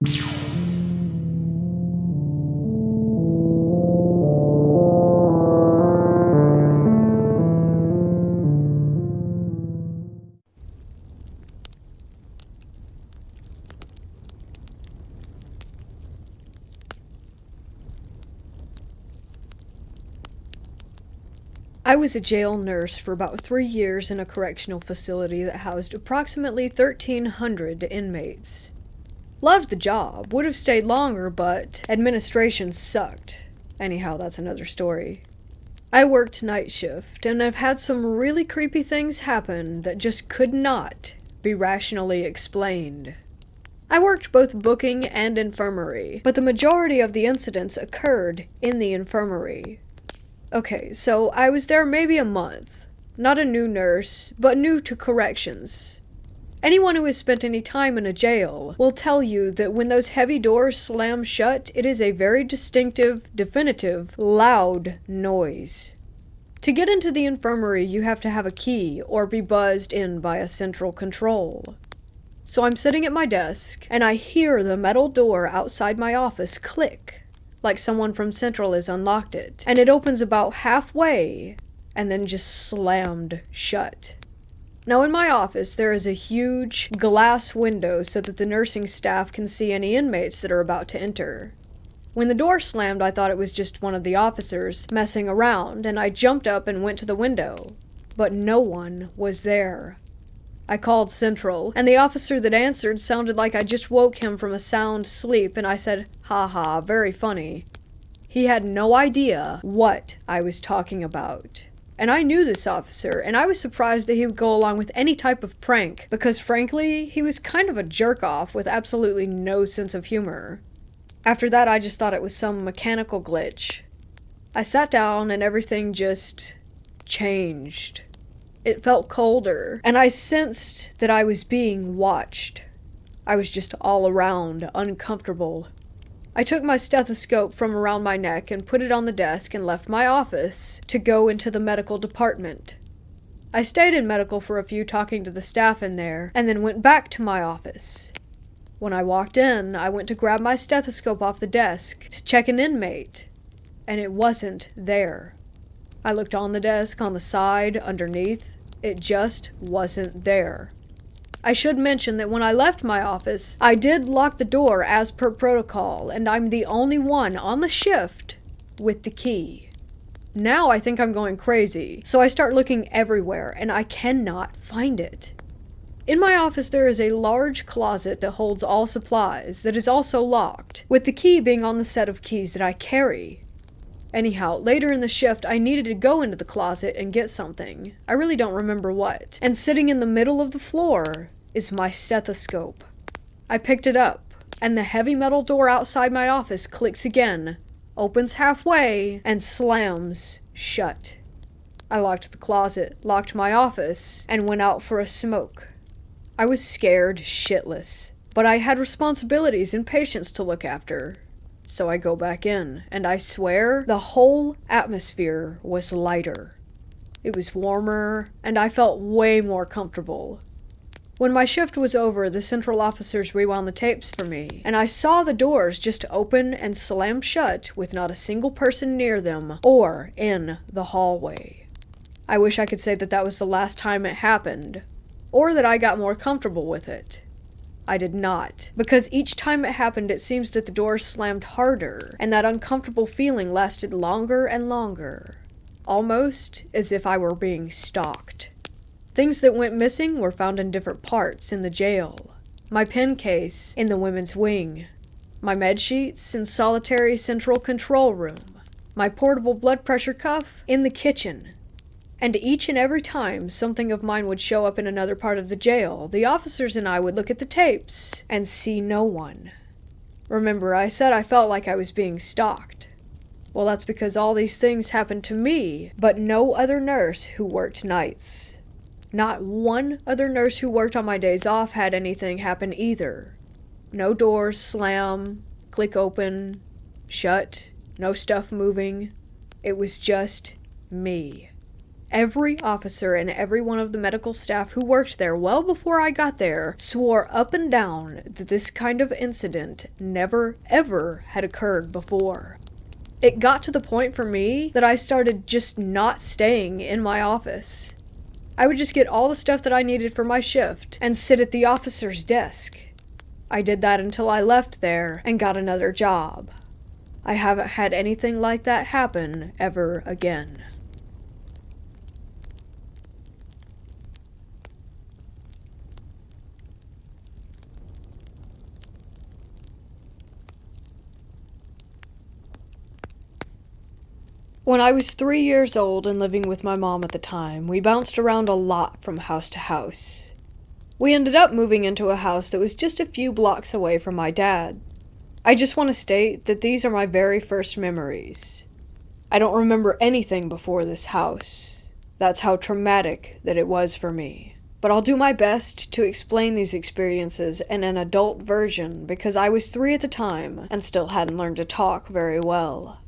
I was a jail nurse for about 3 years in a correctional facility that housed approximately 1,300 inmates. Loved the job, would have stayed longer, but administration sucked. Anyhow, that's another story. I worked night shift, and I've had some really creepy things happen that just could not be rationally explained. I worked both booking and infirmary, but the majority of the incidents occurred in the infirmary. Okay, so I was there maybe a month. Not a new nurse, but new to corrections. Anyone who has spent any time in a jail will tell you that when those heavy doors slam shut, it is a very distinctive, definitive, loud noise. To get into the infirmary, you have to have a key or be buzzed in by a central control. So I'm sitting at my desk, and I hear the metal door outside my office click, like someone from Central has unlocked it, and it opens about halfway, and then just slammed shut. Now in my office there is a huge glass window so that the nursing staff can see any inmates that are about to enter. When the door slammed, I thought it was just one of the officers messing around, and I jumped up and went to the window, but no one was there. I called Central, and the officer that answered sounded like I just woke him from a sound sleep, and I said, "Ha ha, very funny." He had no idea what I was talking about. And I knew this officer, and I was surprised that he would go along with any type of prank, because frankly, he was kind of a jerk-off with absolutely no sense of humor. After that, I just thought it was some mechanical glitch. I sat down, and everything just changed. It felt colder, and I sensed that I was being watched. I was just all around uncomfortable. I took my stethoscope from around my neck and put it on the desk and left my office to go into the medical department. I stayed in medical for a few, talking to the staff in there, and then went back to my office. When I walked in, I went to grab my stethoscope off the desk to check an inmate, and it wasn't there. I looked on the desk, on the side, underneath. It just wasn't there. I should mention that when I left my office, I did lock the door as per protocol, and I'm the only one on the shift with the key. Now I think I'm going crazy, so I start looking everywhere, and I cannot find it. In my office there is a large closet that holds all supplies that is also locked, with the key being on the set of keys that I carry. Anyhow, later in the shift, I needed to go into the closet and get something. I really don't remember what. And sitting in the middle of the floor is my stethoscope. I picked it up, and the heavy metal door outside my office clicks again, opens halfway, and slams shut. I locked the closet, locked my office, and went out for a smoke. I was scared shitless, but I had responsibilities and patients to look after. So I go back in, and I swear the whole atmosphere was lighter. It was warmer, and I felt way more comfortable. When my shift was over, the central officers rewound the tapes for me, and I saw the doors just open and slam shut with not a single person near them or in the hallway. I wish I could say that that was the last time it happened, or that I got more comfortable with it. I did not, because each time it happened it seems that the doors slammed harder, and that uncomfortable feeling lasted longer and longer, almost as if I were being stalked. Things that went missing were found in different parts in the jail. My pen case in the women's wing, my med sheets in solitary central control room, my portable blood pressure cuff in the kitchen. And each and every time something of mine would show up in another part of the jail, the officers and I would look at the tapes and see no one. Remember, I said I felt like I was being stalked. Well, that's because all these things happened to me, but no other nurse who worked nights. Not one other nurse who worked on my days off had anything happen either. No doors slam, click open, shut, no stuff moving. It was just me. Every officer and every one of the medical staff who worked there well before I got there swore up and down that this kind of incident never, ever had occurred before. It got to the point for me that I started just not staying in my office. I would just get all the stuff that I needed for my shift and sit at the officer's desk. I did that until I left there and got another job. I haven't had anything like that happen ever again. When I was 3 years old and living with my mom at the time, we bounced around a lot from house to house. We ended up moving into a house that was just a few blocks away from my dad. I just want to state that these are my very first memories. I don't remember anything before this house. That's how traumatic that it was for me. But I'll do my best to explain these experiences in an adult version because I was 3 at the time and still hadn't learned to talk very well.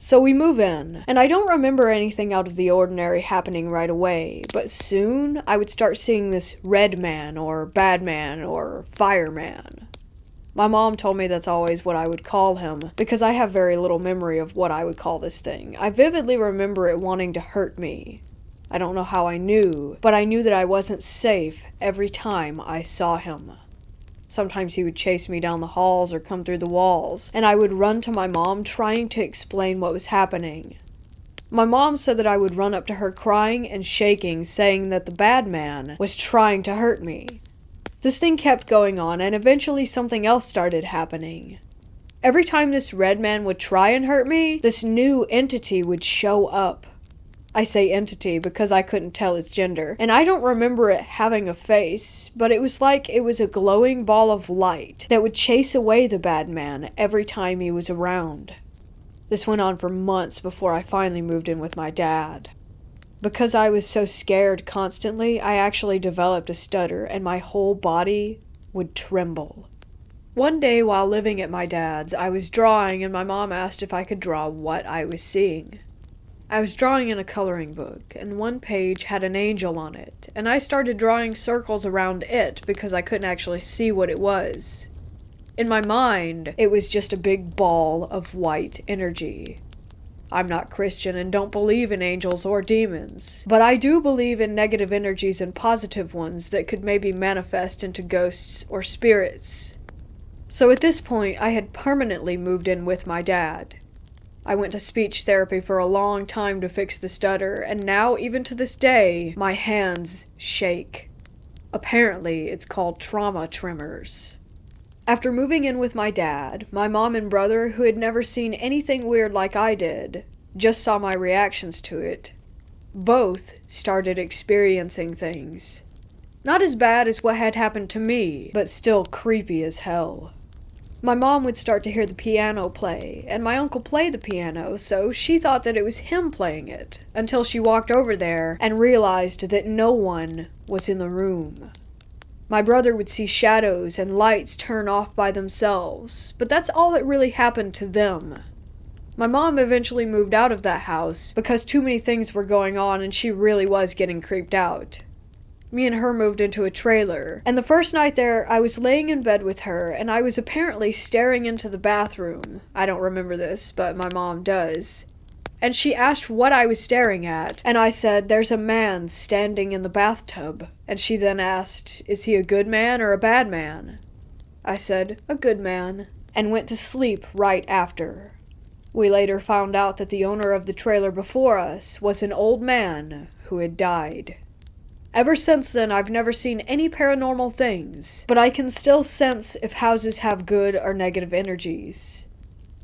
So we move in, and I don't remember anything out of the ordinary happening right away, but soon I would start seeing this red man or bad man or fireman. My mom told me that's always what I would call him, because I have very little memory of what I would call this thing. I vividly remember it wanting to hurt me. I don't know how I knew, but I knew that I wasn't safe every time I saw him. Sometimes he would chase me down the halls or come through the walls, and I would run to my mom trying to explain what was happening. My mom said that I would run up to her crying and shaking, saying that the bad man was trying to hurt me. This thing kept going on, and eventually something else started happening. Every time this red man would try and hurt me, this new entity would show up. I say entity because I couldn't tell its gender, and I don't remember it having a face, but it was like it was a glowing ball of light that would chase away the bad man every time he was around. This went on for months before I finally moved in with my dad. Because I was so scared constantly, I actually developed a stutter and my whole body would tremble. One day while living at my dad's, I was drawing and my mom asked if I could draw what I was seeing. I was drawing in a coloring book, and one page had an angel on it, and I started drawing circles around it because I couldn't actually see what it was. In my mind, it was just a big ball of white energy. I'm not Christian and don't believe in angels or demons, but I do believe in negative energies and positive ones that could maybe manifest into ghosts or spirits. So at this point, I had permanently moved in with my dad. I went to speech therapy for a long time to fix the stutter, and now, even to this day, my hands shake. Apparently, it's called trauma tremors. After moving in with my dad, my mom and brother, who had never seen anything weird like I did, just saw my reactions to it. Both started experiencing things. Not as bad as what had happened to me, but still creepy as hell. My mom would start to hear the piano play, and my uncle played the piano, so she thought that it was him playing it, until she walked over there and realized that no one was in the room. My brother would see shadows and lights turn off by themselves, but that's all that really happened to them. My mom eventually moved out of that house because too many things were going on and she really was getting creeped out. Me and her moved into a trailer, and the first night there, I was laying in bed with her, and I was apparently staring into the bathroom. I don't remember this, but my mom does. And she asked what I was staring at, and I said, "There's a man standing in the bathtub." And she then asked, "Is he a good man or a bad man?" I said, "A good man," and went to sleep right after. We later found out that the owner of the trailer before us was an old man who had died. Ever since then, I've never seen any paranormal things, but I can still sense if houses have good or negative energies.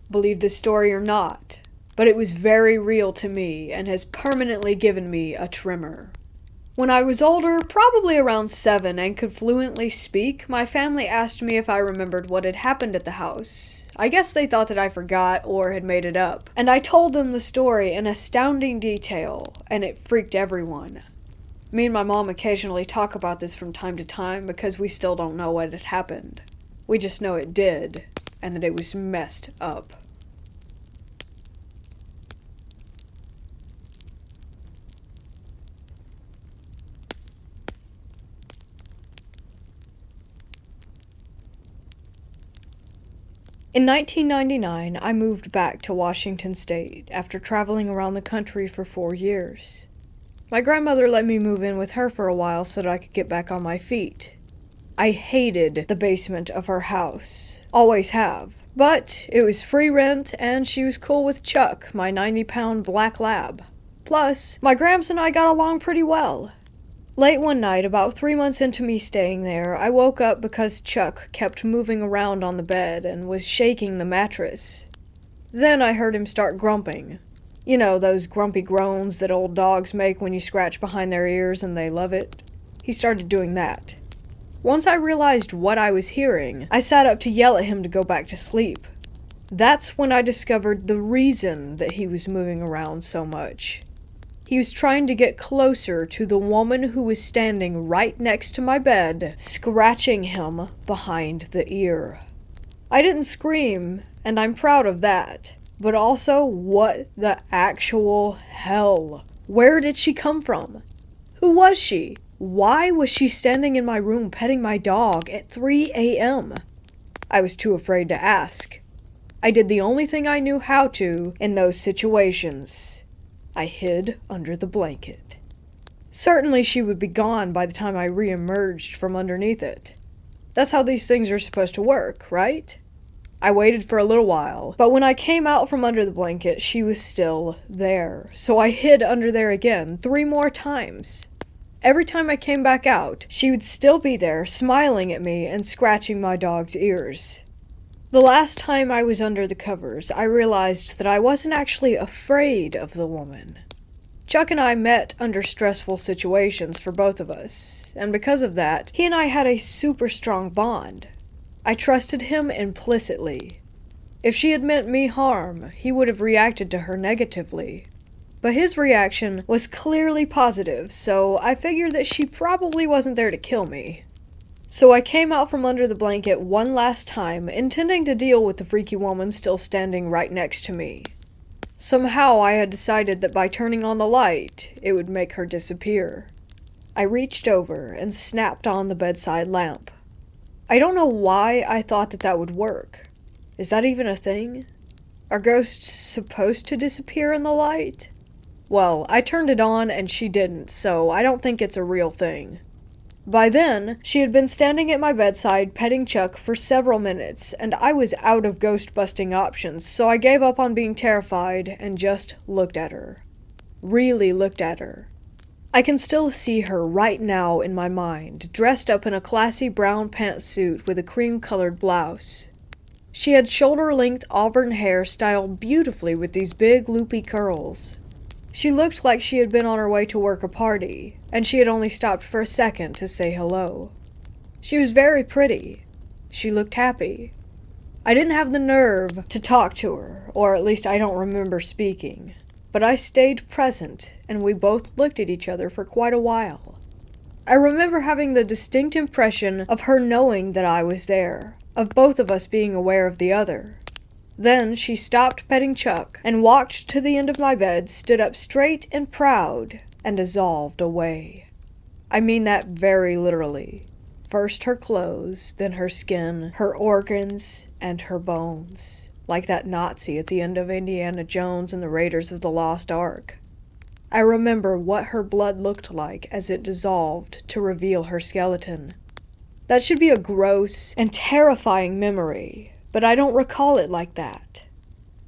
Believe this story or not, but it was very real to me and has permanently given me a tremor. When I was older, probably around 7, and could fluently speak, my family asked me if I remembered what had happened at the house. I guess they thought that I forgot or had made it up, and I told them the story in astounding detail, and it freaked everyone. Me and my mom occasionally talk about this from time to time because we still don't know what had happened. We just know it did, and that it was messed up. In 1999, I moved back to Washington State after traveling around the country for 4 years. My grandmother let me move in with her for a while so that I could get back on my feet. I hated the basement of her house. Always have. But it was free rent, and she was cool with Chuck, my 90-pound black lab. Plus, my Gramps and I got along pretty well. Late one night, about 3 months into me staying there, I woke up because Chuck kept moving around on the bed and was shaking the mattress. Then I heard him start grumping. You know, those grumpy groans that old dogs make when you scratch behind their ears and they love it. He started doing that. Once I realized what I was hearing, I sat up to yell at him to go back to sleep. That's when I discovered the reason that he was moving around so much. He was trying to get closer to the woman who was standing right next to my bed, scratching him behind the ear. I didn't scream, and I'm proud of that. But also, what the actual hell? Where did she come from? Who was she? Why was she standing in my room petting my dog at 3 a.m.? I was too afraid to ask. I did the only thing I knew how to in those situations. I hid under the blanket. Certainly she would be gone by the time I re-emerged from underneath it. That's how these things are supposed to work, right? I waited for a little while, but when I came out from under the blanket, she was still there. So I hid under there again 3 more times. Every time I came back out, she would still be there, smiling at me and scratching my dog's ears. The last time I was under the covers, I realized that I wasn't actually afraid of the woman. Chuck and I met under stressful situations for both of us, and because of that, he and I had a super strong bond. I trusted him implicitly. If she had meant me harm, he would have reacted to her negatively. But his reaction was clearly positive, so I figured that she probably wasn't there to kill me. So I came out from under the blanket one last time, intending to deal with the freaky woman still standing right next to me. Somehow I had decided that by turning on the light, it would make her disappear. I reached over and snapped on the bedside lamp. I don't know why I thought that that would work. Is that even a thing? Are ghosts supposed to disappear in the light? Well, I turned it on and she didn't, so I don't think it's a real thing. By then, she had been standing at my bedside petting Chuck for several minutes, and I was out of ghost-busting options, so I gave up on being terrified and just looked at her. Really looked at her. I can still see her right now in my mind, dressed up in a classy brown pantsuit with a cream-colored blouse. She had shoulder-length auburn hair styled beautifully with these big loopy curls. She looked like she had been on her way to work a party, and she had only stopped for a second to say hello. She was very pretty. She looked happy. I didn't have the nerve to talk to her, or at least I don't remember speaking. But I stayed present, and we both looked at each other for quite a while. I remember having the distinct impression of her knowing that I was there, of both of us being aware of the other. Then she stopped petting Chuck and walked to the end of my bed, stood up straight and proud, and dissolved away. I mean that very literally. First her clothes, then her skin, her organs, and her bones. Like that Nazi at the end of Indiana Jones and the Raiders of the Lost Ark. I remember what her blood looked like as it dissolved to reveal her skeleton. That should be a gross and terrifying memory, but I don't recall it like that.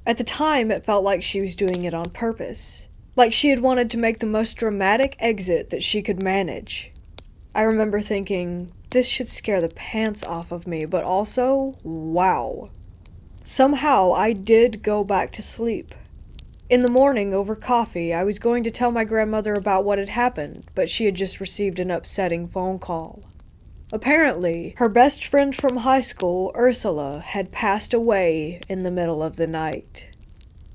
At the time, it felt like she was doing it on purpose. Like she had wanted to make the most dramatic exit that she could manage. I remember thinking, this should scare the pants off of me, but also, wow. Somehow, I did go back to sleep. In the morning, over coffee, I was going to tell my grandmother about what had happened, but she had just received an upsetting phone call. Apparently, her best friend from high school, Ursula, had passed away in the middle of the night.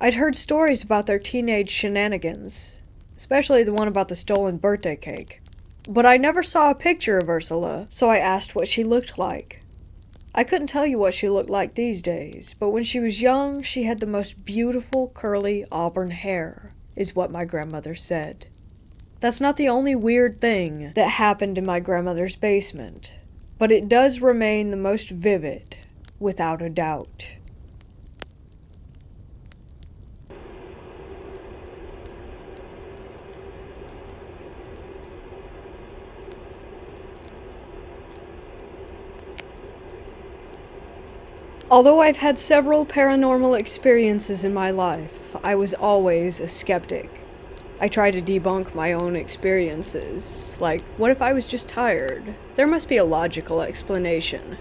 I'd heard stories about their teenage shenanigans, especially the one about the stolen birthday cake. But I never saw a picture of Ursula, so I asked what she looked like. I couldn't tell you what she looked like these days, but when she was young, she had the most beautiful curly auburn hair, is what my grandmother said. That's not the only weird thing that happened in my grandmother's basement, but it does remain the most vivid, without a doubt. Although I've had several paranormal experiences in my life, I was always a skeptic. I tried to debunk my own experiences. Like, what if I was just tired? There must be a logical explanation.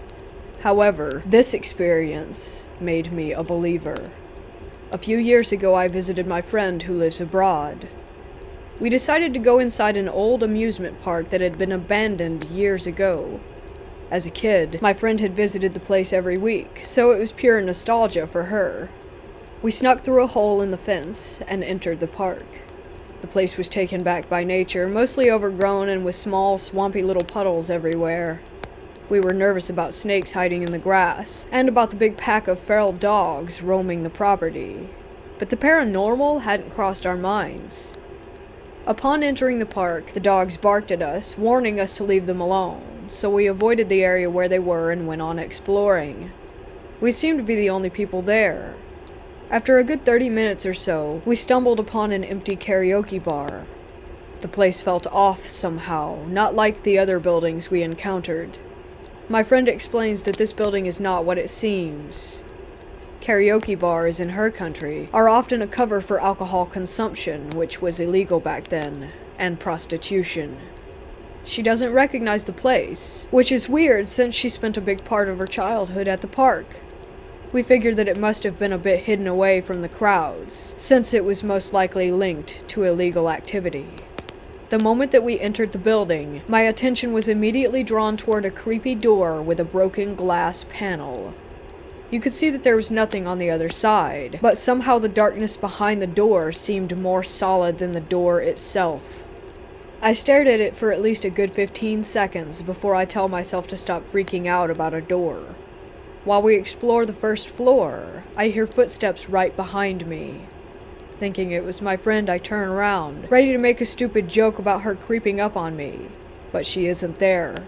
However, this experience made me a believer. A few years ago, I visited my friend who lives abroad. We decided to go inside an old amusement park that had been abandoned years ago. As a kid, my friend had visited the place every week, so it was pure nostalgia for her. We snuck through a hole in the fence and entered the park. The place was taken back by nature, mostly overgrown and with small, swampy little puddles everywhere. We were nervous about snakes hiding in the grass, and about the big pack of feral dogs roaming the property. But the paranormal hadn't crossed our minds. Upon entering the park, the dogs barked at us, warning us to leave them alone, so we avoided the area where they were and went on exploring. We seemed to be the only people there. After a good 30 minutes or so, we stumbled upon an empty karaoke bar. The place felt off somehow, not like the other buildings we encountered. My friend explains that this building is not what it seems. Karaoke bars in her country are often a cover for alcohol consumption, which was illegal back then, and prostitution. She doesn't recognize the place, which is weird since she spent a big part of her childhood at the park. We figured that it must have been a bit hidden away from the crowds, since it was most likely linked to illegal activity. The moment that we entered the building, my attention was immediately drawn toward a creepy door with a broken glass panel. You could see that there was nothing on the other side, but somehow the darkness behind the door seemed more solid than the door itself. I stared at it for at least a good 15 seconds before I tell myself to stop freaking out about a door. While we explore the first floor, I hear footsteps right behind me. Thinking it was my friend, I turn around, ready to make a stupid joke about her creeping up on me, but she isn't there.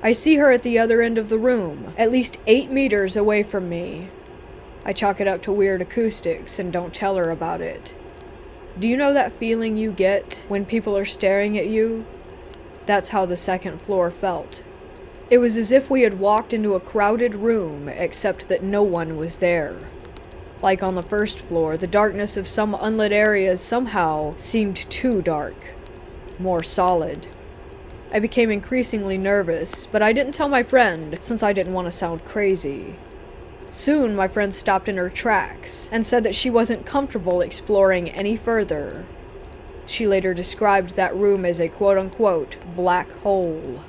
I see her at the other end of the room, at least 8 meters away from me. I chalk it up to weird acoustics and don't tell her about it. Do you know that feeling you get when people are staring at you? That's how the second floor felt. It was as if we had walked into a crowded room, except that no one was there. Like on the first floor, the darkness of some unlit areas somehow seemed too dark, more solid. I became increasingly nervous, but I didn't tell my friend since I didn't want to sound crazy. Soon, my friend stopped in her tracks and said that she wasn't comfortable exploring any further. She later described that room as a quote-unquote black hole.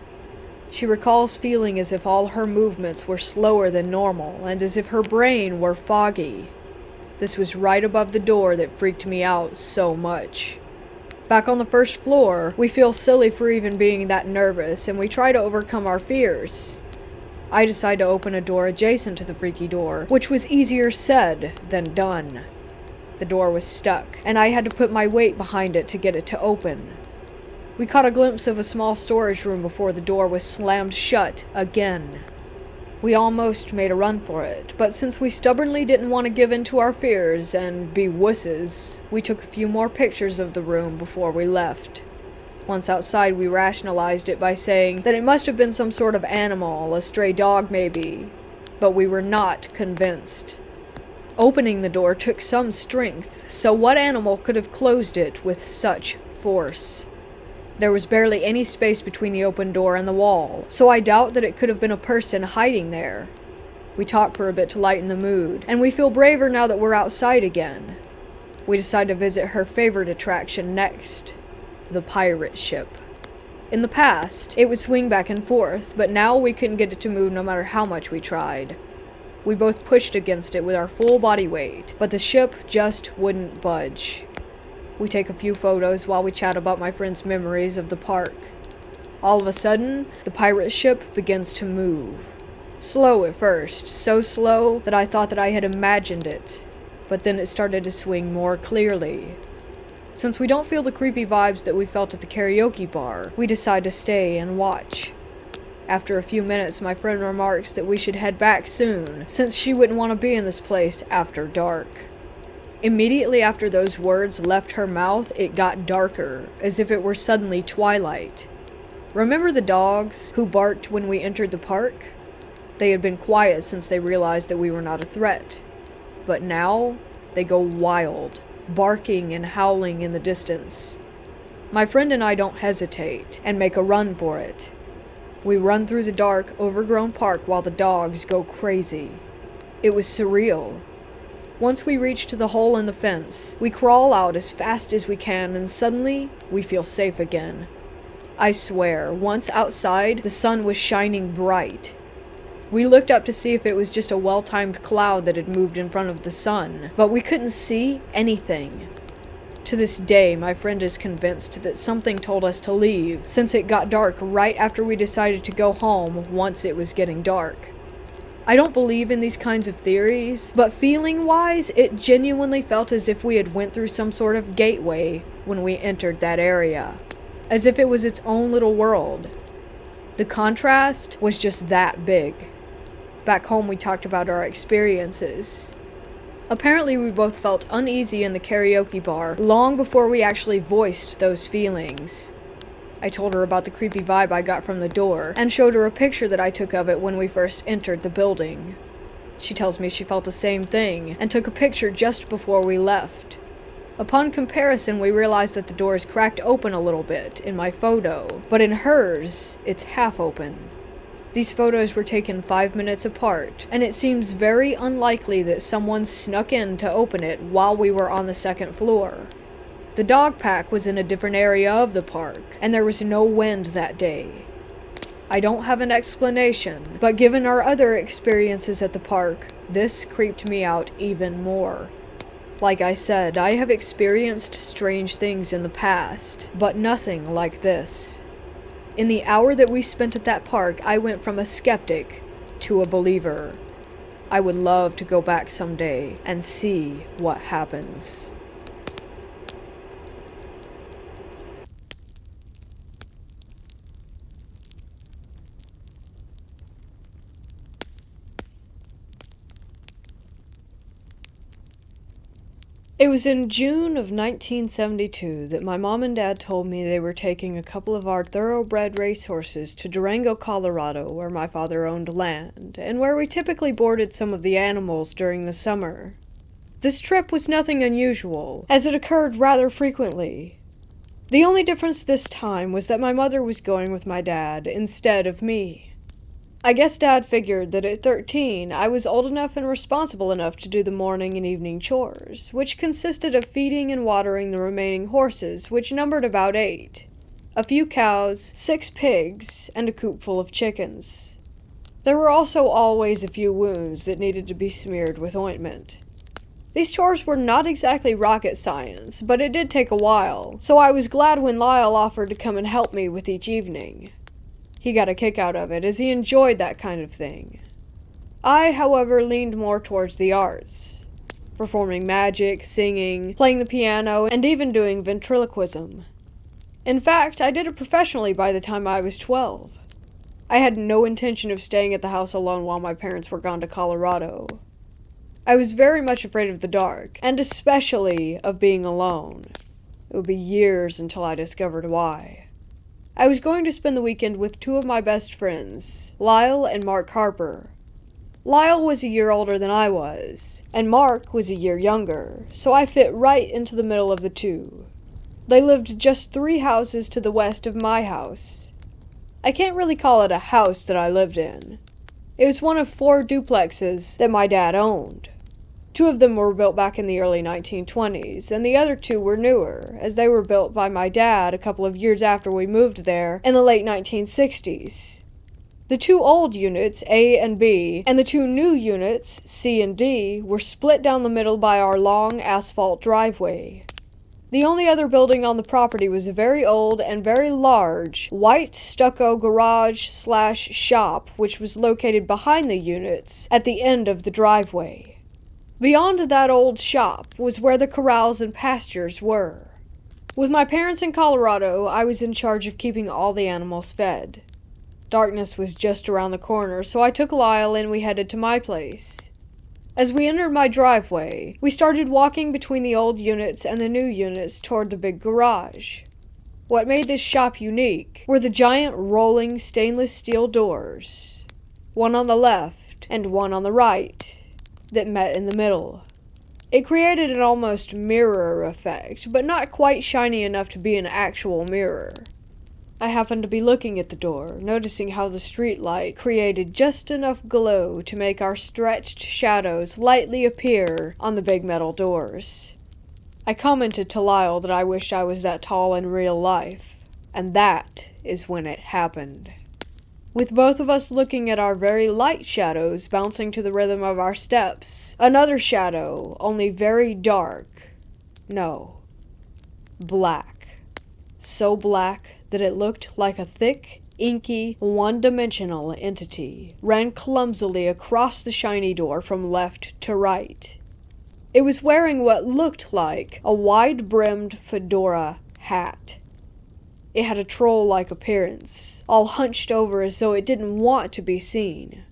She recalls feeling as if all her movements were slower than normal and as if her brain were foggy. This was right above the door that freaked me out so much. Back on the first floor, we feel silly for even being that nervous, and we try to overcome our fears. I decide to open a door adjacent to the freaky door, which was easier said than done. The door was stuck, and I had to put my weight behind it to get it to open. We caught a glimpse of a small storage room before the door was slammed shut again. We almost made a run for it, but since we stubbornly didn't want to give in to our fears and be wusses, we took a few more pictures of the room before we left. Once outside, we rationalized it by saying that it must have been some sort of animal, a stray dog maybe, but we were not convinced. Opening the door took some strength, so what animal could have closed it with such force? There was barely any space between the open door and the wall, so I doubt that it could have been a person hiding there. We talk for a bit to lighten the mood, and we feel braver now that we're outside again. We decide to visit her favorite attraction next, the pirate ship. In the past, it would swing back and forth, but now we couldn't get it to move no matter how much we tried. We both pushed against it with our full body weight, but the ship just wouldn't budge. We take a few photos while we chat about my friend's memories of the park. All of a sudden, the pirate ship begins to move. Slow at first, so slow that I thought that I had imagined it, but then it started to swing more clearly. Since we don't feel the creepy vibes that we felt at the karaoke bar, we decide to stay and watch. After a few minutes, my friend remarks that we should head back soon, since she wouldn't want to be in this place after dark. Immediately after those words left her mouth, it got darker, as if it were suddenly twilight. Remember the dogs who barked when we entered the park? They had been quiet since they realized that we were not a threat. But now, they go wild, barking and howling in the distance. My friend and I don't hesitate, and make a run for it. We run through the dark, overgrown park while the dogs go crazy. It was surreal. Once we reach to the hole in the fence, we crawl out as fast as we can, and suddenly, we feel safe again. I swear, once outside, the sun was shining bright. We looked up to see if it was just a well-timed cloud that had moved in front of the sun, but we couldn't see anything. To this day, my friend is convinced that something told us to leave, since it got dark right after we decided to go home once it was getting dark. I don't believe in these kinds of theories, but feeling-wise, it genuinely felt as if we had went through some sort of gateway when we entered that area. As if it was its own little world. The contrast was just that big. Back home we talked about our experiences. Apparently we both felt uneasy in the karaoke bar long before we actually voiced those feelings. I told her about the creepy vibe I got from the door, and showed her a picture that I took of it when we first entered the building. She tells me she felt the same thing, and took a picture just before we left. Upon comparison, we realized that the door is cracked open a little bit in my photo, but in hers, it's half open. These photos were taken 5 minutes apart, and it seems very unlikely that someone snuck in to open it while we were on the second floor. The dog pack was in a different area of the park, and there was no wind that day. I don't have an explanation, but given our other experiences at the park, this creeped me out even more. Like I said, I have experienced strange things in the past, but nothing like this. In the hour that we spent at that park, I went from a skeptic to a believer. I would love to go back someday and see what happens. It was in June of 1972 that my mom and dad told me they were taking a couple of our thoroughbred racehorses to Durango, Colorado, where my father owned land, and where we typically boarded some of the animals during the summer. This trip was nothing unusual, as it occurred rather frequently. The only difference this time was that my mother was going with my dad instead of me. I guess Dad figured that at 13, I was old enough and responsible enough to do the morning and evening chores, which consisted of feeding and watering the remaining horses, which numbered about 8. A few cows, 6 pigs, and a coop full of chickens. There were also always a few wounds that needed to be smeared with ointment. These chores were not exactly rocket science, but it did take a while, so I was glad when Lyle offered to come and help me with each evening. He got a kick out of it, as he enjoyed that kind of thing. I, however, leaned more towards the arts, performing magic, singing, playing the piano, and even doing ventriloquism. In fact, I did it professionally by the time I was 12. I had no intention of staying at the house alone while my parents were gone to Colorado. I was very much afraid of the dark, and especially of being alone. It would be years until I discovered why. I was going to spend the weekend with 2 of my best friends, Lyle and Mark Harper. Lyle was a year older than I was, and Mark was a year younger, so I fit right into the middle of the 2. They lived just 3 houses to the west of my house. I can't really call it a house that I lived in. It was one of 4 duplexes that my dad owned. 2 of them were built back in the early 1920s, and the other 2 were newer, as they were built by my dad a couple of years after we moved there in the late 1960s. The 2 old units, A and B, and the 2 new units, C and D, were split down the middle by our long asphalt driveway. The only other building on the property was a very old and very large white stucco garage/shop, which was located behind the units at the end of the driveway. Beyond that old shop was where the corrals and pastures were. With my parents in Colorado, I was in charge of keeping all the animals fed. Darkness was just around the corner, so I took Lyle and we headed to my place. As we entered my driveway, we started walking between the old units and the new units toward the big garage. What made this shop unique were the giant rolling stainless steel doors. one on the left and one on the right, that met in the middle. It created an almost mirror effect, but not quite shiny enough to be an actual mirror. I happened to be looking at the door, noticing how the streetlight created just enough glow to make our stretched shadows lightly appear on the big metal doors. I commented to Lyle that I wished I was that tall in real life, and that is when it happened. With both of us looking at our very light shadows bouncing to the rhythm of our steps, another shadow, only very dark, no, black. So black that it looked like a thick, inky, one-dimensional entity, ran clumsily across the shiny door from left to right. It was wearing what looked like a wide-brimmed fedora hat. It had a troll-like appearance, all hunched over as though it didn't want to be seen.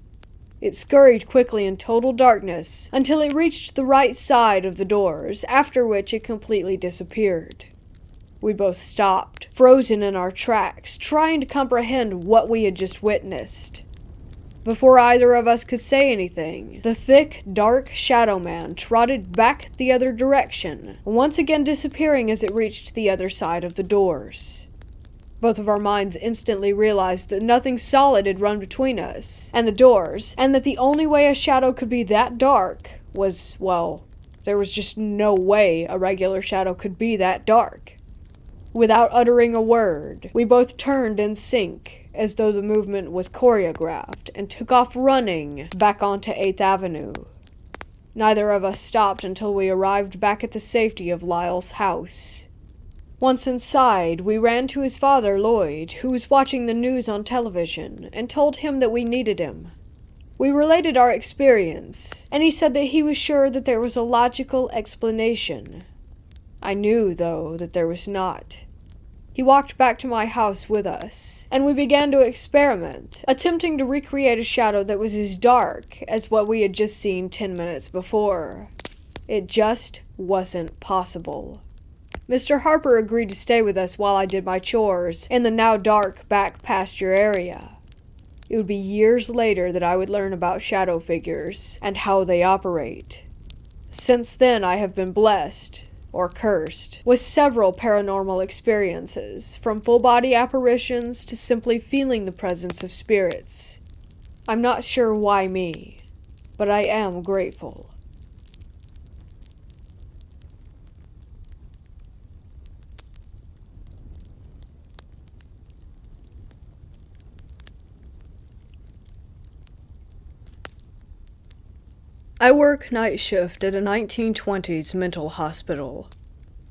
It scurried quickly in total darkness until it reached the right side of the doors, after which it completely disappeared. We both stopped, frozen in our tracks, trying to comprehend what we had just witnessed. Before either of us could say anything, the thick, dark shadow man trotted back the other direction, once again disappearing as it reached the other side of the doors. Both of our minds instantly realized that nothing solid had run between us and the doors, and that the only way a shadow could be that dark was, well, there was just no way a regular shadow could be that dark. Without uttering a word, we both turned in sync, as though the movement was choreographed, and took off running back onto 8th Avenue. Neither of us stopped until we arrived back at the safety of Lyle's house. Once inside, we ran to his father, Lloyd, who was watching the news on television, and told him that we needed him. We related our experience, and he said that he was sure that there was a logical explanation. I knew, though, that there was not. He walked back to my house with us, and we began to experiment, attempting to recreate a shadow that was as dark as what we had just seen 10 minutes before. It just wasn't possible. Mr. Harper agreed to stay with us while I did my chores in the now dark back pasture area. It would be years later that I would learn about shadow figures and how they operate. Since then, I have been blessed, or cursed, with several paranormal experiences, from full-body apparitions to simply feeling the presence of spirits. I'm not sure why me, but I am grateful. I work night shift at a 1920s mental hospital.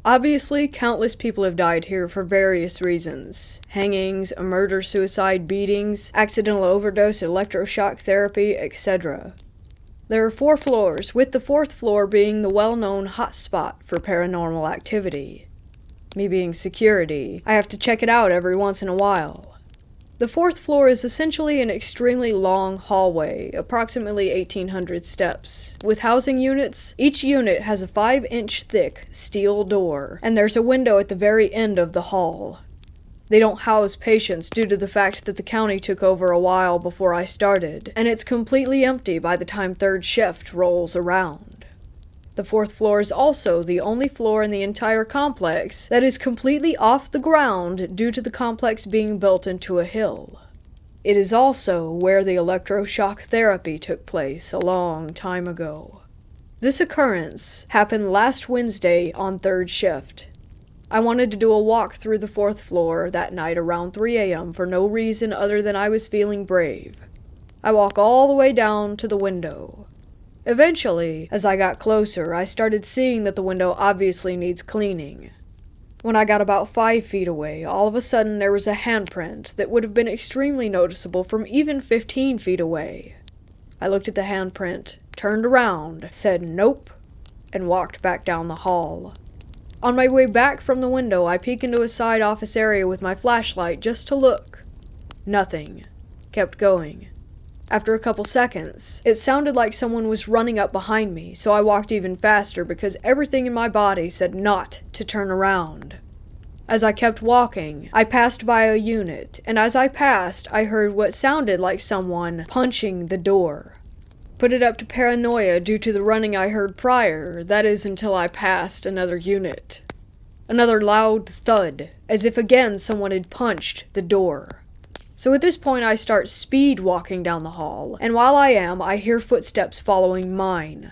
Obviously, countless people have died here for various reasons. Hangings, murder-suicide beatings, accidental overdose, electroshock therapy, etc. There are 4 floors, with the 4th floor being the well-known hotspot for paranormal activity. Me being security, I have to check it out every once in a while. The 4th floor is essentially an extremely long hallway, approximately 1,800 steps. With housing units, each unit has a 5-inch thick steel door, and there's a window at the very end of the hall. They don't house patients due to the fact that the county took over a while before I started, and it's completely empty by the time 3rd shift rolls around. The 4th floor is also the only floor in the entire complex that is completely off the ground due to the complex being built into a hill. It is also where the electroshock therapy took place a long time ago. This occurrence happened last Wednesday on 3rd shift. I wanted to do a walk through the 4th floor that night around 3 a.m. for no reason other than I was feeling brave. I walk all the way down to the window. Eventually, as I got closer, I started seeing that the window obviously needs cleaning. When I got about 5 feet away, all of a sudden there was a handprint that would have been extremely noticeable from even 15 feet away. I looked at the handprint, turned around, said nope, and walked back down the hall. On my way back from the window, I peek into a side office area with my flashlight just to look. Nothing. Kept going. After a couple seconds, it sounded like someone was running up behind me, so I walked even faster because everything in my body said not to turn around. As I kept walking, I passed by a unit, and as I passed, I heard what sounded like someone punching the door. Put it up to paranoia due to the running I heard prior, that is until I passed another unit. Another loud thud, as if again someone had punched the door. So at this point I start speed walking down the hall, and while I am, I hear footsteps following mine.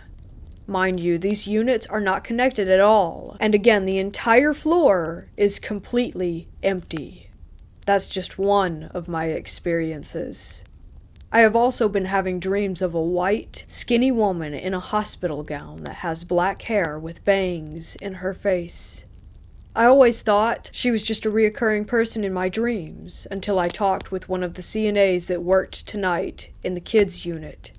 Mind you, these units are not connected at all, and again, the entire floor is completely empty. That's just one of my experiences. I have also been having dreams of a white, skinny woman in a hospital gown that has black hair with bangs in her face. I always thought she was just a reoccurring person in my dreams, until I talked with one of the CNAs that worked tonight in the kids unit.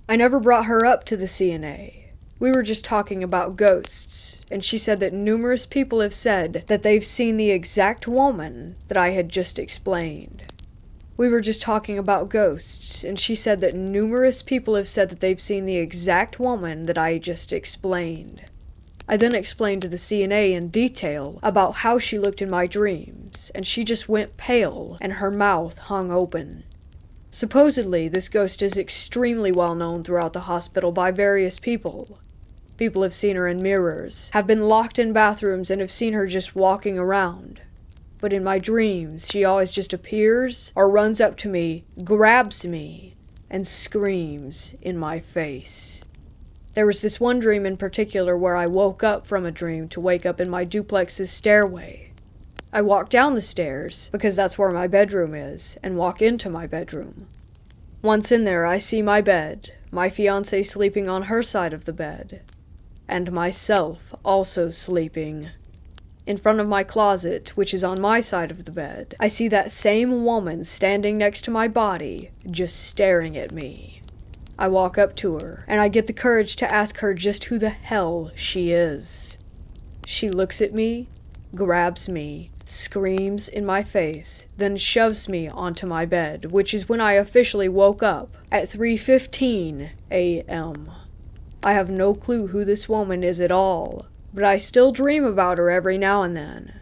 I never brought her up to the CNA. We were just talking about ghosts, and she said that numerous people have said that they've seen the exact woman that I had just explained. We were just talking about ghosts, and she said that numerous people have said that they've seen the exact woman that I just explained. I then explained to the CNA in detail about how she looked in my dreams, and she just went pale and her mouth hung open. Supposedly, this ghost is extremely well known throughout the hospital by various people. People have seen her in mirrors, have been locked in bathrooms, and have seen her just walking around. But in my dreams, she always just appears or runs up to me, grabs me, and screams in my face. There was this one dream in particular where I woke up from a dream to wake up in my duplex's stairway. I walk down the stairs, because that's where my bedroom is, and walk into my bedroom. Once in there, I see my bed, my fiancé sleeping on her side of the bed, and myself also sleeping. In front of my closet, which is on my side of the bed, I see that same woman standing next to my body, just staring at me. I walk up to her, and I get the courage to ask her just who the hell she is. She looks at me, grabs me, screams in my face, then shoves me onto my bed, which is when I officially woke up at 3:15 a.m. I have no clue who this woman is at all, but I still dream about her every now and then.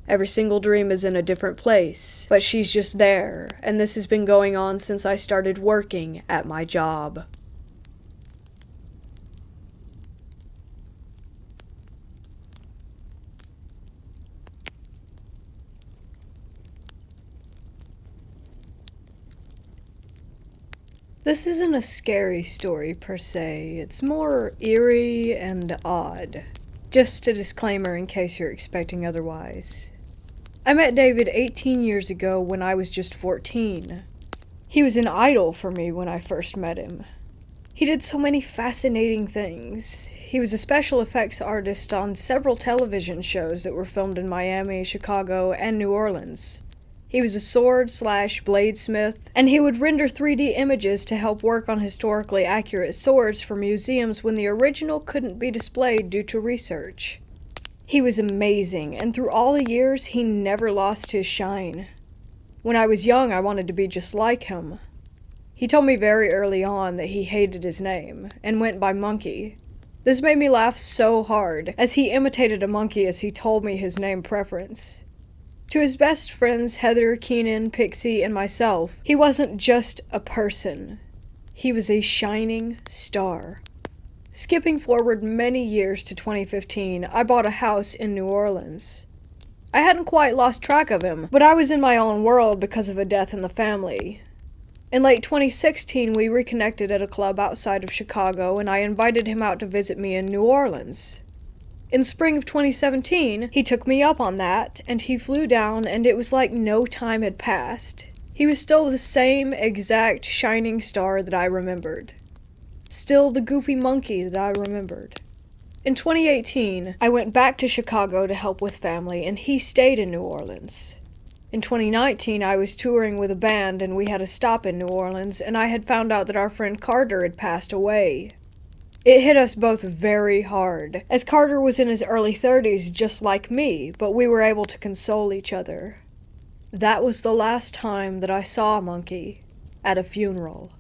Every single dream is in a different place, but she's just there, and this has been going on since I started working at my job. This isn't a scary story per se, it's more eerie and odd. Just a disclaimer in case you're expecting otherwise. I met David 18 years ago when I was just 14. He was an idol for me when I first met him. He did so many fascinating things. He was a special effects artist on several television shows that were filmed in Miami, Chicago, and New Orleans. He was a sword/bladesmith, and he would render 3D images to help work on historically accurate swords for museums when the original couldn't be displayed due to research. He was amazing, and through all the years, he never lost his shine. When I was young, I wanted to be just like him. He told me very early on that he hated his name, and went by Monkey. This made me laugh so hard, as he imitated a monkey as he told me his name preference. To his best friends Heather, Keenan, Pixie, and myself, he wasn't just a person. He was a shining star. Skipping forward many years to 2015, I bought a house in New Orleans. I hadn't quite lost track of him, but I was in my own world because of a death in the family. In late 2016, we reconnected at a club outside of Chicago, and I invited him out to visit me in New Orleans. In spring of 2017, he took me up on that, and he flew down, and it was like no time had passed. He was still the same exact shining star that I remembered. Still the goofy monkey that I remembered. In 2018, I went back to Chicago to help with family, and he stayed in New Orleans. In 2019, I was touring with a band, and we had a stop in New Orleans, and I had found out that our friend Carter had passed away. It hit us both very hard, as Carter was in his early 30s just like me, but we were able to console each other. That was the last time that I saw Monkey, at a funeral.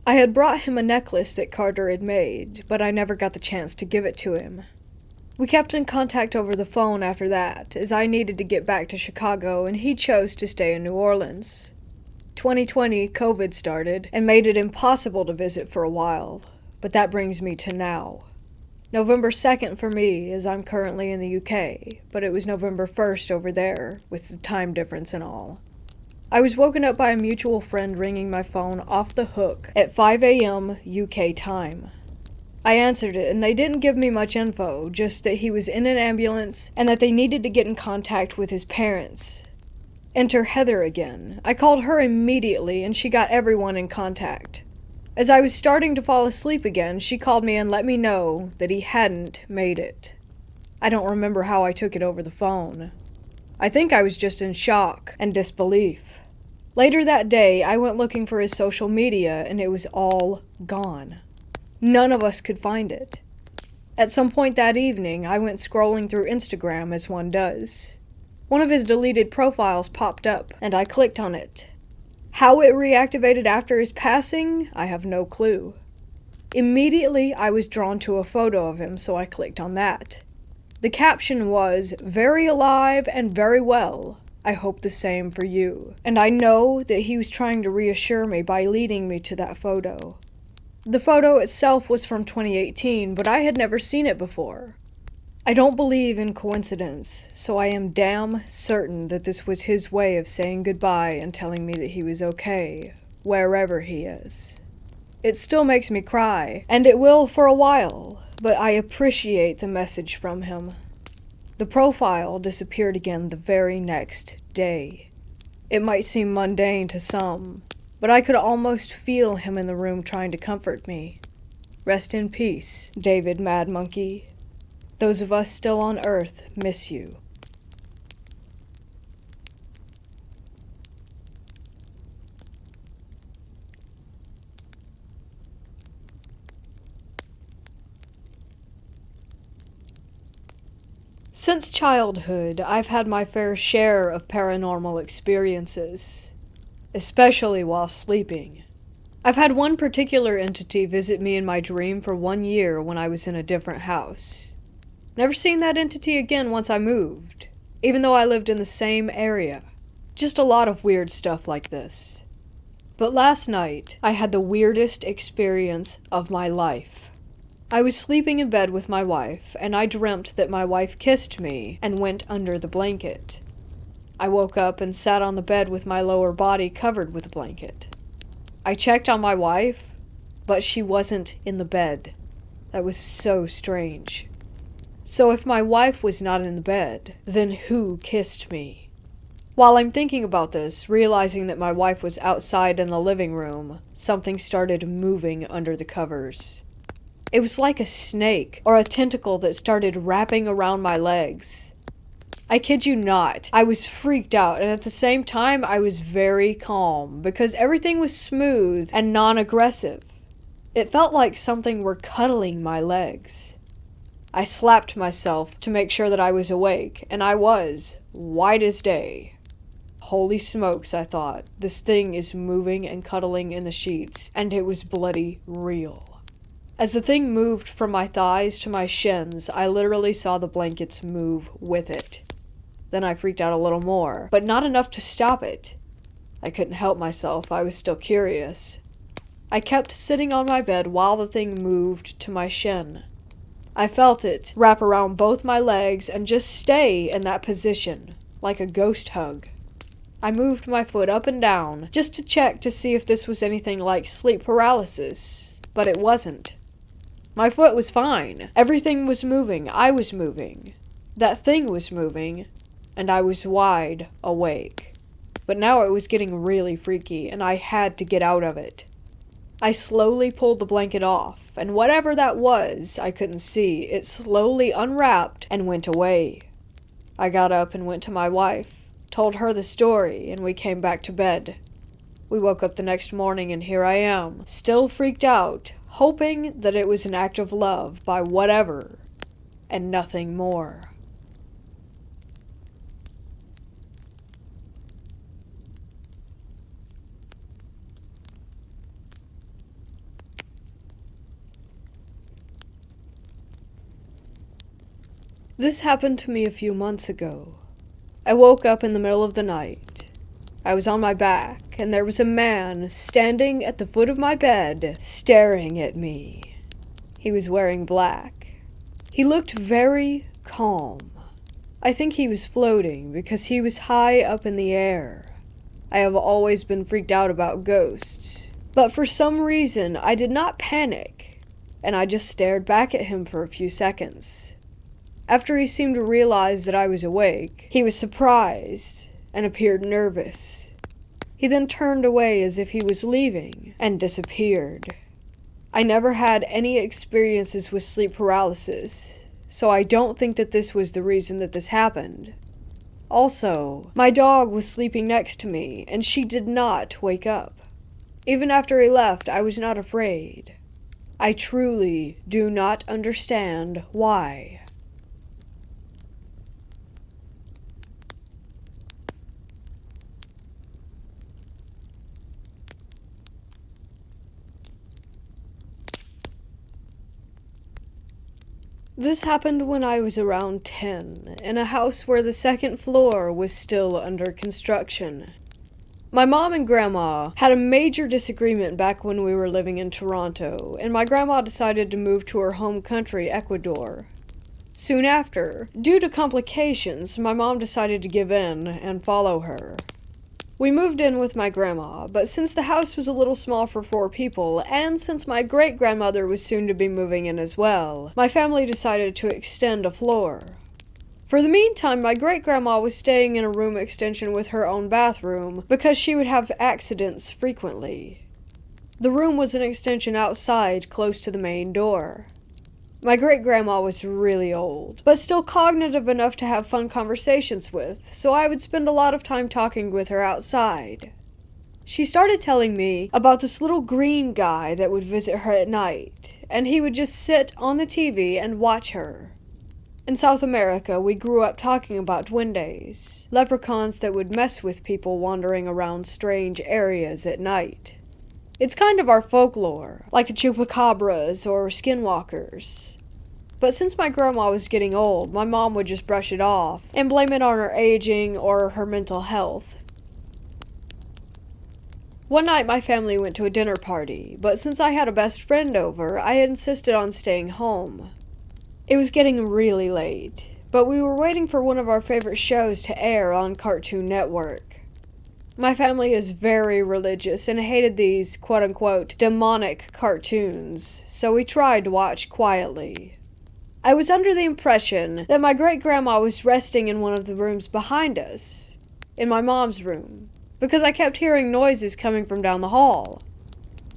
I had brought him a necklace that Carter had made, but I never got the chance to give it to him. We kept in contact over the phone after that, as I needed to get back to Chicago and he chose to stay in New Orleans. 2020, COVID started and made it impossible to visit for a while, but that brings me to now. November 2nd for me, as I'm currently in the UK, but it was November 1st over there, with the time difference and all. I was woken up by a mutual friend ringing my phone off the hook at 5 a.m. UK time. I answered it, and they didn't give me much info, just that he was in an ambulance and that they needed to get in contact with his parents. Enter Heather again. I called her immediately, and she got everyone in contact. As I was starting to fall asleep again, she called me and let me know that he hadn't made it. I don't remember how I took it over the phone. I think I was just in shock and disbelief. Later that day, I went looking for his social media, and it was all gone. None of us could find it. At some point that evening, I went scrolling through Instagram as one does. One of his deleted profiles popped up, and I clicked on it. How it reactivated after his passing, I have no clue. Immediately, I was drawn to a photo of him, so I clicked on that. The caption was, "Very alive and very well. I hope the same for you." And I know that he was trying to reassure me by leading me to that photo. The photo itself was from 2018, but I had never seen it before. I don't believe in coincidence, so I am damn certain that this was his way of saying goodbye and telling me that he was okay, wherever he is. It still makes me cry, and it will for a while, but I appreciate the message from him. The profile disappeared again the very next day. It might seem mundane to some, but I could almost feel him in the room trying to comfort me. Rest in peace, David Mad Monkey. Those of us still on Earth miss you. Since childhood, I've had my fair share of paranormal experiences, especially while sleeping. I've had one particular entity visit me in my dream for 1 year when I was in a different house. Never seen that entity again once I moved, even though I lived in the same area. Just a lot of weird stuff like this. But last night, I had the weirdest experience of my life. I was sleeping in bed with my wife, and I dreamt that my wife kissed me and went under the blanket. I woke up and sat on the bed with my lower body covered with a blanket. I checked on my wife, but she wasn't in the bed. That was so strange. So if my wife was not in the bed, then who kissed me? While I'm thinking about this, realizing that my wife was outside in the living room, something started moving under the covers. It was like a snake or a tentacle that started wrapping around my legs. I kid you not, I was freaked out, and at the same time I was very calm because everything was smooth and non-aggressive. It felt like something were cuddling my legs. I slapped myself to make sure that I was awake, and I was, white as day. Holy smokes, I thought, this thing is moving and cuddling in the sheets, and it was bloody real. As the thing moved from my thighs to my shins, I literally saw the blankets move with it. Then I freaked out a little more, but not enough to stop it. I couldn't help myself, I was still curious. I kept sitting on my bed while the thing moved to my shin. I felt it wrap around both my legs and just stay in that position, like a ghost hug. I moved my foot up and down, just to check to see if this was anything like sleep paralysis, but it wasn't. My foot was fine. Everything was moving. I was moving. That thing was moving, and I was wide awake. But now it was getting really freaky, and I had to get out of it. I slowly pulled the blanket off, and whatever that was, I couldn't see. It slowly unwrapped and went away. I got up and went to my wife, told her the story, and we came back to bed. We woke up the next morning, and here I am, still freaked out, hoping that it was an act of love by whatever, and nothing more. This happened to me a few months ago. I woke up in the middle of the night. I was on my back, and there was a man standing at the foot of my bed, staring at me. He was wearing black. He looked very calm. I think he was floating because he was high up in the air. I have always been freaked out about ghosts, but for some reason I did not panic, and I just stared back at him for a few seconds. After he seemed to realize that I was awake, he was surprised and appeared nervous. He then turned away as if he was leaving and disappeared. I never had any experiences with sleep paralysis, so I don't think that this was the reason that this happened. Also, my dog was sleeping next to me, and she did not wake up. Even after he left, I was not afraid. I truly do not understand why. This happened when I was around 10, in a house where the second floor was still under construction. My mom and grandma had a major disagreement back when we were living in Toronto, and my grandma decided to move to her home country, Ecuador. Soon after, due to complications, my mom decided to give in and follow her. We moved in with my grandma, but since the house was a little small for 4 people, and since my great-grandmother was soon to be moving in as well, my family decided to extend a floor. For the meantime, my great-grandma was staying in a room extension with her own bathroom because she would have accidents frequently. The room was an extension outside, close to the main door. My great-grandma was really old, but still cognitive enough to have fun conversations with, so I would spend a lot of time talking with her outside. She started telling me about this little green guy that would visit her at night, and he would just sit on the TV and watch her. In South America, we grew up talking about duendes, leprechauns that would mess with people wandering around strange areas at night. It's kind of our folklore, like the chupacabras or skinwalkers. But since my grandma was getting old, my mom would just brush it off and blame it on her aging or her mental health. One night my family went to a dinner party, but since I had a best friend over, I insisted on staying home. It was getting really late, but we were waiting for one of our favorite shows to air on Cartoon Network. My family is very religious and hated these quote-unquote demonic cartoons, so we tried to watch quietly. I was under the impression that my great-grandma was resting in one of the rooms behind us, in my mom's room, because I kept hearing noises coming from down the hall.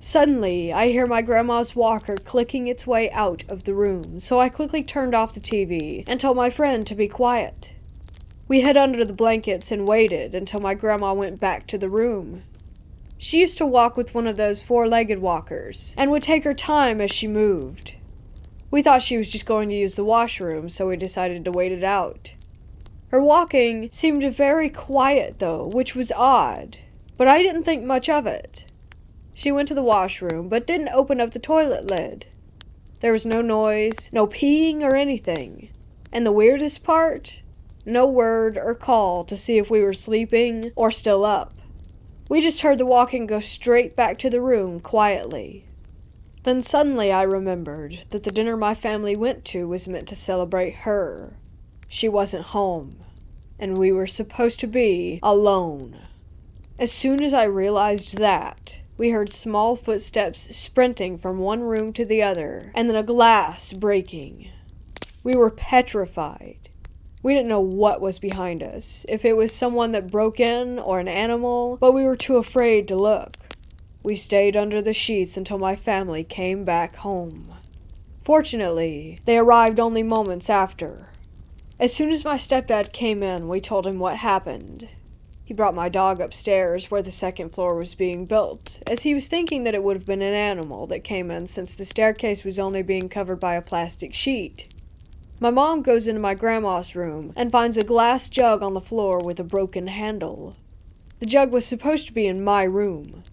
Suddenly, I hear my grandma's walker clicking its way out of the room, so I quickly turned off the TV and told my friend to be quiet. We hid under the blankets and waited until my grandma went back to the room. She used to walk with one of those 4-legged walkers, and would take her time as she moved. We thought she was just going to use the washroom, so we decided to wait it out. Her walking seemed very quiet though, which was odd, but I didn't think much of it. She went to the washroom, but didn't open up the toilet lid. There was no noise, no peeing or anything. And the weirdest part? No word or call to see if we were sleeping or still up. We just heard the walking go straight back to the room quietly. Then suddenly I remembered that the dinner my family went to was meant to celebrate her. She wasn't home, and we were supposed to be alone. As soon as I realized that, we heard small footsteps sprinting from one room to the other, and then a glass breaking. We were petrified. We didn't know what was behind us, if it was someone that broke in or an animal, but we were too afraid to look. We stayed under the sheets until my family came back home. Fortunately, they arrived only moments after. As soon as my stepdad came in, we told him what happened. He brought my dog upstairs where the second floor was being built, as he was thinking that it would have been an animal that came in since the staircase was only being covered by a plastic sheet. My mom goes into my grandma's room and finds a glass jug on the floor with a broken handle. The jug was supposed to be in my room.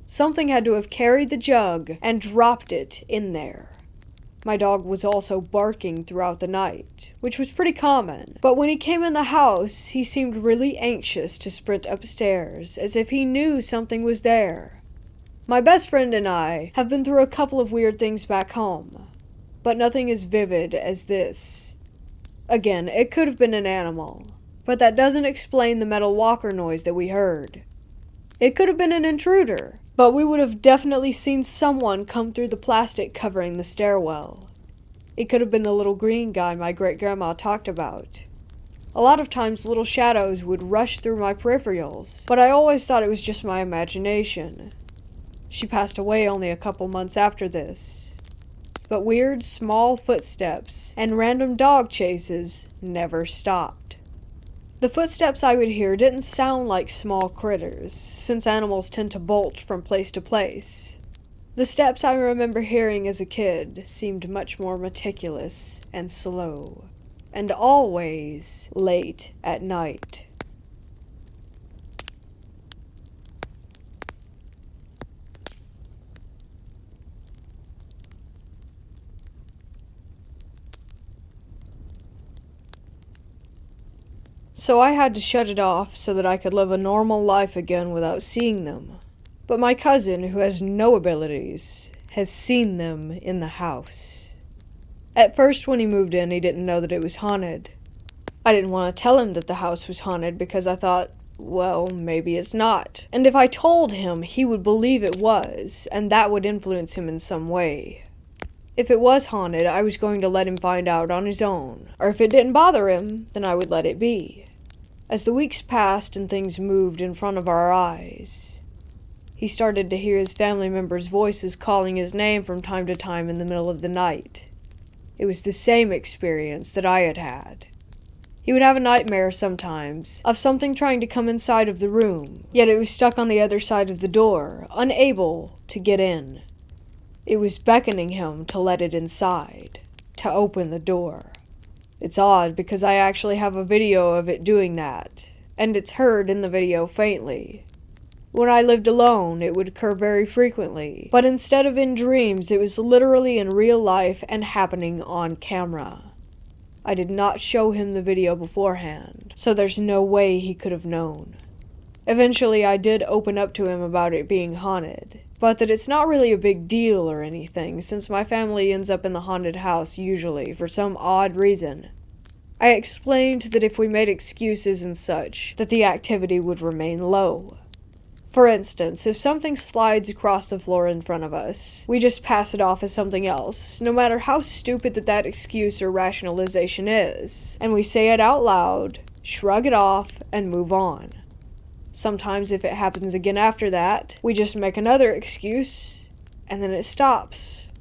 Something had to have carried the jug and dropped it in there. My dog was also barking throughout the night, which was pretty common, but when he came in the house, he seemed really anxious to sprint upstairs, as if he knew something was there. My best friend and I have been through a couple of weird things back home, but nothing as vivid as this. Again, it could have been an animal, but that doesn't explain the metal walker noise that we heard. It could have been an intruder, but we would have definitely seen someone come through the plastic covering the stairwell. It could have been the little green guy my great-grandma talked about. A lot of times little shadows would rush through my peripherals, but I always thought it was just my imagination. She passed away only a couple months after this. But weird, small footsteps and random dog chases never stopped. The footsteps I would hear didn't sound like small critters, since animals tend to bolt from place to place. The steps I remember hearing as a kid seemed much more meticulous and slow, and always late at night. So I had to shut it off so that I could live a normal life again without seeing them. But my cousin, who has no abilities, has seen them in the house. At first, when he moved in, he didn't know that it was haunted. I didn't want to tell him that the house was haunted because I thought, well, maybe it's not. And if I told him, he would believe it was, and that would influence him in some way. If it was haunted, I was going to let him find out on his own, or if it didn't bother him, then I would let it be. As the weeks passed and things moved in front of our eyes, he started to hear his family members' voices calling his name from time to time in the middle of the night. It was the same experience that I had had. He would have a nightmare sometimes of something trying to come inside of the room, yet it was stuck on the other side of the door, unable to get in. It was beckoning him to let it inside, to open the door. It's odd because I actually have a video of it doing that, and it's heard in the video faintly. When I lived alone, it would occur very frequently, but instead of in dreams, it was literally in real life and happening on camera. I did not show him the video beforehand, so there's no way he could have known. Eventually, I did open up to him about it being haunted, but that it's not really a big deal or anything, since my family ends up in the haunted house usually, for some odd reason. I explained that if we made excuses and such, that the activity would remain low. For instance, if something slides across the floor in front of us, we just pass it off as something else, no matter how stupid that excuse or rationalization is, and we say it out loud, shrug it off, and move on. Sometimes if it happens again after that, we just make another excuse, and then it stops.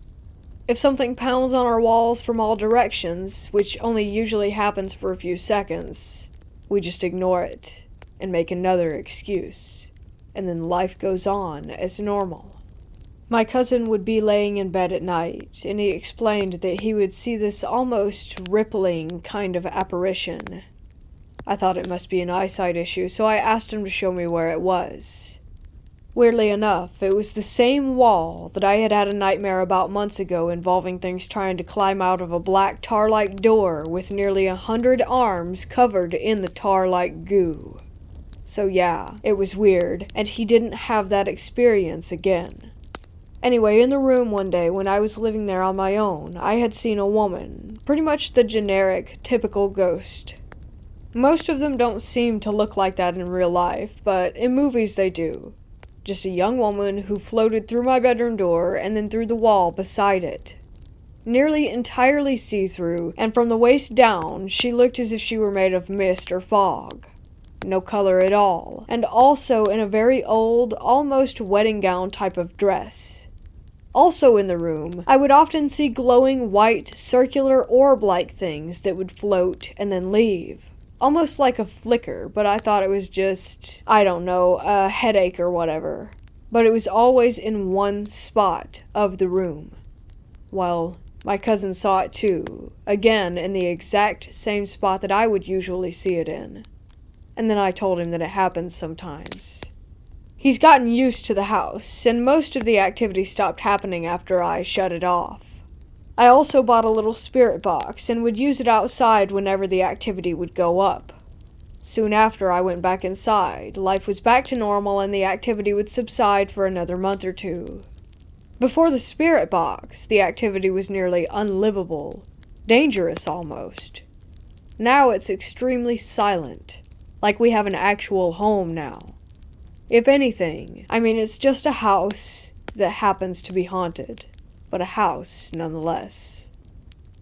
If something pounds on our walls from all directions, which only usually happens for a few seconds, we just ignore it, and make another excuse, and then life goes on as normal. My cousin would be laying in bed at night, and he explained that he would see this almost rippling kind of apparition. I thought it must be an eyesight issue, so I asked him to show me where it was. Weirdly enough, it was the same wall that I had had a nightmare about months ago involving things trying to climb out of a black tar-like door with nearly 100 arms covered in the tar-like goo. So yeah, it was weird, and he didn't have that experience again. Anyway, in the room one day when I was living there on my own, I had seen a woman, pretty much the generic, typical ghost. Most of them don't seem to look like that in real life, but in movies they do. Just a young woman who floated through my bedroom door and then through the wall beside it. Nearly entirely see-through, and from the waist down, she looked as if she were made of mist or fog. No color at all, and also in a very old, almost wedding gown type of dress. Also in the room, I would often see glowing white, circular orb-like things that would float and then leave. Almost like a flicker, but I thought it was just, I don't know, a headache or whatever. But it was always in one spot of the room. Well, my cousin saw it too, again in the exact same spot that I would usually see it in. And then I told him that it happens sometimes. He's gotten used to the house, and most of the activity stopped happening after I shut it off. I also bought a little spirit box and would use it outside whenever the activity would go up. Soon after I went back inside, life was back to normal and the activity would subside for another month or two. Before the spirit box, the activity was nearly unlivable, dangerous almost. Now it's extremely silent, like we have an actual home now. If anything, it's just a house that happens to be haunted, but a house nonetheless.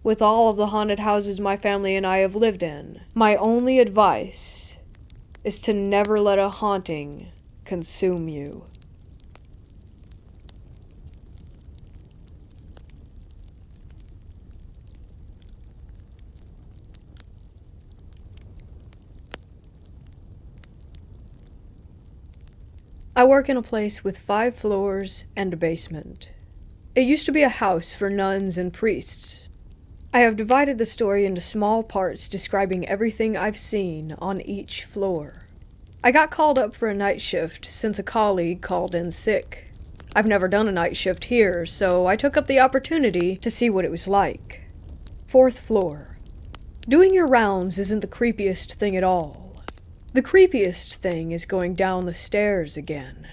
With all of the haunted houses my family and I have lived in, my only advice is to never let a haunting consume you. I work in a place with 5 floors and a basement. It used to be a house for nuns and priests. I have divided the story into small parts describing everything I've seen on each floor. I got called up for a night shift since a colleague called in sick. I've never done a night shift here, so I took up the opportunity to see what it was like. 4th floor. Doing your rounds isn't the creepiest thing at all. The creepiest thing is going down the stairs again.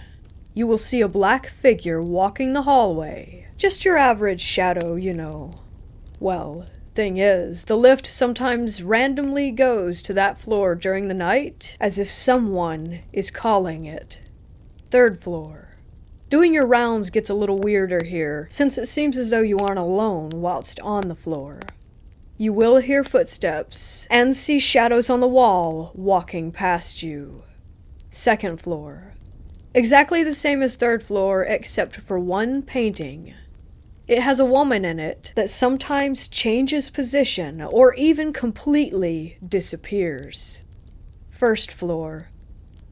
You will see a black figure walking the hallway. Just your average shadow, you know. Well, thing is, the lift sometimes randomly goes to that floor during the night, as if someone is calling it. 3rd floor. Doing your rounds gets a little weirder here, since it seems as though you aren't alone whilst on the floor. You will hear footsteps, and see shadows on the wall walking past you. 2nd floor. Exactly the same as 3rd floor, except for one painting. It has a woman in it that sometimes changes position, or even completely disappears. 1st floor.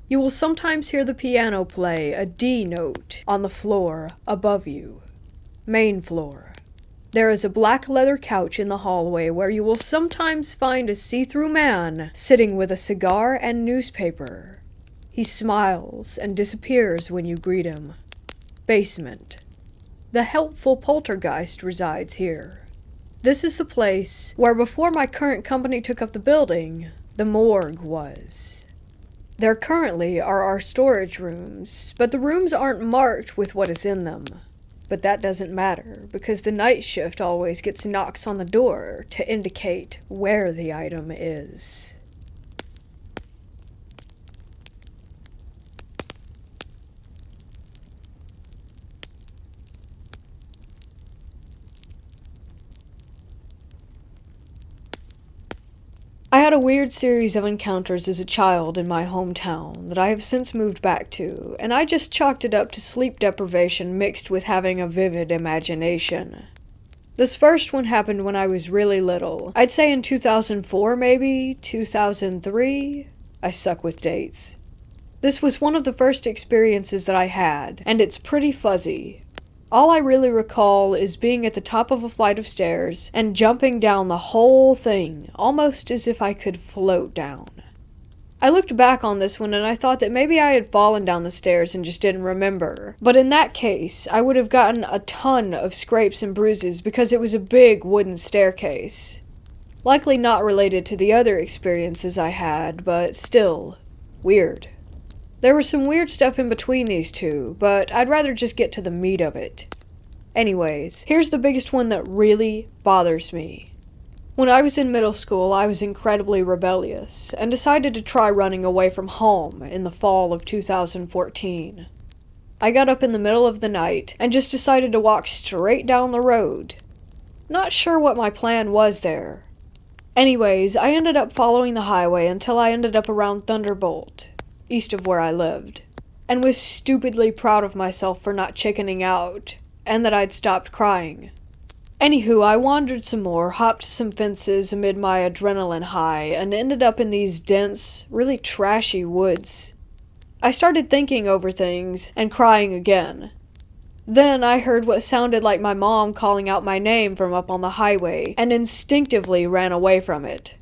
You will sometimes hear the piano play a D note on the floor above you. Main floor. There is a black leather couch in the hallway where you will sometimes find a see-through man sitting with a cigar and newspaper. He smiles and disappears when you greet him. Basement. The helpful poltergeist resides here. This is the place where before my current company took up the building, the morgue was. There currently are our storage rooms, but the rooms aren't marked with what is in them. But that doesn't matter, because the night shift always gets knocks on the door to indicate where the item is. I had a weird series of encounters as a child in my hometown that I have since moved back to, and I just chalked it up to sleep deprivation mixed with having a vivid imagination. This first one happened when I was really little. I'd say in 2004 maybe, 2003? I suck with dates. This was one of the first experiences that I had, and it's pretty fuzzy. All I really recall is being at the top of a flight of stairs and jumping down the whole thing, almost as if I could float down. I looked back on this one and I thought that maybe I had fallen down the stairs and just didn't remember. But in that case, I would have gotten a ton of scrapes and bruises because it was a big wooden staircase. Likely not related to the other experiences I had, but still, weird. There was some weird stuff in between these two, but I'd rather just get to the meat of it. Anyways, here's the biggest one that really bothers me. When I was in middle school, I was incredibly rebellious, and decided to try running away from home in the fall of 2014. I got up in the middle of the night, and just decided to walk straight down the road. Not sure what my plan was there. Anyways, I ended up following the highway until I ended up around Thunderbolt, east of where I lived, and was stupidly proud of myself for not chickening out, and that I'd stopped crying. Anywho, I wandered some more, hopped some fences amid my adrenaline high, and ended up in these dense, really trashy woods. I started thinking over things, and crying again. Then I heard what sounded like my mom calling out my name from up on the highway, and instinctively ran away from it.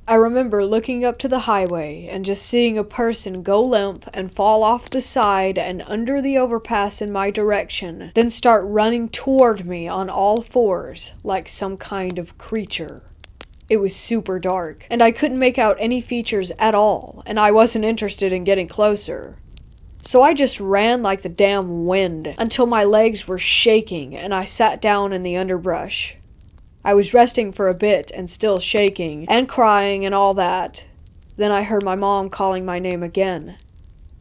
I remember looking up to the highway and just seeing a person go limp and fall off the side and under the overpass in my direction, then start running toward me on all fours like some kind of creature. It was super dark, and I couldn't make out any features at all, and I wasn't interested in getting closer. So I just ran like the damn wind until my legs were shaking and I sat down in the underbrush. I was resting for a bit and still shaking and crying and all that. Then I heard my mom calling my name again.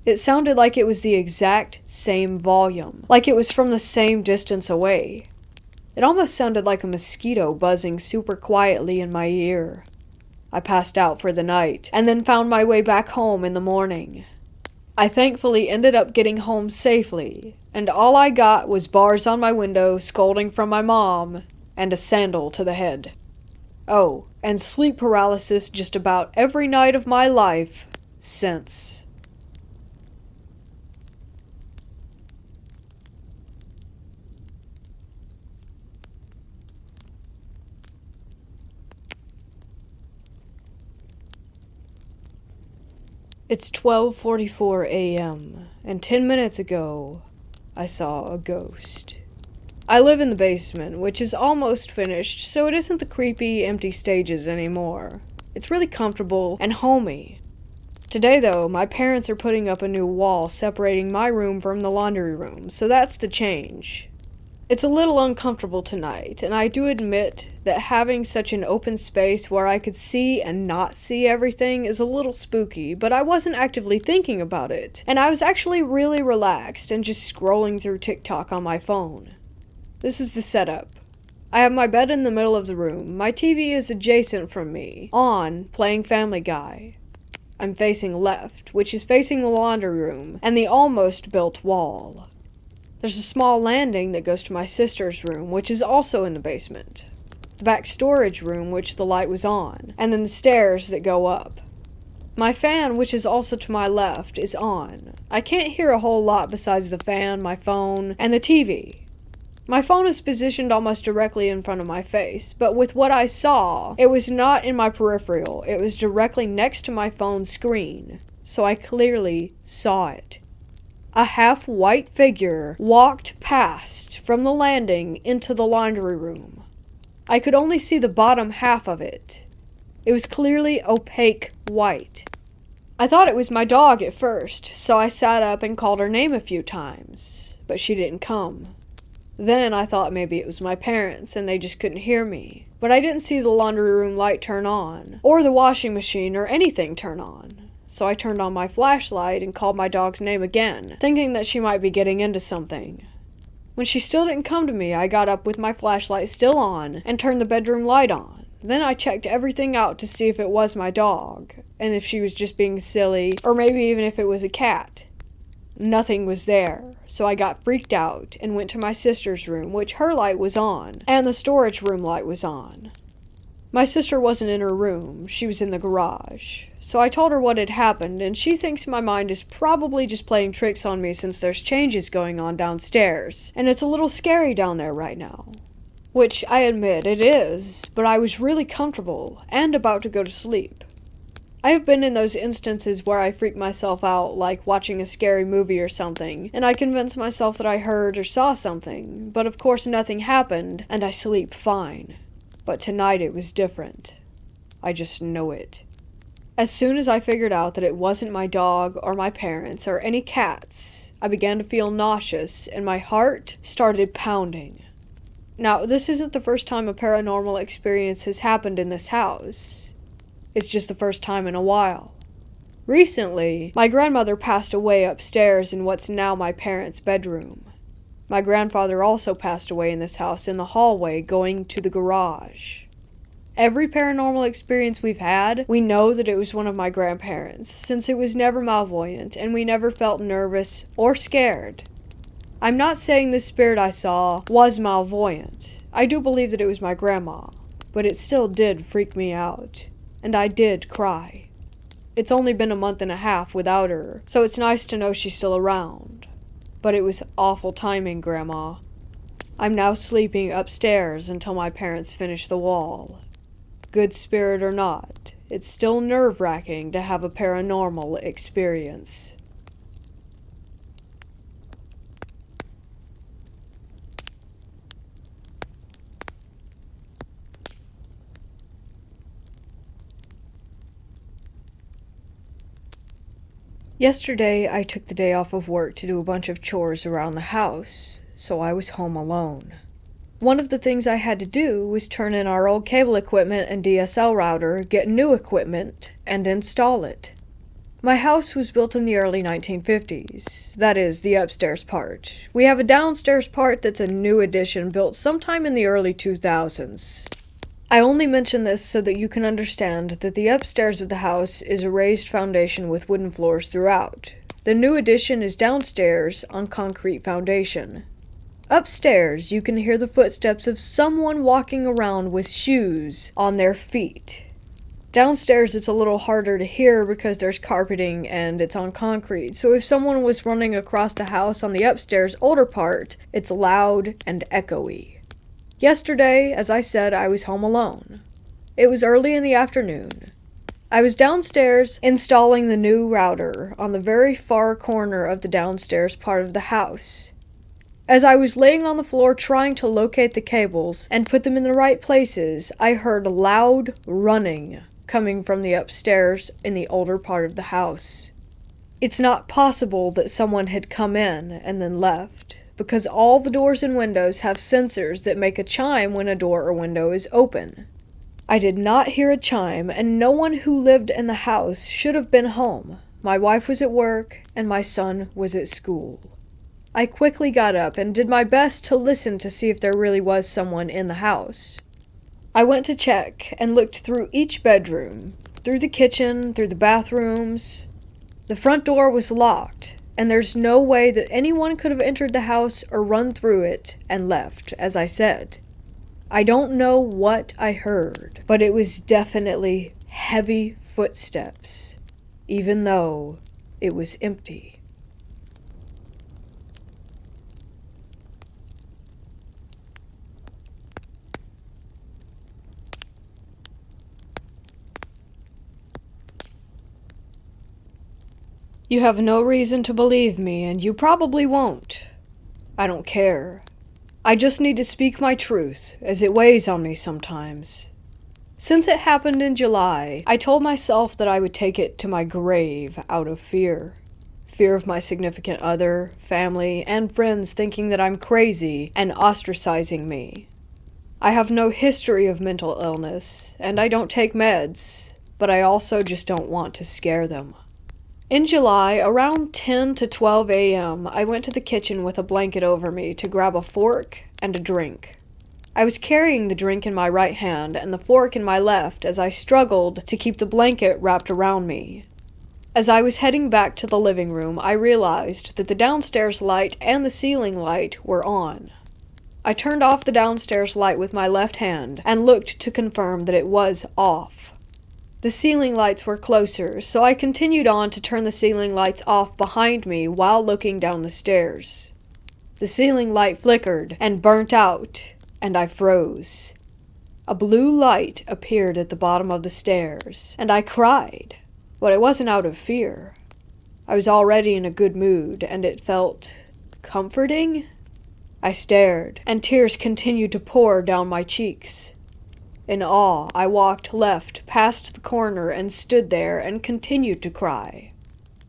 It sounded like it was the exact same volume, like it was from the same distance away. It almost sounded like a mosquito buzzing super quietly in my ear. I passed out for the night and then found my way back home in the morning. I thankfully ended up getting home safely, and all I got was bars on my window, scolding from my mom, and a sandal to the head. Oh, and sleep paralysis just about every night of my life since. It's 12:44 a.m., and 10 minutes ago, I saw a ghost. I live in the basement, which is almost finished, so it isn't the creepy, empty stages anymore. It's really comfortable and homey. Today, though, my parents are putting up a new wall separating my room from the laundry room, so that's the change. It's a little uncomfortable tonight, and I do admit that having such an open space where I could see and not see everything is a little spooky, but I wasn't actively thinking about it, and I was actually really relaxed and just scrolling through TikTok on my phone. This is the setup. I have my bed in the middle of the room, my TV is adjacent from me, on, playing Family Guy. I'm facing left, which is facing the laundry room, and the almost built wall. There's a small landing that goes to my sister's room, which is also in the basement. The back storage room, which the light was on, and then the stairs that go up. My fan, which is also to my left, is on. I can't hear a whole lot besides the fan, my phone, and the TV. My phone is positioned almost directly in front of my face, but with what I saw, it was not in my peripheral, it was directly next to my phone's screen, so I clearly saw it. A half-white figure walked past from the landing into the laundry room. I could only see the bottom half of it. It was clearly opaque white. I thought it was my dog at first, so I sat up and called her name a few times, but she didn't come. Then I thought maybe it was my parents and they just couldn't hear me, but I didn't see the laundry room light turn on, or the washing machine or anything turn on. So I turned on my flashlight and called my dog's name again, thinking that she might be getting into something. When she still didn't come to me, I got up with my flashlight still on and turned the bedroom light on. Then I checked everything out to see if it was my dog, and if she was just being silly, or maybe even if it was a cat. Nothing was there, so I got freaked out and went to my sister's room, which her light was on, and the storage room light was on. My sister wasn't in her room, she was in the garage. So I told her what had happened, and she thinks my mind is probably just playing tricks on me since there's changes going on downstairs, and it's a little scary down there right now. Which, I admit, it is, but I was really comfortable, and about to go to sleep. I have been in those instances where I freak myself out, like watching a scary movie or something, and I convince myself that I heard or saw something, but of course nothing happened, and I sleep fine. But tonight it was different. I just know it. As soon as I figured out that it wasn't my dog or my parents or any cats, I began to feel nauseous and my heart started pounding. Now, this isn't the first time a paranormal experience has happened in this house. It's just the first time in a while. Recently, my grandmother passed away upstairs in what's now my parents' bedroom. My grandfather also passed away in this house in the hallway going to the garage. Every paranormal experience we've had, we know that it was one of my grandparents, since it was never malvoyant and we never felt nervous or scared. I'm not saying the spirit I saw was malvoyant. I do believe that it was my grandma, but it still did freak me out, and I did cry. It's only been a month and a half without her, so it's nice to know she's still around. But it was awful timing, Grandma. I'm now sleeping upstairs until my parents finish the wall. Good spirit or not, it's still nerve-wracking to have a paranormal experience. Yesterday, I took the day off of work to do a bunch of chores around the house, so I was home alone. One of the things I had to do was turn in our old cable equipment and DSL router, get new equipment, and install it. My house was built in the early 1950s, that is, the upstairs part. We have a downstairs part that's a new addition built sometime in the early 2000s. I only mention this so that you can understand that the upstairs of the house is a raised foundation with wooden floors throughout. The new addition is downstairs on concrete foundation. Upstairs, you can hear the footsteps of someone walking around with shoes on their feet. Downstairs, it's a little harder to hear because there's carpeting and it's on concrete, so if someone was running across the house on the upstairs older part, it's loud and echoey. Yesterday, as I said, I was home alone. It was early in the afternoon. I was downstairs installing the new router on the very far corner of the downstairs part of the house. As I was laying on the floor trying to locate the cables and put them in the right places, I heard loud running coming from the upstairs in the older part of the house. It's not possible that someone had come in and then left, because all the doors and windows have sensors that make a chime when a door or window is open. I did not hear a chime, and no one who lived in the house should have been home. My wife was at work, and my son was at school. I quickly got up and did my best to listen to see if there really was someone in the house. I went to check and looked through each bedroom, through the kitchen, through the bathrooms. The front door was locked, and there's no way that anyone could have entered the house or run through it and left, as I said. I don't know what I heard, but it was definitely heavy footsteps, even though it was empty. You have no reason to believe me, and you probably won't. I don't care. I just need to speak my truth, as it weighs on me sometimes. Since it happened in July, I told myself that I would take it to my grave out of fear. Fear of my significant other, family, and friends thinking that I'm crazy and ostracizing me. I have no history of mental illness, and I don't take meds, but I also just don't want to scare them. In July, around 10 to 12 a.m., I went to the kitchen with a blanket over me to grab a fork and a drink. I was carrying the drink in my right hand and the fork in my left as I struggled to keep the blanket wrapped around me. As I was heading back to the living room, I realized that the downstairs light and the ceiling light were on. I turned off the downstairs light with my left hand and looked to confirm that it was off. The ceiling lights were closer, so I continued on to turn the ceiling lights off behind me while looking down the stairs. The ceiling light flickered and burnt out, and I froze. A blue light appeared at the bottom of the stairs, and I cried, but it wasn't out of fear. I was already in a good mood, and it felt comforting. I stared, and tears continued to pour down my cheeks. In awe, I walked left past the corner and stood there and continued to cry.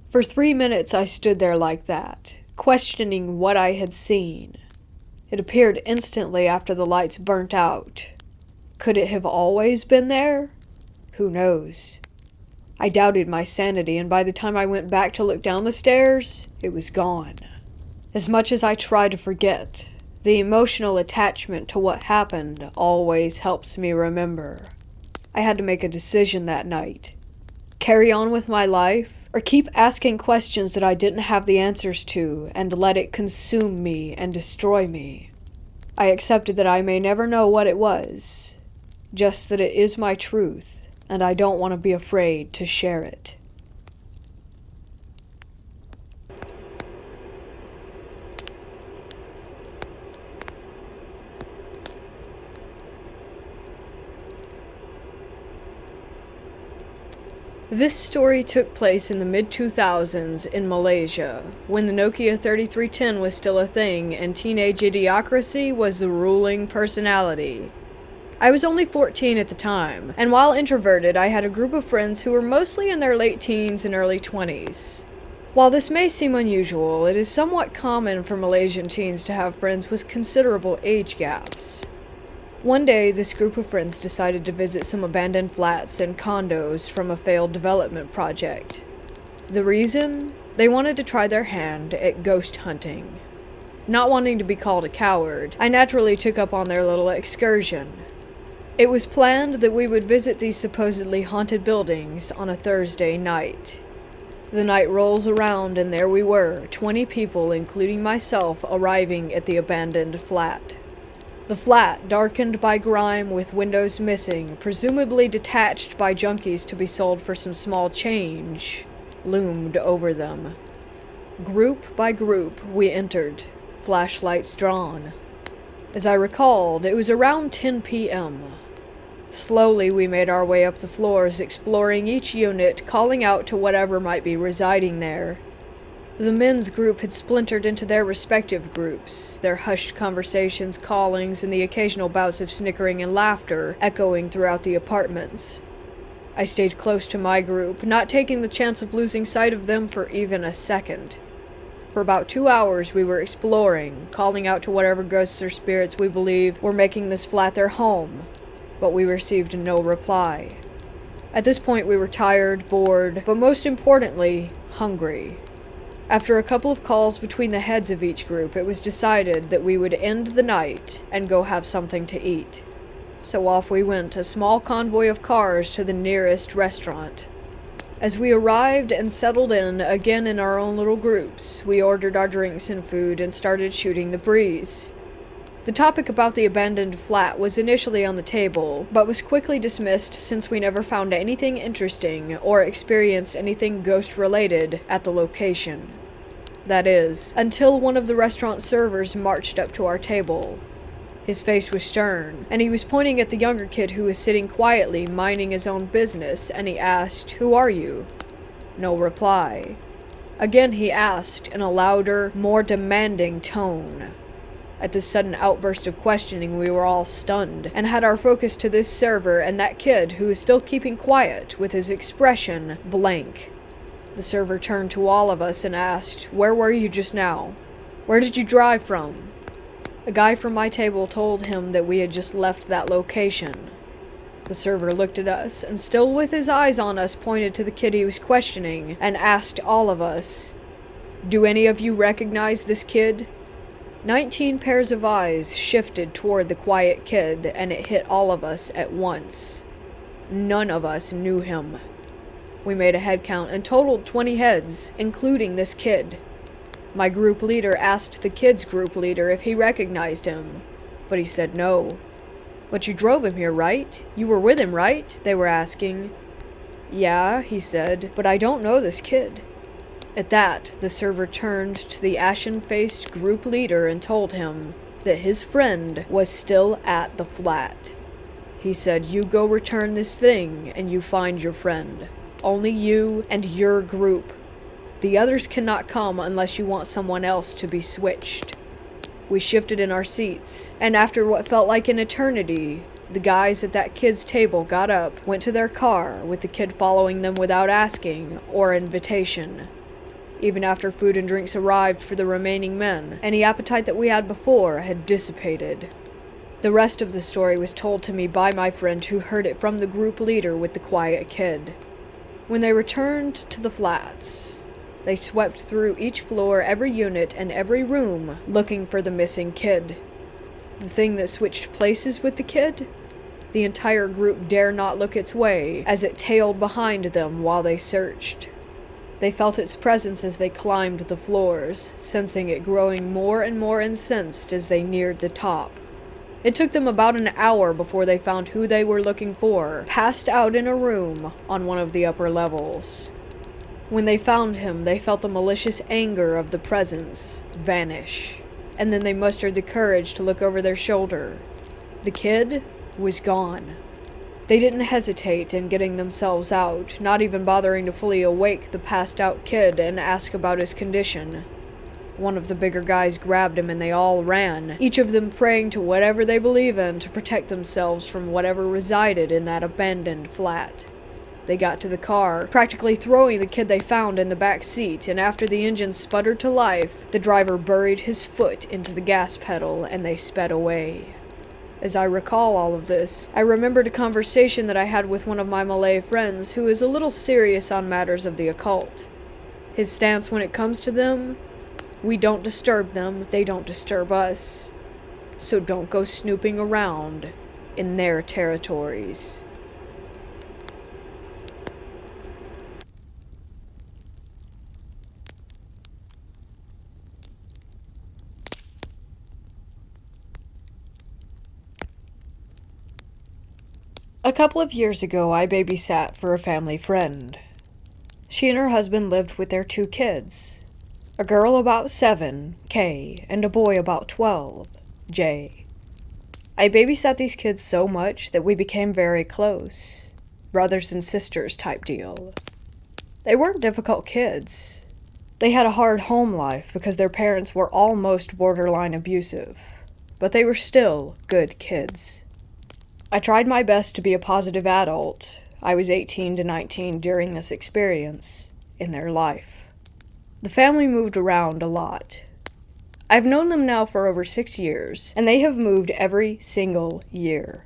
For 3 minutes I stood there like that, questioning what I had seen. It appeared instantly after the lights burnt out. Could it have always been there? Who knows? I doubted my sanity, and by the time I went back to look down the stairs, it was gone. As much as I try to forget, the emotional attachment to what happened always helps me remember. I had to make a decision that night. Carry on with my life, or keep asking questions that I didn't have the answers to and let it consume me and destroy me. I accepted that I may never know what it was, just that it is my truth, and I don't want to be afraid to share it. This story took place in the mid-2000s in Malaysia, when the Nokia 3310 was still a thing and teenage idiocracy was the ruling personality. I was only 14 at the time, and while introverted, I had a group of friends who were mostly in their late teens and early 20s. While this may seem unusual, it is somewhat common for Malaysian teens to have friends with considerable age gaps. One day, this group of friends decided to visit some abandoned flats and condos from a failed development project. The reason? They wanted to try their hand at ghost hunting. Not wanting to be called a coward, I naturally took up on their little excursion. It was planned that we would visit these supposedly haunted buildings on a Thursday night. The night rolls around and there we were, 20 people including myself, arriving at the abandoned flat. The flat, darkened by grime with windows missing, presumably detached by junkies to be sold for some small change, loomed over them. Group by group, we entered, flashlights drawn. As I recalled, it was around 10 p.m. Slowly, we made our way up the floors, exploring each unit, calling out to whatever might be residing there. The men's group had splintered into their respective groups, their hushed conversations, callings, and the occasional bouts of snickering and laughter echoing throughout the apartments. I stayed close to my group, not taking the chance of losing sight of them for even a second. For about 2 hours we were exploring, calling out to whatever ghosts or spirits we believed were making this flat their home, but we received no reply. At this point we were tired, bored, but most importantly, hungry. After a couple of calls between the heads of each group, it was decided that we would end the night and go have something to eat. So off we went, a small convoy of cars to the nearest restaurant. As we arrived and settled in, again in our own little groups, we ordered our drinks and food and started shooting the breeze. The topic about the abandoned flat was initially on the table, but was quickly dismissed since we never found anything interesting or experienced anything ghost-related at the location. That is, until one of the restaurant servers marched up to our table. His face was stern, and he was pointing at the younger kid who was sitting quietly, minding his own business, and he asked, "Who are you?" No reply. Again he asked, in a louder, more demanding tone. At this sudden outburst of questioning, we were all stunned, and had our focus to this server and that kid who was still keeping quiet, with his expression blank. The server turned to all of us and asked, "Where were you just now? Where did you drive from?" A guy from my table told him that we had just left that location. The server looked at us, and still with his eyes on us, pointed to the kid he was questioning, and asked all of us, "Do any of you recognize this kid?" 19 pairs of eyes shifted toward the quiet kid, and it hit all of us at once. None of us knew him. We made a head count and totaled 20 heads, including this kid. My group leader asked the kid's group leader if he recognized him, but he said no. "But you drove him here, right? You were with him, right?" they were asking. "Yeah," he said, "but I don't know this kid." At that, the server turned to the ashen-faced group leader and told him that his friend was still at the flat. He said, "You go return this thing, and you find your friend. Only you and your group. The others cannot come unless you want someone else to be switched." We shifted in our seats, and after what felt like an eternity, the guys at that kid's table got up, went to their car, with the kid following them without asking or invitation. Even after food and drinks arrived for the remaining men, any appetite that we had before had dissipated. The rest of the story was told to me by my friend who heard it from the group leader with the quiet kid. When they returned to the flats, they swept through each floor, every unit, and every room, looking for the missing kid. The thing that switched places with the kid? The entire group dare not look its way, as it tailed behind them while they searched. They felt its presence as they climbed the floors, sensing it growing more and more incensed as they neared the top. It took them about an hour before they found who they were looking for, passed out in a room on one of the upper levels. When they found him, they felt the malicious anger of the presence vanish, and then they mustered the courage to look over their shoulder. The kid was gone. They didn't hesitate in getting themselves out, not even bothering to fully awake the passed-out kid and ask about his condition. One of the bigger guys grabbed him and they all ran, each of them praying to whatever they believe in to protect themselves from whatever resided in that abandoned flat. They got to the car, practically throwing the kid they found in the back seat, and after the engine sputtered to life, the driver buried his foot into the gas pedal and they sped away. As I recall all of this, I remembered a conversation that I had with one of my Malay friends who is a little serious on matters of the occult. His stance when it comes to them: we don't disturb them, they don't disturb us. So don't go snooping around in their territories. A couple of years ago, I babysat for a family friend. She and her husband lived with their 2 kids, a girl about 7, Kay, and a boy about 12, Jay. I babysat these kids so much that we became very close, brothers and sisters type deal. They weren't difficult kids. They had a hard home life because their parents were almost borderline abusive, but they were still good kids. I tried my best to be a positive adult. I was 18 to 19 during this experience in their life. The family moved around a lot. I've known them now for over 6 years, and they have moved every single year.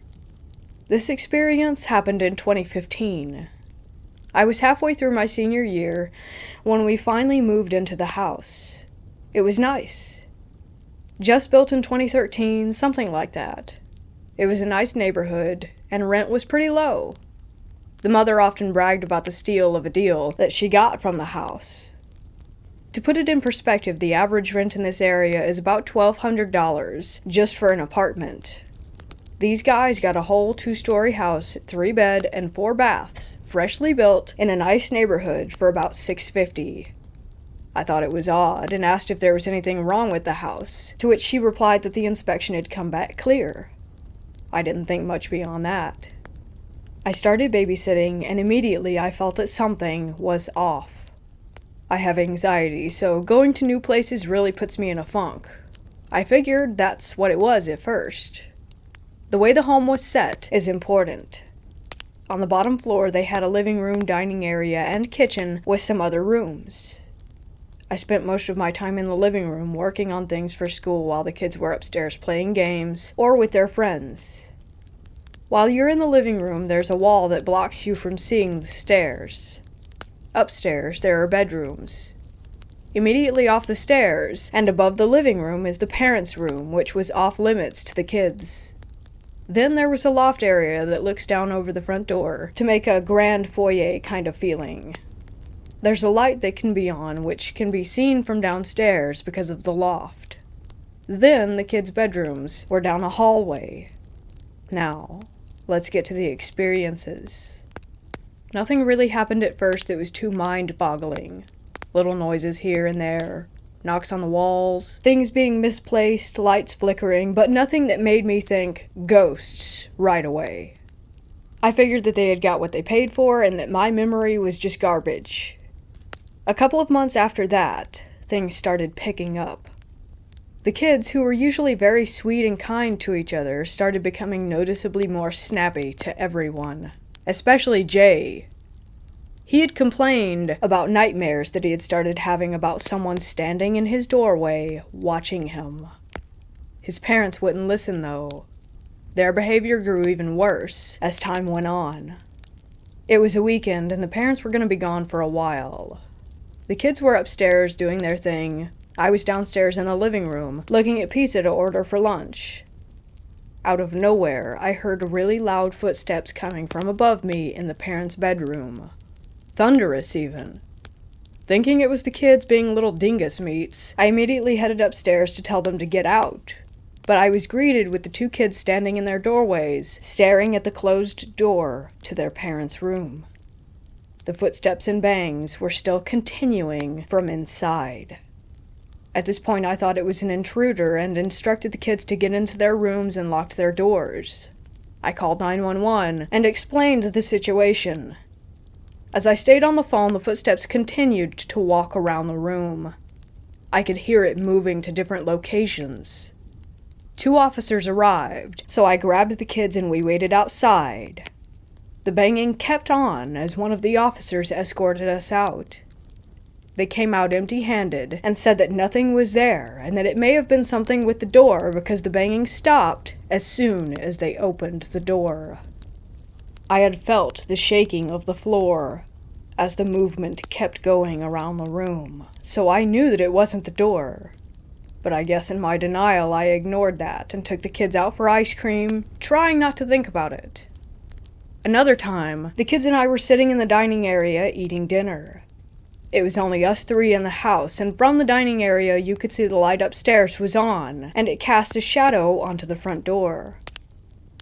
This experience happened in 2015. I was halfway through my senior year when we finally moved into the house. It was nice. Just built in 2013, something like that. It was a nice neighborhood, and rent was pretty low. The mother often bragged about the steal of a deal that she got from the house. To put it in perspective, the average rent in this area is about $1,200 just for an apartment. These guys got a whole 2-story house, 3-bed and 4 baths, freshly built in a nice neighborhood for about $650. I thought it was odd and asked if there was anything wrong with the house, to which she replied that the inspection had come back clear. I didn't think much beyond that. I started babysitting, and immediately I felt that something was off. I have anxiety, so going to new places really puts me in a funk. I figured that's what it was at first. The way the home was set is important. On the bottom floor, they had a living room, dining area, and kitchen with some other rooms. I spent most of my time in the living room working on things for school while the kids were upstairs playing games or with their friends. While you're in the living room, there's a wall that blocks you from seeing the stairs. Upstairs, there are bedrooms. Immediately off the stairs and above the living room is the parents' room, which was off limits to the kids. Then there was a loft area that looks down over the front door to make a grand foyer kind of feeling. There's a light that can be on, which can be seen from downstairs because of the loft. Then the kids' bedrooms were down a hallway. Now, let's get to the experiences. Nothing really happened at first that was too mind-boggling. Little noises here and there, knocks on the walls, things being misplaced, lights flickering, but nothing that made me think ghosts right away. I figured that they had got what they paid for and that my memory was just garbage. A couple of months after that, things started picking up. The kids, who were usually very sweet and kind to each other, started becoming noticeably more snappy to everyone, especially Jay. He had complained about nightmares that he had started having about someone standing in his doorway, watching him. His parents wouldn't listen, though. Their behavior grew even worse as time went on. It was a weekend, and the parents were going to be gone for a while. The kids were upstairs doing their thing. I was downstairs in the living room, looking at pizza to order for lunch. Out of nowhere, I heard really loud footsteps coming from above me in the parents' bedroom. Thunderous, even. Thinking it was the kids being little dingus meats, I immediately headed upstairs to tell them to get out. But I was greeted with the 2 kids standing in their doorways, staring at the closed door to their parents' room. The footsteps and bangs were still continuing from inside. At this point, I thought it was an intruder and instructed the kids to get into their rooms and locked their doors. I called 911 and explained the situation. As I stayed on the phone, the footsteps continued to walk around the room. I could hear it moving to different locations. 2 officers arrived, so I grabbed the kids and we waited outside. The banging kept on as one of the officers escorted us out. They came out empty-handed and said that nothing was there and that it may have been something with the door because the banging stopped as soon as they opened the door. I had felt the shaking of the floor as the movement kept going around the room, so I knew that it wasn't the door. But I guess in my denial I ignored that and took the kids out for ice cream, trying not to think about it. Another time, the kids and I were sitting in the dining area eating dinner. It was only us 3 in the house, and from the dining area you could see the light upstairs was on, and it cast a shadow onto the front door.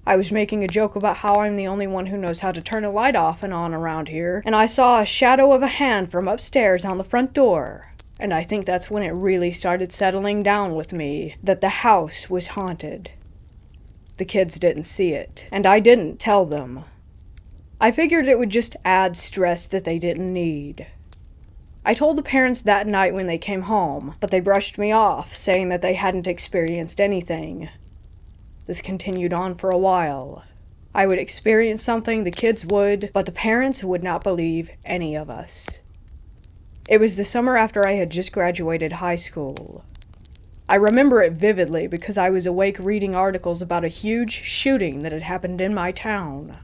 I was making a joke about how I'm the only one who knows how to turn a light off and on around here, and I saw a shadow of a hand from upstairs on the front door. And I think that's when it really started settling down with me, that the house was haunted. The kids didn't see it, and I didn't tell them. I figured it would just add stress that they didn't need. I told the parents that night when they came home, but they brushed me off, saying that they hadn't experienced anything. This continued on for a while. I would experience something, the kids would, but the parents would not believe any of us. It was the summer after I had just graduated high school. I remember it vividly because I was awake reading articles about a huge shooting that had happened in my town.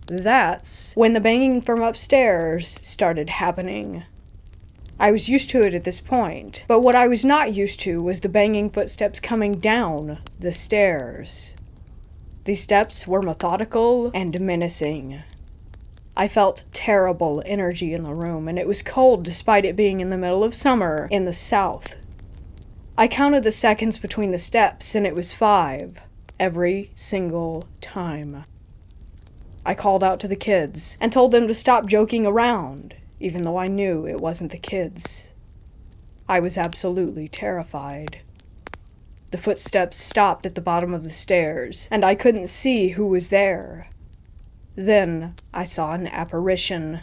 That's when the banging from upstairs started happening. I was used to it at this point, but what I was not used to was the banging footsteps coming down the stairs. These steps were methodical and menacing. I felt terrible energy in the room, and it was cold despite it being in the middle of summer in the south. I counted the seconds between the steps, and it was 5, every single time. I called out to the kids and told them to stop joking around, even though I knew it wasn't the kids. I was absolutely terrified. The footsteps stopped at the bottom of the stairs, and I couldn't see who was there. Then I saw an apparition.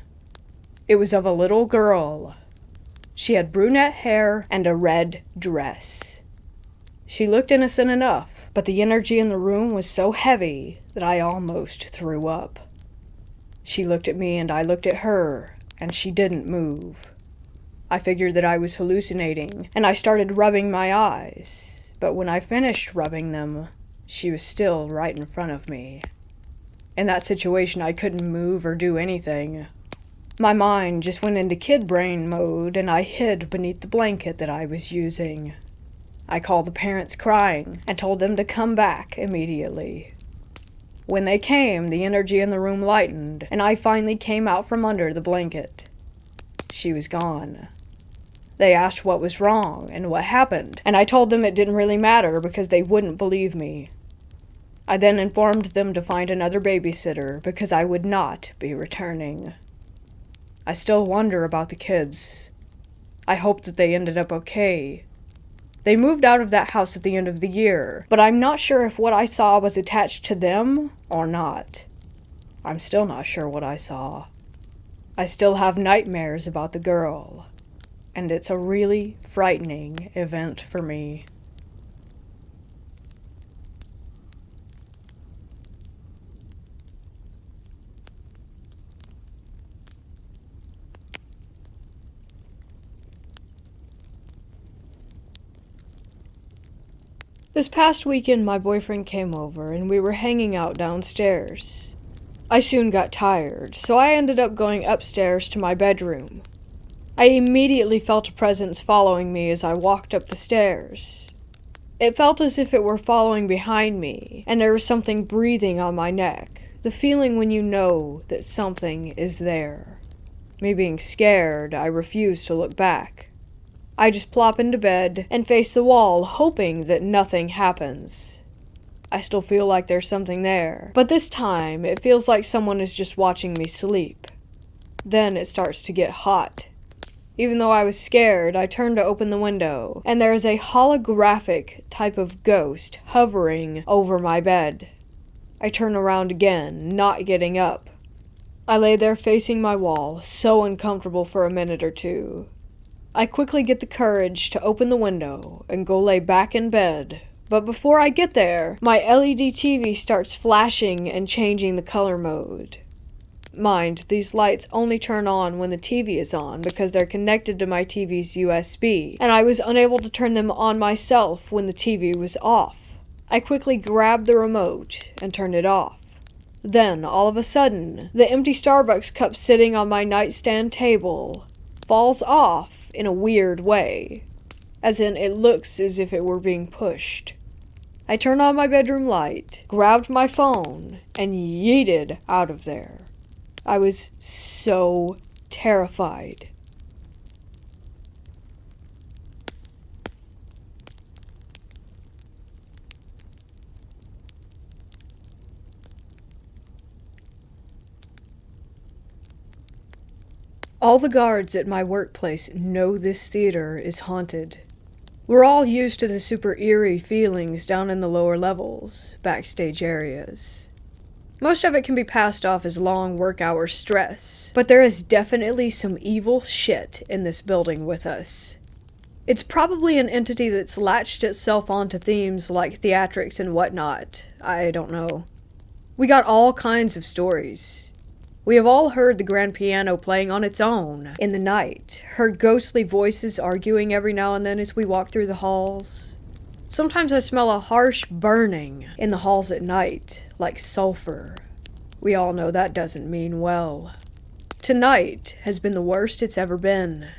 It was of a little girl. She had brunette hair and a red dress. She looked innocent enough, but the energy in the room was so heavy that I almost threw up. She looked at me and I looked at her, and she didn't move. I figured that I was hallucinating, and I started rubbing my eyes, but when I finished rubbing them, she was still right in front of me. In that situation, I couldn't move or do anything. My mind just went into kid brain mode, and I hid beneath the blanket that I was using. I called the parents crying and told them to come back immediately. When they came, the energy in the room lightened, and I finally came out from under the blanket. She was gone. They asked what was wrong and what happened, and I told them it didn't really matter because they wouldn't believe me. I then informed them to find another babysitter because I would not be returning. I still wonder about the kids. I hope that they ended up okay. They moved out of that house at the end of the year, but I'm not sure if what I saw was attached to them or not. I'm still not sure what I saw. I still have nightmares about the girl, and it's a really frightening event for me. This past weekend, my boyfriend came over, and we were hanging out downstairs. I soon got tired, so I ended up going upstairs to my bedroom. I immediately felt a presence following me as I walked up the stairs. It felt as if it were following behind me, and there was something breathing on my neck, the feeling when you know that something is there. Me being scared, I refused to look back. I just plop into bed and face the wall, hoping that nothing happens. I still feel like there's something there, but this time it feels like someone is just watching me sleep. Then it starts to get hot. Even though I was scared, I turned to open the window, and there is a holographic type of ghost hovering over my bed. I turn around again, not getting up. I lay there facing my wall, so uncomfortable for a minute or two. I quickly get the courage to open the window and go lay back in bed, but before I get there, my LED TV starts flashing and changing the color mode. Mind, these lights only turn on when the TV is on because they're connected to my TV's USB, and I was unable to turn them on myself when the TV was off. I quickly grabbed the remote and turned it off. Then, all of a sudden, the empty Starbucks cup sitting on my nightstand table falls off in a weird way, as in it looks as if it were being pushed. I turned on my bedroom light, grabbed my phone, and yeeted out of there. I was so terrified. All the guards at my workplace know this theater is haunted. We're all used to the super eerie feelings down in the lower levels, backstage areas. Most of it can be passed off as long work hour stress, but there is definitely some evil shit in this building with us. It's probably an entity that's latched itself onto themes like theatrics and whatnot. I don't know. We got all kinds of stories. We have all heard the grand piano playing on its own in the night, heard ghostly voices arguing every now and then as we walk through the halls. Sometimes I smell a harsh burning in the halls at night, like sulfur. We all know that doesn't mean well. Tonight has been the worst it's ever been.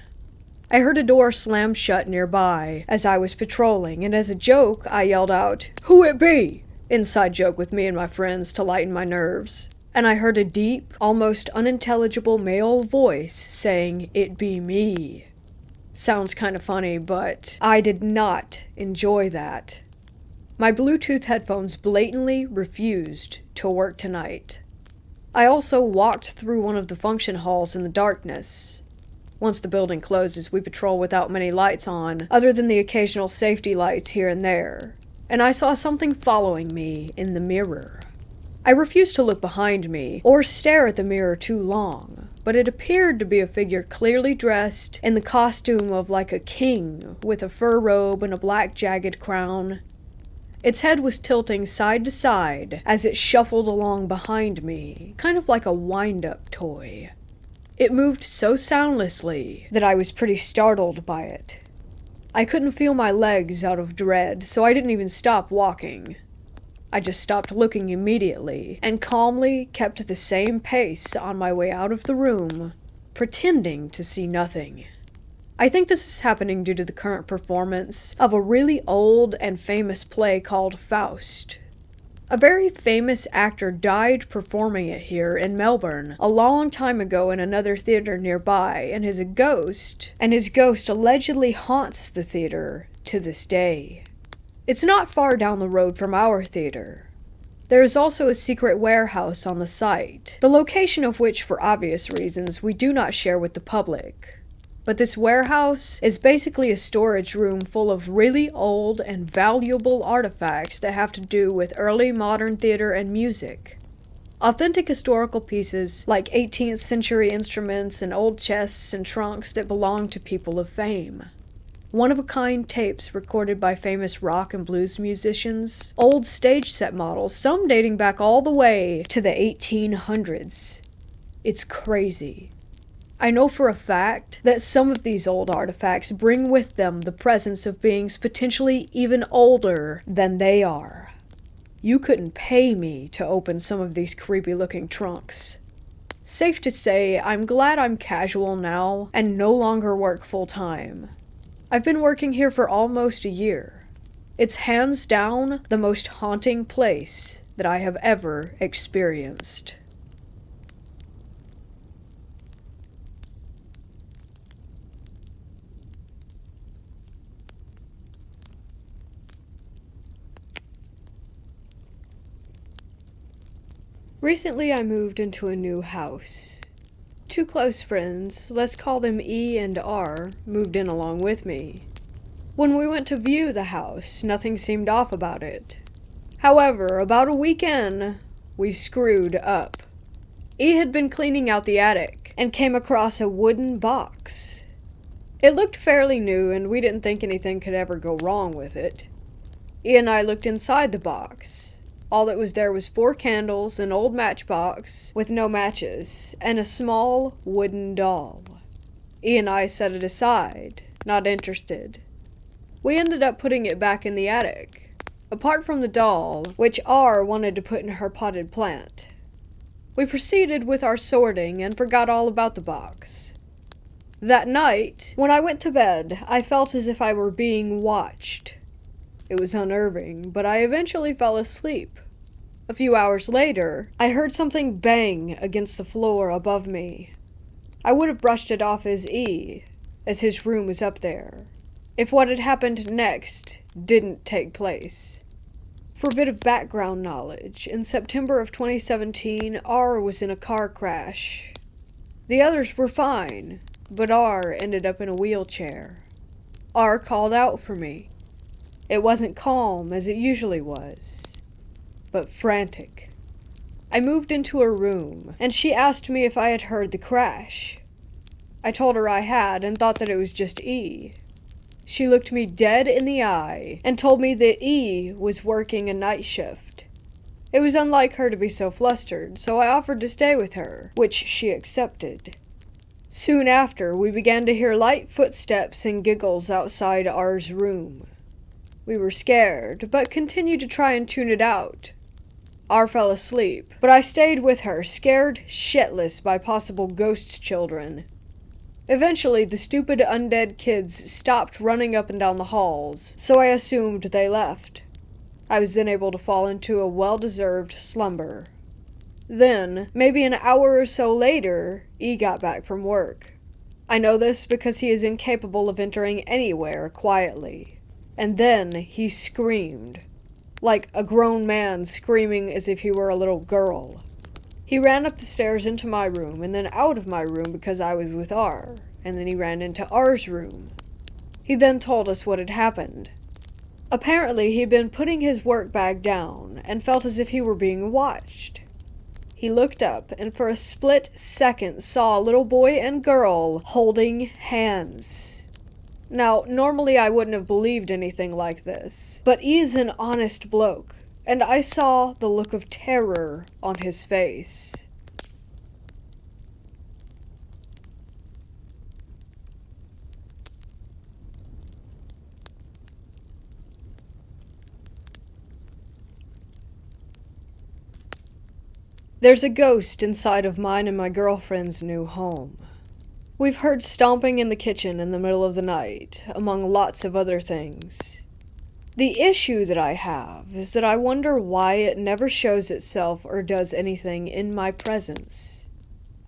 I heard a door slam shut nearby as I was patrolling, and as a joke, I yelled out, "Who it be?" Inside joke with me and my friends to lighten my nerves. And I heard a deep, almost unintelligible male voice saying, "It be me." Sounds kind of funny, but I did not enjoy that. My Bluetooth headphones blatantly refused to work tonight. I also walked through one of the function halls in the darkness. Once the building closes, we patrol without many lights on, other than the occasional safety lights here and there. And I saw something following me in the mirror. I refused to look behind me, or stare at the mirror too long, but it appeared to be a figure clearly dressed in the costume of like a king, with a fur robe and a black jagged crown. Its head was tilting side to side as it shuffled along behind me, kind of like a wind-up toy. It moved so soundlessly that I was pretty startled by it. I couldn't feel my legs out of dread, so I didn't even stop walking. I just stopped looking immediately, and calmly kept the same pace on my way out of the room, pretending to see nothing. I think this is happening due to the current performance of a really old and famous play called Faust. A very famous actor died performing it here in Melbourne a long time ago in another theater nearby, and his ghost allegedly haunts the theater to this day. It's not far down the road from our theater. There is also a secret warehouse on the site, the location of which, for obvious reasons, we do not share with the public. But this warehouse is basically a storage room full of really old and valuable artifacts that have to do with early modern theater and music. Authentic historical pieces like 18th century instruments and old chests and trunks that belong to people of fame. One-of-a-kind tapes recorded by famous rock and blues musicians, old stage set models, some dating back all the way to the 1800s. It's crazy. I know for a fact that some of these old artifacts bring with them the presence of beings potentially even older than they are. You couldn't pay me to open some of these creepy-looking trunks. Safe to say, I'm glad I'm casual now and no longer work full-time. I've been working here for almost a year. It's hands down the most haunting place that I have ever experienced. Recently I moved into a new house. Two close friends, let's call them E and R, moved in along with me. When we went to view the house, nothing seemed off about it. However, about a week in, we screwed up. E had been cleaning out the attic and came across a wooden box. It looked fairly new and we didn't think anything could ever go wrong with it. E and I looked inside the box. All that was there was 4 candles, an old matchbox with no matches, and a small wooden doll. E and I set it aside, not interested. We ended up putting it back in the attic, apart from the doll, which R wanted to put in her potted plant. We proceeded with our sorting and forgot all about the box. That night, when I went to bed, I felt as if I were being watched. It was unnerving, but I eventually fell asleep. A few hours later, I heard something bang against the floor above me. I would have brushed it off as E, as his room was up there, if what had happened next didn't take place. For a bit of background knowledge, in September of 2017, R was in a car crash. The others were fine, but R ended up in a wheelchair. R called out for me. It wasn't calm as it usually was, but frantic. I moved into her room, and she asked me if I had heard the crash. I told her I had and thought that it was just E. She looked me dead in the eye and told me that E was working a night shift. It was unlike her to be so flustered, so I offered to stay with her, which she accepted. Soon after, we began to hear light footsteps and giggles outside R's room. We were scared, but continued to try and tune it out. R fell asleep, but I stayed with her, scared shitless by possible ghost children. Eventually, the stupid undead kids stopped running up and down the halls, so I assumed they left. I was then able to fall into a well-deserved slumber. Then, maybe an hour or so later, E got back from work. I know this because he is incapable of entering anywhere quietly. And then he screamed, like a grown man screaming as if he were a little girl. He ran up the stairs into my room and then out of my room because I was with R, and then he ran into R's room. He then told us what had happened. Apparently, he'd been putting his work bag down and felt as if he were being watched. He looked up and for a split second saw a little boy and girl holding hands. Now, normally I wouldn't have believed anything like this, but he's an honest bloke, and I saw the look of terror on his face. There's a ghost inside of mine and my girlfriend's new home. We've heard stomping in the kitchen in the middle of the night, among lots of other things. The issue that I have is that I wonder why it never shows itself or does anything in my presence.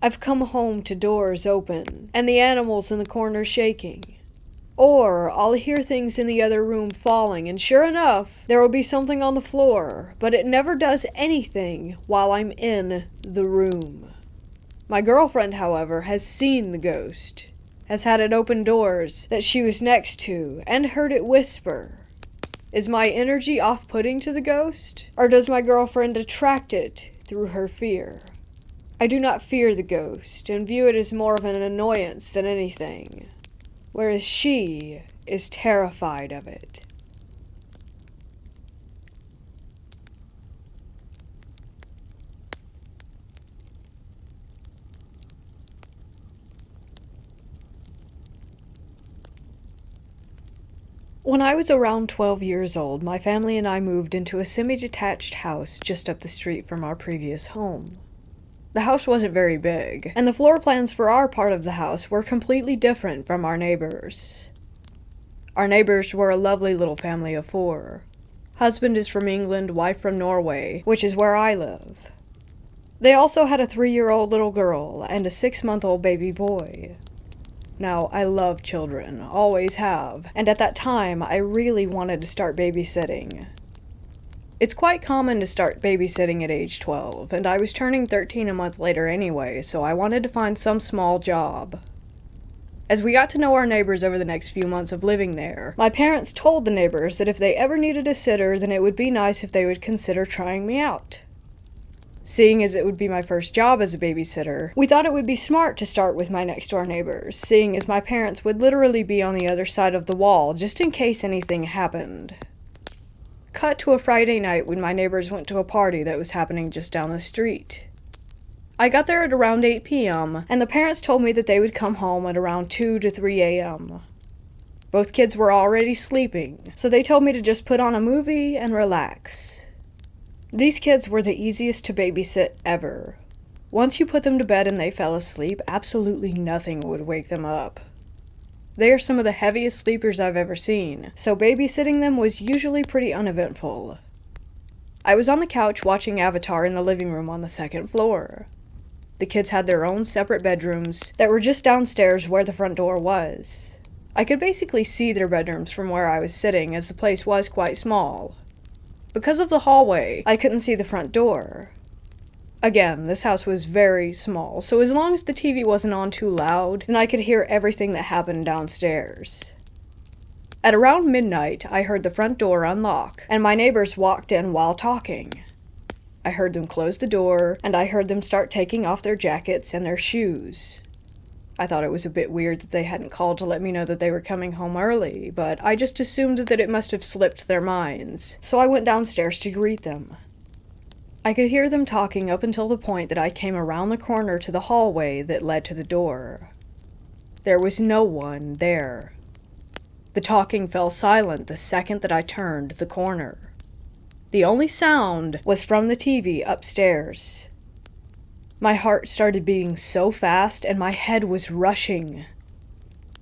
I've come home to doors open, and the animals in the corner shaking. Or I'll hear things in the other room falling, and sure enough, there will be something on the floor, but it never does anything while I'm in the room. My girlfriend, however, has seen the ghost, has had it open doors that she was next to, and heard it whisper. Is my energy off-putting to the ghost, or does my girlfriend attract it through her fear? I do not fear the ghost, and view it as more of an annoyance than anything, whereas she is terrified of it. When I was around 12 years old, my family and I moved into a semi-detached house just up the street from our previous home. The house wasn't very big, and the floor plans for our part of the house were completely different from our neighbors. Our neighbors were a lovely little family of 4. Husband is from England, wife from Norway, which is where I live. They also had a 3-year-old little girl and a 6-month-old baby boy. Now, I love children, always have, and at that time, I really wanted to start babysitting. It's quite common to start babysitting at age 12, and I was turning 13 a month later anyway, so I wanted to find some small job. As we got to know our neighbors over the next few months of living there, my parents told the neighbors that if they ever needed a sitter, then it would be nice if they would consider trying me out. Seeing as it would be my first job as a babysitter, we thought it would be smart to start with my next-door neighbors, seeing as my parents would literally be on the other side of the wall just in case anything happened. Cut to a Friday night when my neighbors went to a party that was happening just down the street. I got there at around 8 p.m., and the parents told me that they would come home at around 2 to 3 a.m. Both kids were already sleeping, so they told me to just put on a movie and relax. These kids were the easiest to babysit ever. Once you put them to bed and they fell asleep, absolutely nothing would wake them up. They are some of the heaviest sleepers I've ever seen, so babysitting them was usually pretty uneventful. I was on the couch watching Avatar in the living room on the second floor. The kids had their own separate bedrooms that were just downstairs where the front door was. I could basically see their bedrooms from where I was sitting, as the place was quite small. Because of the hallway, I couldn't see the front door. Again, this house was very small, so as long as the TV wasn't on too loud, then I could hear everything that happened downstairs. At around midnight, I heard the front door unlock, and my neighbors walked in while talking. I heard them close the door, and I heard them start taking off their jackets and their shoes. I thought it was a bit weird that they hadn't called to let me know that they were coming home early, but I just assumed that it must have slipped their minds, so I went downstairs to greet them. I could hear them talking up until the point that I came around the corner to the hallway that led to the door. There was no one there. The talking fell silent the second that I turned the corner. The only sound was from the TV upstairs. My heart started beating so fast and my head was rushing.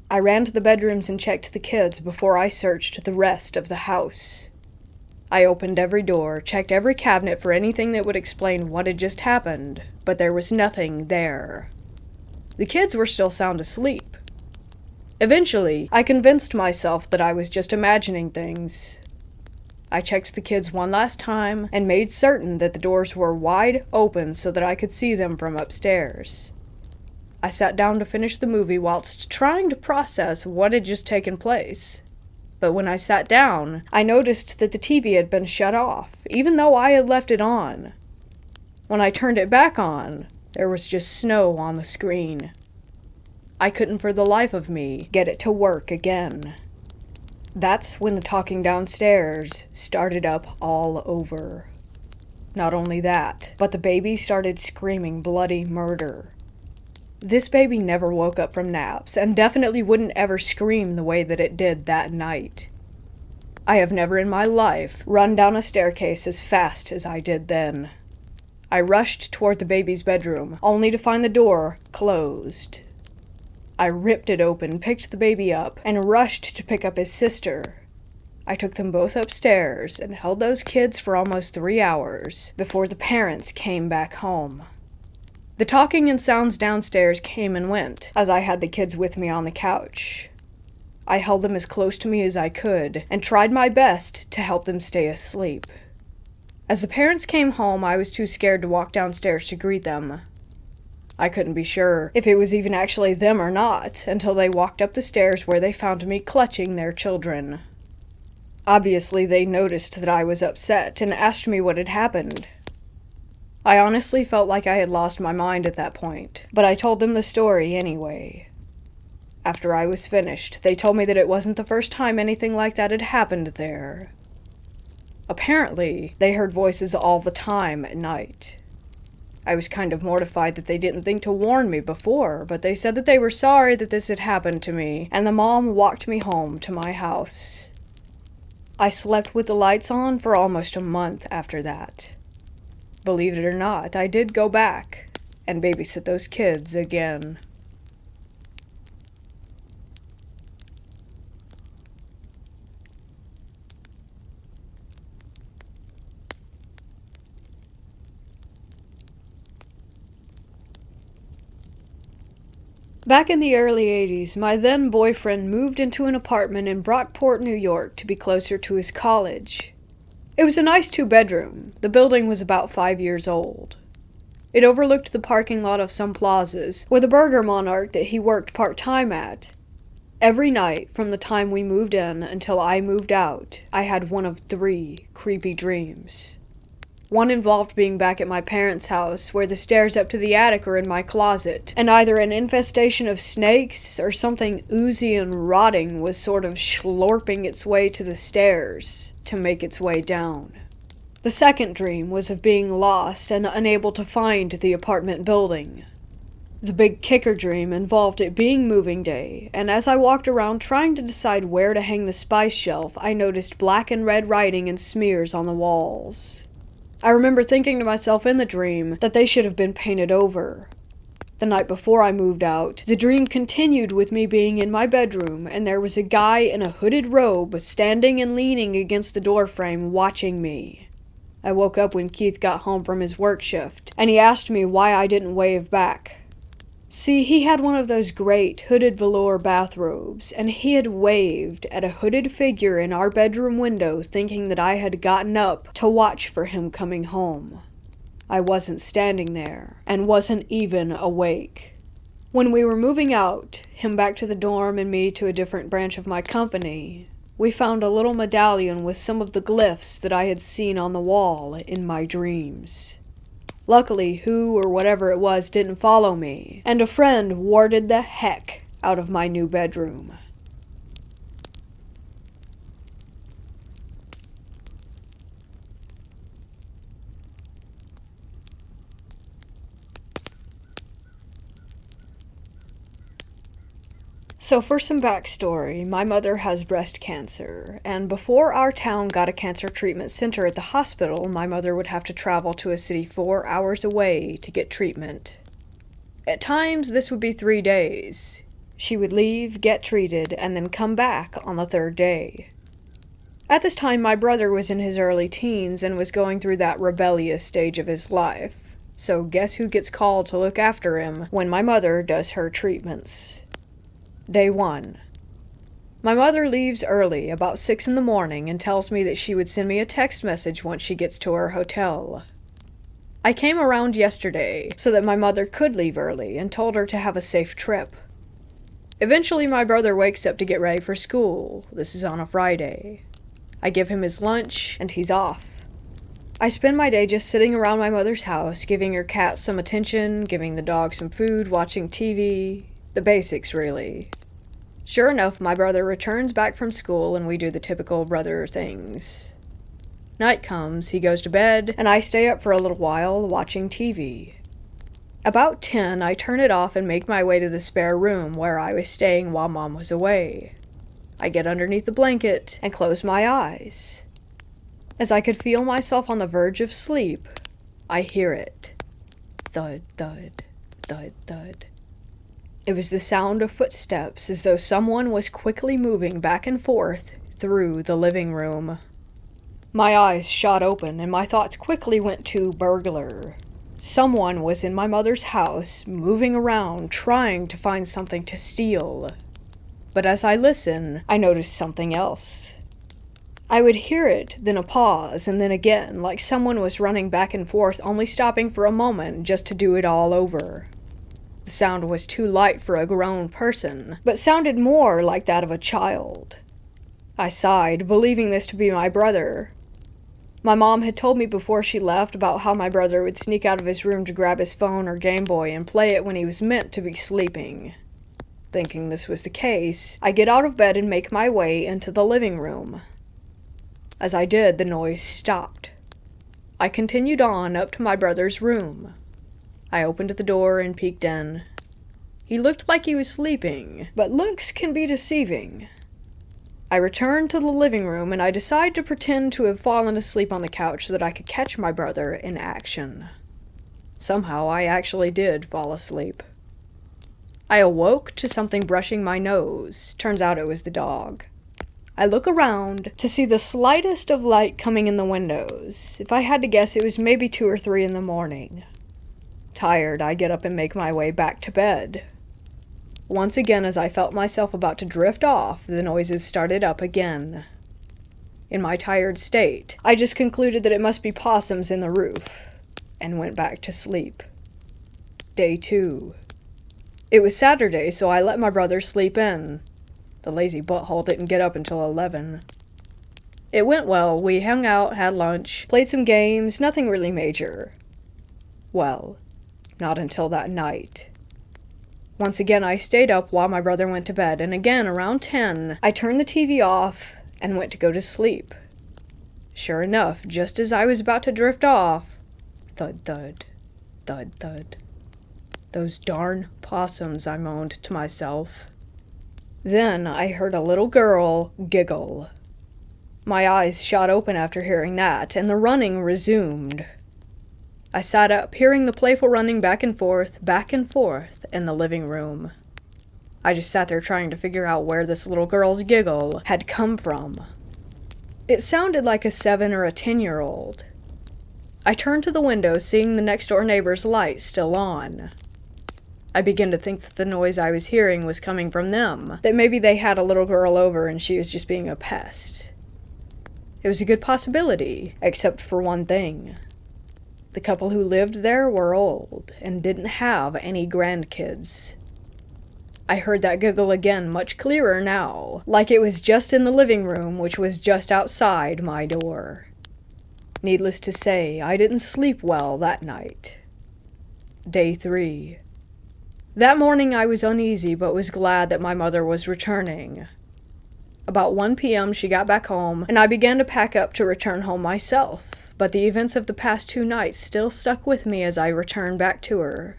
I ran to the bedrooms and checked the kids before I searched the rest of the house. I opened every door, checked every cabinet for anything that would explain what had just happened, but there was nothing there. The kids were still sound asleep. Eventually, I convinced myself that I was just imagining things. I checked the kids one last time and made certain that the doors were wide open so that I could see them from upstairs. I sat down to finish the movie whilst trying to process what had just taken place. But when I sat down, I noticed that the TV had been shut off, even though I had left it on. When I turned it back on, there was just snow on the screen. I couldn't for the life of me get it to work again. That's when the talking downstairs started up all over. Not only that, but the baby started screaming bloody murder. This baby never woke up from naps, and definitely wouldn't ever scream the way that it did that night. I have never in my life run down a staircase as fast as I did then. I rushed toward the baby's bedroom, only to find the door closed. I ripped it open, picked the baby up, and rushed to pick up his sister. I took them both upstairs and held those kids for almost 3 hours before the parents came back home. The talking and sounds downstairs came and went as I had the kids with me on the couch. I held them as close to me as I could and tried my best to help them stay asleep. As the parents came home, I was too scared to walk downstairs to greet them. I couldn't be sure if it was even actually them or not until they walked up the stairs where they found me clutching their children. Obviously, they noticed that I was upset and asked me what had happened. I honestly felt like I had lost my mind at that point, but I told them the story anyway. After I was finished, they told me that it wasn't the first time anything like that had happened there. Apparently, they heard voices all the time at night. I was kind of mortified that they didn't think to warn me before, but they said that they were sorry that this had happened to me, and the mom walked me home to my house. I slept with the lights on for almost a month after that. Believe it or not, I did go back and babysit those kids again. Back in the early 80s, my then boyfriend moved into an apartment in Brockport, New York to be closer to his college. It was a nice 2-bedroom. The building was about 5 years old. It overlooked the parking lot of some plazas, with a burger monarch that he worked part-time at. Every night, from the time we moved in until I moved out, I had one of 3 creepy dreams. One involved being back at my parents' house, where the stairs up to the attic are in my closet, and either an infestation of snakes or something oozy and rotting was sort of slurping its way to the stairs to make its way down. The second dream was of being lost and unable to find the apartment building. The big kicker dream involved it being moving day, and as I walked around trying to decide where to hang the spice shelf, I noticed black and red writing and smears on the walls. I remember thinking to myself in the dream that they should have been painted over. The night before I moved out, the dream continued with me being in my bedroom, and there was a guy in a hooded robe standing and leaning against the doorframe watching me. I woke up when Keith got home from his work shift, and he asked me why I didn't wave back. See, he had one of those great hooded velour bathrobes, and he had waved at a hooded figure in our bedroom window thinking that I had gotten up to watch for him coming home. I wasn't standing there, and wasn't even awake. When we were moving out, him back to the dorm and me to a different branch of my company, we found a little medallion with some of the glyphs that I had seen on the wall in my dreams. Luckily, who or whatever it was didn't follow me, and a friend warded the heck out of my new bedroom. So for some backstory, my mother has breast cancer, and before our town got a cancer treatment center at the hospital, my mother would have to travel to a city 4 hours away to get treatment. At times, this would be 3 days. She would leave, get treated, and then come back on the 3rd day. At this time, my brother was in his early teens and was going through that rebellious stage of his life. So guess who gets called to look after him when my mother does her treatments? Day 1. My mother leaves early, about 6 in the morning, and tells me that she would send me a text message once she gets to her hotel. I came around yesterday so that my mother could leave early and told her to have a safe trip. Eventually, my brother wakes up to get ready for school. This is on a Friday. I give him his lunch, and he's off. I spend my day just sitting around my mother's house, giving her cat some attention, giving the dog some food, watching TV. The basics, really. Sure enough, my brother returns back from school and we do the typical brother things. Night comes, he goes to bed, and I stay up for a little while watching TV. About 10, I turn it off and make my way to the spare room where I was staying while Mom was away. I get underneath the blanket and close my eyes. As I could feel myself on the verge of sleep, I hear it. Thud, thud, thud, thud. It was the sound of footsteps, as though someone was quickly moving back and forth through the living room. My eyes shot open, and my thoughts quickly went to burglar. Someone was in my mother's house, moving around, trying to find something to steal. But as I listened, I noticed something else. I would hear it, then a pause, and then again, like someone was running back and forth, only stopping for a moment just to do it all over. The sound was too light for a grown person, but sounded more like that of a child. I sighed, believing this to be my brother. My mom had told me before she left about how my brother would sneak out of his room to grab his phone or Game Boy and play it when he was meant to be sleeping. Thinking this was the case, I get out of bed and make my way into the living room. As I did, the noise stopped. I continued on up to my brother's room. I opened the door and peeked in. He looked like he was sleeping, but looks can be deceiving. I returned to the living room and I decided to pretend to have fallen asleep on the couch so that I could catch my brother in action. Somehow I actually did fall asleep. I awoke to something brushing my nose. Turns out it was the dog. I look around to see the slightest of light coming in the windows. If I had to guess, it was maybe 2 or 3 in the morning. Tired, I get up and make my way back to bed. Once again, as I felt myself about to drift off, the noises started up again. In my tired state, I just concluded that it must be possums in the roof, and went back to sleep. Day 2. It was Saturday, so I let my brother sleep in. The lazy butthole didn't get up until 11. It went well. We hung out, had lunch, played some games, nothing really major. Well, not until that night. Once again, I stayed up while my brother went to bed, and again, around 10, I turned the TV off and went to go to sleep. Sure enough, just as I was about to drift off, thud, thud, thud, thud. Those darn possums, I moaned to myself. Then I heard a little girl giggle. My eyes shot open after hearing that, and the running resumed. I sat up, hearing the playful running back and forth in the living room. I just sat there trying to figure out where this little girl's giggle had come from. It sounded like a 7 or a 10-year-old. I turned to the window, seeing the next-door neighbor's light still on. I began to think that the noise I was hearing was coming from them, that maybe they had a little girl over and she was just being a pest. It was a good possibility, except for one thing. The couple who lived there were old and didn't have any grandkids. I heard that giggle again, much clearer now, like it was just in the living room, which was just outside my door. Needless to say, I didn't sleep well that night. Day 3. That morning I was uneasy, but was glad that my mother was returning. About 1 p.m. she got back home, and I began to pack up to return home myself. But the events of the past 2 nights still stuck with me as I returned back to her.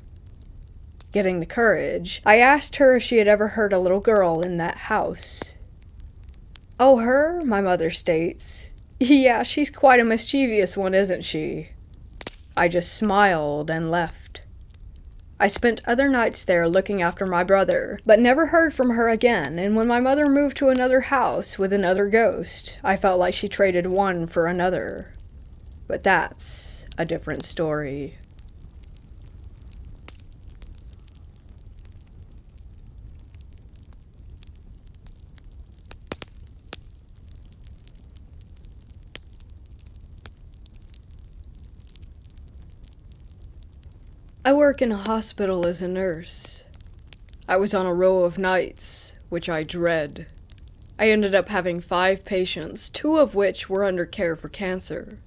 Getting the courage, I asked her if she had ever heard a little girl in that house. "Oh, her?" my mother states. "Yeah, she's quite a mischievous one, isn't she?" I just smiled and left. I spent other nights there looking after my brother, but never heard from her again, and when my mother moved to another house with another ghost, I felt like she traded one for another. But that's a different story. I work in a hospital as a nurse. I was on a row of nights, which I dread. I ended up having 5 patients, 2 of which were under care for cancer.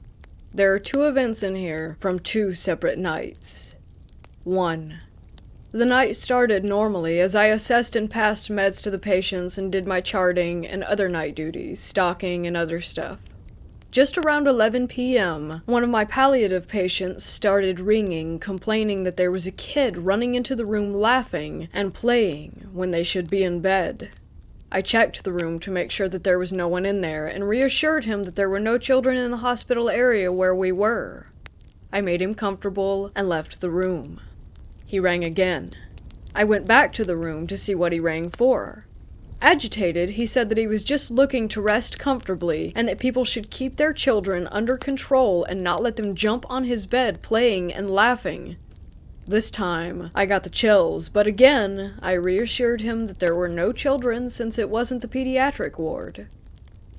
There are 2 events in here from 2 separate nights. 1. The night started normally as I assessed and passed meds to the patients and did my charting and other night duties, stocking and other stuff. Just around 11 p.m., one of my palliative patients started ringing, complaining that there was a kid running into the room laughing and playing when they should be in bed. I checked the room to make sure that there was no one in there and reassured him that there were no children in the hospital area where we were. I made him comfortable and left the room. He rang again. I went back to the room to see what he rang for. Agitated, he said that he was just looking to rest comfortably and that people should keep their children under control and not let them jump on his bed playing and laughing. This time, I got the chills, but again, I reassured him that there were no children since it wasn't the pediatric ward.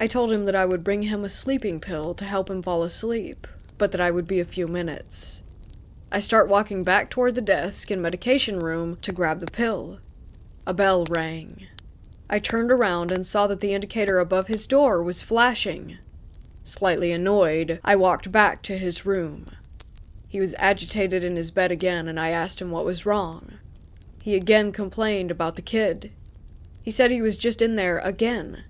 I told him that I would bring him a sleeping pill to help him fall asleep, but that I would be a few minutes. I start walking back toward the desk and medication room to grab the pill. A bell rang. I turned around and saw that the indicator above his door was flashing. Slightly annoyed, I walked back to his room. He was agitated in his bed again, and I asked him what was wrong. He again complained about the kid. He said he was just in there again.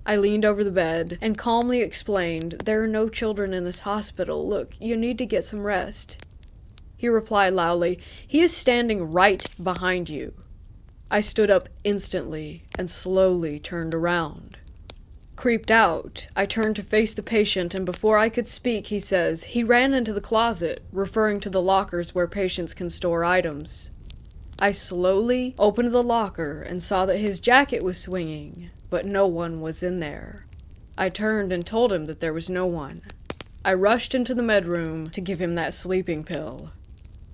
I leaned over the bed and calmly explained, "There are no children in this hospital. Look, you need to get some rest." He replied loudly, "He is standing right behind you." I stood up instantly and slowly turned around. Creeped out, I turned to face the patient, and before I could speak, he says, "He ran into the closet," referring to the lockers where patients can store items. I slowly opened the locker and saw that his jacket was swinging, but no one was in there. I turned and told him that there was no one. I rushed into the med room to give him that sleeping pill.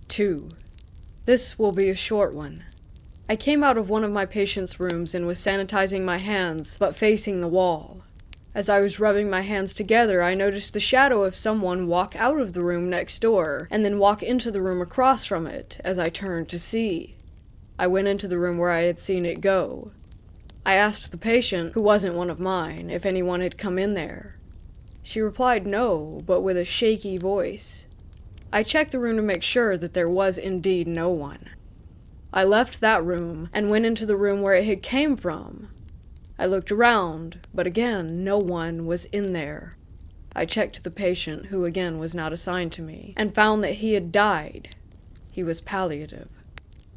2. This will be a short one. I came out of one of my patients' rooms and was sanitizing my hands, but facing the wall. As I was rubbing my hands together, I noticed the shadow of someone walk out of the room next door, and then walk into the room across from it, as I turned to see. I went into the room where I had seen it go. I asked the patient, who wasn't one of mine, if anyone had come in there. She replied no, but with a shaky voice. I checked the room to make sure that there was indeed no one. I left that room and went into the room where it had came from. I looked around, but again, no one was in there. I checked the patient, who again was not assigned to me, and found that he had died. He was palliative.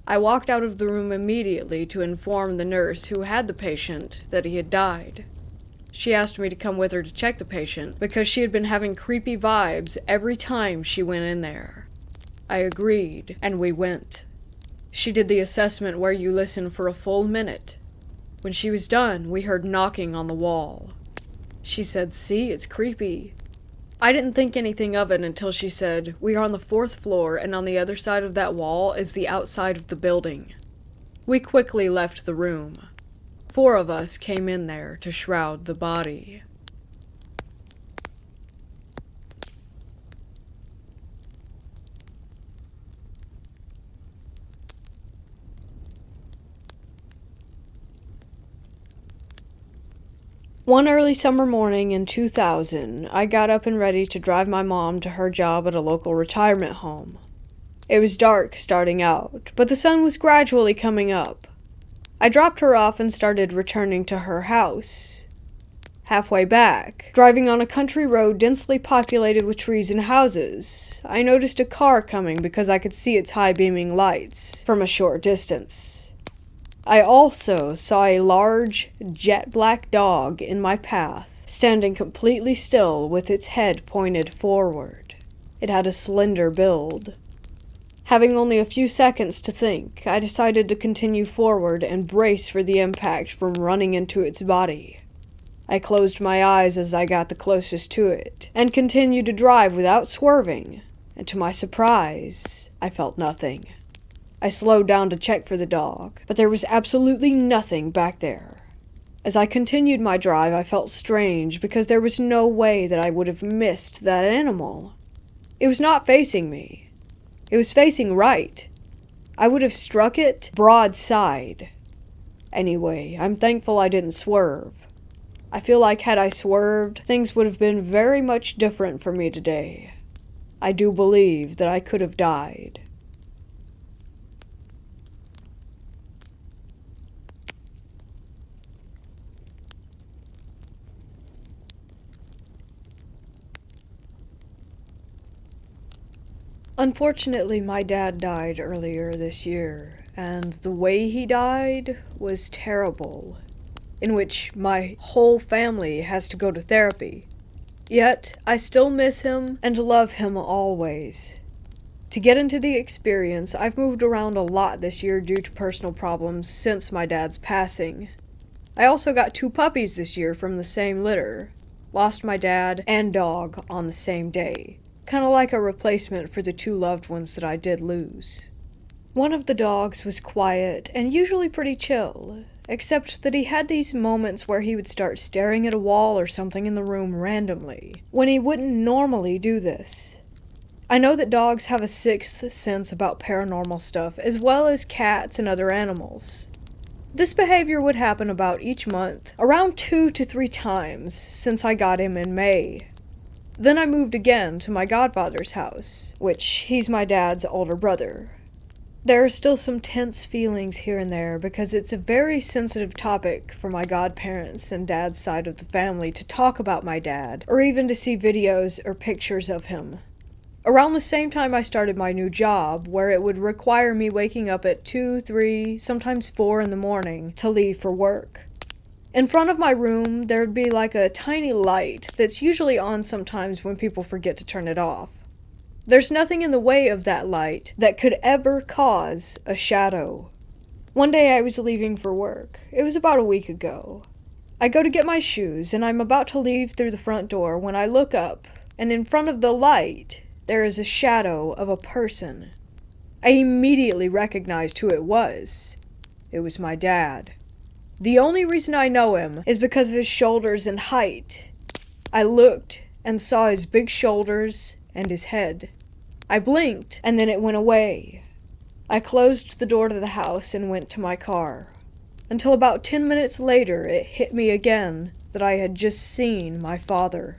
I walked out of the room immediately to inform the nurse who had the patient that he had died. She asked me to come with her to check the patient because she had been having creepy vibes every time she went in there. I agreed, and we went. She did the assessment where you listen for a full minute. When she was done, we heard knocking on the wall. She said, "See, it's creepy." I didn't think anything of it until she said, "We are on the 4th floor, and on the other side of that wall is the outside of the building." We quickly left the room. 4 of us came in there to shroud the body. One early summer morning in 2000, I got up and ready to drive my mom to her job at a local retirement home. It was dark starting out, but the sun was gradually coming up. I dropped her off and started returning to her house. Halfway back, driving on a country road densely populated with trees and houses, I noticed a car coming because I could see its high-beaming lights from a short distance. I also saw a large, jet-black dog in my path, standing completely still with its head pointed forward. It had a slender build. Having only a few seconds to think, I decided to continue forward and brace for the impact from running into its body. I closed my eyes as I got the closest to it, and continued to drive without swerving, and to my surprise, I felt nothing. I slowed down to check for the dog, but there was absolutely nothing back there. As I continued my drive, I felt strange because there was no way that I would have missed that animal. It was not facing me. It was facing right. I would have struck it broadside. Anyway, I'm thankful I didn't swerve. I feel like had I swerved, things would have been very much different for me today. I do believe that I could have died. Unfortunately, my dad died earlier this year, and the way he died was terrible, in which my whole family has to go to therapy. Yet, I still miss him and love him always. To get into the experience, I've moved around a lot this year due to personal problems since my dad's passing. I also got 2 puppies this year from the same litter. Lost my dad and dog on the same day. Kind of like a replacement for the 2 loved ones that I did lose. One of the dogs was quiet and usually pretty chill, except that he had these moments where he would start staring at a wall or something in the room randomly, when he wouldn't normally do this. I know that dogs have a 6th sense about paranormal stuff, as well as cats and other animals. This behavior would happen about each month, around 2 to 3 times since I got him in May. Then I moved again to my godfather's house, which he's my dad's older brother. There are still some tense feelings here and there because it's a very sensitive topic for my godparents and dad's side of the family to talk about my dad, or even to see videos or pictures of him. Around the same time I started my new job, where it would require me waking up at 2, 3, sometimes 4 in the morning to leave for work. In front of my room, there'd be like a tiny light that's usually on sometimes when people forget to turn it off. There's nothing in the way of that light that could ever cause a shadow. One day I was leaving for work. It was about a week ago. I go to get my shoes, and I'm about to leave through the front door when I look up, and in front of the light, there is a shadow of a person. I immediately recognized who it was. It was my dad. The only reason I know him is because of his shoulders and height. I looked and saw his big shoulders and his head. I blinked, and then it went away. I closed the door to the house and went to my car. Until about 10 minutes later, it hit me again that I had just seen my father.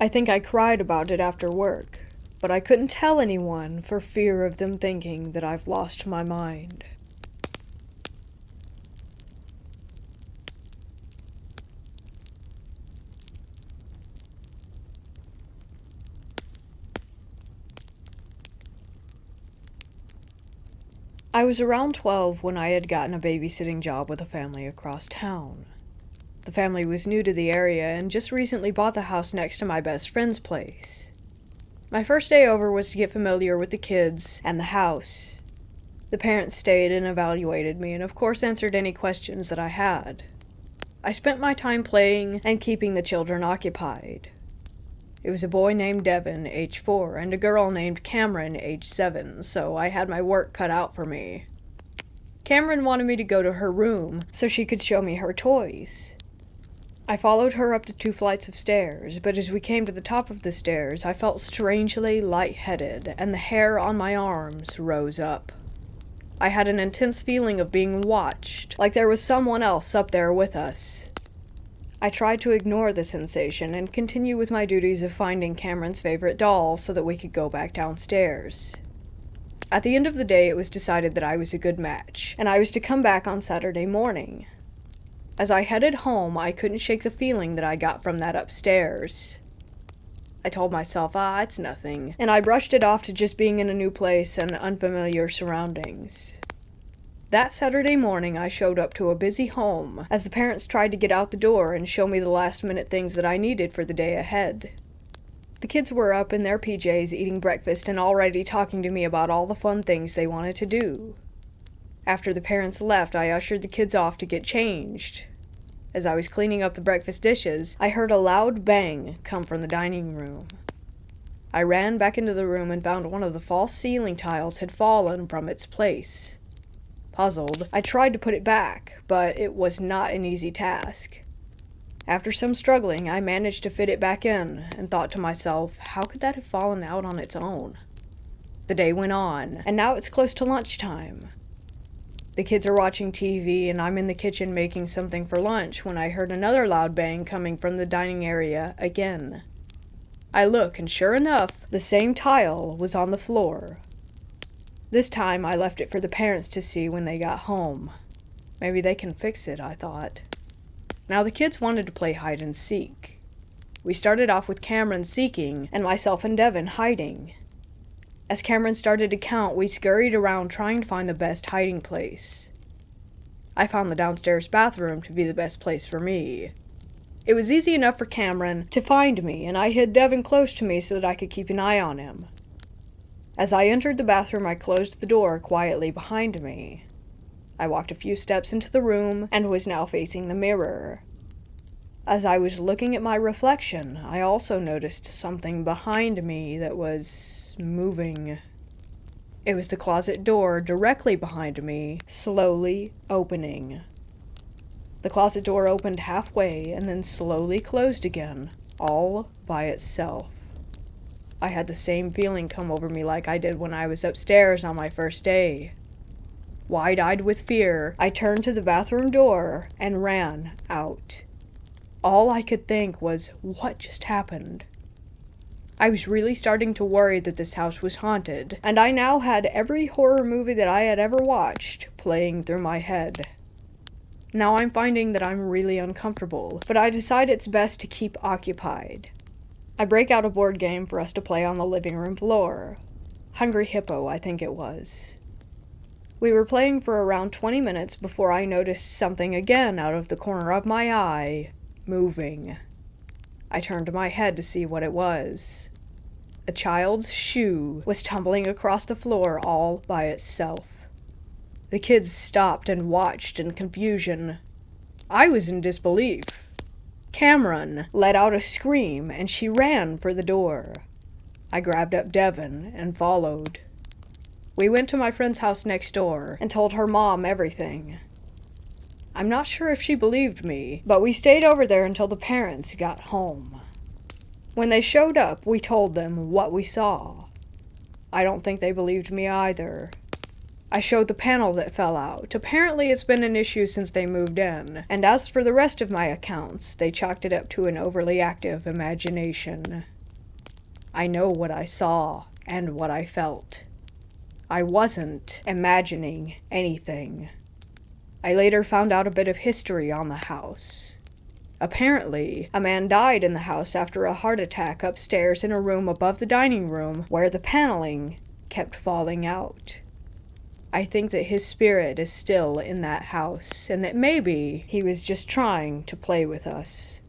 I think I cried about it after work, but I couldn't tell anyone for fear of them thinking that I've lost my mind. I was around 12 when I had gotten a babysitting job with a family across town. The family was new to the area and just recently bought the house next to my best friend's place. My first day over was to get familiar with the kids and the house. The parents stayed and evaluated me and of course answered any questions that I had. I spent my time playing and keeping the children occupied. It was a boy named Devin, age 4, and a girl named Cameron, age 7, so I had my work cut out for me. Cameron wanted me to go to her room so she could show me her toys. I followed her up the 2 flights of stairs, but as we came to the top of the stairs, I felt strangely lightheaded, and the hair on my arms rose up. I had an intense feeling of being watched, like there was someone else up there with us. I tried to ignore the sensation and continue with my duties of finding Cameron's favorite doll so that we could go back downstairs. At the end of the day, it was decided that I was a good match, and I was to come back on Saturday morning. As I headed home, I couldn't shake the feeling that I got from that upstairs. I told myself, it's nothing, and I brushed it off to just being in a new place and unfamiliar surroundings. That Saturday morning, I showed up to a busy home as the parents tried to get out the door and show me the last-minute things that I needed for the day ahead. The kids were up in their PJs eating breakfast and already talking to me about all the fun things they wanted to do. After the parents left, I ushered the kids off to get changed. As I was cleaning up the breakfast dishes, I heard a loud bang come from the dining room. I ran back into the room and found one of the false ceiling tiles had fallen from its place. Puzzled, I tried to put it back, but it was not an easy task. After some struggling, I managed to fit it back in, and thought to myself, how could that have fallen out on its own? The day went on, and now it's close to lunchtime. The kids are watching TV, and I'm in the kitchen making something for lunch when I heard another loud bang coming from the dining area again. I look, and sure enough, the same tile was on the floor. This time, I left it for the parents to see when they got home. Maybe they can fix it, I thought. Now the kids wanted to play hide and seek. We started off with Cameron seeking, and myself and Devin hiding. As Cameron started to count, we scurried around trying to find the best hiding place. I found the downstairs bathroom to be the best place for me. It was easy enough for Cameron to find me, and I hid Devin close to me so that I could keep an eye on him. As I entered the bathroom, I closed the door quietly behind me. I walked a few steps into the room and was now facing the mirror. As I was looking at my reflection, I also noticed something behind me that was moving. It was the closet door directly behind me, slowly opening. The closet door opened halfway and then slowly closed again, all by itself. I had the same feeling come over me like I did when I was upstairs on my first day. Wide-eyed with fear, I turned to the bathroom door and ran out. All I could think was, what just happened? I was really starting to worry that this house was haunted, and I now had every horror movie that I had ever watched playing through my head. Now I'm finding that I'm really uncomfortable, but I decide it's best to keep occupied. I break out a board game for us to play on the living room floor. Hungry Hippo, I think it was. We were playing for around 20 minutes before I noticed something again out of the corner of my eye, moving. I turned my head to see what it was. A child's shoe was tumbling across the floor all by itself. The kids stopped and watched in confusion. I was in disbelief. Cameron let out a scream and she ran for the door. I grabbed up Devin and followed. We went to my friend's house next door and told her mom everything. I'm not sure if she believed me, but we stayed over there until the parents got home. When they showed up, we told them what we saw. I don't think they believed me either. I showed the panel that fell out. Apparently it's been an issue since they moved in, and as for the rest of my accounts, they chalked it up to an overly active imagination. I know what I saw and what I felt. I wasn't imagining anything. I later found out a bit of history on the house. Apparently, a man died in the house after a heart attack upstairs in a room above the dining room where the paneling kept falling out. I think that his spirit is still in that house, and that maybe he was just trying to play with us.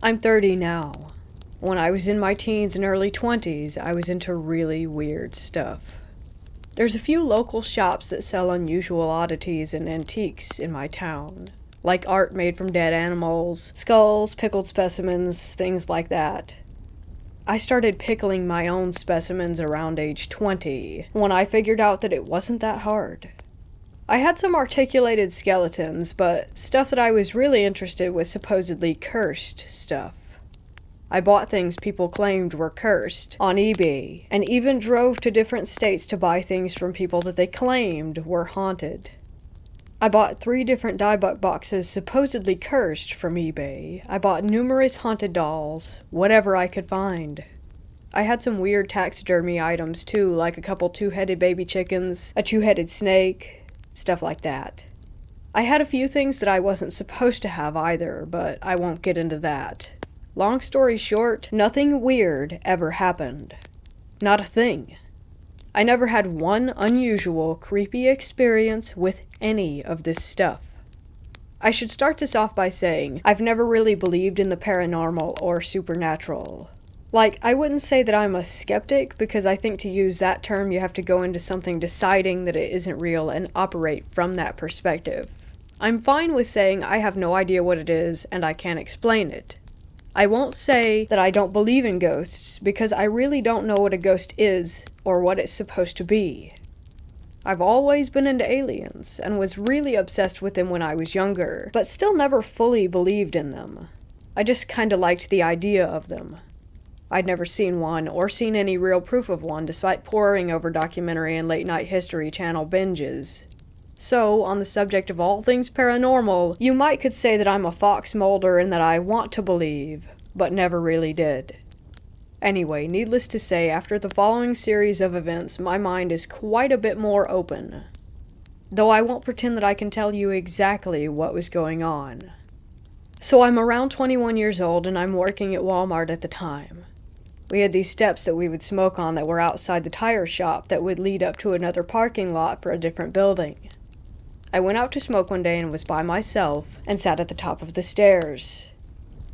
I'm 30 now. When I was in my teens and early 20s, I was into really weird stuff. There's a few local shops that sell unusual oddities and antiques in my town, like art made from dead animals, skulls, pickled specimens, things like that. I started pickling my own specimens around age 20, when I figured out that it wasn't that hard. I had some articulated skeletons, but stuff that I was really interested was supposedly cursed stuff. I bought things people claimed were cursed on eBay, and even drove to different states to buy things from people that they claimed were haunted. I bought 3 different diebuck boxes supposedly cursed from eBay. I bought numerous haunted dolls, whatever I could find. I had some weird taxidermy items too, like a couple 2-headed baby chickens, a 2-headed snake, stuff like that. I had a few things that I wasn't supposed to have either, but I won't get into that. Long story short, nothing weird ever happened. Not a thing. I never had one unusual, creepy experience with any of this stuff. I should start this off by saying I've never really believed in the paranormal or supernatural. Like, I wouldn't say that I'm a skeptic, because I think to use that term you have to go into something deciding that it isn't real and operate from that perspective. I'm fine with saying I have no idea what it is and I can't explain it. I won't say that I don't believe in ghosts, because I really don't know what a ghost is or what it's supposed to be. I've always been into aliens, and was really obsessed with them when I was younger, but still never fully believed in them. I just kinda liked the idea of them. I'd never seen one, or seen any real proof of one, despite poring over documentary and late-night History Channel binges. So, on the subject of all things paranormal, you could say that I'm a fox molder and that I want to believe, but never really did. Anyway, needless to say, after the following series of events, my mind is quite a bit more open. Though I won't pretend that I can tell you exactly what was going on. So I'm around 21 years old and I'm working at Walmart at the time. We had these steps that we would smoke on that were outside the tire shop that would lead up to another parking lot for a different building. I went out to smoke one day and was by myself and sat at the top of the stairs.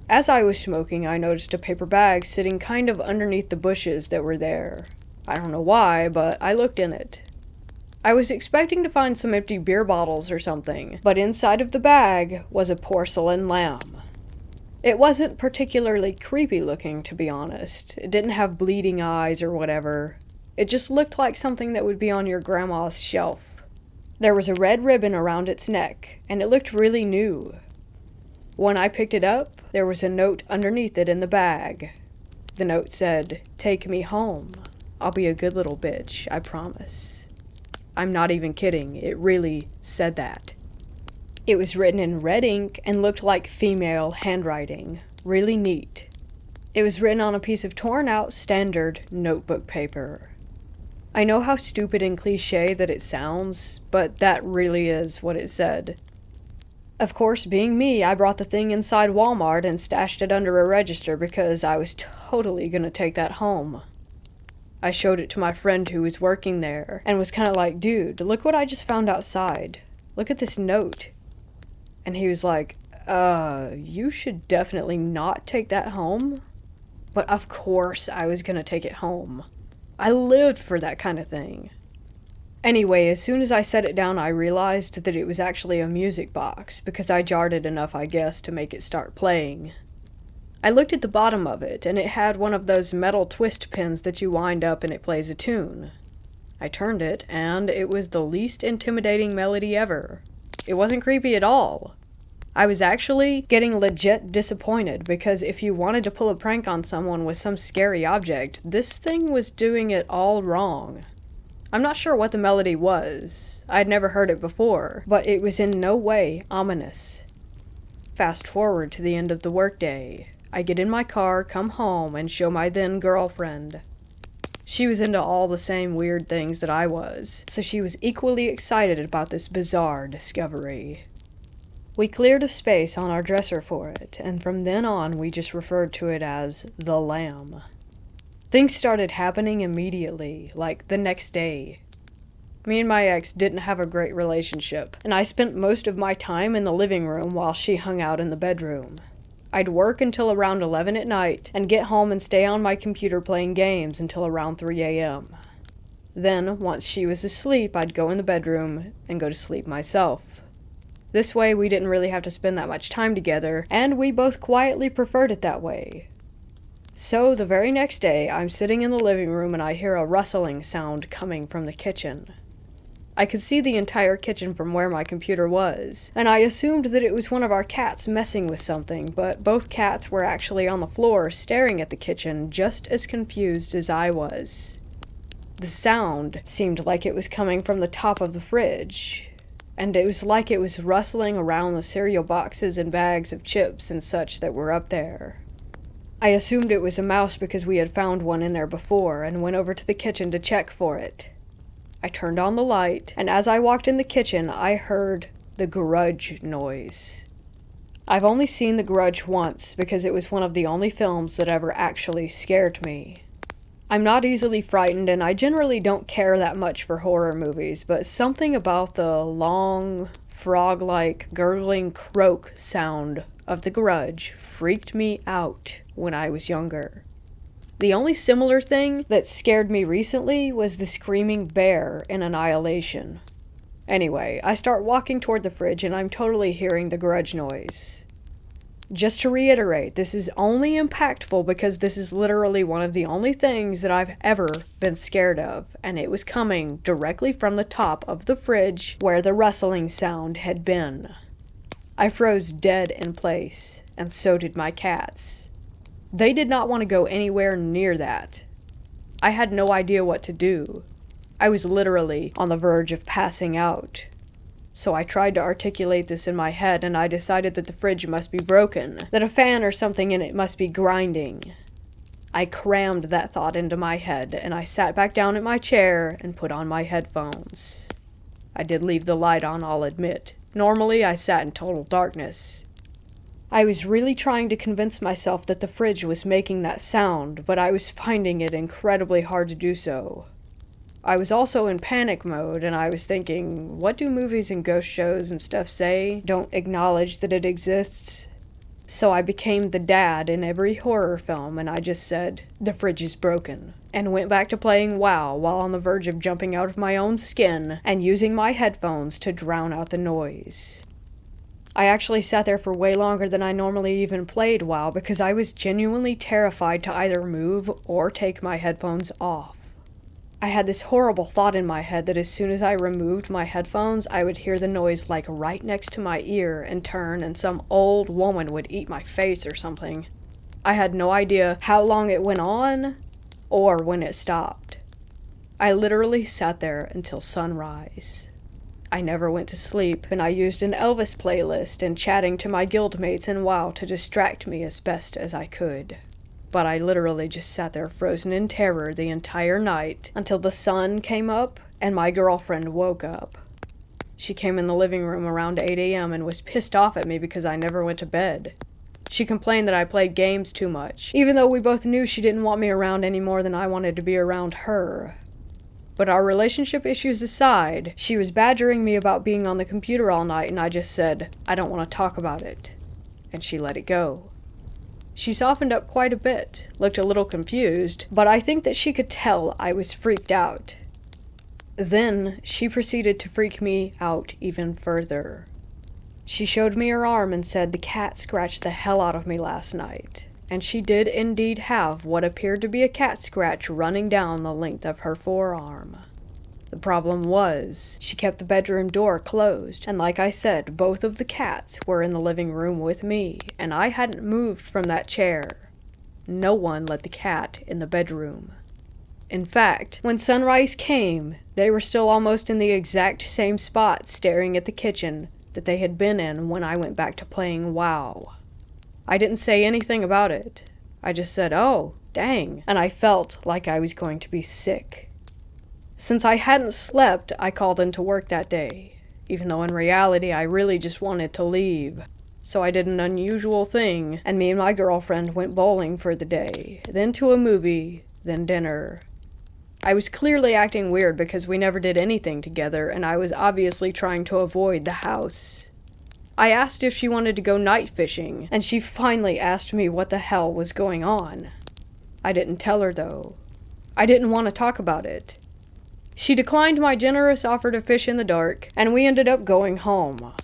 As I was smoking, I noticed a paper bag sitting kind of underneath the bushes that were there. I don't know why, but I looked in it. I was expecting to find some empty beer bottles or something, but inside of the bag was a porcelain lamb. It wasn't particularly creepy looking, to be honest. It didn't have bleeding eyes or whatever. It just looked like something that would be on your grandma's shelf. There was a red ribbon around its neck, and it looked really new. When I picked it up, there was a note underneath it in the bag. The note said, "Take me home. I'll be a good little bitch, I promise." I'm not even kidding, it really said that. It was written in red ink and looked like female handwriting. Really neat. It was written on a piece of torn out standard notebook paper. I know how stupid and cliche that it sounds, but that really is what it said. Of course, being me, I brought the thing inside Walmart and stashed it under a register because I was totally gonna take that home. I showed it to my friend who was working there and was kinda like, "Dude, look what I just found outside. Look at this note." And he was like, you should definitely not take that home." But of course I was gonna take it home. I lived for that kind of thing. Anyway, as soon as I set it down, I realized that it was actually a music box, because I jarred it enough, I guess, to make it start playing. I looked at the bottom of it, and it had one of those metal twist pins that you wind up and it plays a tune. I turned it, and it was the least intimidating melody ever. It wasn't creepy at all. I was actually getting legit disappointed because if you wanted to pull a prank on someone with some scary object, this thing was doing it all wrong. I'm not sure what the melody was. I'd never heard it before, but it was in no way ominous. Fast forward to the end of the workday. I get in my car, come home, and show my then girlfriend. She was into all the same weird things that I was, so she was equally excited about this bizarre discovery. We cleared a space on our dresser for it, and from then on we just referred to it as the lamb. Things started happening immediately, like the next day. Me and my ex didn't have a great relationship, and I spent most of my time in the living room while she hung out in the bedroom. I'd work until around 11 at night, and get home and stay on my computer playing games until around 3 a.m. Then, once she was asleep, I'd go in the bedroom and go to sleep myself. This way, we didn't really have to spend that much time together, and we both quietly preferred it that way. So, the very next day, I'm sitting in the living room and I hear a rustling sound coming from the kitchen. I could see the entire kitchen from where my computer was, and I assumed that it was one of our cats messing with something, but both cats were actually on the floor staring at the kitchen just as confused as I was. The sound seemed like it was coming from the top of the fridge, and it was like it was rustling around the cereal boxes and bags of chips and such that were up there. I assumed it was a mouse because we had found one in there before and went over to the kitchen to check for it. I turned on the light, and as I walked in the kitchen, I heard the Grudge noise. I've only seen The Grudge once because it was one of the only films that ever actually scared me. I'm not easily frightened, and I generally don't care that much for horror movies, but something about the long, frog-like, gurgling croak sound of The Grudge freaked me out when I was younger. The only similar thing that scared me recently was the screaming bear in Annihilation. Anyway, I start walking toward the fridge and I'm totally hearing the Grudge noise. Just to reiterate, this is only impactful because this is literally one of the only things that I've ever been scared of, and it was coming directly from the top of the fridge where the rustling sound had been. I froze dead in place, and so did my cats. They did not want to go anywhere near that. I had no idea what to do. I was literally on the verge of passing out. So I tried to articulate this in my head, and I decided that the fridge must be broken, that a fan or something in it must be grinding. I crammed that thought into my head, and I sat back down in my chair and put on my headphones. I did leave the light on, I'll admit. Normally, I sat in total darkness. I was really trying to convince myself that the fridge was making that sound, but I was finding it incredibly hard to do so. I was also in panic mode, and I was thinking, what do movies and ghost shows and stuff say? Don't acknowledge that it exists? So I became the dad in every horror film, and I just said, the fridge is broken, and went back to playing WoW while on the verge of jumping out of my own skin and using my headphones to drown out the noise. I actually sat there for way longer than I normally even played WoW because I was genuinely terrified to either move or take my headphones off. I had this horrible thought in my head that as soon as I removed my headphones, I would hear the noise like right next to my ear and turn and some old woman would eat my face or something. I had no idea how long it went on or when it stopped. I literally sat there until sunrise. I never went to sleep, and I used an Elvis playlist and chatting to my guildmates in WoW to distract me as best as I could. But I literally just sat there frozen in terror the entire night until the sun came up and my girlfriend woke up. She came in the living room around 8 a.m. and was pissed off at me because I never went to bed. She complained that I played games too much, even though we both knew she didn't want me around any more than I wanted to be around her. But our relationship issues aside, she was badgering me about being on the computer all night, and I just said, I don't want to talk about it. And she let it go. She softened up quite a bit, looked a little confused, but I think that she could tell I was freaked out. Then she proceeded to freak me out even further. She showed me her arm and said the cat scratched the hell out of me last night. And she did indeed have what appeared to be a cat scratch running down the length of her forearm. The problem was, she kept the bedroom door closed, and like I said, both of the cats were in the living room with me, and I hadn't moved from that chair. No one let the cat in the bedroom. In fact, when sunrise came, they were still almost in the exact same spot staring at the kitchen that they had been in when I went back to playing WoW. I didn't say anything about it. I just said, "Oh, dang," and I felt like I was going to be sick. Since I hadn't slept, I called into work that day, even though in reality I really just wanted to leave. So I did an unusual thing, and me and my girlfriend went bowling for the day, then to a movie, then dinner. I was clearly acting weird because we never did anything together, and I was obviously trying to avoid the house. I asked if she wanted to go night fishing, and she finally asked me what the hell was going on. I didn't tell her, though. I didn't want to talk about it. She declined my generous offer to fish in the dark, and we ended up going home.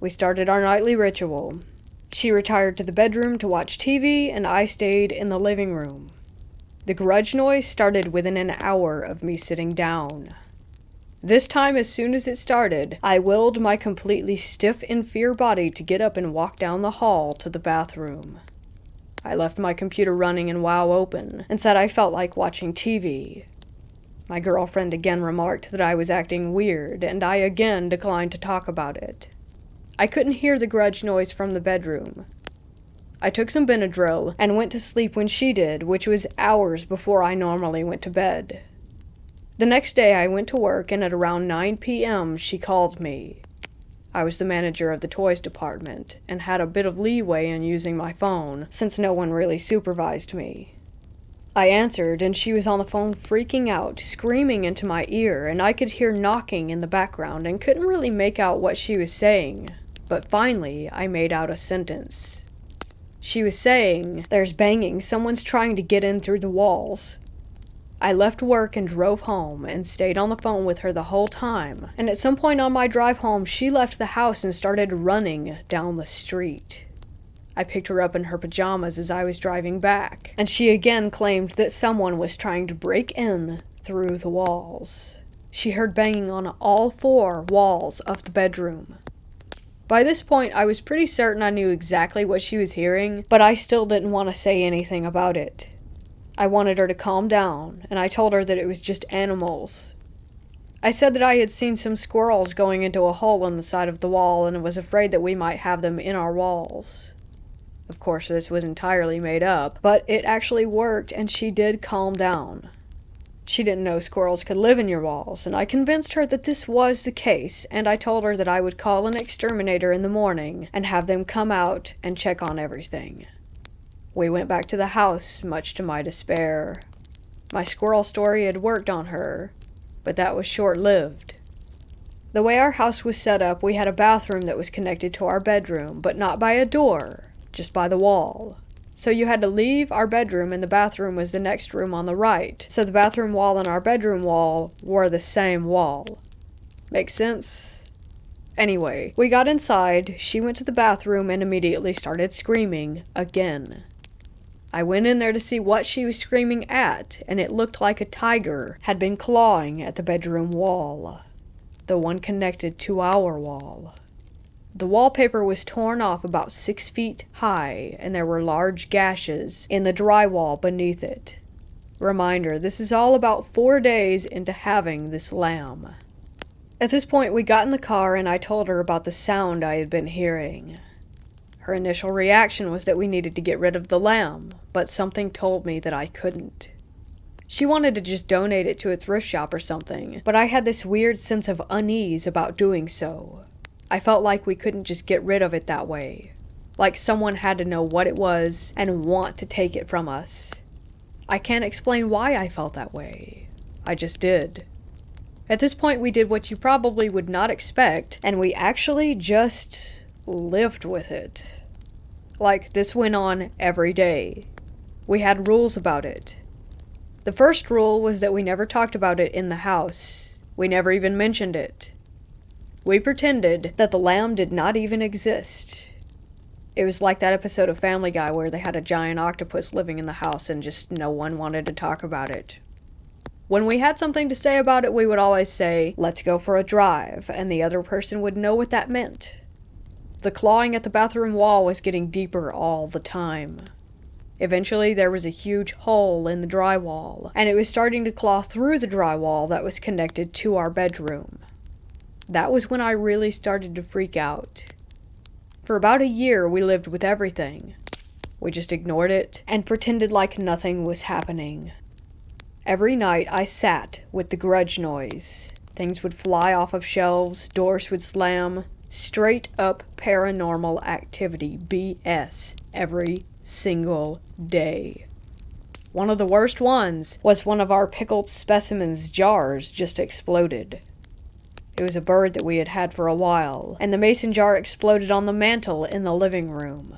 We started our nightly ritual. She retired to the bedroom to watch TV, and I stayed in the living room. The grudge noise started within an hour of me sitting down. This time, as soon as it started, I willed my completely stiff in fear body to get up and walk down the hall to the bathroom. I left my computer running and WoW open, and said I felt like watching TV. My girlfriend again remarked that I was acting weird, and I again declined to talk about it. I couldn't hear the grudge noise from the bedroom. I took some Benadryl and went to sleep when she did, which was hours before I normally went to bed. The next day I went to work, and at around 9 p.m. she called me. I was the manager of the toys department, and had a bit of leeway in using my phone, since no one really supervised me. I answered, and she was on the phone freaking out, screaming into my ear, and I could hear knocking in the background and couldn't really make out what she was saying. But finally, I made out a sentence. She was saying, "There's banging, someone's trying to get in through the walls." I left work and drove home, and stayed on the phone with her the whole time, and at some point on my drive home, she left the house and started running down the street. I picked her up in her pajamas as I was driving back, and she again claimed that someone was trying to break in through the walls. She heard banging on all 4 walls of the bedroom. By this point, I was pretty certain I knew exactly what she was hearing, but I still didn't want to say anything about it. I wanted her to calm down, and I told her that it was just animals. I said that I had seen some squirrels going into a hole in the side of the wall and was afraid that we might have them in our walls. Of course, this was entirely made up, but it actually worked, and she did calm down. She didn't know squirrels could live in your walls, and I convinced her that this was the case, and I told her that I would call an exterminator in the morning and have them come out and check on everything. We went back to the house, much to my despair. My squirrel story had worked on her, but that was short-lived. The way our house was set up, we had a bathroom that was connected to our bedroom, but not by a door, just by the wall. So you had to leave our bedroom, and the bathroom was the next room on the right, so the bathroom wall and our bedroom wall were the same wall. Make sense? Anyway, we got inside, she went to the bathroom and immediately started screaming again. I went in there to see what she was screaming at, and it looked like a tiger had been clawing at the bedroom wall, the one connected to our wall. The wallpaper was torn off about 6 feet high, and there were large gashes in the drywall beneath it. Reminder, this is all about 4 days into having this lamb. At this point, we got in the car, and I told her about the sound I had been hearing. Her initial reaction was that we needed to get rid of the lamb, but something told me that I couldn't. She wanted to just donate it to a thrift shop or something, but I had this weird sense of unease about doing so. I felt like we couldn't just get rid of it that way. Like someone had to know what it was and want to take it from us. I can't explain why I felt that way. I just did. At this point, we did what you probably would not expect, and we actually just lived with it. Like, this went on every day. We had rules about it. The first rule was that we never talked about it in the house. We never even mentioned it. We pretended that the lamb did not even exist. It was like that episode of Family Guy where they had a giant octopus living in the house and just no one wanted to talk about it. When we had something to say about it, we would always say, "Let's go for a drive," and the other person would know what that meant. The clawing at the bathroom wall was getting deeper all the time. Eventually, there was a huge hole in the drywall, and it was starting to claw through the drywall that was connected to our bedroom. That was when I really started to freak out. For about a year, we lived with everything. We just ignored it and pretended like nothing was happening. Every night, I sat with the grudge noise. Things would fly off of shelves, doors would slam. Straight up paranormal activity, BS, every single day. One of the worst ones was one of our pickled specimens jars just exploded. It was a bird that we had had for a while, and the mason jar exploded on the mantel in the living room.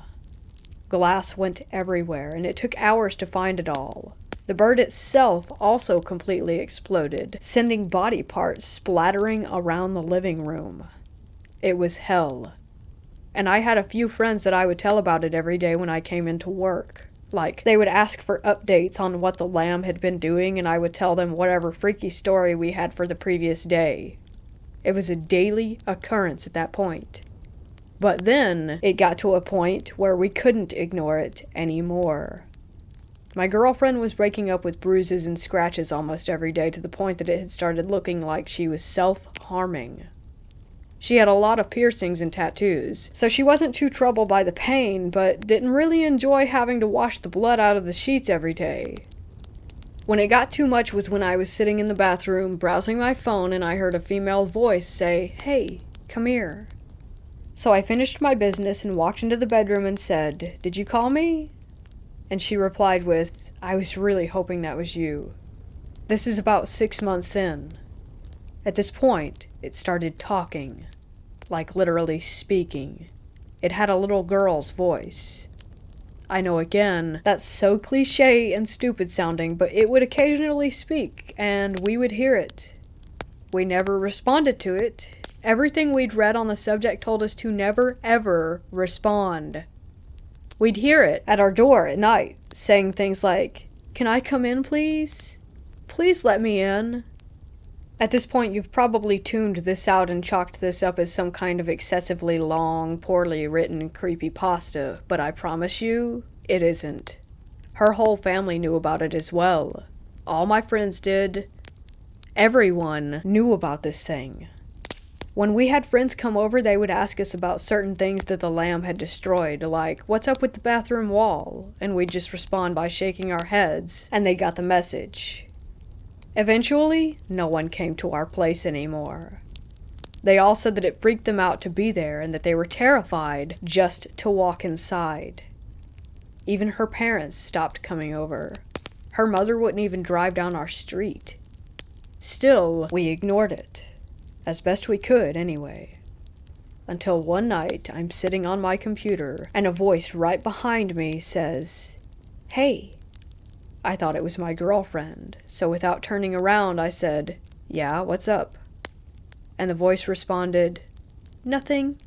Glass went everywhere, and it took hours to find it all. The bird itself also completely exploded, sending body parts splattering around the living room. It was hell. And I had a few friends that I would tell about it every day when I came into work. Like, they would ask for updates on what the lamb had been doing, and I would tell them whatever freaky story we had for the previous day. It was a daily occurrence at that point. But then, it got to a point where we couldn't ignore it anymore. My girlfriend was breaking up with bruises and scratches almost every day to the point that it had started looking like she was self-harming. She had a lot of piercings and tattoos, so she wasn't too troubled by the pain, but didn't really enjoy having to wash the blood out of the sheets every day. When it got too much was when I was sitting in the bathroom browsing my phone and I heard a female voice say, "Hey, come here." So I finished my business and walked into the bedroom and said, "Did you call me?" And she replied with, "I was really hoping that was you." This is about 6 months in. At this point, it started talking. Like literally speaking. It had a little girl's voice. I know again, that's so cliche and stupid sounding, but it would occasionally speak, and we would hear it. We never responded to it. Everything we'd read on the subject told us to never, ever respond. We'd hear it at our door at night, saying things like, "Can I come in, please? Please let me in." At this point, you've probably tuned this out and chalked this up as some kind of excessively long, poorly written creepypasta, but I promise you, it isn't. Her whole family knew about it as well. All my friends did. Everyone knew about this thing. When we had friends come over, they would ask us about certain things that the lamb had destroyed, like, "What's up with the bathroom wall?" And we'd just respond by shaking our heads, and they got the message. Eventually, no one came to our place anymore. They all said that it freaked them out to be there and that they were terrified just to walk inside. Even her parents stopped coming over. Her mother wouldn't even drive down our street. Still, we ignored it. As best we could, anyway. Until one night, I'm sitting on my computer, and a voice right behind me says, "Hey." I thought it was my girlfriend, so without turning around, I said, "Yeah, what's up?" And the voice responded, "Nothing."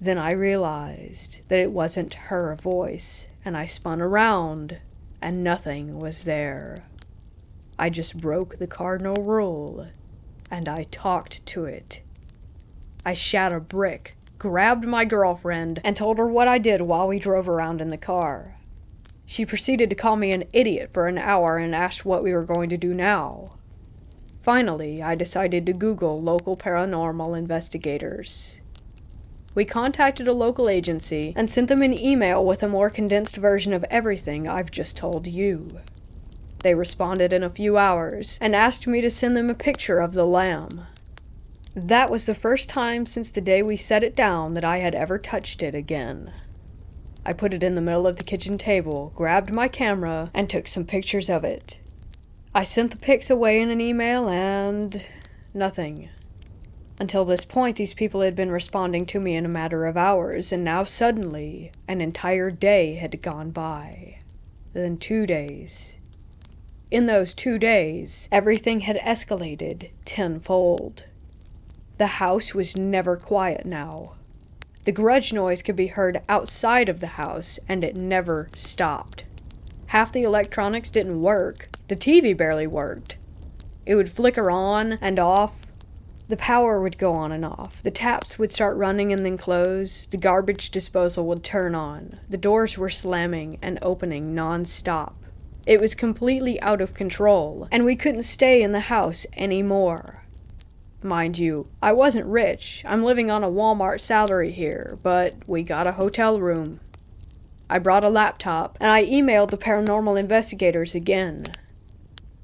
Then I realized that it wasn't her voice, and I spun around, and nothing was there. I just broke the cardinal rule, and I talked to it. I shat a brick, grabbed my girlfriend, and told her what I did while we drove around in the car. She proceeded to call me an idiot for an hour and asked what we were going to do now. Finally, I decided to Google local paranormal investigators. We contacted a local agency and sent them an email with a more condensed version of everything I've just told you. They responded in a few hours and asked me to send them a picture of the lamb. That was the first time since the day we set it down that I had ever touched it again. I put it in the middle of the kitchen table, grabbed my camera, and took some pictures of it. I sent the pics away in an email and nothing. Until this point, these people had been responding to me in a matter of hours, and now suddenly, an entire day had gone by. Then 2 days. In those 2 days, everything had escalated tenfold. The house was never quiet now. The grudge noise could be heard outside of the house, and it never stopped. Half the electronics didn't work. The TV barely worked. It would flicker on and off. The power would go on and off. The taps would start running and then close. The garbage disposal would turn on. The doors were slamming and opening non-stop. It was completely out of control, and we couldn't stay in the house anymore. Mind you, I wasn't rich. I'm living on a Walmart salary here, but we got a hotel room. I brought a laptop, and I emailed the paranormal investigators again.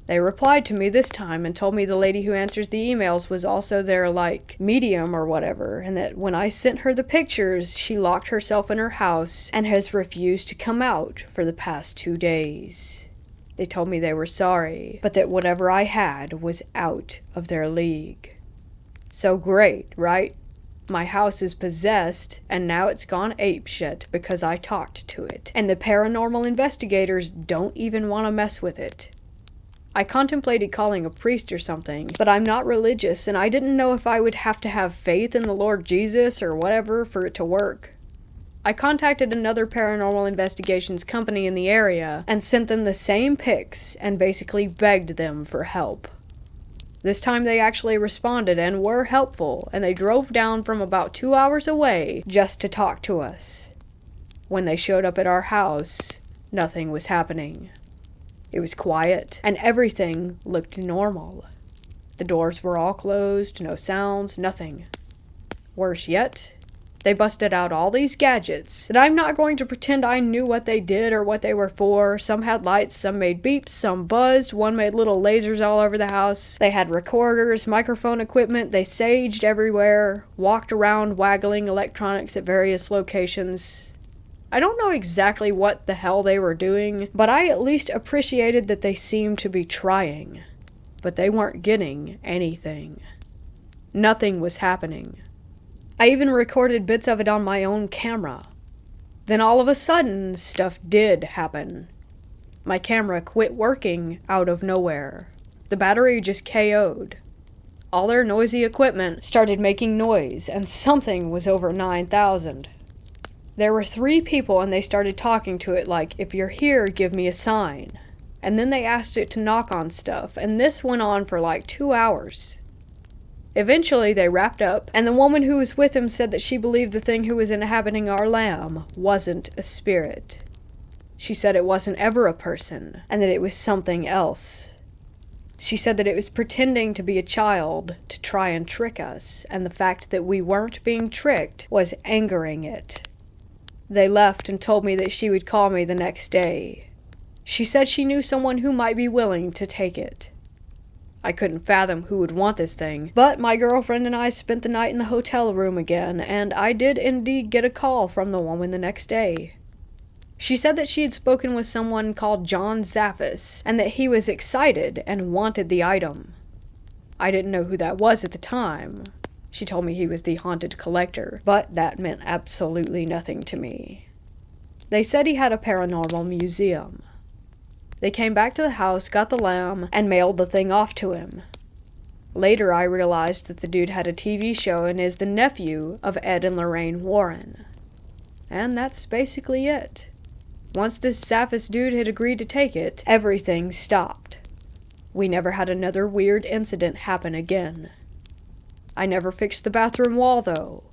They replied to me this time and told me the lady who answers the emails was also their, medium or whatever, and that when I sent her the pictures, she locked herself in her house and has refused to come out for the past 2 days. They told me they were sorry, but that whatever I had was out of their league. So great, right? My house is possessed, and now it's gone apeshit because I talked to it, and the paranormal investigators don't even want to mess with it. I contemplated calling a priest or something, but I'm not religious, and I didn't know if I would have to have faith in the Lord Jesus or whatever for it to work. I contacted another paranormal investigations company in the area and sent them the same pics and basically begged them for help. This time they actually responded and were helpful, and they drove down from about 2 hours away just to talk to us. When they showed up at our house, nothing was happening. It was quiet, and everything looked normal. The doors were all closed, no sounds, nothing. Worse yet, they busted out all these gadgets that I'm not going to pretend I knew what they did or what they were for. Some had lights, some made beeps, some buzzed, one made little lasers all over the house. They had recorders, microphone equipment, they saged everywhere, walked around waggling electronics at various locations. I don't know exactly what the hell they were doing, but I at least appreciated that they seemed to be trying. But they weren't getting anything. Nothing was happening. I even recorded bits of it on my own camera. Then all of a sudden, stuff did happen. My camera quit working out of nowhere. The battery just KO'd. All their noisy equipment started making noise, and something was over 9,000. There were 3 people, and they started talking to it like, "If you're here, give me a sign." And then they asked it to knock on stuff, and this went on for 2 hours. Eventually, they wrapped up, and the woman who was with him said that she believed the thing who was inhabiting our lamb wasn't a spirit. She said it wasn't ever a person, and that it was something else. She said that it was pretending to be a child to try and trick us, and the fact that we weren't being tricked was angering it. They left and told me that she would call me the next day. She said she knew someone who might be willing to take it. I couldn't fathom who would want this thing, but my girlfriend and I spent the night in the hotel room again, and I did indeed get a call from the woman the next day. She said that she had spoken with someone called John Zaffis, and that he was excited and wanted the item. I didn't know who that was at the time. She told me he was the haunted collector, but that meant absolutely nothing to me. They said he had a paranormal museum. They came back to the house, got the lamb, and mailed the thing off to him. Later I realized that the dude had a TV show and is the nephew of Ed and Lorraine Warren. And that's basically it. Once this Zaffis dude had agreed to take it, everything stopped. We never had another weird incident happen again. I never fixed the bathroom wall, though.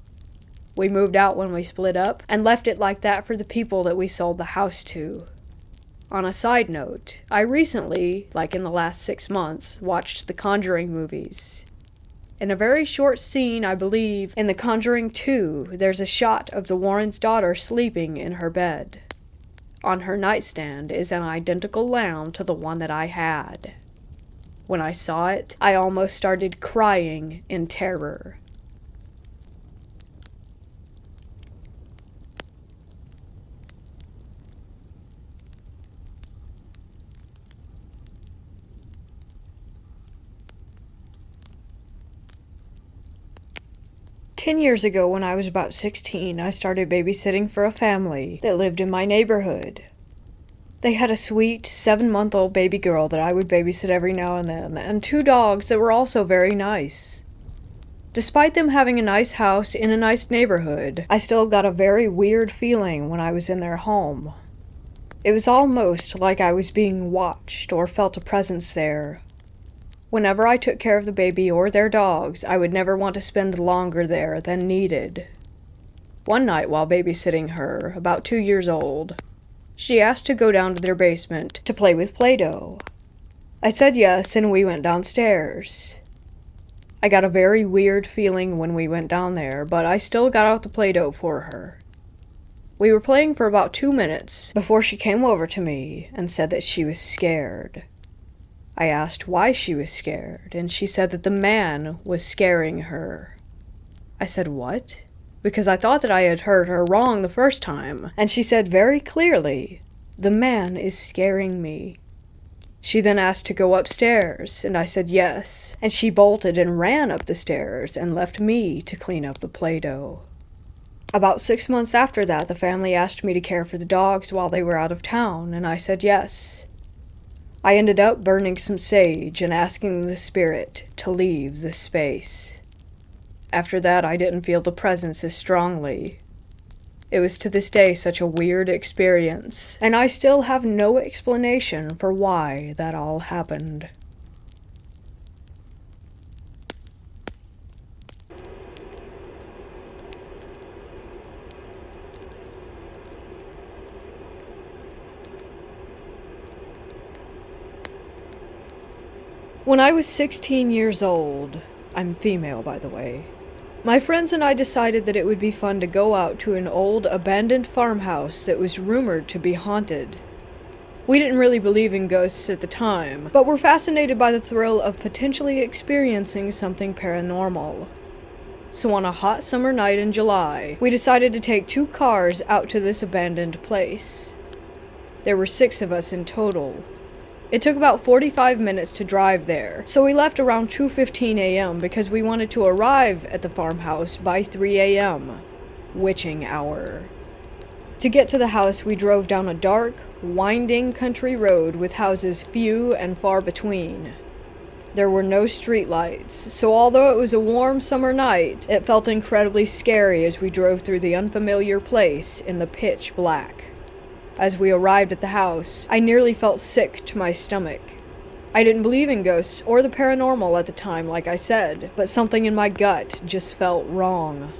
We moved out when we split up, and left it like that for the people that we sold the house to. On a side note, I recently, in the last 6 months, watched the Conjuring movies. In a very short scene, I believe, in The Conjuring 2, there's a shot of the Warrens' daughter sleeping in her bed. On her nightstand is an identical lamb to the one that I had. When I saw it, I almost started crying in terror. "10 years ago, when I was about 16, I started babysitting for a family that lived in my neighborhood. They had a sweet 7-month-old baby girl that I would babysit every now and then, and 2 dogs that were also very nice. Despite them having a nice house in a nice neighborhood, I still got a very weird feeling when I was in their home. It was almost like I was being watched or felt a presence there. Whenever I took care of the baby or their dogs, I would never want to spend longer there than needed. One night while babysitting her, about 2 years old, she asked to go down to their basement to play with Play-Doh. I said yes, and we went downstairs. I got a very weird feeling when we went down there, but I still got out the Play-Doh for her. We were playing for about 2 minutes before she came over to me and said that she was scared. I asked why she was scared, and she said that the man was scaring her. I said, "What?" Because I thought that I had heard her wrong the first time, and she said very clearly, "The man is scaring me." She then asked to go upstairs, and I said yes, and she bolted and ran up the stairs and left me to clean up the Play-Doh. About 6 months after that, the family asked me to care for the dogs while they were out of town, and I said yes. I ended up burning some sage and asking the spirit to leave the space. After that, I didn't feel the presence as strongly. It was to this day such a weird experience, and I still have no explanation for why that all happened. When I was 16 years old, I'm female by the way, my friends and I decided that it would be fun to go out to an old abandoned farmhouse that was rumored to be haunted. We didn't really believe in ghosts at the time, but were fascinated by the thrill of potentially experiencing something paranormal. So on a hot summer night in July, we decided to take 2 cars out to this abandoned place. There were 6 of us in total. It took about 45 minutes to drive there, so we left around 2:15 a.m. because we wanted to arrive at the farmhouse by 3 a.m., witching hour. To get to the house, we drove down a dark, winding country road with houses few and far between. There were no streetlights, so although it was a warm summer night, it felt incredibly scary as we drove through the unfamiliar place in the pitch black. As we arrived at the house, I nearly felt sick to my stomach. I didn't believe in ghosts or the paranormal at the time, like I said, but something in my gut just felt wrong.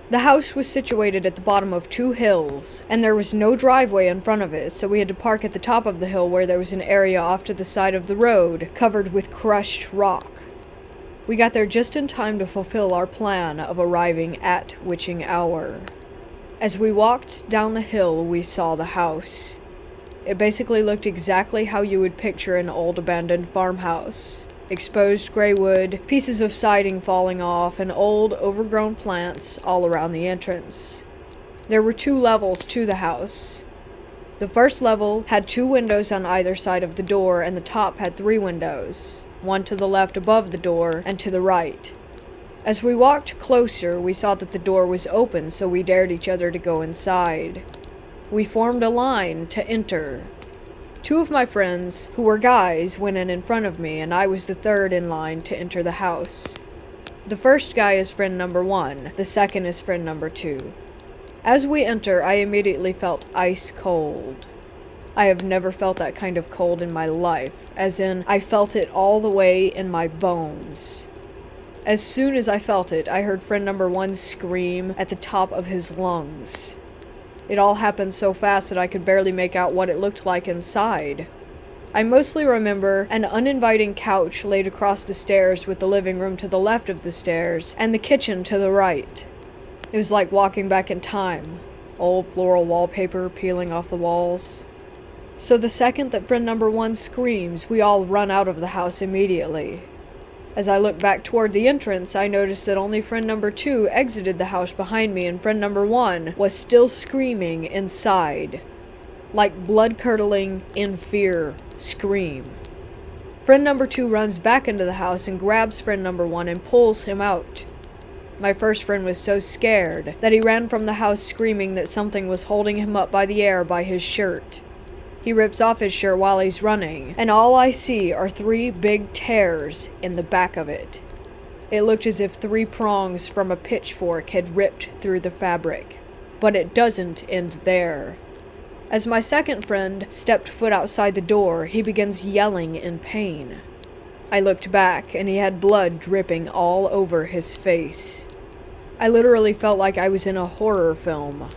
The house was situated at the bottom of 2 hills, and there was no driveway in front of it, so we had to park at the top of the hill where there was an area off to the side of the road covered with crushed rock. We got there just in time to fulfill our plan of arriving at witching hour. As we walked down the hill, we saw the house. It basically looked exactly how you would picture an old abandoned farmhouse. Exposed gray wood, pieces of siding falling off, and old overgrown plants all around the entrance. There were 2 levels to the house. The first level had 2 windows on either side of the door, and the top had 3 windows, one to the left above the door and to the right. As we walked closer, we saw that the door was open, so we dared each other to go inside. We formed a line to enter. 2 of my friends, who were guys, went in front of me, and I was the third in line to enter the house. The first guy is friend number 1, the second is friend number 2. As we enter, I immediately felt ice cold. I have never felt that kind of cold in my life, as in, I felt it all the way in my bones. As soon as I felt it, I heard friend number 1 scream at the top of his lungs. It all happened so fast that I could barely make out what it looked like inside. I mostly remember an uninviting couch laid across the stairs with the living room to the left of the stairs and the kitchen to the right. It was like walking back in time. Old floral wallpaper peeling off the walls. So the second that friend number 1 screams, we all run out of the house immediately. As I looked back toward the entrance, I noticed that only friend number 2 exited the house behind me, and friend number 1 was still screaming inside. Like blood-curdling, in fear, scream. Friend number 2 runs back into the house and grabs friend number 1 and pulls him out. My first friend was so scared that he ran from the house screaming that something was holding him up by the air by his shirt. He rips off his shirt while he's running, and all I see are 3 big tears in the back of it. It looked as if 3 prongs from a pitchfork had ripped through the fabric. But it doesn't end there. As my second friend stepped foot outside the door, he begins yelling in pain. I looked back, and he had blood dripping all over his face. I literally felt like I was in a horror film.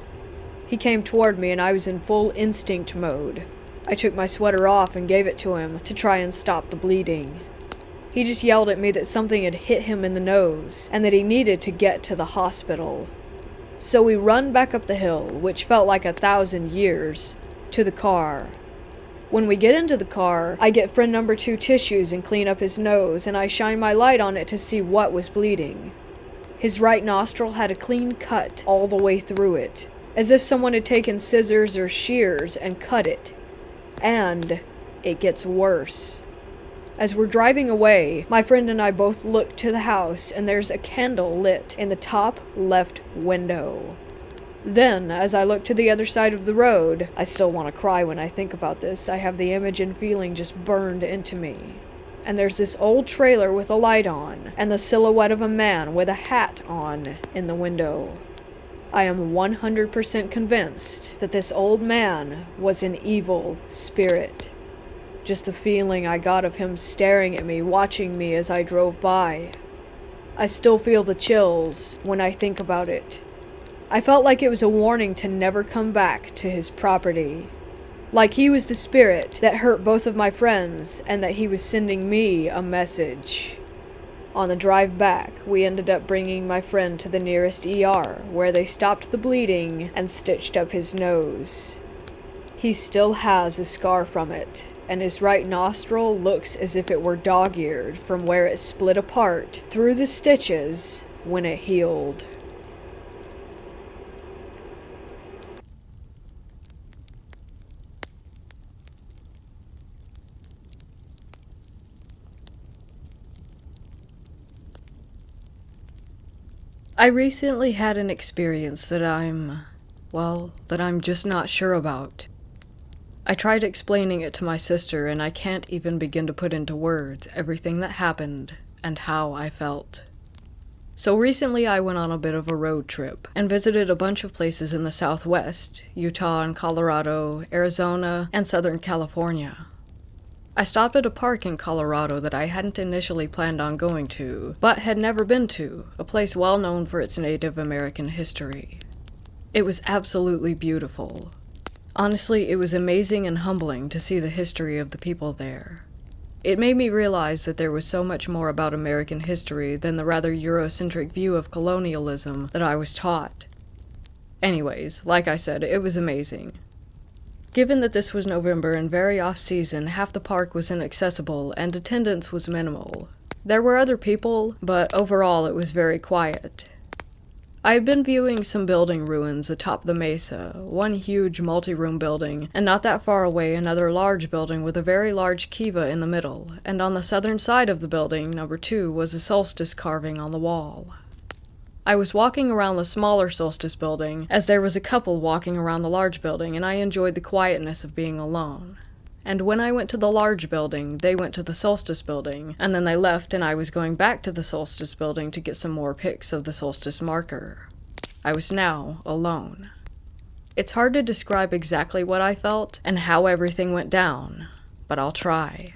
He came toward me, and I was in full instinct mode. I took my sweater off and gave it to him to try and stop the bleeding. He just yelled at me that something had hit him in the nose, and that he needed to get to the hospital. So we run back up the hill, which felt like 1,000 years, to the car. When we get into the car, I get friend number 2 tissues and clean up his nose, and I shine my light on it to see what was bleeding. His right nostril had a clean cut all the way through it, as if someone had taken scissors or shears and cut it. And it gets worse. As we're driving away, my friend and I both look to the house, and there's a candle lit in the top left window. Then, as I look to the other side of the road, I still want to cry when I think about this. I have the image and feeling just burned into me. And there's this old trailer with a light on, and the silhouette of a man with a hat on in the window. I am 100% convinced that this old man was an evil spirit. Just the feeling I got of him staring at me, watching me as I drove by. I still feel the chills when I think about it. I felt like it was a warning to never come back to his property. Like he was the spirit that hurt both of my friends, and that he was sending me a message. On the drive back, we ended up bringing my friend to the nearest ER, where they stopped the bleeding and stitched up his nose. He still has a scar from it, and his right nostril looks as if it were dog-eared from where it split apart through the stitches when it healed. I recently had an experience that I'm just not sure about. I tried explaining it to my sister, and I can't even begin to put into words everything that happened and how I felt. So recently I went on a bit of a road trip and visited a bunch of places in the Southwest, Utah and Colorado, Arizona, and Southern California. I stopped at a park in Colorado that I hadn't initially planned on going to, but had never been to, a place well known for its Native American history. It was absolutely beautiful. Honestly, it was amazing and humbling to see the history of the people there. It made me realize that there was so much more about American history than the rather Eurocentric view of colonialism that I was taught. Anyways, like I said, it was amazing. Given that this was November and very off-season, half the park was inaccessible and attendance was minimal. There were other people, but overall it was very quiet. I had been viewing some building ruins atop the mesa, one huge multi-room building, and not that far away another large building with a very large kiva in the middle, and on the southern side of the building, number 2, was a solstice carving on the wall. I was walking around the smaller solstice building, as there was a couple walking around the large building, and I enjoyed the quietness of being alone. And when I went to the large building, they went to the solstice building, and then they left, and I was going back to the solstice building to get some more pics of the solstice marker. I was now alone. It's hard to describe exactly what I felt and how everything went down, but I'll try.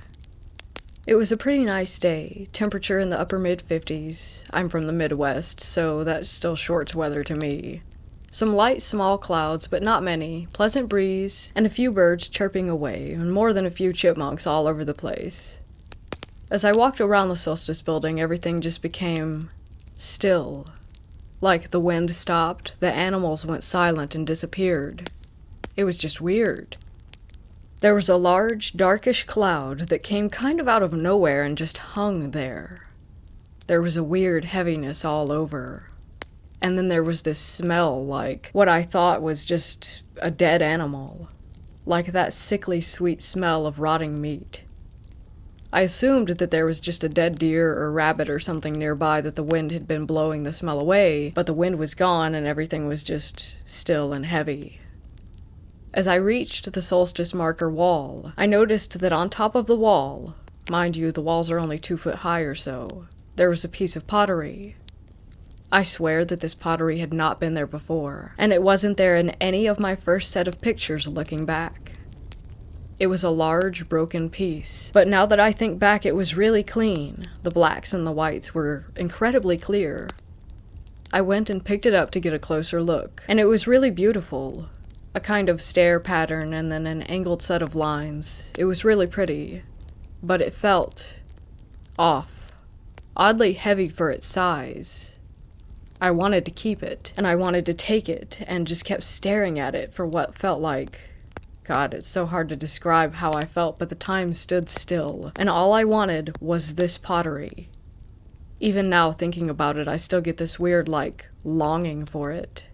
It was a pretty nice day, temperature in the upper mid-50s. I'm from the Midwest, so that's still shorts weather to me. Some light, small clouds, but not many, pleasant breeze, and a few birds chirping away, and more than a few chipmunks all over the place. As I walked around the solstice building, everything just became still. Like the wind stopped, the animals went silent and disappeared. It was just weird. There was a large, darkish cloud that came kind of out of nowhere and just hung there. There was a weird heaviness all over. And then there was this smell like what I thought was just a dead animal. Like that sickly sweet smell of rotting meat. I assumed that there was just a dead deer or rabbit or something nearby that the wind had been blowing the smell away, but the wind was gone and everything was just still and heavy. As I reached the solstice marker wall, I noticed that on top of the wall, mind you, the walls are only 2 foot high or so, there was a piece of pottery. I swear that this pottery had not been there before, and it wasn't there in any of my first set of pictures looking back. It was a large, broken piece, but now that I think back, it was really clean. The blacks and the whites were incredibly clear. I went and picked it up to get a closer look, and it was really beautiful. A kind of stair pattern and then an angled set of lines. It was really pretty, but it felt off. Oddly heavy for its size. I wanted to keep it, and I wanted to take it, and just kept staring at it for what felt like... God, it's so hard to describe how I felt, but the time stood still, and all I wanted was this pottery. Even now, thinking about it, I still get this weird, longing for it.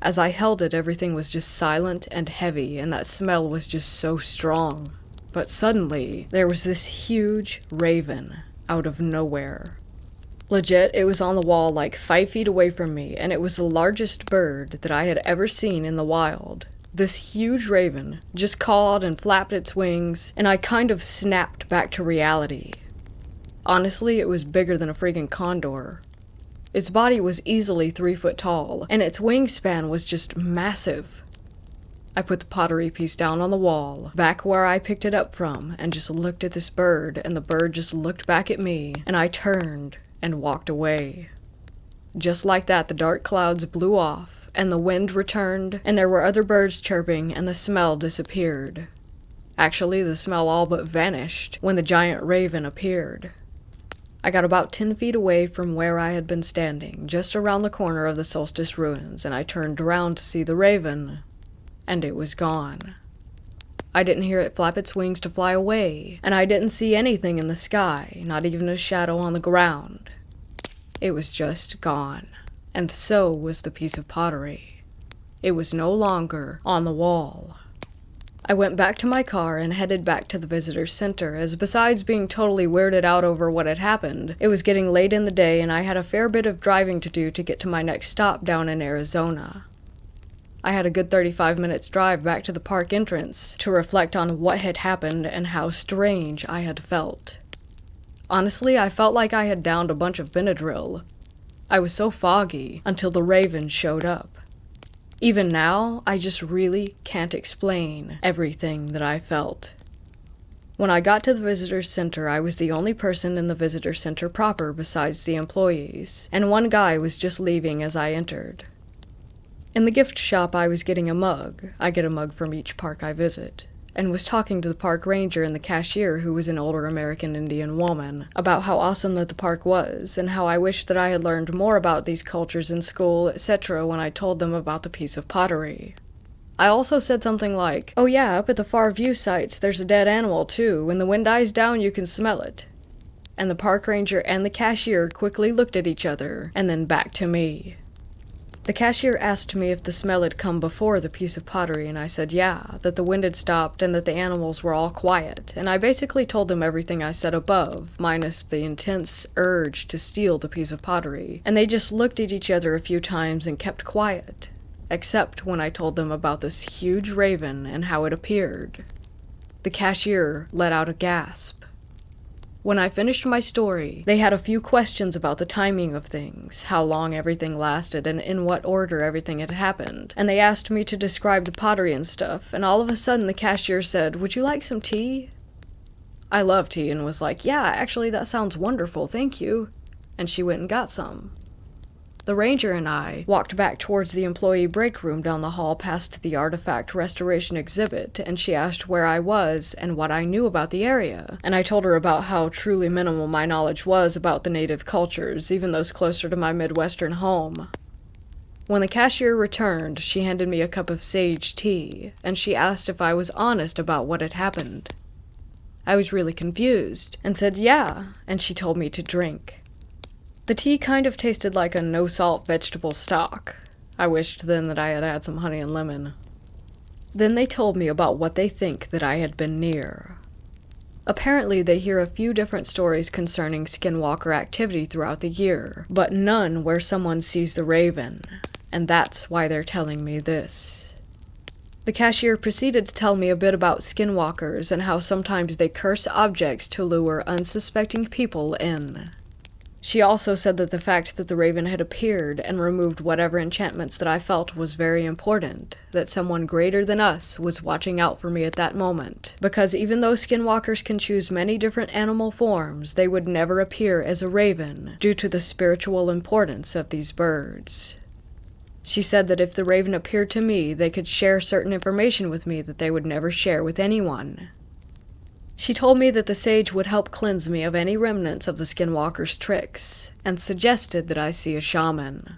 As I held it, everything was just silent and heavy, and that smell was just so strong. But suddenly, there was this huge raven out of nowhere. Legit, it was on the wall 5 feet away from me, and it was the largest bird that I had ever seen in the wild. This huge raven just cawed and flapped its wings, and I kind of snapped back to reality. Honestly, it was bigger than a freaking condor. Its body was easily 3 foot tall, and its wingspan was just massive. I put the pottery piece down on the wall, back where I picked it up from, and just looked at this bird, and the bird just looked back at me, and I turned and walked away. Just like that, the dark clouds blew off, and the wind returned, and there were other birds chirping, and the smell disappeared. Actually, the smell all but vanished when the giant raven appeared. I got about 10 feet away from where I had been standing, just around the corner of the Solstice ruins, and I turned around to see the raven, and it was gone. I didn't hear it flap its wings to fly away, and I didn't see anything in the sky, not even a shadow on the ground. It was just gone, and so was the piece of pottery. It was no longer on the wall. I went back to my car and headed back to the visitor center, as besides being totally weirded out over what had happened, it was getting late in the day and I had a fair bit of driving to do to get to my next stop down in Arizona. I had a good 35 minutes drive back to the park entrance to reflect on what had happened and how strange I had felt. Honestly, I felt like I had downed a bunch of Benadryl. I was so foggy until the raven showed up. Even now, I just really can't explain everything that I felt. When I got to the visitor center, I was the only person in the visitor center proper besides the employees, and one guy was just leaving as I entered. In the gift shop, I was getting a mug. I get a mug from each park I visit, and was talking to the park ranger and the cashier, who was an older American Indian woman, about how awesome that the park was, and how I wished that I had learned more about these cultures in school, etc. when I told them about the piece of pottery. I also said something like, "Oh yeah, up at the far view sites, there's a dead animal too. When the wind dies down, you can smell it." And the park ranger and the cashier quickly looked at each other, and then back to me. The cashier asked me if the smell had come before the piece of pottery, and I said yeah, that the wind had stopped and that the animals were all quiet, and I basically told them everything I said above, minus the intense urge to steal the piece of pottery, and they just looked at each other a few times and kept quiet, except when I told them about this huge raven and how it appeared. The cashier let out a gasp. When I finished my story, they had a few questions about the timing of things, how long everything lasted, and in what order everything had happened, and they asked me to describe the pottery and stuff, and all of a sudden the cashier said, "Would you like some tea?" I love tea and was like, "Yeah, actually that sounds wonderful, thank you," and she went and got some. The ranger and I walked back towards the employee break room down the hall past the artifact restoration exhibit, and she asked where I was and what I knew about the area, and I told her about how truly minimal my knowledge was about the native cultures, even those closer to my Midwestern home. When the cashier returned, she handed me a cup of sage tea, and she asked if I was honest about what had happened. I was really confused, and said yeah, and she told me to drink. The tea kind of tasted like a no-salt vegetable stock. I wished then that I had had some honey and lemon. Then they told me about what they think that I had been near. Apparently they hear a few different stories concerning skinwalker activity throughout the year, but none where someone sees the raven, and that's why they're telling me this. The cashier proceeded to tell me a bit about skinwalkers and how sometimes they curse objects to lure unsuspecting people in. She also said that the fact that the raven had appeared and removed whatever enchantments that I felt was very important, that someone greater than us was watching out for me at that moment, because even though skinwalkers can choose many different animal forms, they would never appear as a raven due to the spiritual importance of these birds. She said that if the raven appeared to me, they could share certain information with me that they would never share with anyone. She told me that the sage would help cleanse me of any remnants of the skinwalker's tricks, and suggested that I see a shaman.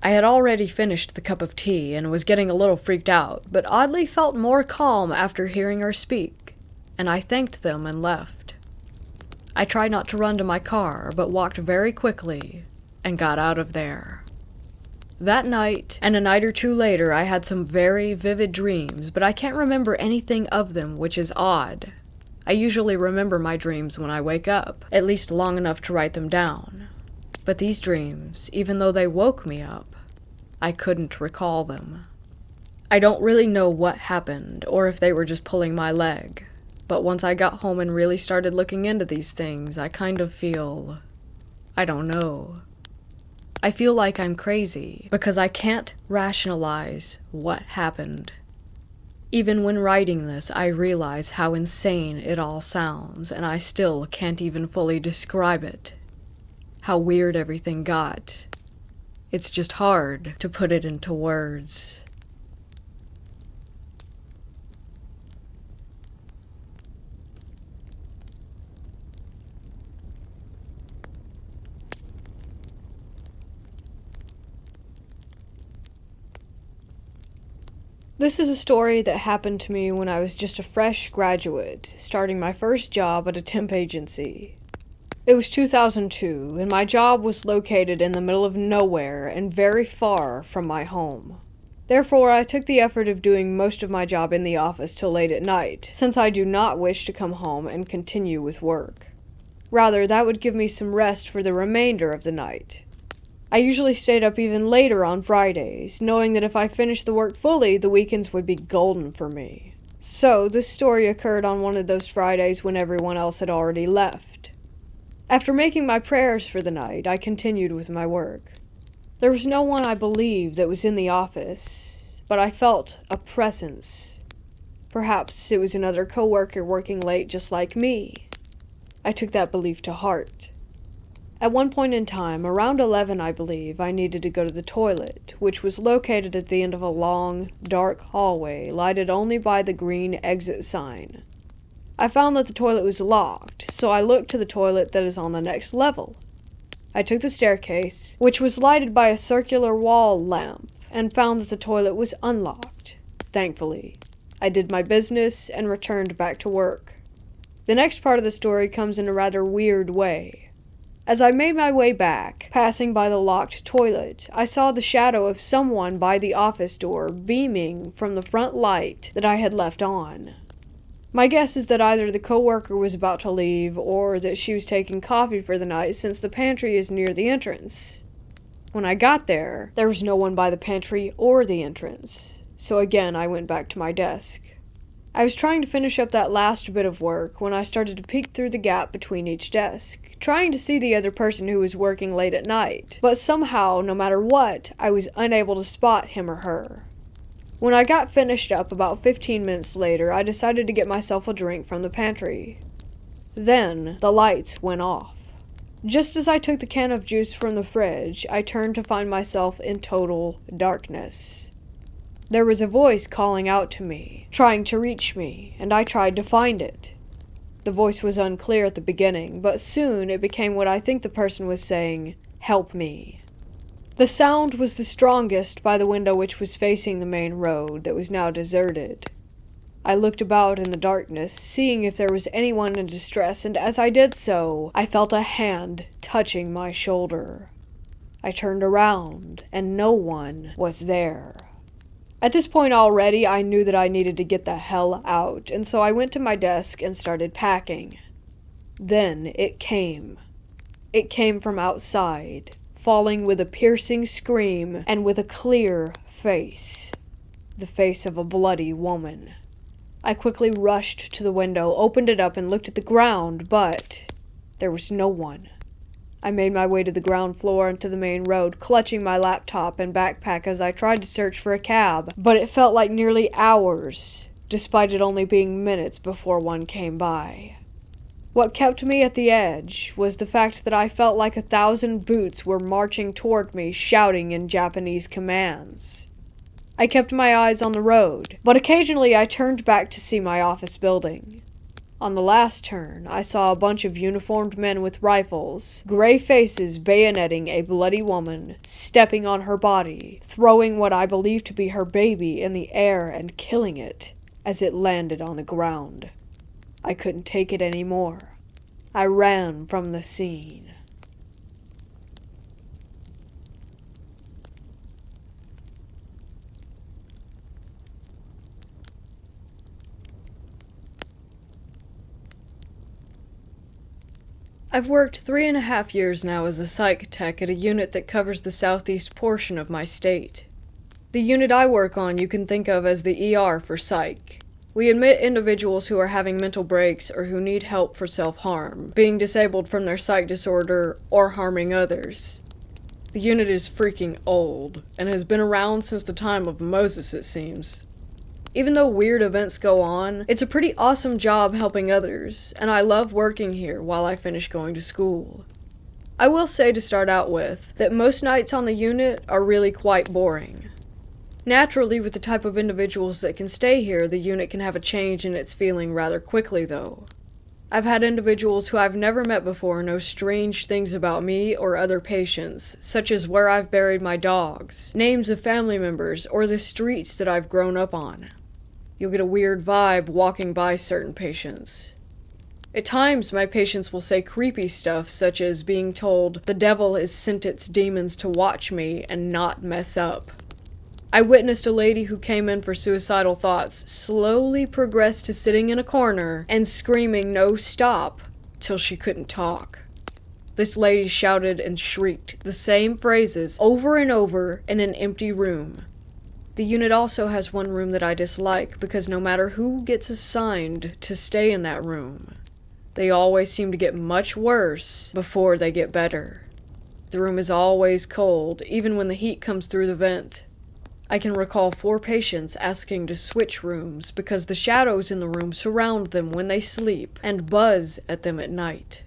I had already finished the cup of tea and was getting a little freaked out, but oddly felt more calm after hearing her speak, and I thanked them and left. I tried not to run to my car, but walked very quickly and got out of there. That night, and a night or two later, I had some very vivid dreams, but I can't remember anything of them, which is odd. I usually remember my dreams when I wake up, at least long enough to write them down. But these dreams, even though they woke me up, I couldn't recall them. I don't really know what happened, or if they were just pulling my leg, but once I got home and really started looking into these things, I kind of feel... I don't know. I feel like I'm crazy, because I can't rationalize what happened. Even when writing this, I realize how insane it all sounds, and I still can't even fully describe it. How weird everything got. It's just hard to put it into words. This is a story that happened to me when I was just a fresh graduate, starting my first job at a temp agency. It was 2002, and my job was located in the middle of nowhere and very far from my home. Therefore, I took the effort of doing most of my job in the office till late at night, since I do not wish to come home and continue with work. Rather, that would give me some rest for the remainder of the night. I usually stayed up even later on Fridays, knowing that if I finished the work fully, the weekends would be golden for me. So, this story occurred on one of those Fridays when everyone else had already left. After making my prayers for the night, I continued with my work. There was no one I believed that was in the office, but I felt a presence. Perhaps it was another coworker working late just like me. I took that belief to heart. At one point in time, around 11 I believe, I needed to go to the toilet, which was located at the end of a long, dark hallway, lighted only by the green exit sign. I found that the toilet was locked, so I looked to the toilet that is on the next level. I took the staircase, which was lighted by a circular wall lamp, and found that the toilet was unlocked. Thankfully, I did my business and returned back to work. The next part of the story comes in a rather weird way. As I made my way back, passing by the locked toilet, I saw the shadow of someone by the office door beaming from the front light that I had left on. My guess is that either the coworker was about to leave or that she was taking coffee for the night since the pantry is near the entrance. When I got there, there was no one by the pantry or the entrance, so again I went back to my desk. I was trying to finish up that last bit of work when I started to peek through the gap between each desk, trying to see the other person who was working late at night, but somehow, no matter what, I was unable to spot him or her. When I got finished up about 15 minutes later, I decided to get myself a drink from the pantry. Then, the lights went off. Just as I took the can of juice from the fridge, I turned to find myself in total darkness. There was a voice calling out to me, trying to reach me, and I tried to find it. The voice was unclear at the beginning, but soon it became what I think the person was saying, "Help me." The sound was the strongest by the window which was facing the main road that was now deserted. I looked about in the darkness, seeing if there was anyone in distress, and as I did so, I felt a hand touching my shoulder. I turned around, and no one was there. At this point already, I knew that I needed to get the hell out, and so I went to my desk and started packing. Then it came. It came from outside, falling with a piercing scream and with a clear face. The face of a bloody woman. I quickly rushed to the window, opened it up, and looked at the ground, but there was no one. I made my way to the ground floor and to the main road, clutching my laptop and backpack as I tried to search for a cab, but it felt like nearly hours, despite it only being minutes before one came by. What kept me at the edge was the fact that I felt like 1,000 boots were marching toward me, shouting in Japanese commands. I kept my eyes on the road, but occasionally I turned back to see my office building. On the last turn, I saw a bunch of uniformed men with rifles, gray faces bayoneting a bloody woman, stepping on her body, throwing what I believe to be her baby in the air and killing it as it landed on the ground. I couldn't take it anymore. I ran from the scene. I've worked 3.5 years now as a psych tech at a unit that covers the southeast portion of my state. The unit I work on you can think of as the ER for psych. We admit individuals who are having mental breaks or who need help for self-harm, being disabled from their psych disorder, or harming others. The unit is freaking old, and has been around since the time of Moses, it seems. Even though weird events go on, it's a pretty awesome job helping others, and I love working here while I finish going to school. I will say to start out with, that most nights on the unit are really quite boring. Naturally, with the type of individuals that can stay here, the unit can have a change in its feeling rather quickly, though. I've had individuals who I've never met before know strange things about me or other patients, such as where I've buried my dogs, names of family members, or the streets that I've grown up on. You'll get a weird vibe walking by certain patients. At times, my patients will say creepy stuff, such as being told the devil has sent its demons to watch me and not mess up. I witnessed a lady who came in for suicidal thoughts slowly progress to sitting in a corner and screaming "no, stop," till she couldn't talk. This lady shouted and shrieked the same phrases over and over in an empty room. The unit also has one room that I dislike because no matter who gets assigned to stay in that room, they always seem to get much worse before they get better. The room is always cold, even when the heat comes through the vent. I can recall 4 patients asking to switch rooms because the shadows in the room surround them when they sleep and buzz at them at night.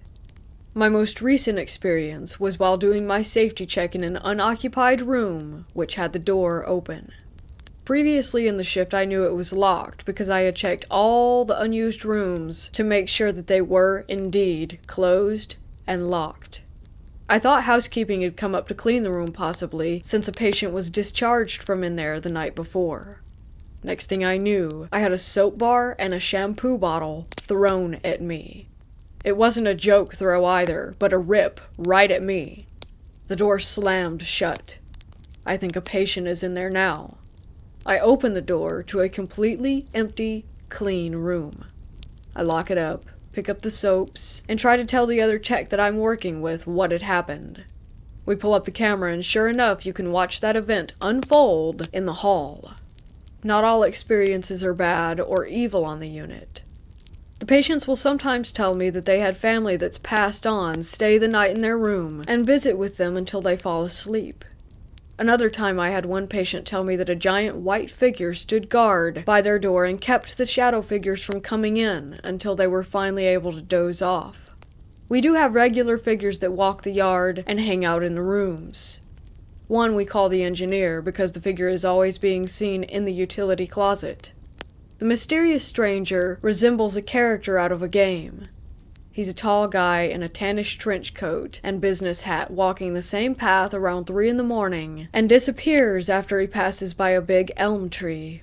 My most recent experience was while doing my safety check in an unoccupied room which had the door open. Previously in the shift I knew it was locked because I had checked all the unused rooms to make sure that they were indeed closed and locked. I thought housekeeping had come up to clean the room possibly, since a patient was discharged from in there the night before. Next thing I knew, I had a soap bar and a shampoo bottle thrown at me. It wasn't a joke throw either, but a rip right at me. The door slammed shut. I think a patient is in there now. I open the door to a completely empty, clean room. I lock it up, pick up the soaps, and try to tell the other tech that I'm working with what had happened. We pull up the camera and sure enough you can watch that event unfold in the hall. Not all experiences are bad or evil on the unit. The patients will sometimes tell me that they had family that's passed on stay the night in their room and visit with them until they fall asleep. Another time I had one patient tell me that a giant white figure stood guard by their door and kept the shadow figures from coming in until they were finally able to doze off. We do have regular figures that walk the yard and hang out in the rooms. One we call the engineer because the figure is always being seen in the utility closet. The mysterious stranger resembles a character out of a game. He's a tall guy in a tannish trench coat and business hat walking the same path around 3 in the morning and disappears after he passes by a big elm tree.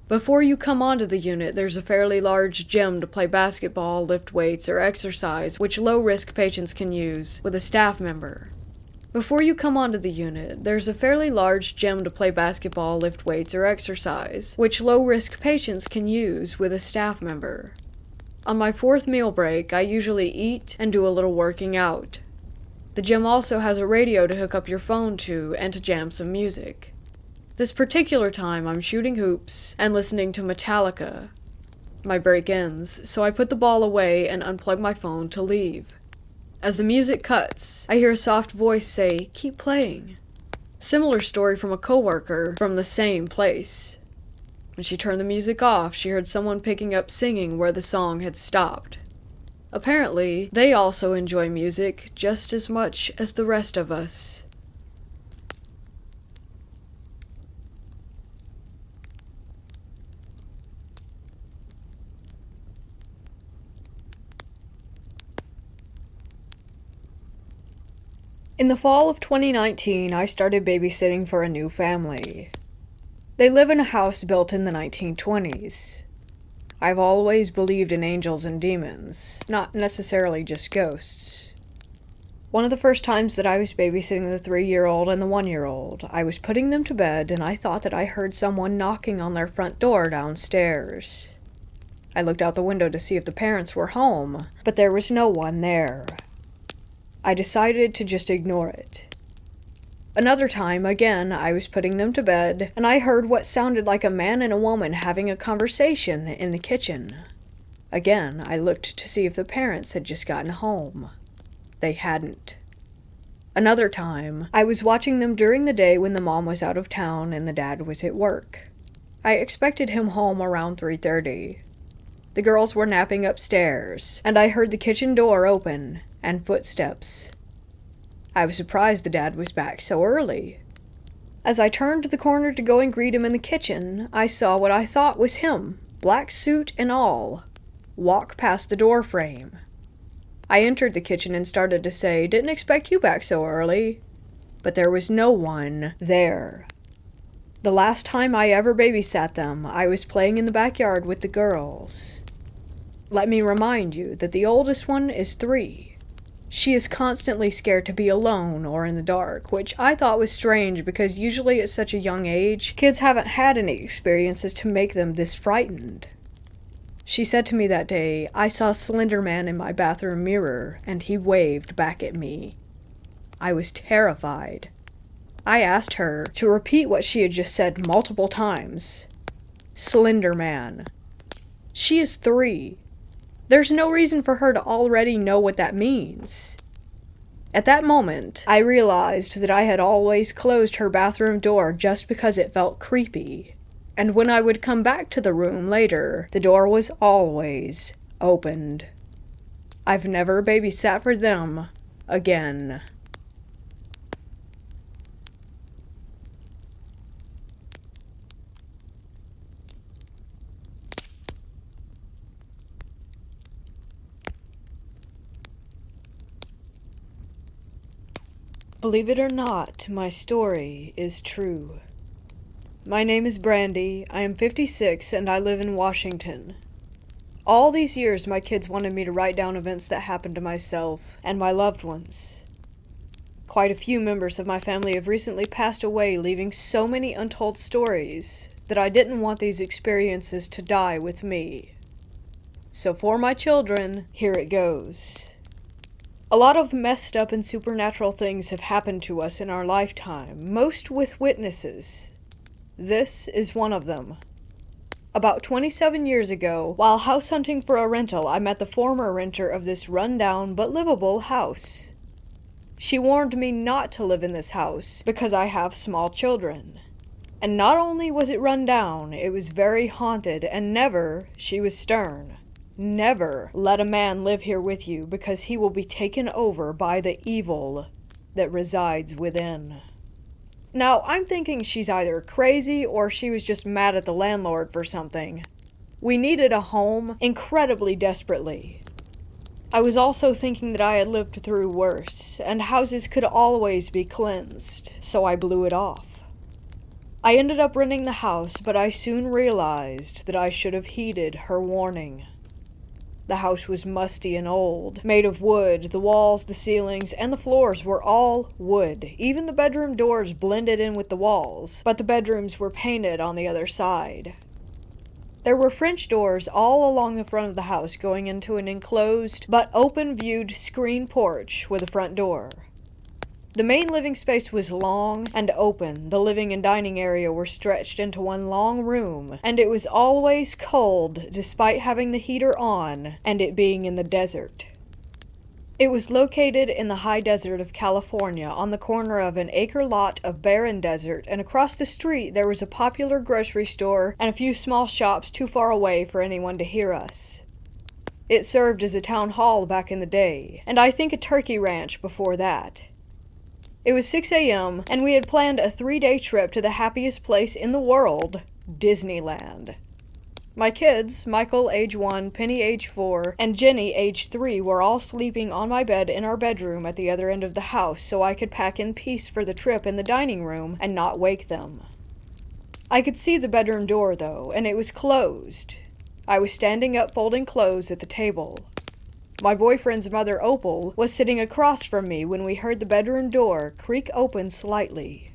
Before you come onto the unit, there's a fairly large gym to play basketball, lift weights, or exercise, which low-risk patients can use with a staff member. Before you come onto the unit, there's a fairly large gym to play basketball, lift weights, or exercise, which low-risk patients can use with a staff member. On my 4th meal break, I usually eat and do a little working out. The gym also has a radio to hook up your phone to and to jam some music. This particular time, I'm shooting hoops and listening to Metallica. My break ends, so I put the ball away and unplug my phone to leave. As the music cuts, I hear a soft voice say, "Keep playing." Similar story from a coworker from the same place. When she turned the music off, she heard someone picking up singing where the song had stopped. Apparently, they also enjoy music just as much as the rest of us. In the fall of 2019, I started babysitting for a new family. They live in a house built in the 1920s. I've always believed in angels and demons, not necessarily just ghosts. One of the first times that I was babysitting the 3-year-old and the 1-year-old, I was putting them to bed and I thought that I heard someone knocking on their front door downstairs. I looked out the window to see if the parents were home, but there was no one there. I decided to just ignore it. Another time, again, I was putting them to bed, and I heard what sounded like a man and a woman having a conversation in the kitchen. Again, I looked to see if the parents had just gotten home. They hadn't. Another time, I was watching them during the day when the mom was out of town and the dad was at work. I expected him home around 3:30. The girls were napping upstairs, and I heard the kitchen door open and footsteps. I was surprised the dad was back so early. As I turned the corner to go and greet him in the kitchen, I saw what I thought was him, black suit and all, walk past the door frame. I entered the kitchen and started to say, "Didn't expect you back so early," but there was no one there. The last time I ever babysat them, I was playing in the backyard with the girls. Let me remind you that the oldest one is 3. She is constantly scared to be alone or in the dark, which I thought was strange because usually at such a young age, kids haven't had any experiences to make them this frightened. She said to me that day, "I saw a Slender Man in my bathroom mirror, and he waved back at me." I was terrified. I asked her to repeat what she had just said multiple times. Slender Man. She is 3. There's no reason for her to already know what that means. At that moment, I realized that I had always closed her bathroom door just because it felt creepy. And when I would come back to the room later, the door was always opened. I've never babysat for them again. Believe it or not, my story is true. My name is Brandy, I am 56, and I live in Washington. All these years, my kids wanted me to write down events that happened to myself and my loved ones. Quite a few members of my family have recently passed away, leaving so many untold stories that I didn't want these experiences to die with me. So for my children, here it goes. A lot of messed up and supernatural things have happened to us in our lifetime, most with witnesses. This is one of them. About 27 years ago, while house hunting for a rental, I met the former renter of this run-down but livable house. She warned me not to live in this house because I have small children. And not only was it run down, it was very haunted, and never, she was stern, never let a man live here with you because he will be taken over by the evil that resides within. Now, I'm thinking she's either crazy or she was just mad at the landlord for something. We needed a home incredibly desperately. I was also thinking that I had lived through worse, and houses could always be cleansed, so I blew it off. I ended up renting the house, but I soon realized that I should have heeded her warning. The house was musty and old, made of wood. The walls, the ceilings, and the floors were all wood. Even the bedroom doors blended in with the walls, but the bedrooms were painted on the other side. There were French doors all along the front of the house going into an enclosed but open-viewed screen porch with a front door. The main living space was long and open. The living and dining area were stretched into one long room, and it was always cold despite having the heater on and it being in the desert. It was located in the high desert of California on the corner of an acre lot of barren desert, and across the street there was a popular grocery store and a few small shops too far away for anyone to hear us. It served as a town hall back in the day, and I think a turkey ranch before that. It was 6 a.m., and we had planned a 3-day trip to the happiest place in the world, Disneyland. My kids, Michael age 1, Penny age 4, and Jenny age 3 were all sleeping on my bed in our bedroom at the other end of the house so I could pack in peace for the trip in the dining room and not wake them. I could see the bedroom door though, and it was closed. I was standing up folding clothes at the table. My boyfriend's mother, Opal, was sitting across from me when we heard the bedroom door creak open slightly.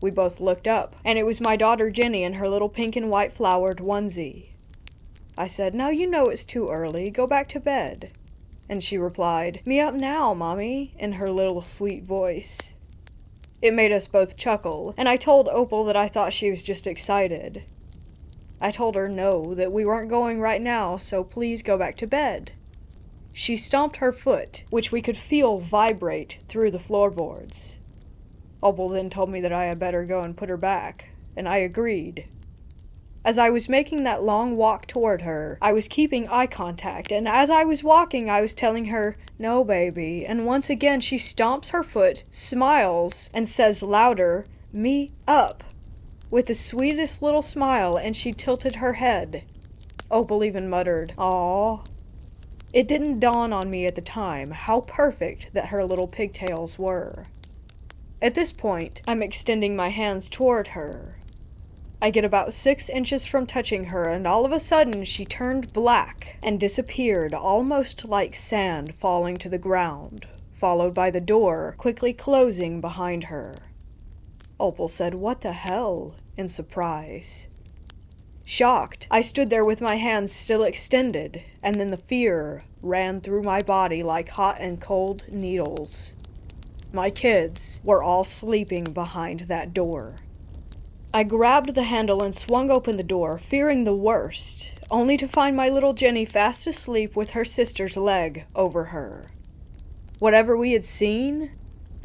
We both looked up, and it was my daughter Jenny in her little pink and white flowered onesie. I said, "Now you know it's too early, go back to bed." And she replied, "Me up now, Mommy," in her little sweet voice. It made us both chuckle, and I told Opal that I thought she was just excited. I told her no, that we weren't going right now, so please go back to bed. She stomped her foot, which we could feel vibrate through the floorboards. Opal then told me that I had better go and put her back, and I agreed. As I was making that long walk toward her, I was keeping eye contact, and as I was walking, I was telling her, "No, baby," and once again she stomps her foot, smiles, and says louder, "Me up," with the sweetest little smile, and she tilted her head. Opal even muttered, "Aw." It didn't dawn on me at the time how perfect that her little pigtails were. At this point, I'm extending my hands toward her. I get about 6 inches from touching her, and all of a sudden she turned black and disappeared, almost like sand falling to the ground, followed by the door quickly closing behind her. Opal said, "What the hell?" in surprise. Shocked, I stood there with my hands still extended, and then the fear ran through my body like hot and cold needles. My kids were all sleeping behind that door. I grabbed the handle and swung open the door, fearing the worst, only to find my little Jenny fast asleep with her sister's leg over her. Whatever we had seen,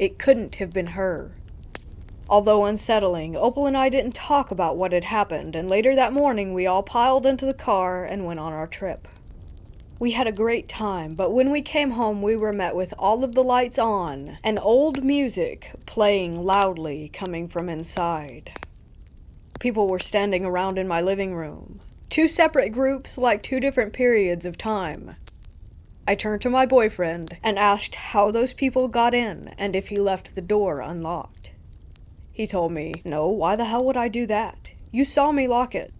it couldn't have been her. Although unsettling, Opal and I didn't talk about what had happened, and later that morning we all piled into the car and went on our trip. We had a great time, but when we came home we were met with all of the lights on and old music playing loudly coming from inside. People were standing around in my living room. 2 separate groups, like 2 different periods of time. I turned to my boyfriend and asked how those people got in and if he left the door unlocked. He told me, "No, why the hell would I do that? You saw me lock it."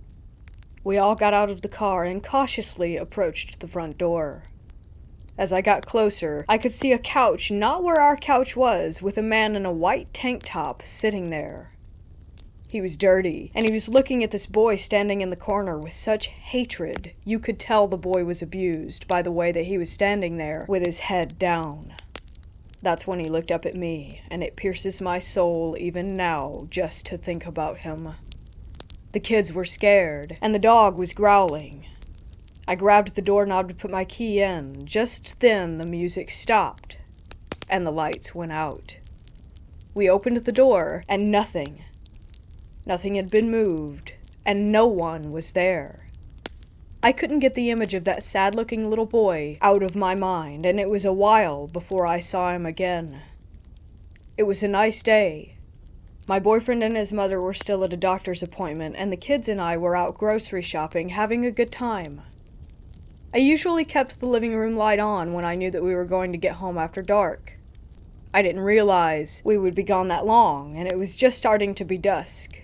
We all got out of the car and cautiously approached the front door. As I got closer, I could see a couch not where our couch was, with a man in a white tank top sitting there. He was dirty, and he was looking at this boy standing in the corner with such hatred, you could tell the boy was abused by the way that he was standing there with his head down. That's when he looked up at me, and it pierces my soul even now just to think about him. The kids were scared, and the dog was growling. I grabbed the doorknob to put my key in. Just then the music stopped, and the lights went out. We opened the door, and nothing. Nothing had been moved, and no one was there. I couldn't get the image of that sad-looking little boy out of my mind, and it was a while before I saw him again. It was a nice day. My boyfriend and his mother were still at a doctor's appointment, and the kids and I were out grocery shopping, having a good time. I usually kept the living room light on when I knew that we were going to get home after dark. I didn't realize we would be gone that long, and it was just starting to be dusk.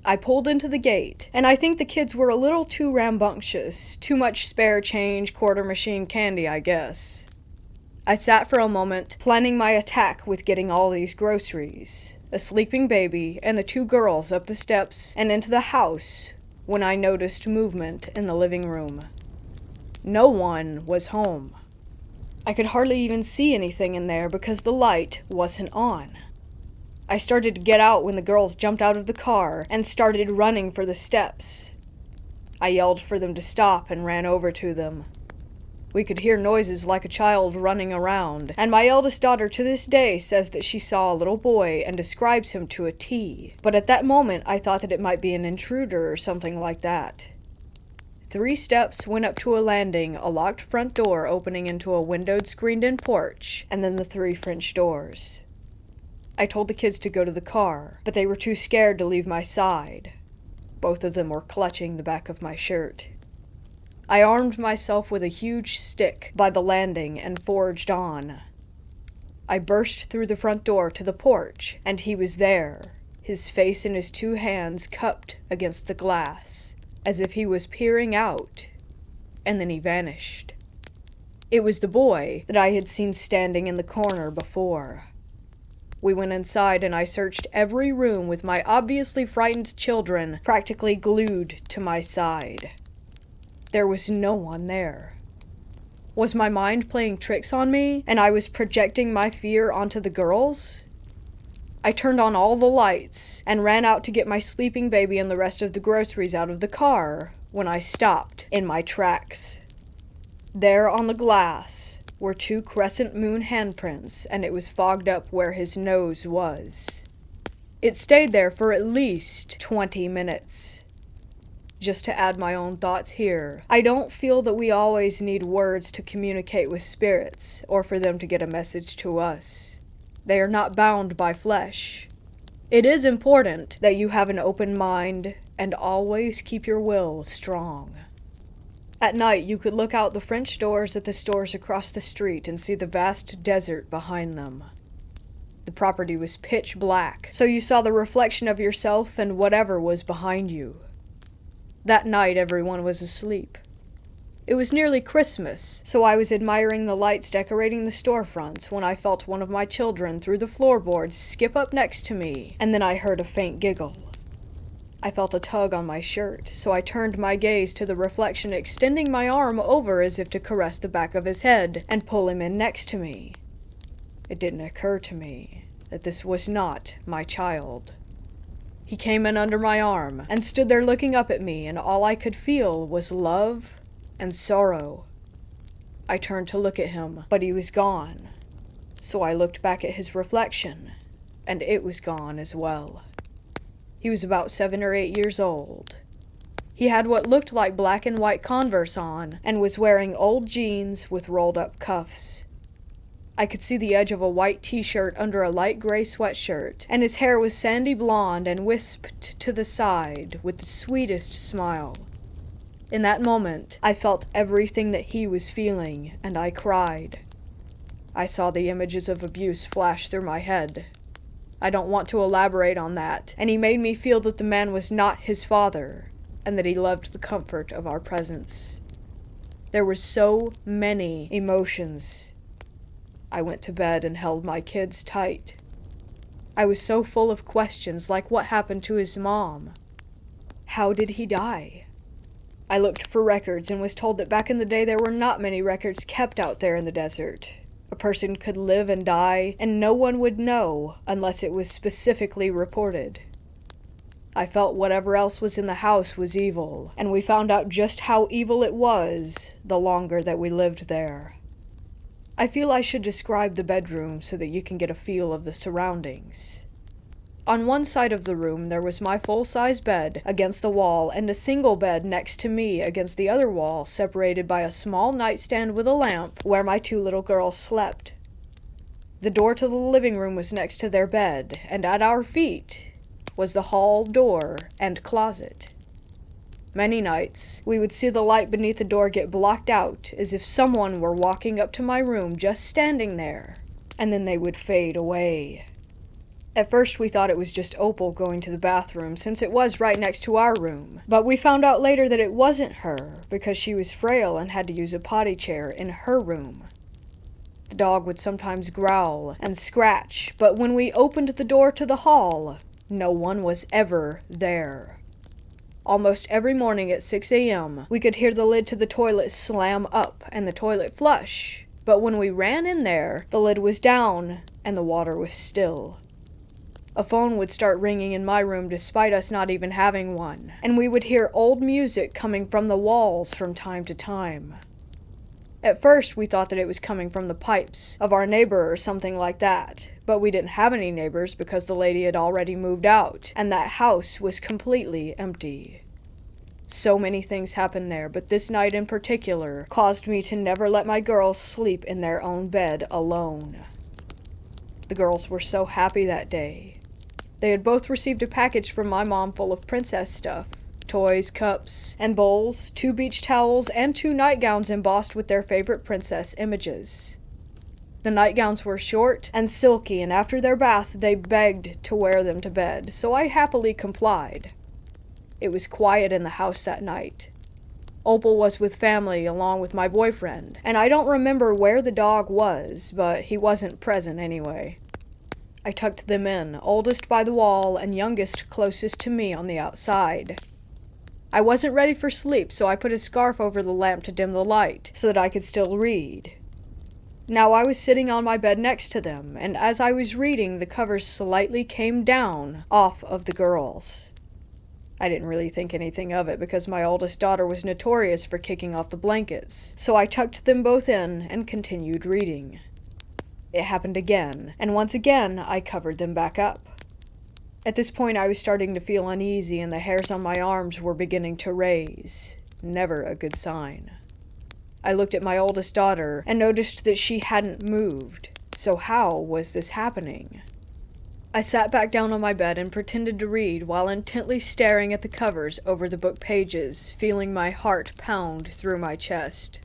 I pulled into the gate, and I think the kids were a little too rambunctious, too much spare change, quarter machine candy, I guess. I sat for a moment, planning my attack with getting all these groceries, a sleeping baby, and the 2 girls up the steps and into the house, when I noticed movement in the living room. No one was home. I could hardly even see anything in there because the light wasn't on. I started to get out when the girls jumped out of the car and started running for the steps. I yelled for them to stop and ran over to them. We could hear noises like a child running around, and my eldest daughter to this day says that she saw a little boy and describes him to a T. But at that moment, I thought that it might be an intruder or something like that. 3 steps went up to a landing, a locked front door opening into a windowed screened-in porch, and then the 3 French doors. I told the kids to go to the car, but they were too scared to leave my side. Both of them were clutching the back of my shirt. I armed myself with a huge stick by the landing and forged on. I burst through the front door to the porch, and he was there, his face in his 2 hands cupped against the glass, as if he was peering out, and then he vanished. It was the boy that I had seen standing in the corner before. We went inside and I searched every room with my obviously frightened children practically glued to my side. There was no one there. Was my mind playing tricks on me, and I was projecting my fear onto the girls? I turned on all the lights and ran out to get my sleeping baby and the rest of the groceries out of the car when I stopped in my tracks. There on the glass were 2 crescent moon handprints, and it was fogged up where his nose was. It stayed there for at least 20 minutes. Just to add my own thoughts here, I don't feel that we always need words to communicate with spirits or for them to get a message to us. They are not bound by flesh. It is important that you have an open mind and always keep your will strong. At night, you could look out the French doors at the stores across the street and see the vast desert behind them. The property was pitch black, so you saw the reflection of yourself and whatever was behind you. That night, everyone was asleep. It was nearly Christmas, so I was admiring the lights decorating the storefronts when I felt one of my children through the floorboards skip up next to me, and then I heard a faint giggle. I felt a tug on my shirt, so I turned my gaze to the reflection, extending my arm over as if to caress the back of his head and pull him in next to me. It didn't occur to me that this was not my child. He came in under my arm and stood there looking up at me, and all I could feel was love and sorrow. I turned to look at him, but he was gone. So I looked back at his reflection, and it was gone as well. He was about 7 or 8 years old. He had what looked like black and white Converse on, and was wearing old jeans with rolled-up cuffs. I could see the edge of a white t-shirt under a light gray sweatshirt, and his hair was sandy blonde and wisped to the side with the sweetest smile. In that moment, I felt everything that he was feeling, and I cried. I saw the images of abuse flash through my head. I don't want to elaborate on that, and he made me feel that the man was not his father, and that he loved the comfort of our presence. There were so many emotions. I went to bed and held my kids tight. I was so full of questions like what happened to his mom? How did he die? I looked for records and was told that back in the day there were not many records kept out there in the desert. A person could live and die, and no one would know unless it was specifically reported. I felt whatever else was in the house was evil, and we found out just how evil it was the longer that we lived there. I feel I should describe the bedroom so that you can get a feel of the surroundings. On one side of the room there was my full-size bed against the wall and a single bed next to me against the other wall, separated by a small nightstand with a lamp where my 2 little girls slept. The door to the living room was next to their bed, and at our feet was the hall door and closet. Many nights, we would see the light beneath the door get blocked out as if someone were walking up to my room just standing there, and then they would fade away. At first we thought it was just Opal going to the bathroom since it was right next to our room, but we found out later that it wasn't her because she was frail and had to use a potty chair in her room. The dog would sometimes growl and scratch, but when we opened the door to the hall, no one was ever there. Almost every morning at 6 a.m., we could hear the lid to the toilet slam up and the toilet flush, but when we ran in there, the lid was down and the water was still. A phone would start ringing in my room despite us not even having one, and we would hear old music coming from the walls from time to time. At first, we thought that it was coming from the pipes of our neighbor or something like that, but we didn't have any neighbors because the lady had already moved out, and that house was completely empty. So many things happened there, but this night in particular caused me to never let my girls sleep in their own bed alone. The girls were so happy that day. They had both received a package from my mom full of princess stuff. Toys, cups, and bowls, 2 beach towels, and 2 nightgowns embossed with their favorite princess images. The nightgowns were short and silky, and after their bath they begged to wear them to bed, so I happily complied. It was quiet in the house that night. Opal was with family along with my boyfriend, and I don't remember where the dog was, but he wasn't present anyway. I tucked them in, oldest by the wall and youngest closest to me on the outside. I wasn't ready for sleep, so I put a scarf over the lamp to dim the light, so that I could still read. Now I was sitting on my bed next to them, and as I was reading, the covers slightly came down off of the girls. I didn't really think anything of it because my oldest daughter was notorious for kicking off the blankets, so I tucked them both in and continued reading. It happened again, and once again I covered them back up. At this point I was starting to feel uneasy and the hairs on my arms were beginning to raise. Never a good sign. I looked at my oldest daughter and noticed that she hadn't moved. So how was this happening? I sat back down on my bed and pretended to read while intently staring at the covers over the book pages, feeling my heart pound through my chest.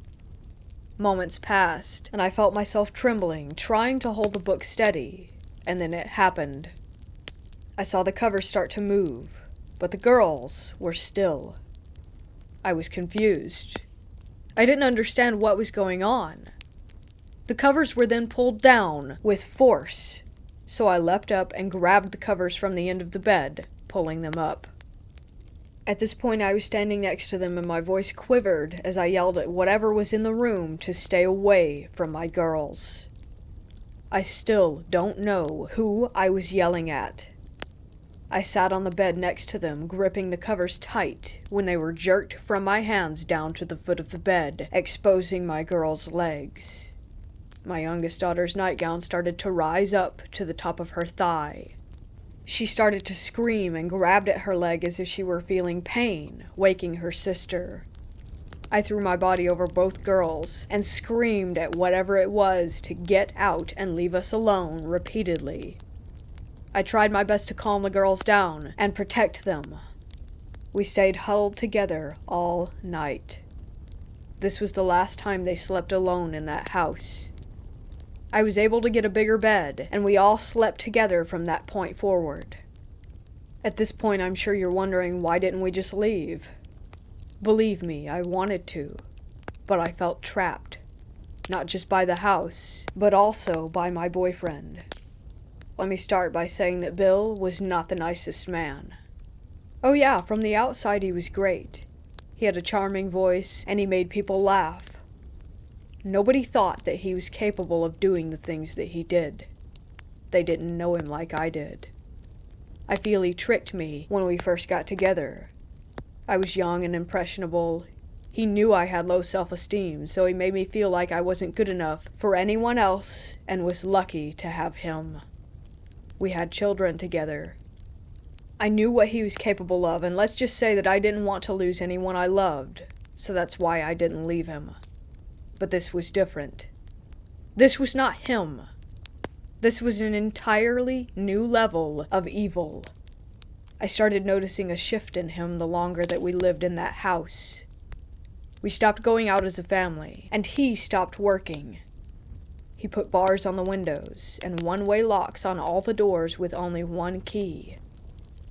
Moments passed, and I felt myself trembling, trying to hold the book steady, and then it happened. I saw the covers start to move, but the girls were still. I was confused. I didn't understand what was going on. The covers were then pulled down with force, so I leapt up and grabbed the covers from the end of the bed, pulling them up. At this point I was standing next to them and my voice quivered as I yelled at whatever was in the room to stay away from my girls. I still don't know who I was yelling at. I sat on the bed next to them, gripping the covers tight, when they were jerked from my hands down to the foot of the bed, exposing my girls' legs. My youngest daughter's nightgown started to rise up to the top of her thigh. She started to scream and grabbed at her leg as if she were feeling pain, waking her sister. I threw my body over both girls and screamed at whatever it was to get out and leave us alone repeatedly. I tried my best to calm the girls down and protect them. We stayed huddled together all night. This was the last time they slept alone in that house. I was able to get a bigger bed, and we all slept together from that point forward. At this point, I'm sure you're wondering, why didn't we just leave? Believe me, I wanted to, but I felt trapped. Not just by the house, but also by my boyfriend. Let me start by saying that Bill was not the nicest man. Oh yeah, from the outside he was great. He had a charming voice, and he made people laugh. Nobody thought that he was capable of doing the things that he did. They didn't know him like I did. I feel he tricked me when we first got together. I was young and impressionable. He knew I had low self-esteem, so he made me feel like I wasn't good enough for anyone else and was lucky to have him. We had children together. I knew what he was capable of, and let's just say that I didn't want to lose anyone I loved, so that's why I didn't leave him. But this was different. This was not him. This was an entirely new level of evil. I started noticing a shift in him the longer that we lived in that house. We stopped going out as a family, and he stopped working. He put bars on the windows and one-way locks on all the doors with only one key.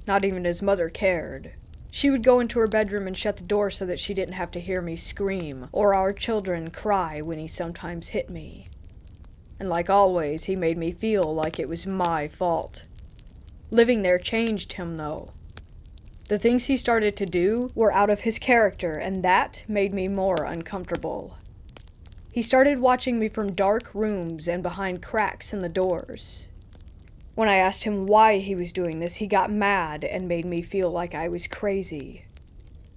Not even his mother cared. She would go into her bedroom and shut the door so that she didn't have to hear me scream or our children cry when he sometimes hit me. And like always, he made me feel like it was my fault. Living there changed him, though. The things he started to do were out of his character, and that made me more uncomfortable. He started watching me from dark rooms and behind cracks in the doors. When I asked him why he was doing this, he got mad and made me feel like I was crazy.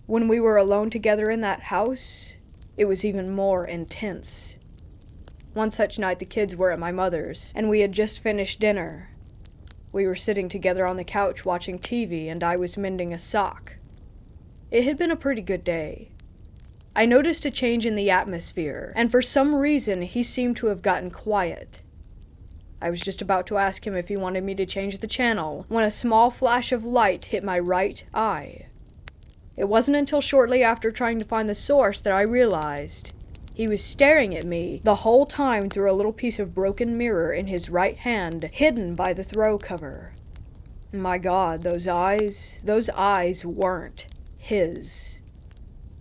When we were alone together in that house, It was even more intense. One such night the kids were at my mother's, and we had just finished dinner. We were sitting together on the couch watching TV, and I was mending a sock. It had been a pretty good day. I noticed a change in the atmosphere, and for some reason he seemed to have gotten quiet. I was just about to ask him if he wanted me to change the channel when a small flash of light hit my right eye. It wasn't until shortly after trying to find the source that I realized he was staring at me the whole time through a little piece of broken mirror in his right hand, hidden by the throw cover. My God, those eyes weren't his.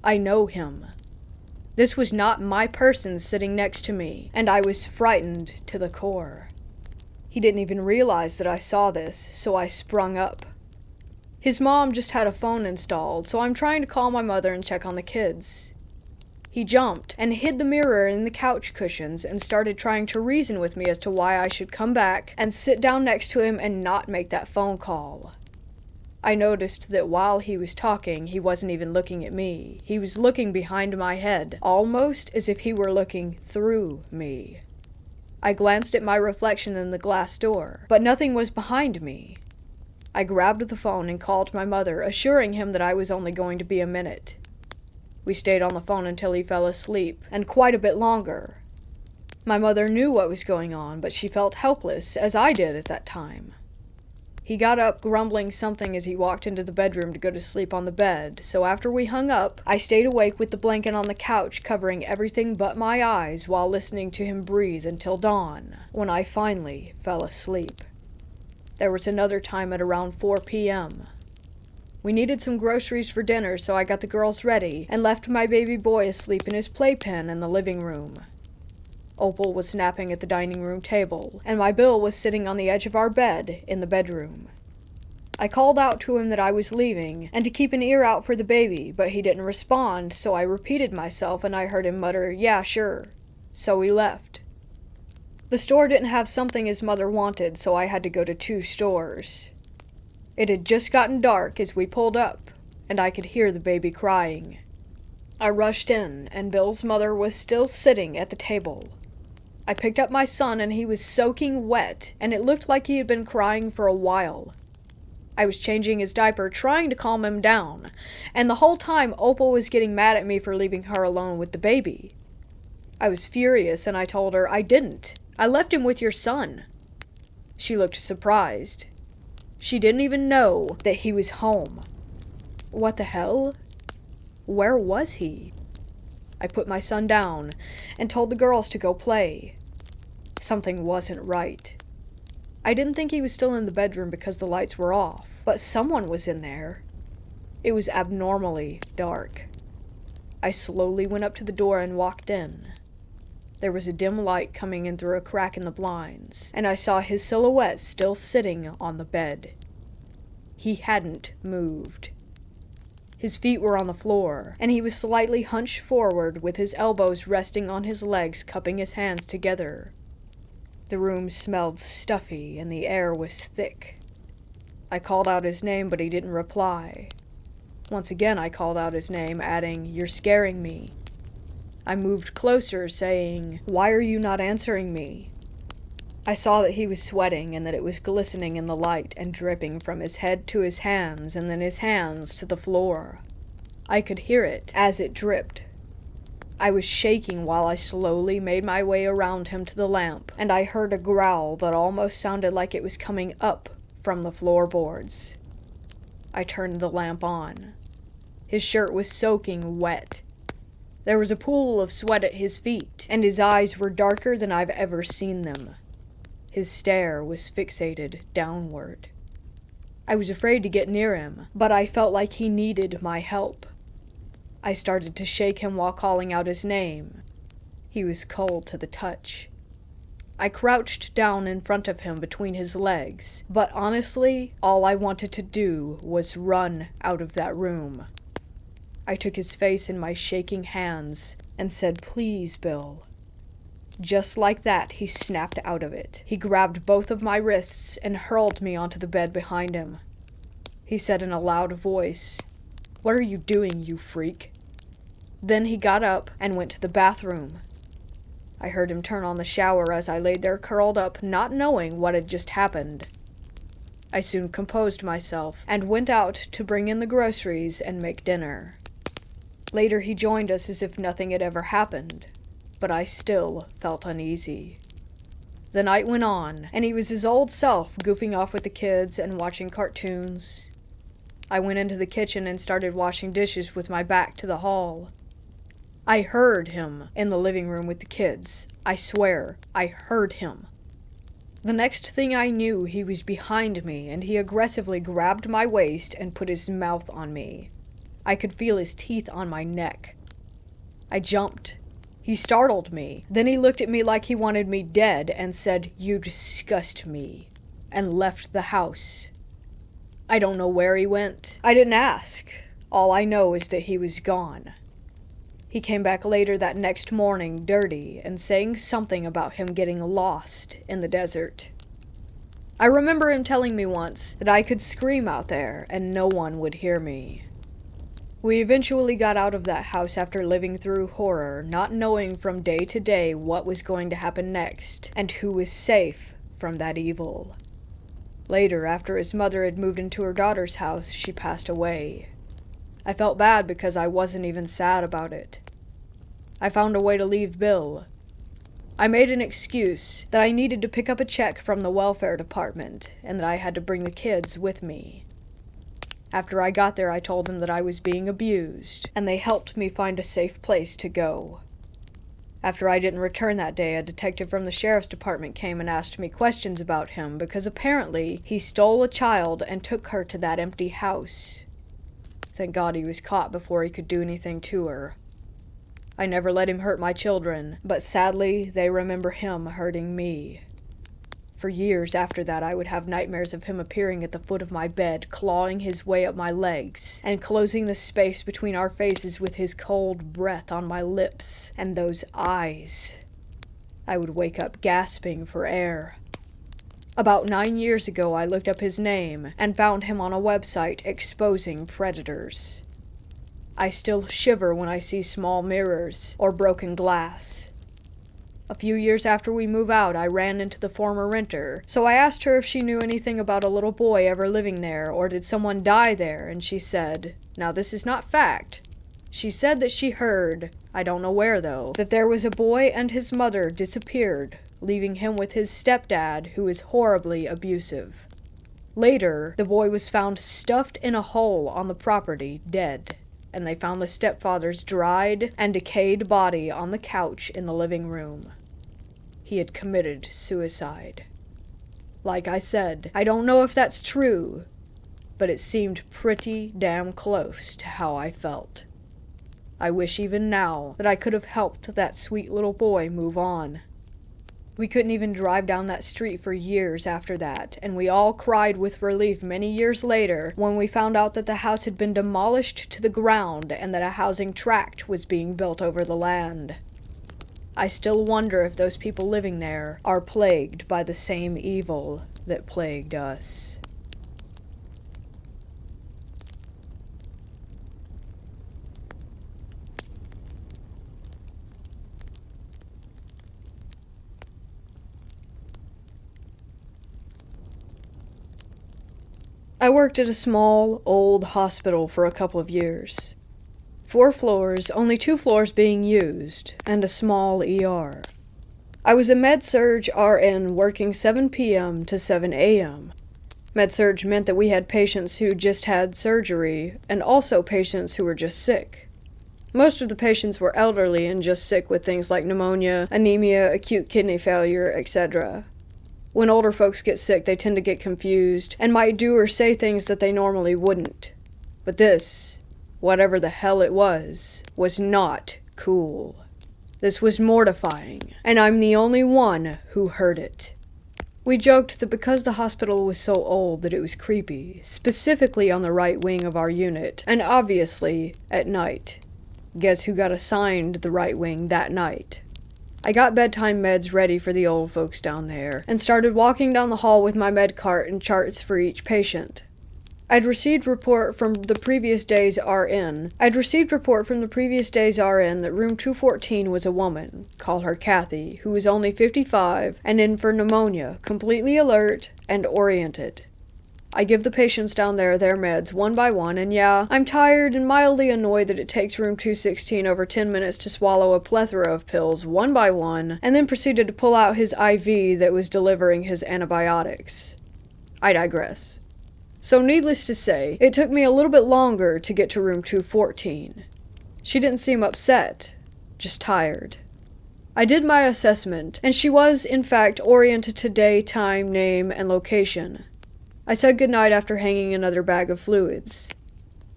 I know him. This was not my person sitting next to me, and I was frightened to the core. He didn't even realize that I saw this, so I sprung up. His mom just had a phone installed, so I'm trying to call my mother and check on the kids. He jumped and hid the mirror in the couch cushions and started trying to reason with me as to why I should come back and sit down next to him and not make that phone call. I noticed that while he was talking, he wasn't even looking at me. He was looking behind my head, almost as if he were looking through me. I glanced at my reflection in the glass door, but nothing was behind me. I grabbed the phone and called my mother, assuring him that I was only going to be a minute. We stayed on the phone until he fell asleep, and quite a bit longer. My mother knew what was going on, but she felt helpless, as I did at that time. He got up, grumbling something as he walked into the bedroom to go to sleep on the bed, so after we hung up, I stayed awake with the blanket on the couch covering everything but my eyes while listening to him breathe until dawn, when I finally fell asleep. There was another time at around 4 p.m. We needed some groceries for dinner, so I got the girls ready and left my baby boy asleep in his playpen in the living room. Opal was napping at the dining room table, and my Bill was sitting on the edge of our bed in the bedroom. I called out to him that I was leaving, and to keep an ear out for the baby, but he didn't respond, so I repeated myself and I heard him mutter, "Yeah, sure." So we left. The store didn't have something his mother wanted, so I had to go to 2 stores. It had just gotten dark as we pulled up, and I could hear the baby crying. I rushed in, and Bill's mother was still sitting at the table. I picked up my son, and he was soaking wet, and it looked like he had been crying for a while. I was changing his diaper, trying to calm him down, and the whole time Opal was getting mad at me for leaving her alone with the baby. I was furious, and I told her I didn't. I left him with your son. She looked surprised. She didn't even know that he was home. What the hell? Where was he? I put my son down and told the girls to go play. Something wasn't right. I didn't think he was still in the bedroom because the lights were off, but someone was in there. It was abnormally dark. I slowly went up to the door and walked in. There was a dim light coming in through a crack in the blinds, and I saw his silhouette still sitting on the bed. He hadn't moved. His feet were on the floor, and he was slightly hunched forward with his elbows resting on his legs, cupping his hands together. The room smelled stuffy, and the air was thick. I called out his name, but he didn't reply. Once again I called out his name, adding, "You're scaring me." I moved closer, saying, "Why are you not answering me?" I saw that he was sweating and that it was glistening in the light and dripping from his head to his hands and then his hands to the floor. I could hear it as it dripped. I was shaking while I slowly made my way around him to the lamp, and I heard a growl that almost sounded like it was coming up from the floorboards. I turned the lamp on. His shirt was soaking wet. There was a pool of sweat at his feet, and his eyes were darker than I've ever seen them. His stare was fixated downward. I was afraid to get near him, but I felt like he needed my help. I started to shake him while calling out his name. He was cold to the touch. I crouched down in front of him between his legs, but honestly, all I wanted to do was run out of that room. I took his face in my shaking hands and said, "Please, Bill." Just like that, he snapped out of it. He grabbed both of my wrists and hurled me onto the bed behind him. He said in a loud voice, "What are you doing, you freak?" Then he got up and went to the bathroom. I heard him turn on the shower as I laid there curled up, not knowing what had just happened. I soon composed myself and went out to bring in the groceries and make dinner. Later he joined us as if nothing had ever happened, but I still felt uneasy. The night went on, and he was his old self, goofing off with the kids and watching cartoons. I went into the kitchen and started washing dishes with my back to the hall. I heard him in the living room with the kids. I swear, I heard him. The next thing I knew, he was behind me, and he aggressively grabbed my waist and put his mouth on me. I could feel his teeth on my neck. I jumped. He startled me. Then he looked at me like he wanted me dead and said, "You disgust me," and left the house. I don't know where he went. I didn't ask. All I know is that he was gone. He came back later that next morning, dirty, and saying something about him getting lost in the desert. I remember him telling me once that I could scream out there and no one would hear me. We eventually got out of that house after living through horror, not knowing from day to day what was going to happen next, and who was safe from that evil. Later, after his mother had moved into her daughter's house, she passed away. I felt bad because I wasn't even sad about it. I found a way to leave Bill. I made an excuse that I needed to pick up a check from the welfare department and that I had to bring the kids with me. After I got there, I told them that I was being abused, and they helped me find a safe place to go. After I didn't return that day, a detective from the sheriff's department came and asked me questions about him because apparently he stole a child and took her to that empty house. Thank God he was caught before he could do anything to her. I never let him hurt my children, but sadly, they remember him hurting me. For years after that, I would have nightmares of him appearing at the foot of my bed, clawing his way up my legs, and closing the space between our faces with his cold breath on my lips and those eyes. I would wake up gasping for air. About 9 years ago, I looked up his name and found him on a website exposing predators. I still shiver when I see small mirrors or broken glass. A few years after we moved out, I ran into the former renter, so I asked her if she knew anything about a little boy ever living there, or did someone die there, and she said, now this is not fact. She said that she heard, I don't know where though, that there was a boy and his mother disappeared, leaving him with his stepdad, who is horribly abusive. Later, the boy was found stuffed in a hole on the property, dead, and they found the stepfather's dried and decayed body on the couch in the living room. He had committed suicide. Like I said, I don't know if that's true, but it seemed pretty damn close to how I felt. I wish even now that I could have helped that sweet little boy move on. We couldn't even drive down that street for years after that, and we all cried with relief many years later when we found out that the house had been demolished to the ground and that a housing tract was being built over the land. I still wonder if those people living there are plagued by the same evil that plagued us. I worked at a small, old hospital for a couple of years. 4 floors, only 2 floors being used, and a small ER. I was a med-surg RN working 7 p.m. to 7 a.m. Med-surg meant that we had patients who just had surgery, and also patients who were just sick. Most of the patients were elderly and just sick with things like pneumonia, anemia, acute kidney failure, etc. When older folks get sick, they tend to get confused and might do or say things that they normally wouldn't. But this, whatever the hell it was not cool. This was mortifying, and I'm the only one who heard it. We joked that because the hospital was so old that it was creepy, specifically on the right wing of our unit, and obviously at night. Guess who got assigned the right wing that night? I got bedtime meds ready for the old folks down there, and started walking down the hall with my med cart and charts for each patient. I'd received report from the previous day's RN that room 214 was a woman, call her Kathy, who was only 55 and in for pneumonia, completely alert and oriented. I give the patients down there their meds one by one, and yeah, I'm tired and mildly annoyed that it takes room 216 over 10 minutes to swallow a plethora of pills one by one, and then proceeded to pull out his IV that was delivering his antibiotics. I digress. So needless to say, it took me a little bit longer to get to room 214. She didn't seem upset, just tired. I did my assessment, and she was, in fact, oriented to day, time, name, and location. I said goodnight after hanging another bag of fluids.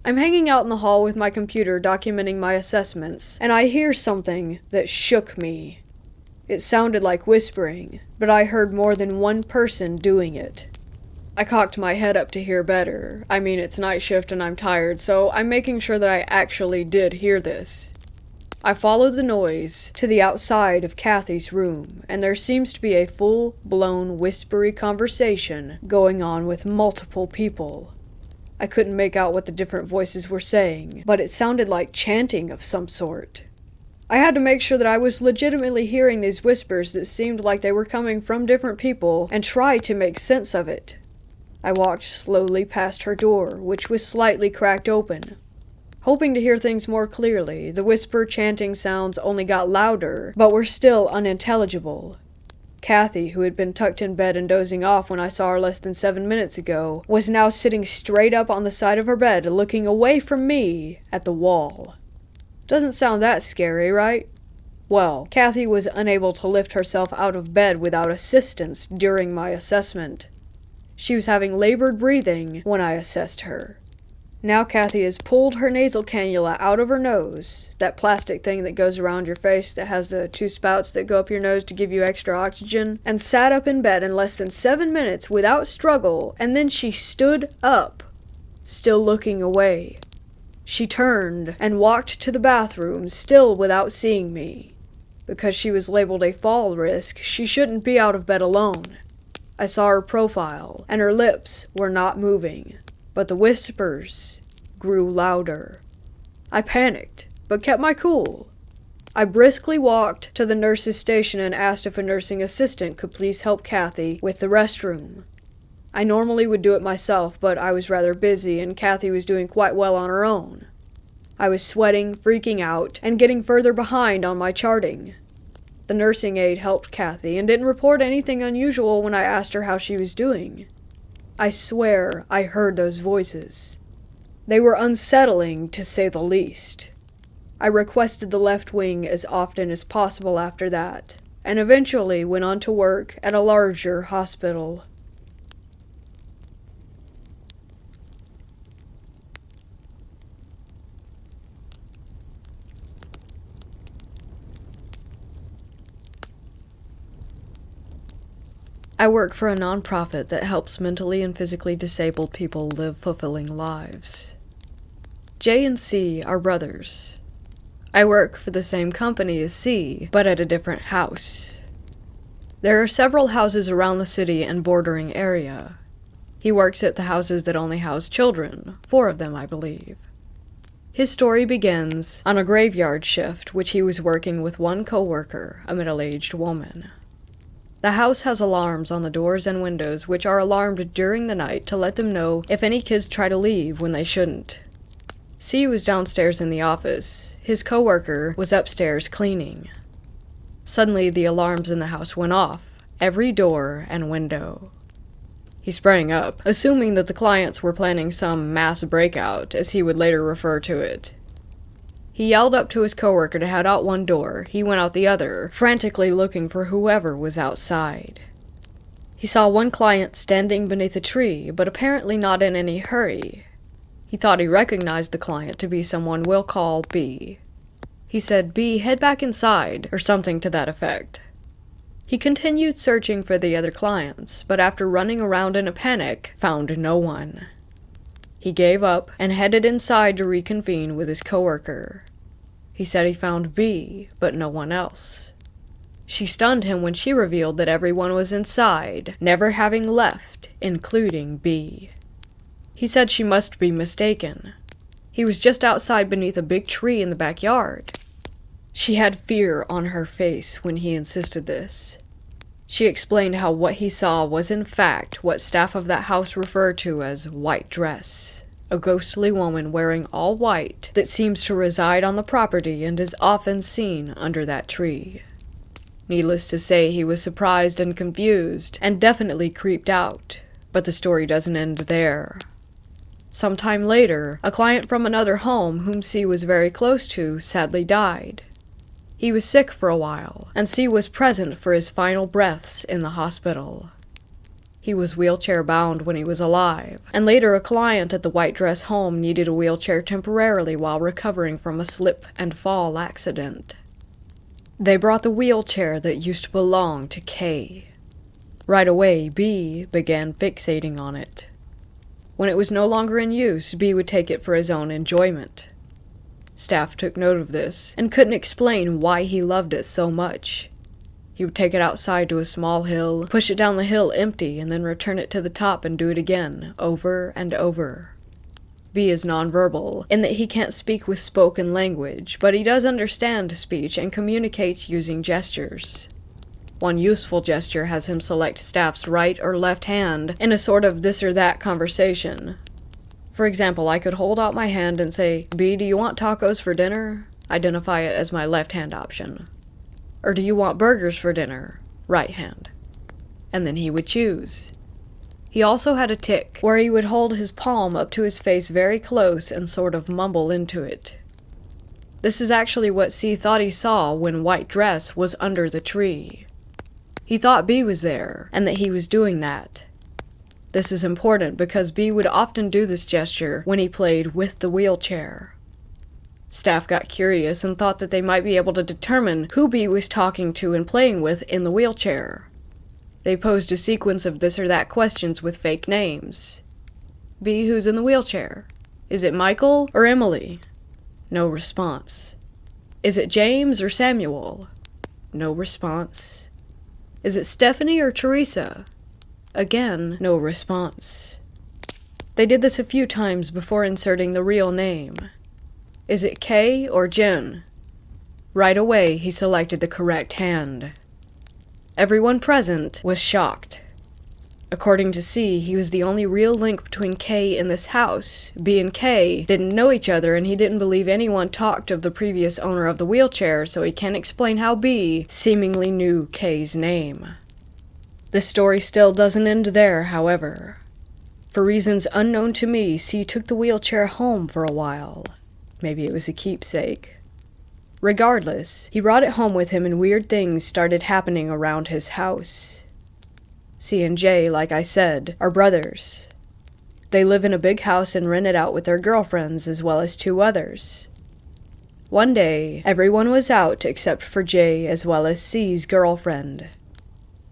I'm hanging out in the hall with my computer documenting my assessments, and I hear something that shook me. It sounded like whispering, but I heard more than one person doing it. I cocked my head up to hear better. I mean, it's night shift and I'm tired, so I'm making sure that I actually did hear this. I followed the noise to the outside of Kathy's room, and there seems to be a full-blown whispery conversation going on with multiple people. I couldn't make out what the different voices were saying, but it sounded like chanting of some sort. I had to make sure that I was legitimately hearing these whispers that seemed like they were coming from different people, and try to make sense of it. I walked slowly past her door, which was slightly cracked open. Hoping to hear things more clearly, the whisper chanting sounds only got louder, but were still unintelligible. Kathy, who had been tucked in bed and dozing off when I saw her less than 7 minutes ago, was now sitting straight up on the side of her bed, looking away from me at the wall. Doesn't sound that scary, right? Well, Kathy was unable to lift herself out of bed without assistance during my assessment. She was having labored breathing when I assessed her. Now Kathy has pulled her nasal cannula out of her nose, that plastic thing that goes around your face that has the 2 spouts that go up your nose to give you extra oxygen, and sat up in bed in less than 7 minutes without struggle, and then she stood up, still looking away. She turned and walked to the bathroom, still without seeing me. Because she was labeled a fall risk, she shouldn't be out of bed alone. I saw her profile, and her lips were not moving, but the whispers grew louder. I panicked, but kept my cool. I briskly walked to the nurse's station and asked if a nursing assistant could please help Kathy with the restroom. I normally would do it myself, but I was rather busy, and Kathy was doing quite well on her own. I was sweating, freaking out, and getting further behind on my charting. The nursing aide helped Kathy and didn't report anything unusual when I asked her how she was doing. I swear I heard those voices. They were unsettling, to say the least. I requested the left wing as often as possible after that, and eventually went on to work at a larger hospital. I work for a nonprofit that helps mentally and physically disabled people live fulfilling lives. J and C are brothers. I work for the same company as C, but at a different house. There are several houses around the city and bordering area. He works at the houses that only house children, 4 of them, I believe. His story begins on a graveyard shift, which he was working with one coworker, a middle-aged woman. The house has alarms on the doors and windows, which are alarmed during the night to let them know if any kids try to leave when they shouldn't. C was downstairs in the office. His coworker was upstairs cleaning. Suddenly, the alarms in the house went off, every door and window. He sprang up, assuming that the clients were planning some mass breakout, as he would later refer to it. He yelled up to his coworker to head out one door. He went out the other, frantically looking for whoever was outside. He saw one client standing beneath a tree, but apparently not in any hurry. He thought he recognized the client to be someone we'll call B. He said, "B, head back inside," or something to that effect. He continued searching for the other clients, but after running around in a panic, found no one. He gave up and headed inside to reconvene with his coworker. He said he found B, but no one else. She stunned him when she revealed that everyone was inside, never having left, including B. He said she must be mistaken. He was just outside beneath a big tree in the backyard. She had fear on her face when he insisted this. She explained how what he saw was in fact what staff of that house referred to as white dress, a ghostly woman wearing all white that seems to reside on the property and is often seen under that tree. Needless to say, he was surprised and confused, and definitely creeped out, but the story doesn't end there. Sometime later, a client from another home whom C was very close to sadly died. He was sick for a while, and C was present for his final breaths in the hospital. He was wheelchair-bound when he was alive, and later a client at the white dress home needed a wheelchair temporarily while recovering from a slip and fall accident. They brought the wheelchair that used to belong to K. Right away, B began fixating on it. When it was no longer in use, B would take it for his own enjoyment. Staff took note of this, and couldn't explain why he loved it so much. He would take it outside to a small hill, push it down the hill empty, and then return it to the top and do it again, over and over. B is nonverbal, in that he can't speak with spoken language, but he does understand speech and communicates using gestures. One useful gesture has him select staff's right or left hand in a sort of this or that conversation. For example, I could hold out my hand and say, "B, do you want tacos for dinner?" Identify it as my left hand option. Or do you want burgers for dinner? Right hand. And then he would choose. He also had a tic, where he would hold his palm up to his face very close and sort of mumble into it. This is actually what C thought he saw when White Dress was under the tree. He thought B was there, and that he was doing that. This is important because B would often do this gesture when he played with the wheelchair. Staff got curious and thought that they might be able to determine who B was talking to and playing with in the wheelchair. They posed a sequence of this or that questions with fake names. B, who's in the wheelchair? Is it Michael or Emily? No response. Is it James or Samuel? No response. Is it Stephanie or Teresa? Again, no response. They did this a few times before inserting the real name. Is it Kay or Jen? Right away, he selected the correct hand. Everyone present was shocked. According to C, he was the only real link between Kay and this house. B and Kay didn't know each other, and he didn't believe anyone talked of the previous owner of the wheelchair, so he can't explain how B seemingly knew Kay's name. The story still doesn't end there, however. For reasons unknown to me, C took the wheelchair home for a while. Maybe it was a keepsake. Regardless, he brought it home with him and weird things started happening around his house. C and J, like I said, are brothers. They live in a big house and rent it out with their girlfriends as well as 2 others. One day, everyone was out except for J as well as C's girlfriend.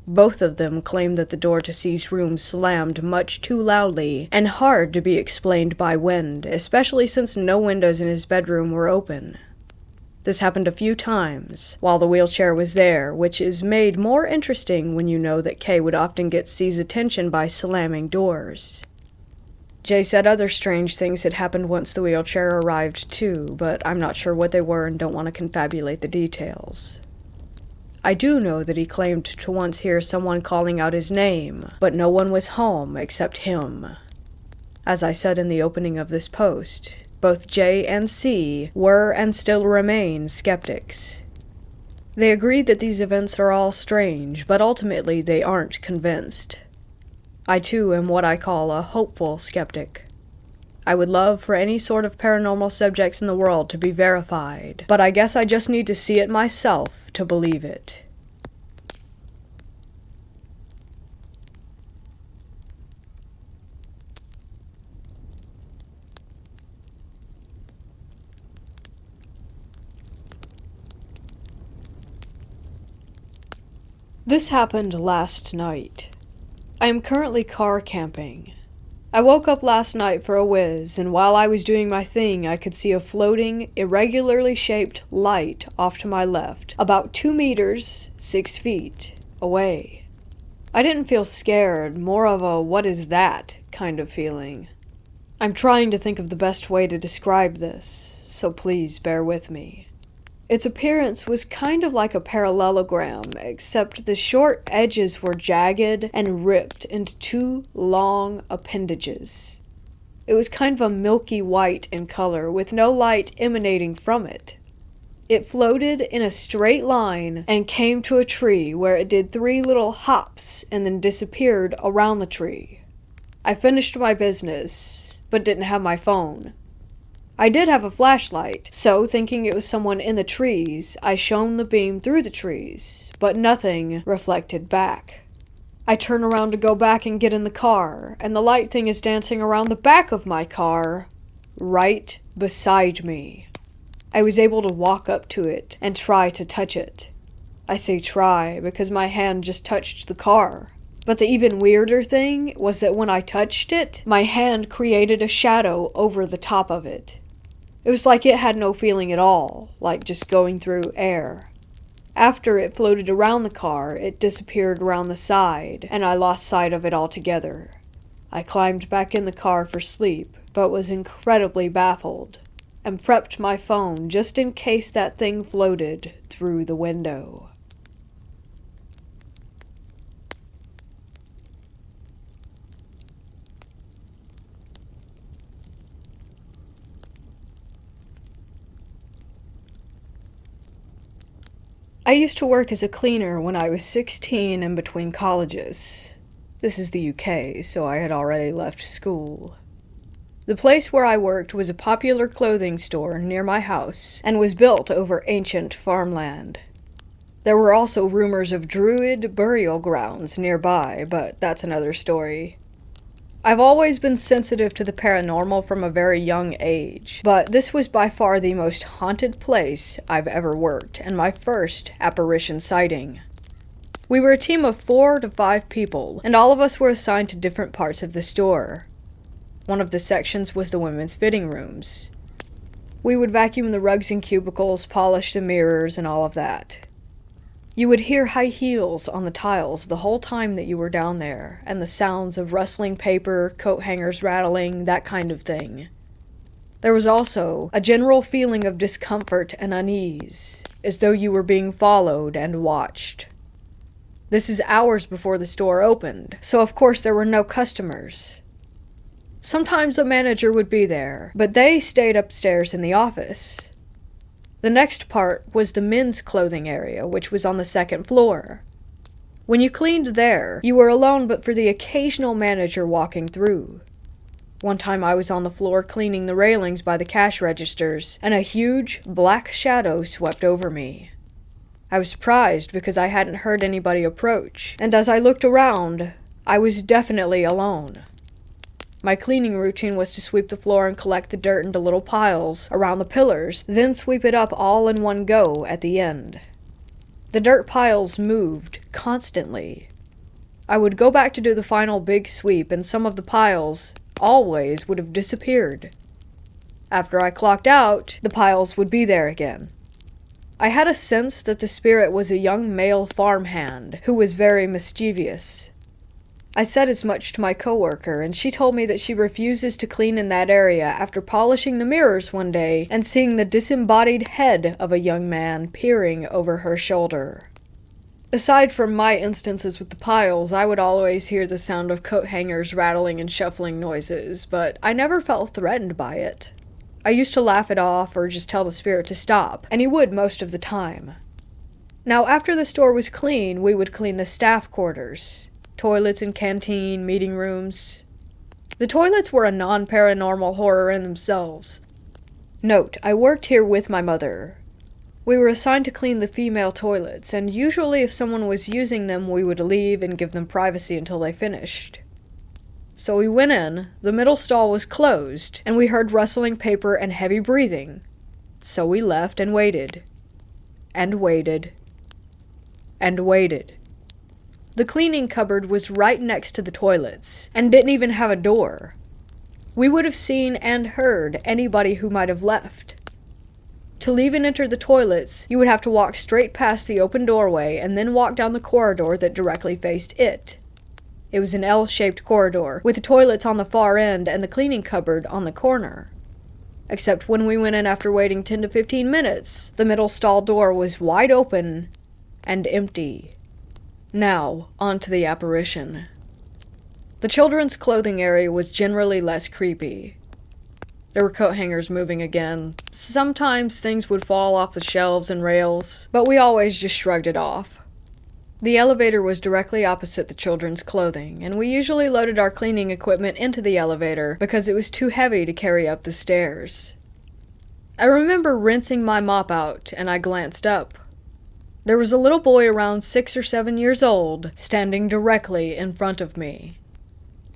Both of them claimed that the door to C's room slammed much too loudly and hard to be explained by wind, especially since no windows in his bedroom were open. This happened a few times while the wheelchair was there, which is made more interesting when you know that Kay would often get C's attention by slamming doors. Jay said other strange things had happened once the wheelchair arrived too, but I'm not sure what they were and don't want to confabulate the details. I do know that he claimed to once hear someone calling out his name, but no one was home except him. As I said in the opening of this post, both J and C were and still remain skeptics. They agreed that these events are all strange, but ultimately they aren't convinced. I too am what I call a hopeful skeptic. I would love for any sort of paranormal subjects in the world to be verified, but I guess I just need to see it myself to believe it. This happened last night. I am currently car camping. I woke up last night for a whiz, and while I was doing my thing, I could see a floating, irregularly shaped light off to my left, about 2 meters, 6 feet, away. I didn't feel scared, more of a what is that kind of feeling. I'm trying to think of the best way to describe this, so please bear with me. Its appearance was kind of like a parallelogram, except the short edges were jagged and ripped into two long appendages. It was kind of a milky white in color, with no light emanating from it. It floated in a straight line and came to a tree where it did 3 little hops and then disappeared around the tree. I finished my business, but didn't have my phone. I did have a flashlight, so thinking it was someone in the trees, I shone the beam through the trees, but nothing reflected back. I turn around to go back and get in the car, and the light thing is dancing around the back of my car, right beside me. I was able to walk up to it and try to touch it. I say try because my hand just touched the car. But the even weirder thing was that when I touched it, my hand created a shadow over the top of it. It was like it had no feeling at all, like just going through air. After it floated around the car, it disappeared around the side, and I lost sight of it altogether. I climbed back in the car for sleep, but was incredibly baffled, and prepped my phone just in case that thing floated through the window. I used to work as a cleaner when I was 16 and between colleges. This is the UK, so I had already left school. The place where I worked was a popular clothing store near my house and was built over ancient farmland. There were also rumors of druid burial grounds nearby, but that's another story. I've always been sensitive to the paranormal from a very young age, but this was by far the most haunted place I've ever worked, and my first apparition sighting. We were a team of 4 to 5 people, and all of us were assigned to different parts of the store. One of the sections was the women's fitting rooms. We would vacuum the rugs and cubicles, polish the mirrors, and all of that. You would hear high heels on the tiles the whole time that you were down there, and the sounds of rustling paper, coat hangers rattling, that kind of thing. There was also a general feeling of discomfort and unease, as though you were being followed and watched. This is hours before the store opened, so of course there were no customers. Sometimes a manager would be there, but they stayed upstairs in the office. The next part was the men's clothing area, which was on the 2nd floor. When you cleaned there, you were alone but for the occasional manager walking through. One time I was on the floor cleaning the railings by the cash registers, and a huge black shadow swept over me. I was surprised because I hadn't heard anybody approach, and as I looked around, I was definitely alone. My cleaning routine was to sweep the floor and collect the dirt into little piles around the pillars, then sweep it up all in one go at the end. The dirt piles moved constantly. I would go back to do the final big sweep, and some of the piles always would have disappeared. After I clocked out, the piles would be there again. I had a sense that the spirit was a young male farmhand who was very mischievous. I said as much to my coworker, and she told me that she refuses to clean in that area after polishing the mirrors one day and seeing the disembodied head of a young man peering over her shoulder. Aside from my instances with the piles, I would always hear the sound of coat hangers rattling and shuffling noises, but I never felt threatened by it. I used to laugh it off or just tell the spirit to stop, and he would most of the time. Now, after the store was clean, we would clean the staff quarters. Toilets and canteen, meeting rooms. The toilets were a non-paranormal horror in themselves. Note, I worked here with my mother. We were assigned to clean the female toilets, and usually if someone was using them, we would leave and give them privacy until they finished. So we went in, the middle stall was closed, and we heard rustling paper and heavy breathing. So we left and waited. And waited. And waited. The cleaning cupboard was right next to the toilets, and didn't even have a door. We would have seen and heard anybody who might have left. To leave and enter the toilets, you would have to walk straight past the open doorway and then walk down the corridor that directly faced it. It was an L-shaped corridor, with the toilets on the far end and the cleaning cupboard on the corner. Except when we went in after waiting 10 to 15 minutes, the middle stall door was wide open and empty. Now, on to the apparition. The children's clothing area was generally less creepy. There were coat hangers moving again. Sometimes things would fall off the shelves and rails, but we always just shrugged it off. The elevator was directly opposite the children's clothing, and we usually loaded our cleaning equipment into the elevator because it was too heavy to carry up the stairs. I remember rinsing my mop out, and I glanced up. There was a little boy around 6 or 7 years old, standing directly in front of me.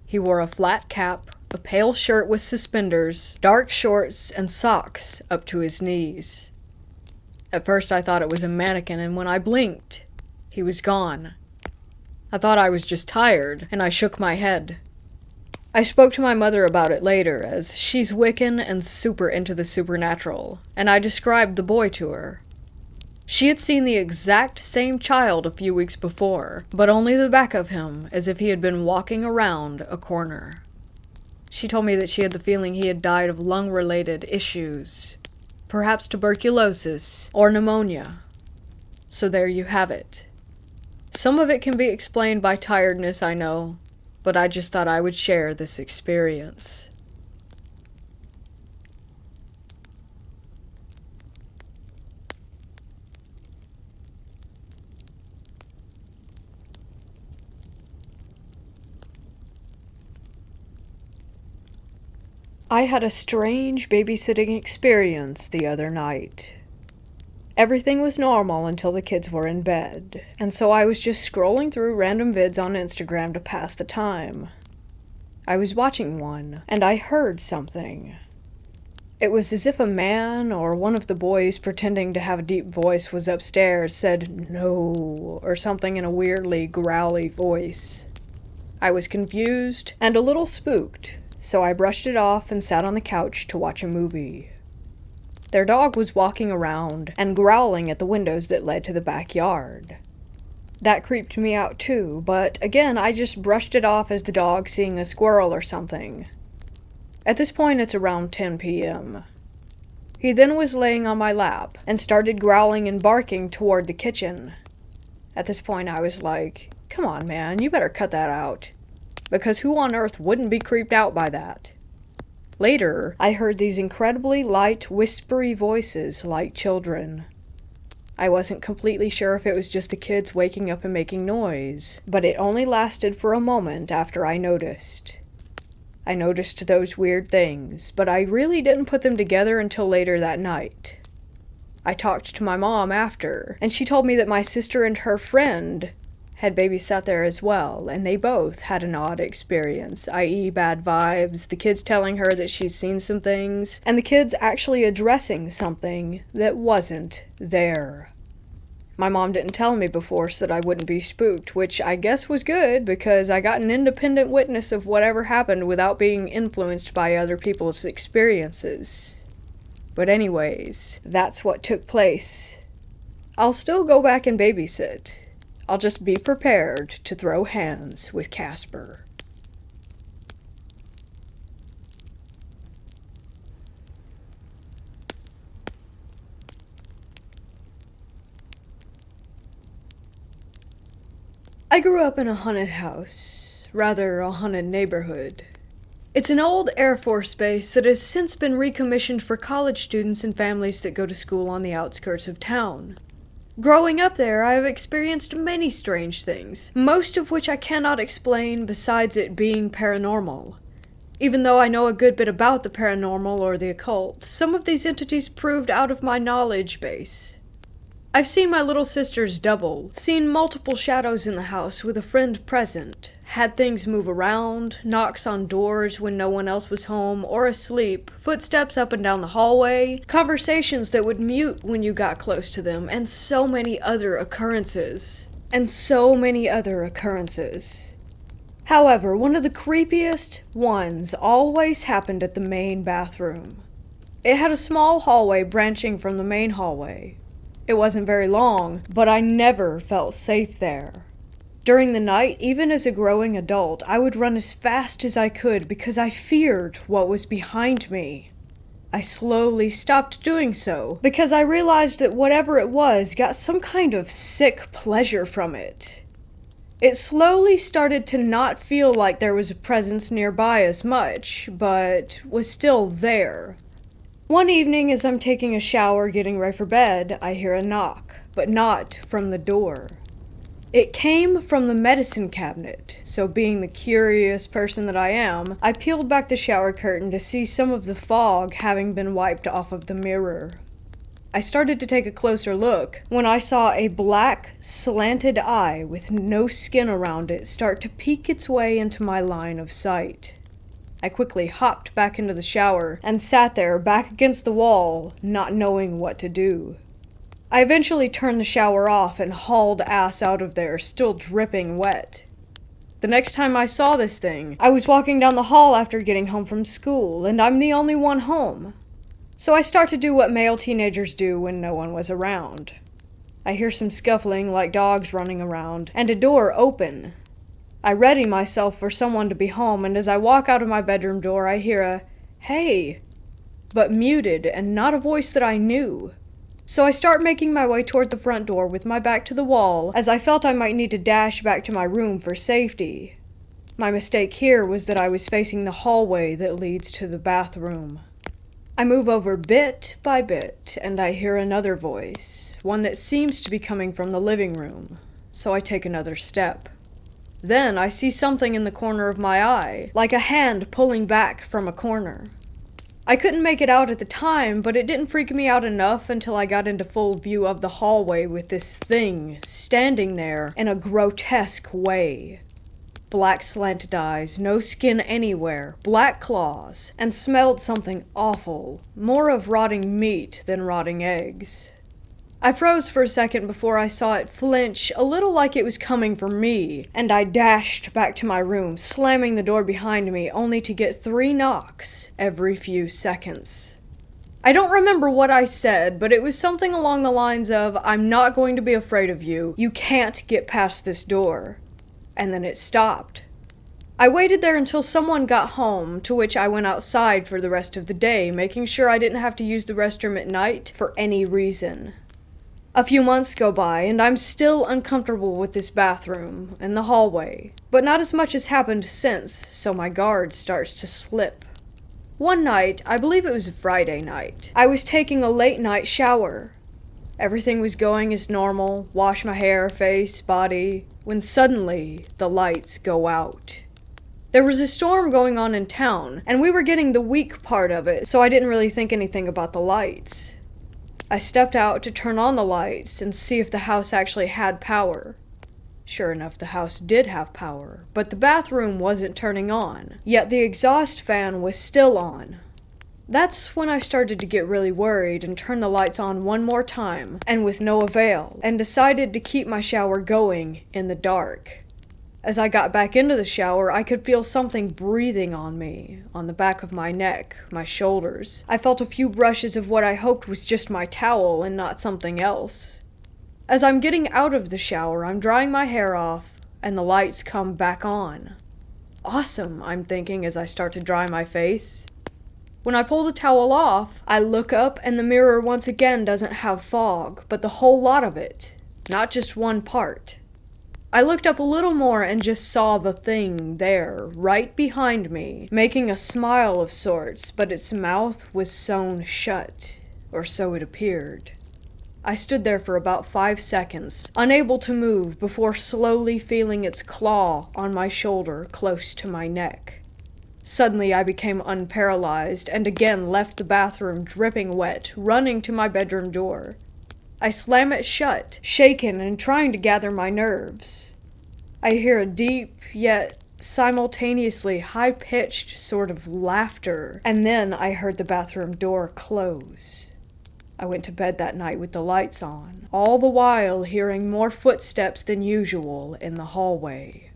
He wore a flat cap, a pale shirt with suspenders, dark shorts, and socks up to his knees. At first I thought it was a mannequin, and when I blinked, he was gone. I thought I was just tired, and I shook my head. I spoke to my mother about it later, as she's Wiccan and super into the supernatural, and I described the boy to her. She had seen the exact same child a few weeks before, but only the back of him, as if he had been walking around a corner. She told me that she had the feeling he had died of lung-related issues, perhaps tuberculosis or pneumonia. So there you have it. Some of it can be explained by tiredness, I know, but I just thought I would share this experience. I had a strange babysitting experience the other night. Everything was normal until the kids were in bed, and so I was just scrolling through random vids on Instagram to pass the time. I was watching one, and I heard something. It was as if a man or one of the boys pretending to have a deep voice was upstairs said "no" or something in a weirdly growly voice. I was confused and a little spooked, so I brushed it off and sat on the couch to watch a movie. Their dog was walking around and growling at the windows that led to the backyard. That creeped me out too, but again, I just brushed it off as the dog seeing a squirrel or something. At this point, it's around 10 p.m. He then was laying on my lap and started growling and barking toward the kitchen. At this point, I was like, come on, man, you better cut that out. Because who on earth wouldn't be creeped out by that? Later, I heard these incredibly light, whispery voices like children. I wasn't completely sure if it was just the kids waking up and making noise, but it only lasted for a moment after I noticed. I noticed those weird things, but I really didn't put them together until later that night. I talked to my mom after, and she told me that my sister and her friend had babysat there as well, and they both had an odd experience, i.e. bad vibes, the kids telling her that she's seen some things, and the kids actually addressing something that wasn't there. My mom didn't tell me before so that I wouldn't be spooked, which I guess was good because I got an independent witness of whatever happened without being influenced by other people's experiences. But anyways, that's what took place. I'll still go back and babysit. I'll just be prepared to throw hands with Casper. I grew up in a haunted house, rather a haunted neighborhood. It's an old Air Force base that has since been recommissioned for college students and families that go to school on the outskirts of town. Growing up there, I have experienced many strange things, most of which I cannot explain besides it being paranormal. Even though I know a good bit about the paranormal or the occult, some of these entities proved out of my knowledge base. I've seen my little sister's double, seen multiple shadows in the house with a friend present, had things move around, knocks on doors when no one else was home or asleep, footsteps up and down the hallway, conversations that would mute when you got close to them, and so many other occurrences. However, one of the creepiest ones always happened at the main bathroom. It had a small hallway branching from the main hallway. It wasn't very long, but I never felt safe there. During the night, even as a growing adult, I would run as fast as I could because I feared what was behind me. I slowly stopped doing so because I realized that whatever it was got some kind of sick pleasure from it. It slowly started to not feel like there was a presence nearby as much, but was still there. One evening, as I'm taking a shower getting ready for bed, I hear a knock, but not from the door. It came from the medicine cabinet, so being the curious person that I am, I peeled back the shower curtain to see some of the fog having been wiped off of the mirror. I started to take a closer look when I saw a black, slanted eye with no skin around it start to peek its way into my line of sight. I quickly hopped back into the shower and sat there back against the wall, not knowing what to do. I eventually turned the shower off and hauled ass out of there, still dripping wet. The next time I saw this thing, I was walking down the hall after getting home from school, and I'm the only one home. So I start to do what male teenagers do when no one was around. I hear some scuffling like dogs running around, and a door open. I ready myself for someone to be home, and as I walk out of my bedroom door, I hear a, "Hey," but muted and not a voice that I knew. So I start making my way toward the front door with my back to the wall, as I felt I might need to dash back to my room for safety. My mistake here was that I was facing the hallway that leads to the bathroom. I move over bit by bit, and I hear another voice, one that seems to be coming from the living room, so I take another step. Then I see something in the corner of my eye, like a hand pulling back from a corner. I couldn't make it out at the time, but it didn't freak me out enough until I got into full view of the hallway with this thing standing there in a grotesque way. Black slanted eyes, no skin anywhere, black claws, and smelled something awful, more of rotting meat than rotting eggs. I froze for a second before I saw it flinch, a little like it was coming for me, and I dashed back to my room, slamming the door behind me, only to get 3 knocks every few seconds. I don't remember what I said, but it was something along the lines of, "I'm not going to be afraid of you. You can't get past this door." And then it stopped. I waited there until someone got home, to which I went outside for the rest of the day, making sure I didn't have to use the restroom at night for any reason. A few months go by, and I'm still uncomfortable with this bathroom and the hallway, but not as much has happened since, so my guard starts to slip. One night, I believe it was a Friday night, I was taking a late night shower. Everything was going as normal, wash my hair, face, body, when suddenly the lights go out. There was a storm going on in town, and we were getting the weak part of it, so I didn't really think anything about the lights. I stepped out to turn on the lights and see if the house actually had power. Sure enough, the house did have power, but the bathroom wasn't turning on, yet the exhaust fan was still on. That's when I started to get really worried and turned the lights on one more time, and with no avail, and decided to keep my shower going in the dark. As I got back into the shower, I could feel something breathing on me, on the back of my neck, my shoulders. I felt a few brushes of what I hoped was just my towel and not something else. As I'm getting out of the shower, I'm drying my hair off, and the lights come back on. Awesome, I'm thinking as I start to dry my face. When I pull the towel off, I look up and the mirror once again doesn't have fog, but the whole lot of it, not just one part. I looked up a little more and just saw the thing there, right behind me, making a smile of sorts, but its mouth was sewn shut, or so it appeared. I stood there for about 5 seconds, unable to move, before slowly feeling its claw on my shoulder close to my neck. Suddenly I became unparalyzed and again left the bathroom dripping wet, running to my bedroom door. I slam it shut, shaken and trying to gather my nerves. I hear a deep, yet simultaneously high-pitched sort of laughter, and then I heard the bathroom door close. I went to bed that night with the lights on, all the while hearing more footsteps than usual in the hallway.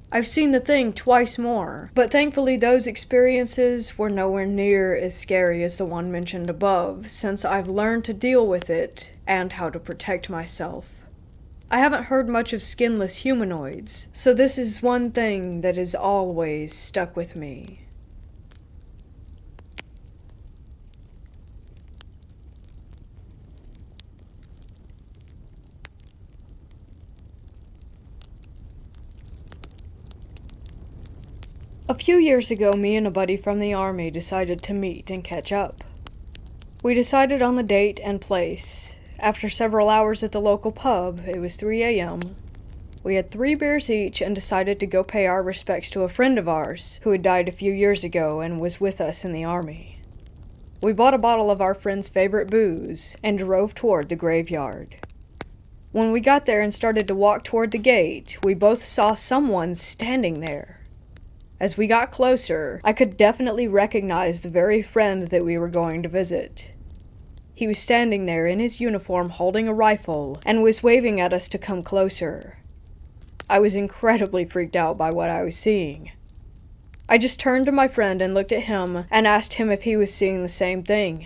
I've seen the thing twice more, but thankfully those experiences were nowhere near as scary as the one mentioned above, since I've learned to deal with it and how to protect myself. I haven't heard much of skinless humanoids, so this is one thing that has always stuck with me. A few years ago, me and a buddy from the army decided to meet and catch up. We decided on the date and place. After several hours at the local pub, it was 3 a.m., we had 3 beers each and decided to go pay our respects to a friend of ours who had died a few years ago and was with us in the army. We bought a bottle of our friend's favorite booze and drove toward the graveyard. When we got there and started to walk toward the gate, we both saw someone standing there. As we got closer, I could definitely recognize the very friend that we were going to visit. He was standing there in his uniform holding a rifle and was waving at us to come closer. I was incredibly freaked out by what I was seeing. I just turned to my friend and looked at him and asked him if he was seeing the same thing.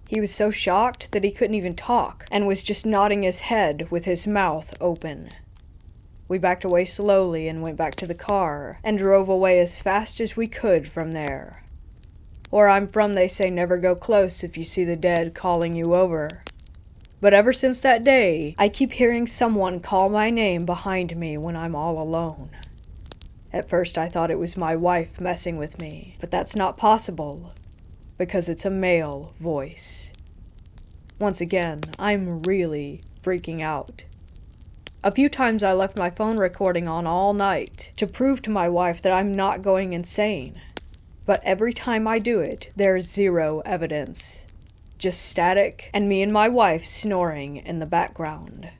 He was so shocked that he couldn't even talk and was just nodding his head with his mouth open. We backed away slowly and went back to the car and drove away as fast as we could from there. Where I'm from, they say never go close if you see the dead calling you over. But ever since that day, I keep hearing someone call my name behind me when I'm all alone. At first I thought it was my wife messing with me, but that's not possible, because it's a male voice. Once again, I'm really freaking out. A few times I left my phone recording on all night to prove to my wife that I'm not going insane. But every time I do it, there's zero evidence. Just static and me and my wife snoring in the background.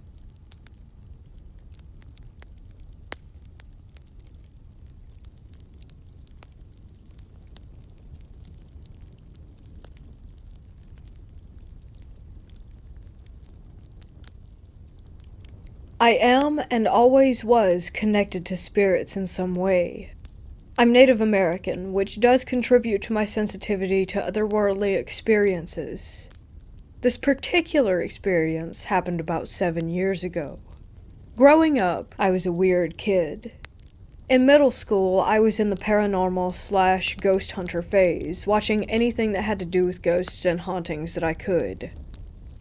I am and always was connected to spirits in some way. I'm Native American, which does contribute to my sensitivity to otherworldly experiences. This particular experience happened about 7 years ago. Growing up, I was a weird kid. In middle school, I was in the paranormal / ghost hunter phase, watching anything that had to do with ghosts and hauntings that I could.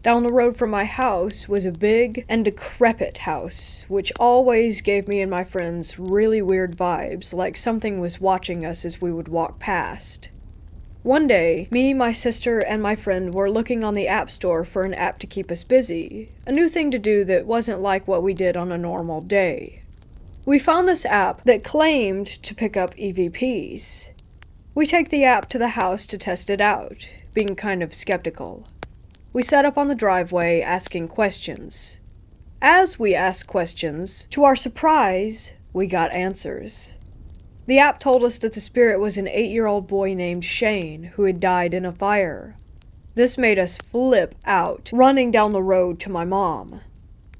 Down the road from my house was a big and decrepit house, which always gave me and my friends really weird vibes, like something was watching us as we would walk past. One day, me, my sister, and my friend were looking on the app store for an app to keep us busy, a new thing to do that wasn't like what we did on a normal day. We found this app that claimed to pick up EVPs. We take the app to the house to test it out, being kind of skeptical. We sat up on the driveway asking questions. As we asked questions, to our surprise, we got answers. The app told us that the spirit was an 8-year-old boy named Shane who had died in a fire. This made us flip out, running down the road to my mom.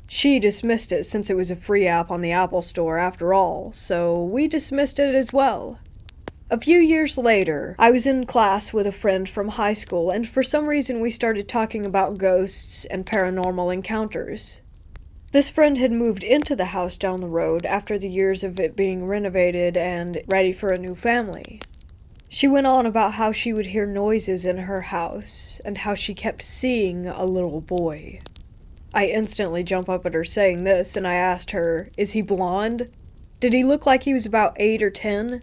She dismissed it since it was a free app on the Apple Store after all, so we dismissed it as well. A few years later, I was in class with a friend from high school, and for some reason we started talking about ghosts and paranormal encounters. This friend had moved into the house down the road after the years of it being renovated and ready for a new family. She went on about how she would hear noises in her house, and how she kept seeing a little boy. I instantly jump up at her saying this, and I asked her, "Is he blonde? Did he look like he was about 8 or 10?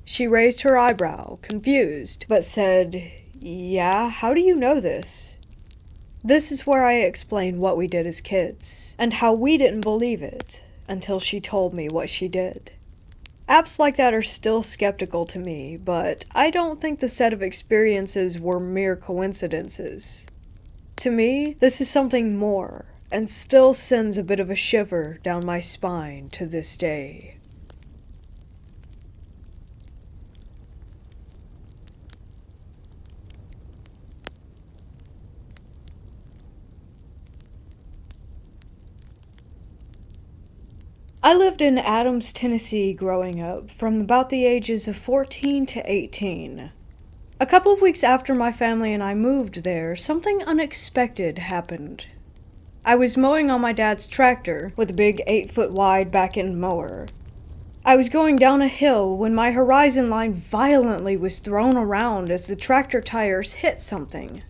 She raised her eyebrow, confused, but said, "Yeah, how do you know this?" This is where I explain what we did as kids, and how we didn't believe it, until she told me what she did. Apps like that are still skeptical to me, but I don't think the set of experiences were mere coincidences. To me, this is something more, and still sends a bit of a shiver down my spine to this day. I lived in Adams, Tennessee growing up, from about the ages of 14 to 18. A couple of weeks after my family and I moved there, something unexpected happened. I was mowing on my dad's tractor with a big 8-foot wide back-end mower. I was going down a hill when my horizon line violently was thrown around as the tractor tires hit something.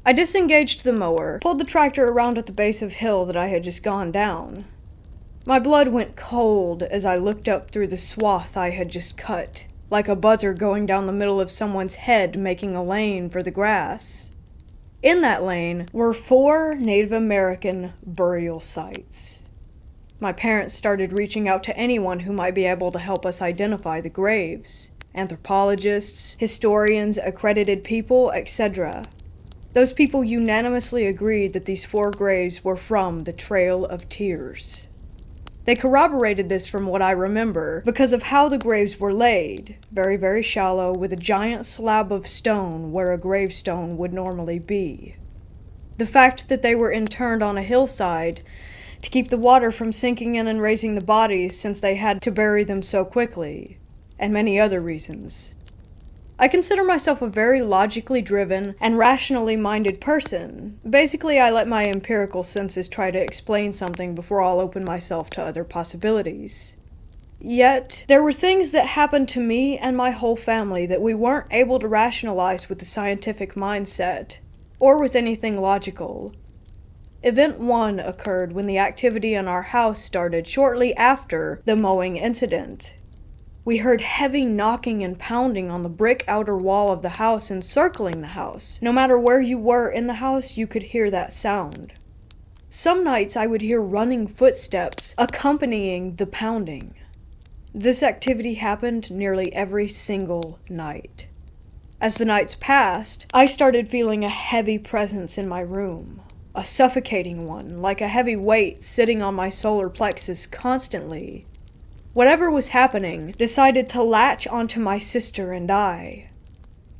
I disengaged the mower, pulled the tractor around at the base of hill that I had just gone down. My blood went cold as I looked up through the swath I had just cut, like a buzzer going down the middle of someone's head making a lane for the grass. In that lane were 4 Native American burial sites. My parents started reaching out to anyone who might be able to help us identify the graves. Anthropologists, historians, accredited people, etc. Those people unanimously agreed that these 4 graves were from the Trail of Tears. They corroborated this from what I remember because of how the graves were laid, very, very shallow, with a giant slab of stone where a gravestone would normally be. The fact that they were interned on a hillside to keep the water from sinking in and raising the bodies since they had to bury them so quickly, and many other reasons. I consider myself a very logically driven and rationally minded person. Basically, I let my empirical senses try to explain something before I'll open myself to other possibilities. Yet, there were things that happened to me and my whole family that we weren't able to rationalize with the scientific mindset, or with anything logical. Event 1 occurred when the activity in our house started shortly after the mowing incident. We heard heavy knocking and pounding on the brick outer wall of the house encircling the house. No matter where you were in the house, you could hear that sound. Some nights I would hear running footsteps accompanying the pounding. This activity happened nearly every single night. As the nights passed, I started feeling a heavy presence in my room. A suffocating one, like a heavy weight sitting on my solar plexus constantly. Whatever was happening decided to latch onto my sister and I.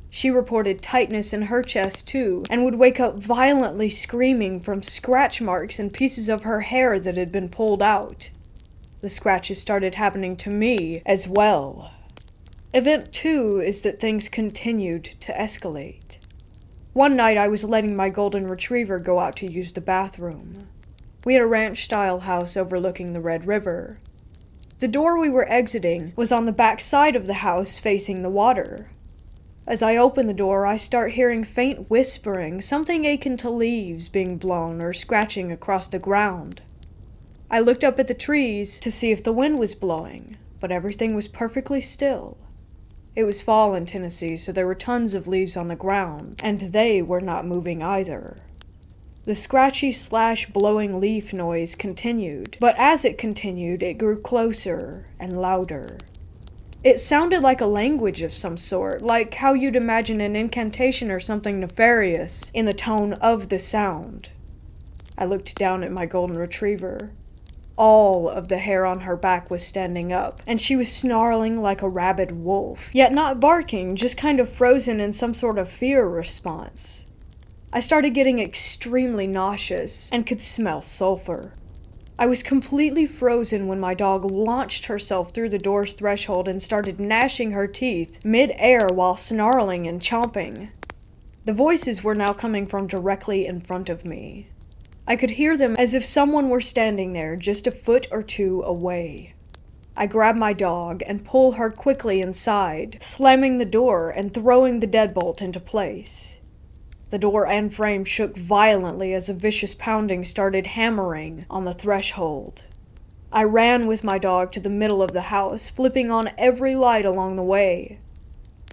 She reported tightness in her chest too, and would wake up violently screaming from scratch marks and pieces of her hair that had been pulled out. The scratches started happening to me as well. Event 2 is that things continued to escalate. One night I was letting my golden retriever go out to use the bathroom. We had a ranch-style house overlooking the Red River. The door we were exiting was on the back side of the house facing the water. As I open the door, I start hearing faint whispering, something akin to leaves being blown or scratching across the ground. I looked up at the trees to see if the wind was blowing, but everything was perfectly still. It was fall in Tennessee, so there were tons of leaves on the ground, and they were not moving either. The scratchy/blowing leaf noise continued, but as it continued, it grew closer and louder. It sounded like a language of some sort, like how you'd imagine an incantation or something nefarious in the tone of the sound. I looked down at my golden retriever. All of the hair on her back was standing up, and she was snarling like a rabid wolf, yet not barking, just kind of frozen in some sort of fear response. I started getting extremely nauseous and could smell sulfur. I was completely frozen when my dog launched herself through the door's threshold and started gnashing her teeth mid-air while snarling and chomping. The voices were now coming from directly in front of me. I could hear them as if someone were standing there just a foot or two away. I grab my dog and pull her quickly inside, slamming the door and throwing the deadbolt into place. The door and frame shook violently as a vicious pounding started hammering on the threshold. I ran with my dog to the middle of the house, flipping on every light along the way.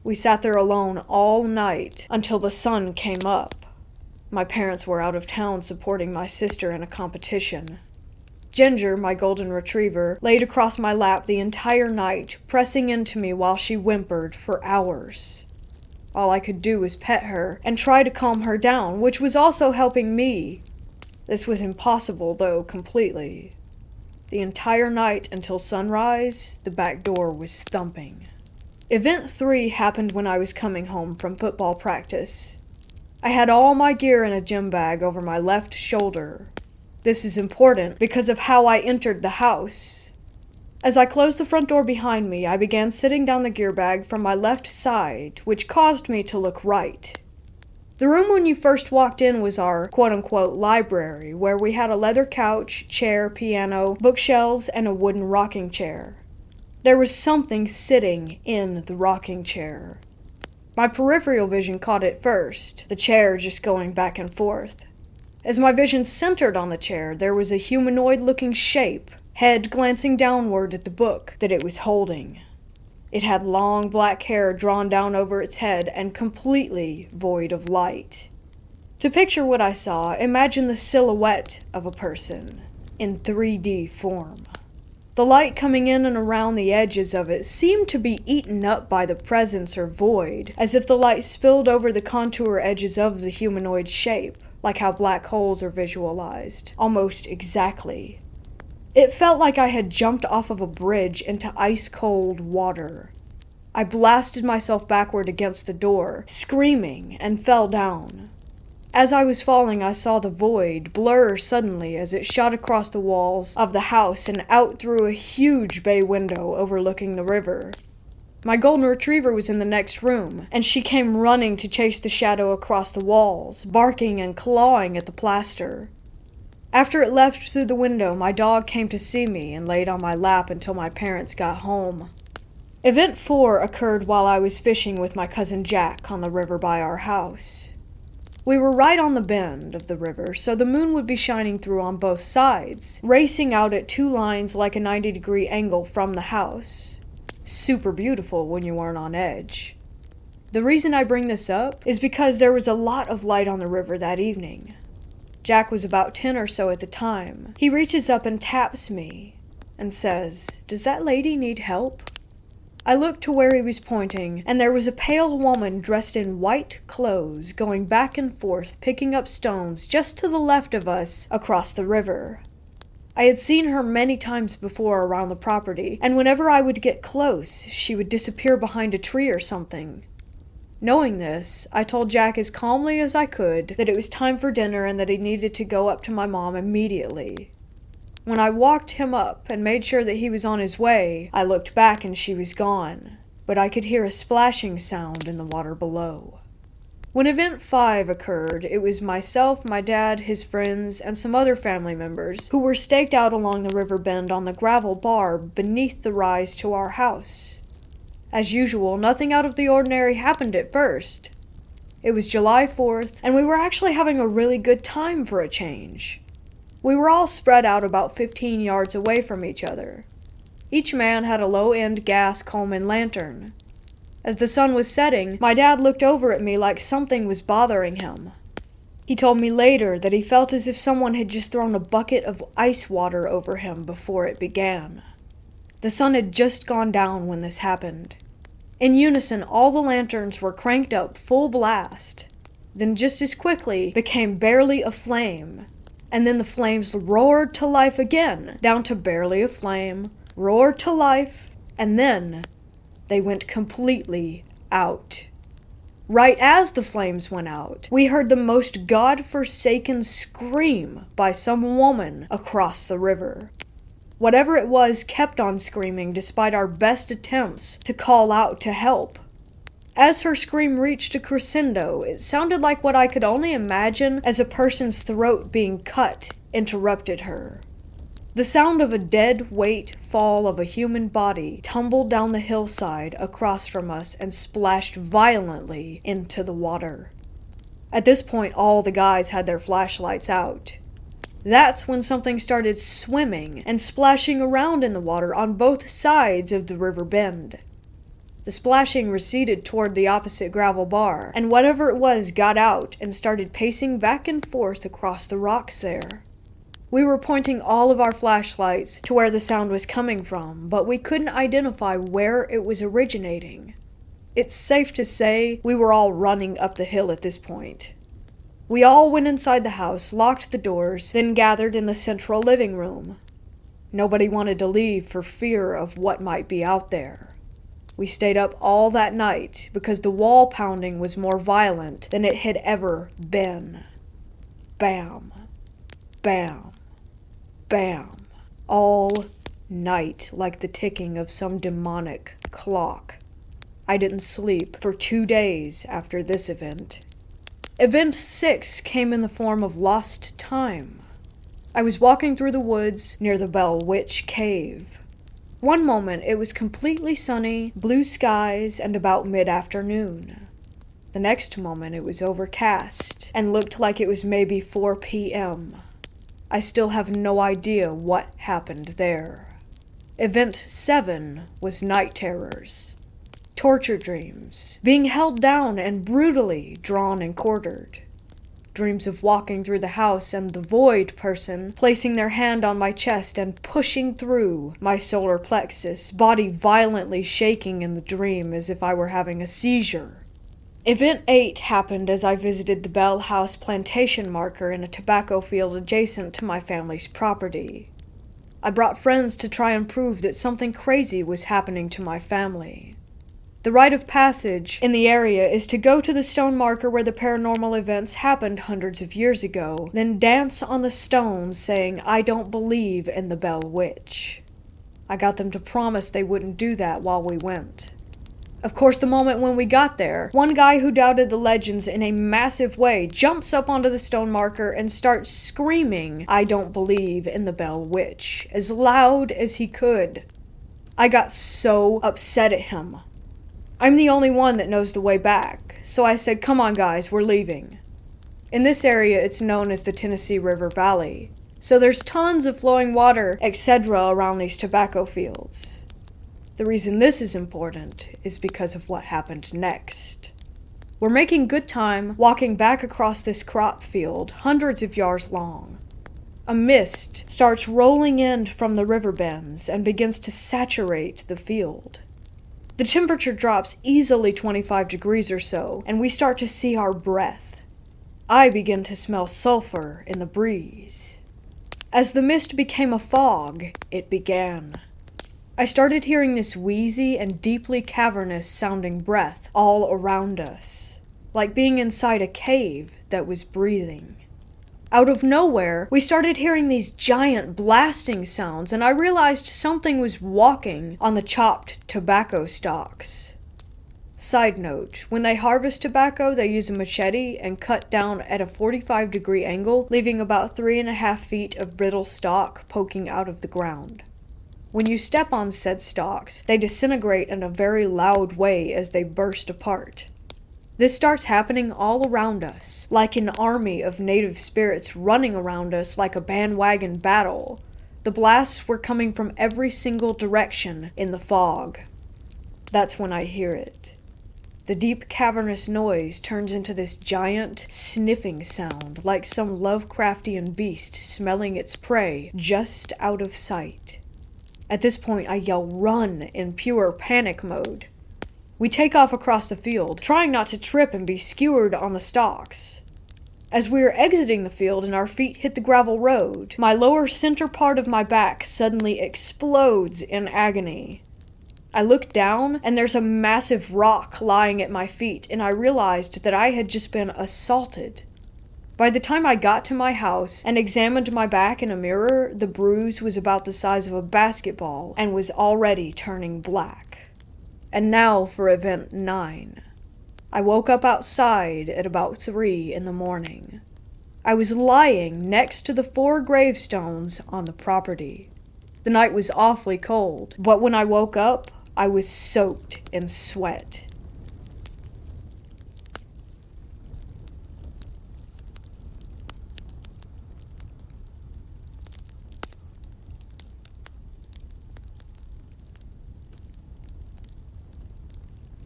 We sat there alone all night until the sun came up. My parents were out of town supporting my sister in a competition. Ginger, my golden retriever, laid across my lap the entire night, pressing into me while she whimpered for hours. All I could do was pet her and try to calm her down, which was also helping me. This was impossible, though, completely. The entire night until sunrise, the back door was thumping. Event 3 happened when I was coming home from football practice. I had all my gear in a gym bag over my left shoulder. This is important because of how I entered the house. As I closed the front door behind me, I began sitting down the gear bag from my left side, which caused me to look right. The room when you first walked in was our quote-unquote library, where we had a leather couch, chair, piano, bookshelves, and a wooden rocking chair. There was something sitting in the rocking chair. My peripheral vision caught it first, the chair just going back and forth. As my vision centered on the chair, there was a humanoid-looking shape, head glancing downward at the book that it was holding. It had long black hair drawn down over its head and completely void of light. To picture what I saw, imagine the silhouette of a person in 3D form. The light coming in and around the edges of it seemed to be eaten up by the presence or void, as if the light spilled over the contour edges of the humanoid shape, like how black holes are visualized, almost exactly. It felt like I had jumped off of a bridge into ice-cold water. I blasted myself backward against the door, screaming, and fell down. As I was falling, I saw the void blur suddenly as it shot across the walls of the house and out through a huge bay window overlooking the river. My golden retriever was in the next room, and she came running to chase the shadow across the walls, barking and clawing at the plaster. After it left through the window, my dog came to see me and laid on my lap until my parents got home. Event 4 occurred while I was fishing with my cousin Jack on the river by our house. We were right on the bend of the river, so the moon would be shining through on both sides, racing out at 2 lines like a 90-degree angle from the house. Super beautiful when you weren't on edge. The reason I bring this up is because there was a lot of light on the river that evening. Jack was about 10 or so at the time. He reaches up and taps me and says, "Does that lady need help?" I looked to where he was pointing, and there was a pale woman dressed in white clothes going back and forth picking up stones just to the left of us across the river. I had seen her many times before around the property, and whenever I would get close, she would disappear behind a tree or something. Knowing this, I told Jack as calmly as I could that it was time for dinner and that he needed to go up to my mom immediately. When I walked him up and made sure that he was on his way, I looked back and she was gone, but I could hear a splashing sound in the water below. When Event 5 occurred, it was myself, my dad, his friends, and some other family members who were staked out along the river bend on the gravel bar beneath the rise to our house. As usual, nothing out of the ordinary happened at first. It was July 4th, and we were actually having a really good time for a change. We were all spread out about 15 yards away from each other. Each man had a low-end gas Coleman lantern. As the sun was setting, my dad looked over at me like something was bothering him. He told me later that he felt as if someone had just thrown a bucket of ice water over him before it began. The sun had just gone down when this happened. In unison, all the lanterns were cranked up full blast, then just as quickly became barely aflame, and then the flames roared to life again, down to barely aflame, roared to life, and then they went completely out. Right as the flames went out, we heard the most God-forsaken scream by some woman across the river. Whatever it was kept on screaming despite our best attempts to call out to help. As her scream reached a crescendo, it sounded like what I could only imagine as a person's throat being cut interrupted her. The sound of a dead weight fall of a human body tumbled down the hillside across from us and splashed violently into the water. At this point, all the guys had their flashlights out. That's when something started swimming and splashing around in the water on both sides of the river bend. The splashing receded toward the opposite gravel bar, and whatever it was got out and started pacing back and forth across the rocks there. We were pointing all of our flashlights to where the sound was coming from, but we couldn't identify where it was originating. It's safe to say we were all running up the hill at this point. We all went inside the house, locked the doors, then gathered in the central living room. Nobody wanted to leave for fear of what might be out there. We stayed up all that night because the wall pounding was more violent than it had ever been. Bam, bam, bam, all night like the ticking of some demonic clock. I didn't sleep for 2 days after this event. Event 6 came in the form of lost time. I was walking through the woods near the Bell Witch Cave. One moment it was completely sunny, blue skies, and about mid-afternoon. The next moment it was overcast and looked like it was maybe 4 p.m. I still have no idea what happened there. Event 7 was night terrors. Torture dreams, being held down and brutally drawn and quartered. Dreams of walking through the house and the void person placing their hand on my chest and pushing through my solar plexus, body violently shaking in the dream as if I were having a seizure. Event 8 happened as I visited the Bell House plantation marker in a tobacco field adjacent to my family's property. I brought friends to try and prove that something crazy was happening to my family. The rite of passage in the area is to go to the stone marker where the paranormal events happened hundreds of years ago, then dance on the stones saying, "I don't believe in the Bell Witch." I got them to promise they wouldn't do that while we went. Of course, the moment when we got there, one guy who doubted the legends in a massive way jumps up onto the stone marker and starts screaming, "I don't believe in the Bell Witch," as loud as he could. I got so upset at him. I'm the only one that knows the way back, so I said, "Come on guys, we're leaving." In this area it's known as the Tennessee River Valley, so there's tons of flowing water, etc. around these tobacco fields. The reason this is important is because of what happened next. We're making good time walking back across this crop field, hundreds of yards long. A mist starts rolling in from the river bends and begins to saturate the field. The temperature drops easily 25 degrees or so, and we start to see our breath. I begin to smell sulfur in the breeze. As the mist became a fog, it began. I started hearing this wheezy and deeply cavernous sounding breath all around us, like being inside a cave that was breathing. Out of nowhere, we started hearing these giant blasting sounds, and I realized something was walking on the chopped tobacco stalks. Side note, when they harvest tobacco, they use a machete and cut down at a 45-degree angle, leaving about 3.5 feet of brittle stalk poking out of the ground. When you step on said stalks, they disintegrate in a very loud way as they burst apart. This starts happening all around us, like an army of native spirits running around us like a bandwagon battle. The blasts were coming from every single direction in the fog. That's when I hear it. The deep cavernous noise turns into this giant sniffing sound, like some Lovecraftian beast smelling its prey just out of sight. At this point I yell "run" in pure panic mode. We take off across the field, trying not to trip and be skewered on the stalks. As we are exiting the field and our feet hit the gravel road, my lower center part of my back suddenly explodes in agony. I look down and there's a massive rock lying at my feet, and I realized that I had just been assaulted. By the time I got to my house and examined my back in a mirror, the bruise was about the size of a basketball and was already turning black. And now for event 9. I woke up outside at about 3 in the morning. I was lying next to the 4 gravestones on the property. The night was awfully cold, but when I woke up, I was soaked in sweat.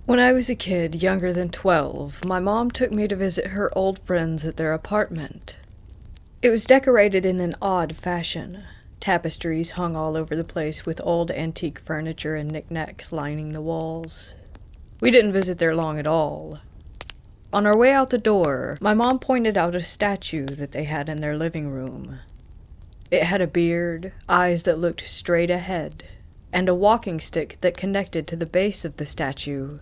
When I was a kid, younger than 12, my mom took me to visit her old friends at their apartment. It was decorated in an odd fashion. Tapestries hung all over the place with old antique furniture and knickknacks lining the walls. We didn't visit there long at all. On our way out the door, my mom pointed out a statue that they had in their living room. It had a beard, eyes that looked straight ahead, and a walking stick that connected to the base of the statue.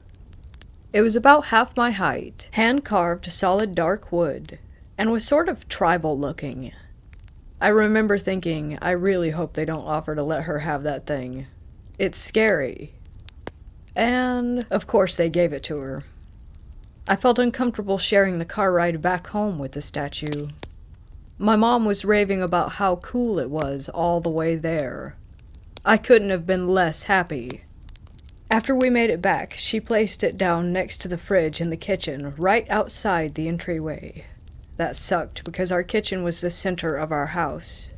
It was about half my height, hand-carved solid dark wood, and was sort of tribal looking. I remember thinking, I really hope they don't offer to let her have that thing. It's scary. And, of course, they gave it to her. I felt uncomfortable sharing the car ride back home with the statue. My mom was raving about how cool it was all the way there. I couldn't have been less happy. After we made it back, she placed it down next to the fridge in the kitchen, right outside the entryway. That sucked because our kitchen was the center of our house.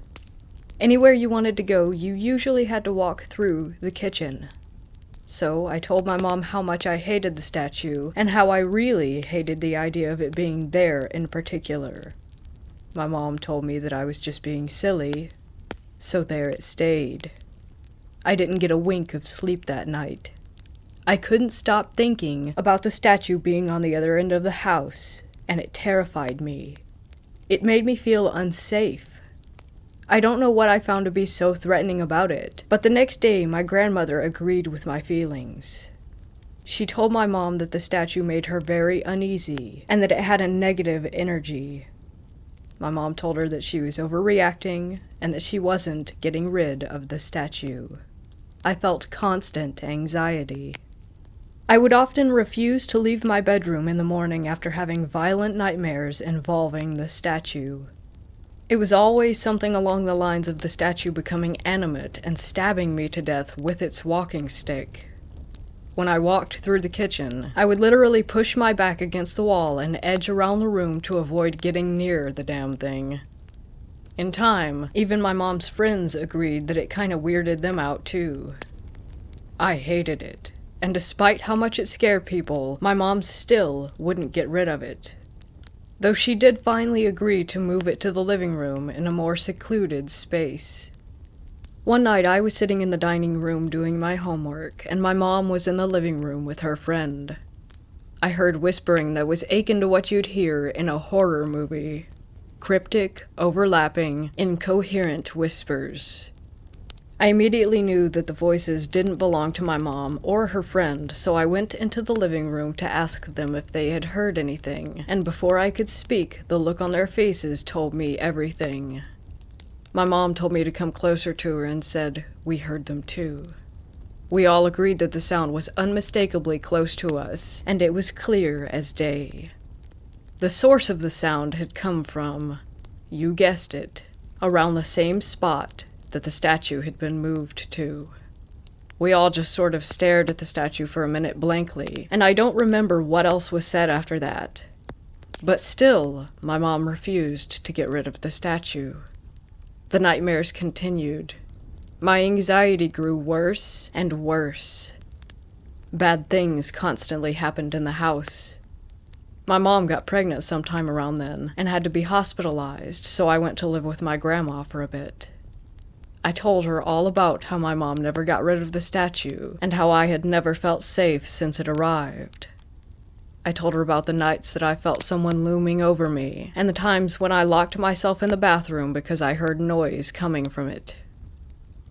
Anywhere you wanted to go, you usually had to walk through the kitchen. So I told my mom how much I hated the statue, and how I really hated the idea of it being there in particular. My mom told me that I was just being silly, so there it stayed. I didn't get a wink of sleep that night. I couldn't stop thinking about the statue being on the other end of the house, and it terrified me. It made me feel unsafe. I don't know what I found to be so threatening about it, but the next day my grandmother agreed with my feelings. She told my mom that the statue made her very uneasy, and that it had a negative energy. My mom told her that she was overreacting, and that she wasn't getting rid of the statue. I felt constant anxiety. I would often refuse to leave my bedroom in the morning after having violent nightmares involving the statue. It was always something along the lines of the statue becoming animate and stabbing me to death with its walking stick. When I walked through the kitchen, I would literally push my back against the wall and edge around the room to avoid getting near the damn thing. In time, even my mom's friends agreed that it kinda weirded them out too. I hated it, and despite how much it scared people, my mom still wouldn't get rid of it. Though she did finally agree to move it to the living room in a more secluded space. One night I was sitting in the dining room doing my homework, and my mom was in the living room with her friend. I heard whispering that was akin to what you'd hear in a horror movie. Cryptic, overlapping, incoherent whispers. I immediately knew that the voices didn't belong to my mom or her friend, so I went into the living room to ask them if they had heard anything, and before I could speak, the look on their faces told me everything. My mom told me to come closer to her and said, "We heard them too." We all agreed that the sound was unmistakably close to us, and it was clear as day. The source of the sound had come from, you guessed it, around the same spot that the statue had been moved to. We all just sort of stared at the statue for a minute blankly, and I don't remember what else was said after that. But still, my mom refused to get rid of the statue. The nightmares continued. My anxiety grew worse and worse. Bad things constantly happened in the house. My mom got pregnant sometime around then, and had to be hospitalized, so I went to live with my grandma for a bit. I told her all about how my mom never got rid of the statue, and how I had never felt safe since it arrived. I told her about the nights that I felt someone looming over me, and the times when I locked myself in the bathroom because I heard noise coming from it.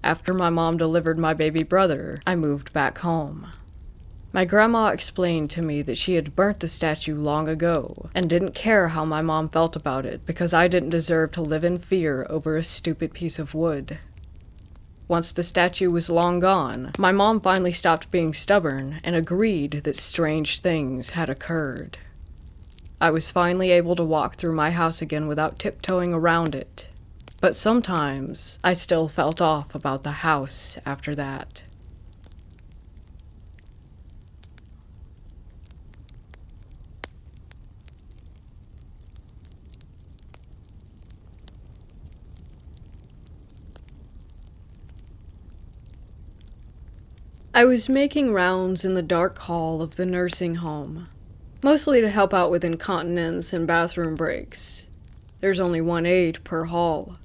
After my mom delivered my baby brother, I moved back home. My grandma explained to me that she had burnt the statue long ago, and didn't care how my mom felt about it because I didn't deserve to live in fear over a stupid piece of wood. Once the statue was long gone, my mom finally stopped being stubborn and agreed that strange things had occurred. I was finally able to walk through my house again without tiptoeing around it, but sometimes I still felt off about the house after that. I was making rounds in the dark hall of the nursing home, mostly to help out with incontinence and bathroom breaks. There's only one aide per hall.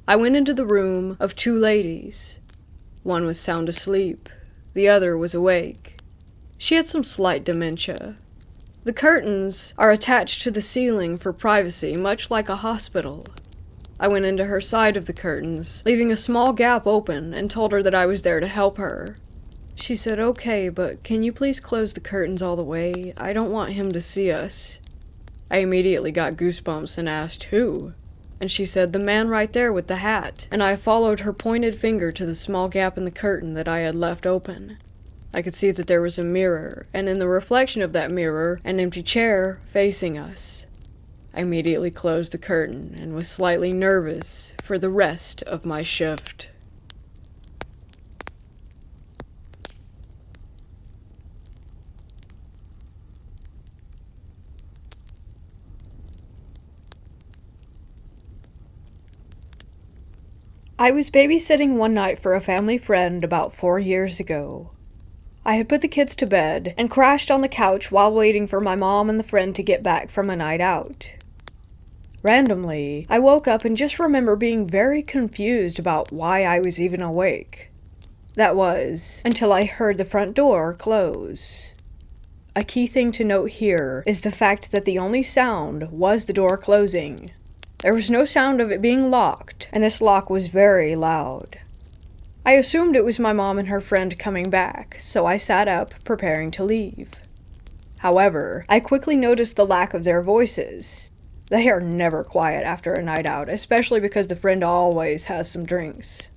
I went into the room of two ladies. One was sound asleep, the other was awake. She had some slight dementia. The curtains are attached to the ceiling for privacy, much like a hospital. I went into her side of the curtains, leaving a small gap open, and told her that I was there to help her. She said, "Okay, but can you please close the curtains all the way? I don't want him to see us." I immediately got goosebumps and asked, "Who?" And she said, "The man right there with the hat," and I followed her pointed finger to the small gap in the curtain that I had left open. I could see that there was a mirror, and in the reflection of that mirror, an empty chair facing us. I immediately closed the curtain and was slightly nervous for the rest of my shift. I was babysitting one night for a family friend about 4 years ago. I had put the kids to bed and crashed on the couch while waiting for my mom and the friend to get back from a night out. Randomly, I woke up and just remember being very confused about why I was even awake. That was, until I heard the front door close. A key thing to note here is the fact that the only sound was the door closing. There was no sound of it being locked, and this lock was very loud. I assumed it was my mom and her friend coming back, so I sat up, preparing to leave. However, I quickly noticed the lack of their voices. They are never quiet after a night out, especially because the friend always has some drinks.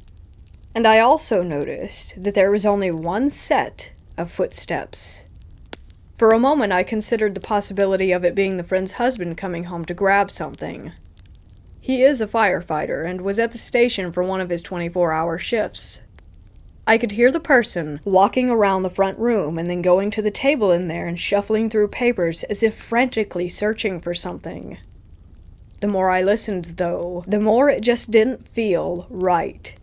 And I also noticed that there was only one set of footsteps. For a moment, I considered the possibility of it being the friend's husband coming home to grab something. He is a firefighter and was at the station for one of his 24-hour shifts. I could hear the person walking around the front room and then going to the table in there and shuffling through papers as if frantically searching for something. The more I listened, though, the more it just didn't feel right.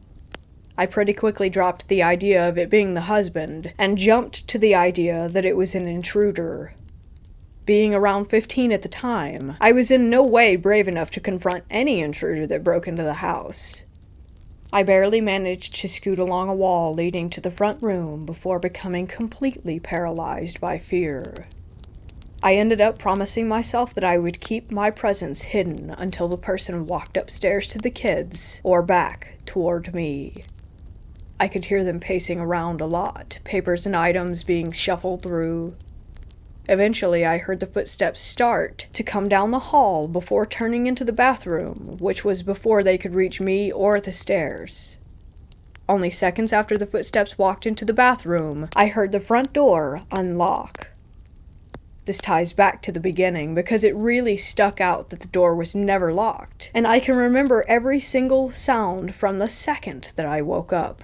I pretty quickly dropped the idea of it being the husband and jumped to the idea that it was an intruder. Being around 15 at the time, I was in no way brave enough to confront any intruder that broke into the house. I barely managed to scoot along a wall leading to the front room before becoming completely paralyzed by fear. I ended up promising myself that I would keep my presence hidden until the person walked upstairs to the kids or back toward me. I could hear them pacing around a lot, papers and items being shuffled through. Eventually, I heard the footsteps start to come down the hall before turning into the bathroom, which was before they could reach me or the stairs. Only seconds after the footsteps walked into the bathroom, I heard the front door unlock. This ties back to the beginning because it really stuck out that the door was never locked, and I can remember every single sound from the second that I woke up.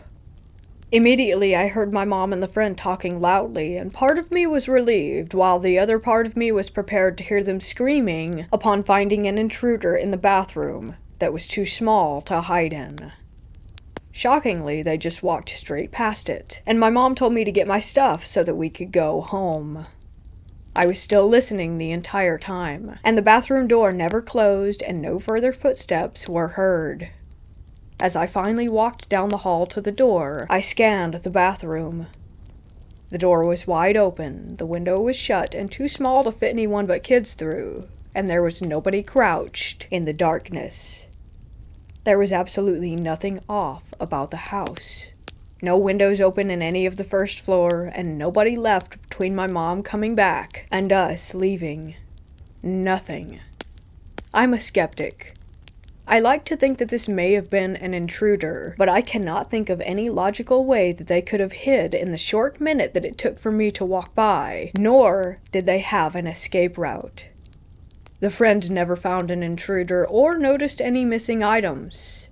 Immediately, I heard my mom and the friend talking loudly, and part of me was relieved, while the other part of me was prepared to hear them screaming upon finding an intruder in the bathroom that was too small to hide in. Shockingly, they just walked straight past it, and my mom told me to get my stuff so that we could go home. I was still listening the entire time, and the bathroom door never closed and no further footsteps were heard. As I finally walked down the hall to the door, I scanned the bathroom. The door was wide open, the window was shut and too small to fit anyone but kids through, and there was nobody crouched in the darkness. There was absolutely nothing off about the house. No windows open in any of the first floor, and nobody left between my mom coming back and us leaving. Nothing. I'm a skeptic. I like to think that this may have been an intruder, but I cannot think of any logical way that they could have hid in the short minute that it took for me to walk by, nor did they have an escape route. The friend never found an intruder or noticed any missing items.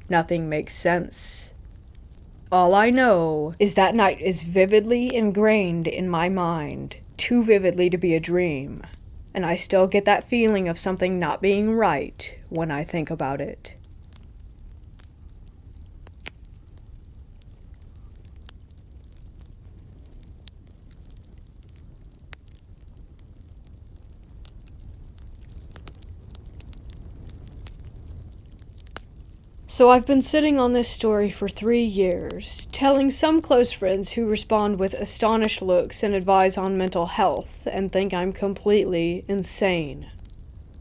Nothing makes sense. All I know is that night is vividly ingrained in my mind, too vividly to be a dream. And I still get that feeling of something not being right when I think about it. So I've been sitting on this story for 3 years, telling some close friends who respond with astonished looks and advise on mental health and think I'm completely insane.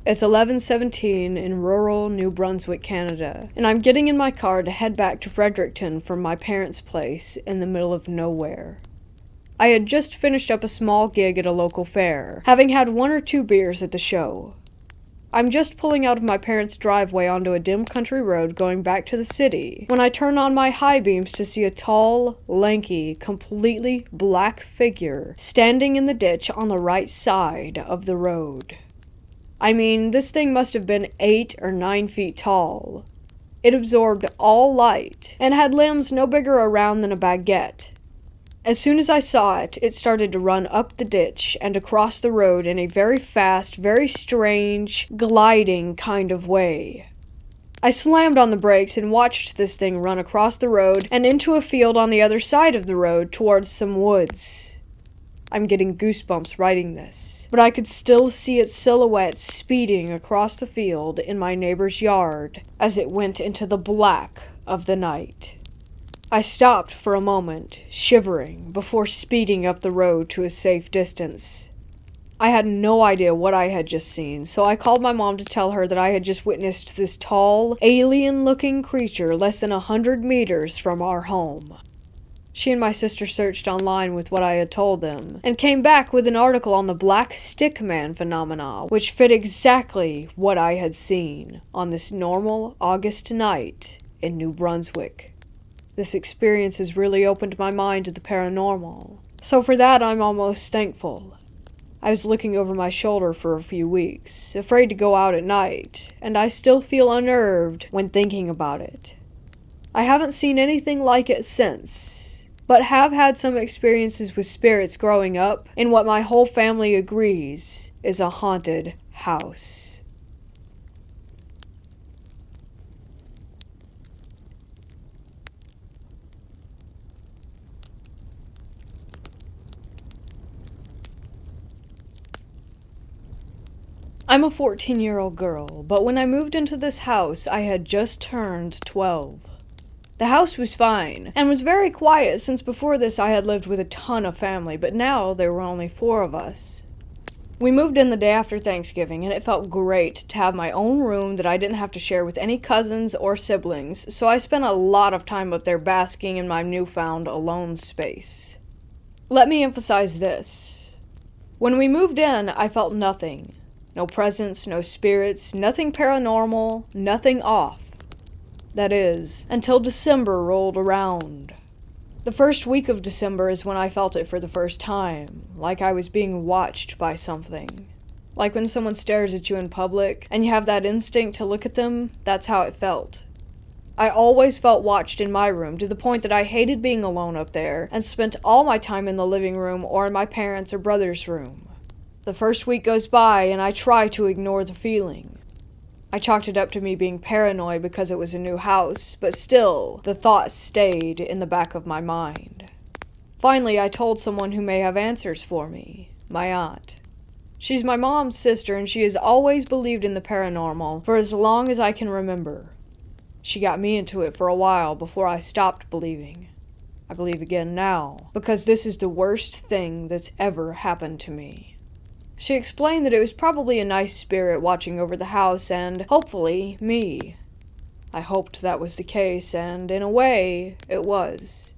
It's 11:17 in rural New Brunswick, Canada, and I'm getting in my car to head back to Fredericton from my parents' place in the middle of nowhere. I had just finished up a small gig at a local fair, having had 1 or 2 beers at the show. I'm just pulling out of my parents' driveway onto a dim country road going back to the city when I turn on my high beams to see a tall, lanky, completely black figure standing in the ditch on the right side of the road. I mean, this thing must have been 8 or 9 feet tall. It absorbed all light and had limbs no bigger around than a baguette. As soon as I saw it, it started to run up the ditch and across the road in a very fast, very strange, gliding kind of way. I slammed on the brakes and watched this thing run across the road and into a field on the other side of the road towards some woods. I'm getting goosebumps writing this, but I could still see its silhouette speeding across the field in my neighbor's yard as it went into the black of the night. I stopped for a moment, shivering, before speeding up the road to a safe distance. I had no idea what I had just seen, so I called my mom to tell her that I had just witnessed this tall, alien-looking creature less than 100 meters from our home. She and my sister searched online with what I had told them, and came back with an article on the Black Stickman phenomena, which fit exactly what I had seen on this normal August night in New Brunswick. This experience has really opened my mind to the paranormal, so for that I'm almost thankful. I was looking over my shoulder for a few weeks, afraid to go out at night, and I still feel unnerved when thinking about it. I haven't seen anything like it since, but have had some experiences with spirits growing up in what my whole family agrees is a haunted house. I'm a 14-year-old girl, but when I moved into this house, I had just turned 12. The house was fine, and was very quiet since before this I had lived with a ton of family, but now there were only 4 of us. We moved in the day after Thanksgiving, and it felt great to have my own room that I didn't have to share with any cousins or siblings, so I spent a lot of time up there basking in my newfound alone space. Let me emphasize this. When we moved in, I felt nothing. No presence, no spirits, nothing paranormal, nothing off. That is, until December rolled around. The first week of December is when I felt it for the first time, like I was being watched by something. Like when someone stares at you in public, and you have that instinct to look at them, that's how it felt. I always felt watched in my room, to the point that I hated being alone up there, and spent all my time in the living room or in my parents' or brother's room. The first week goes by, and I try to ignore the feeling. I chalked it up to me being paranoid because it was a new house, but still, the thoughts stayed in the back of my mind. Finally, I told someone who may have answers for me, my aunt. She's my mom's sister, and she has always believed in the paranormal for as long as I can remember. She got me into it for a while before I stopped believing. I believe again now, because this is the worst thing that's ever happened to me. She explained that it was probably a nice spirit watching over the house and, hopefully, me. I hoped that was the case, and in a way, it was.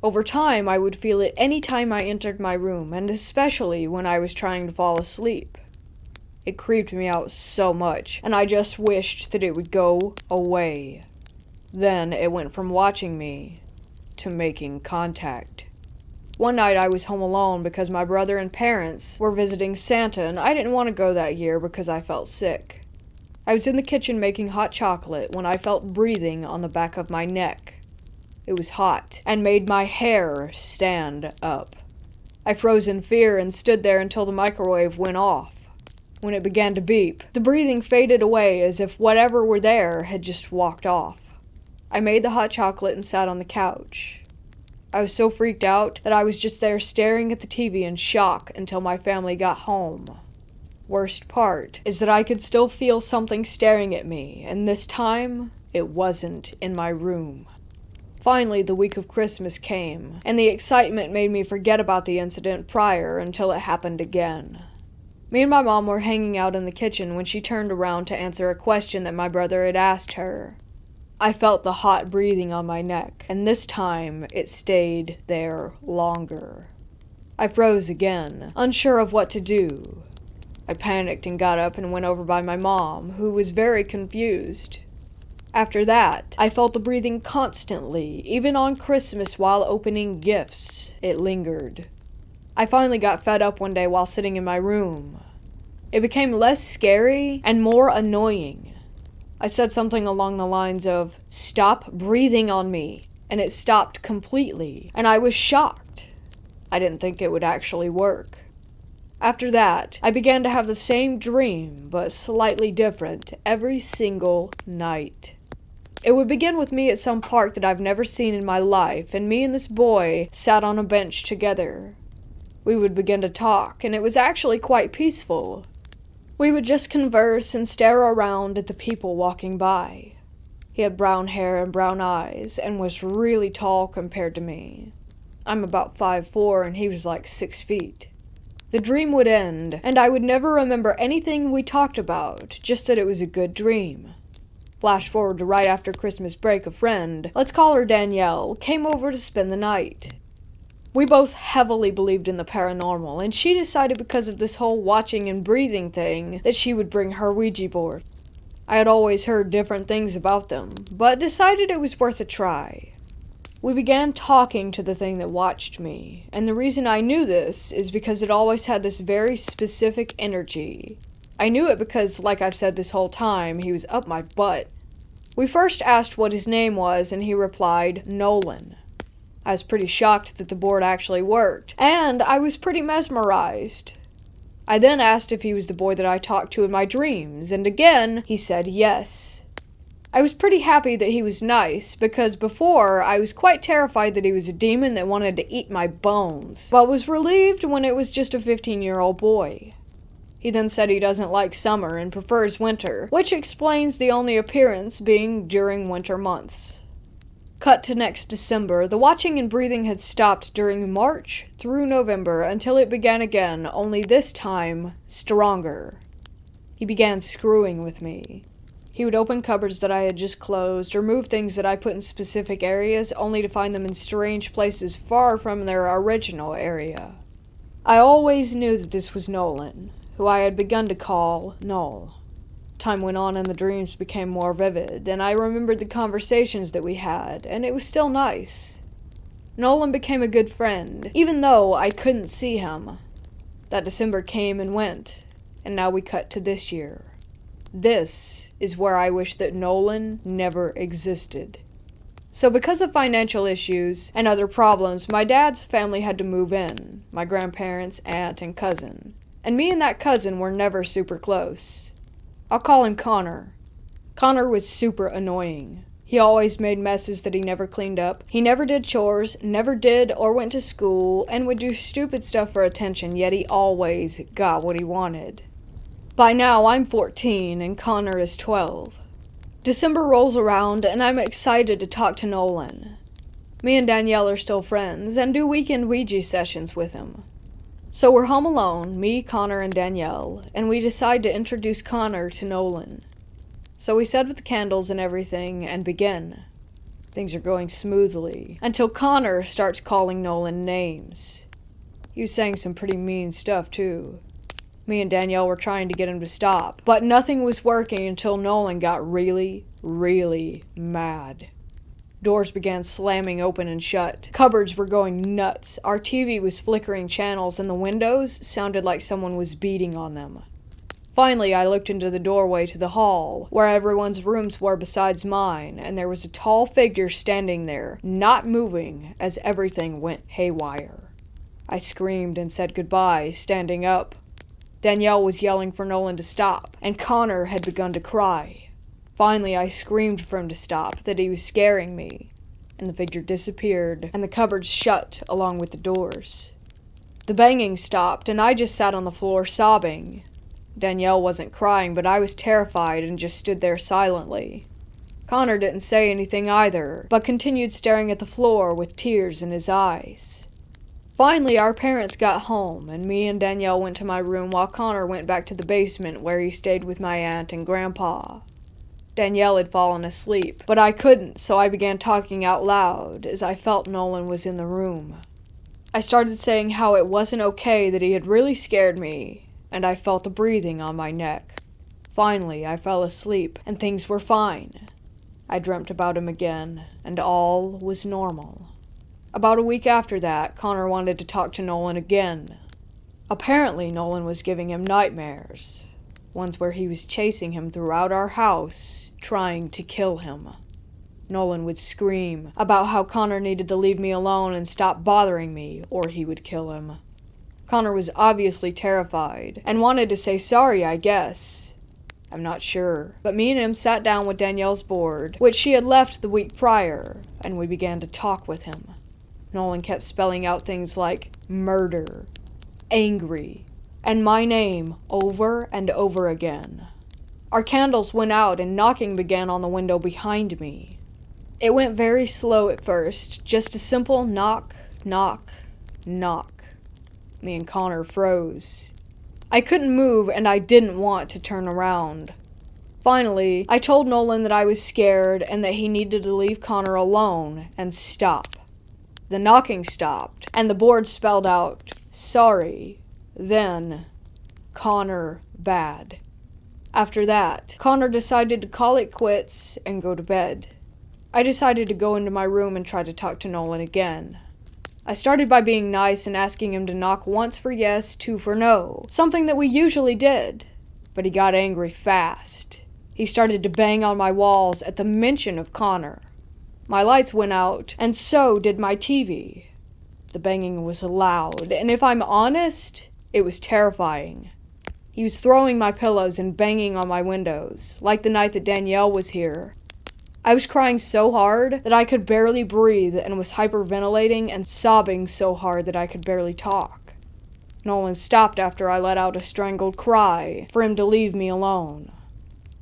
Over time, I would feel it any time I entered my room, and especially when I was trying to fall asleep. It creeped me out so much, and I just wished that it would go away. Then it went from watching me to making contact. One night I was home alone because my brother and parents were visiting Santa, and I didn't want to go that year because I felt sick. I was in the kitchen making hot chocolate when I felt breathing on the back of my neck. It was hot and made my hair stand up. I froze in fear and stood there until the microwave went off. When it began to beep, the breathing faded away as if whatever were there had just walked off. I made the hot chocolate and sat on the couch. I was so freaked out that I was just there staring at the TV in shock until my family got home. Worst part is that I could still feel something staring at me, and this time, it wasn't in my room. Finally, the week of Christmas came, and the excitement made me forget about the incident prior until it happened again. Me and my mom were hanging out in the kitchen when she turned around to answer a question that my brother had asked her. I felt the hot breathing on my neck, and this time it stayed there longer. I froze again, unsure of what to do. I panicked and got up and went over by my mom, who was very confused. After that, I felt the breathing constantly, even on Christmas while opening gifts. It lingered. I finally got fed up one day while sitting in my room. It became less scary and more annoying. I said something along the lines of, "Stop breathing on me," and it stopped completely, and I was shocked. I didn't think it would actually work. After that, I began to have the same dream, but slightly different, every single night. It would begin with me at some park that I've never seen in my life, and me and this boy sat on a bench together. We would begin to talk, and it was actually quite peaceful. We would just converse and stare around at the people walking by. He had brown hair and brown eyes, and was really tall compared to me. I'm about 5'4", and he was like 6 feet. The dream would end, and I would never remember anything we talked about, just that it was a good dream. Flash forward to right after Christmas break, a friend, let's call her Danielle, came over to spend the night. We both heavily believed in the paranormal, and she decided because of this whole watching and breathing thing that she would bring her Ouija board. I had always heard different things about them, but decided it was worth a try. We began talking to the thing that watched me, and the reason I knew this is because it always had this very specific energy. I knew it because, like I've said this whole time, he was up my butt. We first asked what his name was, and he replied, Nolan. I was pretty shocked that the board actually worked, and I was pretty mesmerized. I then asked if he was the boy that I talked to in my dreams, and again, he said yes. I was pretty happy that he was nice, because before, I was quite terrified that he was a demon that wanted to eat my bones, but was relieved when it was just a 15-year-old boy. He then said he doesn't like summer and prefers winter, which explains the only appearance being during winter months. Cut to next December, the watching and breathing had stopped during March through November until it began again, only this time, stronger. He began screwing with me. He would open cupboards that I had just closed, or move things that I put in specific areas, only to find them in strange places far from their original area. I always knew that this was Nolan, who I had begun to call Noel. Time went on and the dreams became more vivid, and I remembered the conversations that we had, and it was still nice. Nolan became a good friend, even though I couldn't see him. That December came and went, and now we cut to this year. This is where I wish that Nolan never existed. So because of financial issues and other problems, my dad's family had to move in, my grandparents, aunt, and cousin. And me and that cousin were never super close. I'll call him Connor. Connor was super annoying. He always made messes that he never cleaned up. He never did chores, never did or went to school, and would do stupid stuff for attention, yet he always got what he wanted. By now, I'm 14 and Connor is 12. December rolls around and I'm excited to talk to Nolan. Me and Danielle are still friends and do weekend Ouija sessions with him. So we're home alone, me, Connor, and Danielle, and we decide to introduce Connor to Nolan. So we set up the candles and everything and begin. Things are going smoothly, until Connor starts calling Nolan names. He was saying some pretty mean stuff too. Me and Danielle were trying to get him to stop, but nothing was working until Nolan got really, really mad. Doors began slamming open and shut. Cupboards were going nuts. Our TV was flickering channels, and the windows sounded like someone was beating on them. Finally, I looked into the doorway to the hall, where everyone's rooms were besides mine, and there was a tall figure standing there, not moving, as everything went haywire. I screamed and said goodbye, standing up. Danielle was yelling for Nolan to stop, and Connor had begun to cry. Finally, I screamed for him to stop, that he was scaring me, and the figure disappeared, and the cupboards shut along with the doors. The banging stopped, and I just sat on the floor sobbing. Danielle wasn't crying, but I was terrified and just stood there silently. Connor didn't say anything either, but continued staring at the floor with tears in his eyes. Finally, our parents got home, and me and Danielle went to my room while Connor went back to the basement where he stayed with my aunt and grandpa. Danielle had fallen asleep, but I couldn't, so I began talking out loud as I felt Nolan was in the room. I started saying how it wasn't okay that he had really scared me, and I felt the breathing on my neck. Finally, I fell asleep, and things were fine. I dreamt about him again, and all was normal. About a week after that, Connor wanted to talk to Nolan again. Apparently, Nolan was giving him nightmares. Ones where he was chasing him throughout our house, trying to kill him. Nolan would scream about how Connor needed to leave me alone and stop bothering me, or he would kill him. Connor was obviously terrified, and wanted to say sorry, I guess. I'm not sure, but me and him sat down with Danielle's board, which she had left the week prior, and we began to talk with him. Nolan kept spelling out things like murder, angry, and my name over and over again. Our candles went out and knocking began on the window behind me. It went very slow at first, just a simple knock, knock, knock. Me and Connor froze. I couldn't move and I didn't want to turn around. Finally, I told Nolan that I was scared and that he needed to leave Connor alone and stop. The knocking stopped, and the board spelled out, sorry, then, Connor bad. After that, Connor decided to call it quits and go to bed. I decided to go into my room and try to talk to Nolan again. I started by being nice and asking him to knock once for yes, two for no, something that we usually did. But he got angry fast. He started to bang on my walls at the mention of Connor. My lights went out, and so did my TV. The banging was loud, and if I'm honest, it was terrifying. He was throwing my pillows and banging on my windows, like the night that Danielle was here. I was crying so hard that I could barely breathe and was hyperventilating and sobbing so hard that I could barely talk. Nolan stopped after I let out a strangled cry for him to leave me alone.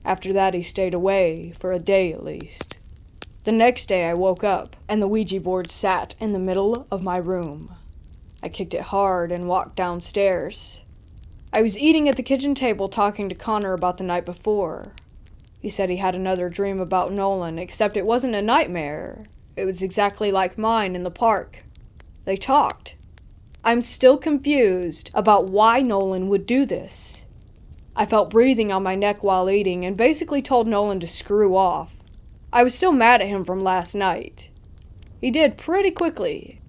After that, he stayed away, for a day at least. The next day I woke up, and the Ouija board sat in the middle of my room. I kicked it hard and walked downstairs. I was eating at the kitchen table talking to Connor about the night before. He said he had another dream about Nolan, except it wasn't a nightmare. It was exactly like mine in the park. They talked. I'm still confused about why Nolan would do this. I felt breathing on my neck while eating and basically told Nolan to screw off. I was still mad at him from last night. He did pretty quickly.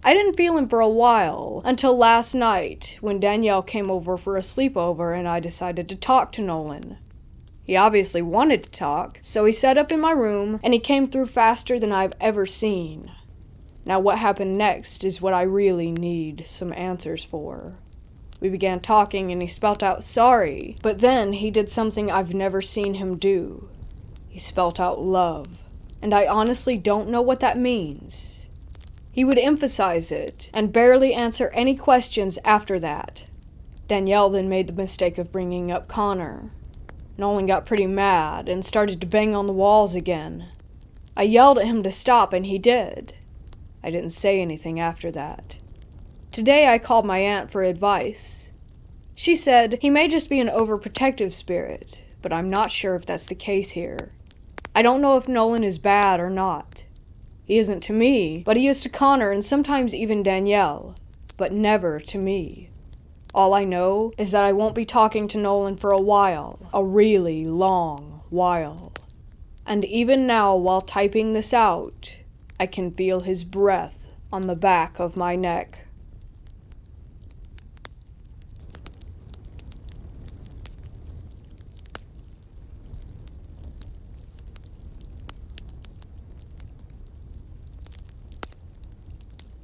I didn't feel him for a while, until last night, when Danielle came over for a sleepover and I decided to talk to Nolan. He obviously wanted to talk, so he sat up in my room, and he came through faster than I've ever seen. Now what happened next is what I really need some answers for. We began talking and he spelt out sorry, but then he did something I've never seen him do. He spelt out love, and I honestly don't know what that means. He would emphasize it, and barely answer any questions after that. Danielle then made the mistake of bringing up Connor. Nolan got pretty mad and started to bang on the walls again. I yelled at him to stop, and he did. I didn't say anything after that. Today I called my aunt for advice. She said he may just be an overprotective spirit, but I'm not sure if that's the case here. I don't know if Nolan is bad or not. He isn't to me, but he is to Connor and sometimes even Danielle, but never to me. All I know is that I won't be talking to Nolan for a while, a really long while. And even now, while typing this out, I can feel his breath on the back of my neck.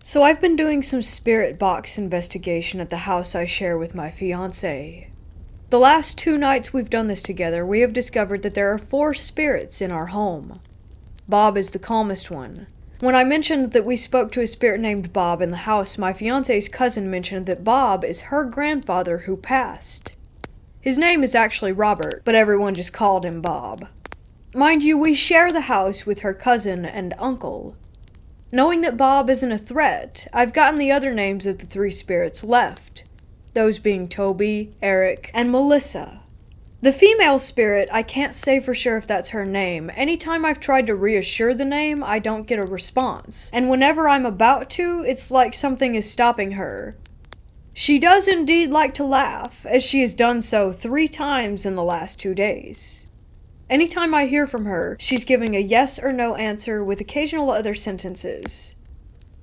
So I've been doing some spirit box investigation at the house I share with my fiancé. The last 2 nights we've done this together, we have discovered that there are 4 spirits in our home. Bob is the calmest one. When I mentioned that we spoke to a spirit named Bob in the house, my fiancé's cousin mentioned that Bob is her grandfather who passed. His name is actually Robert, but everyone just called him Bob. Mind you, we share the house with her cousin and uncle. Knowing that Bob isn't a threat, I've gotten the other names of the 3 spirits left, those being Toby, Eric, and Melissa. The female spirit, I can't say for sure if that's her name. Anytime I've tried to reassure the name, I don't get a response, and whenever I'm about to, it's like something is stopping her. She does indeed like to laugh, as she has done so 3 times in the last 2 days. Anytime I hear from her, she's giving a yes or no answer with occasional other sentences.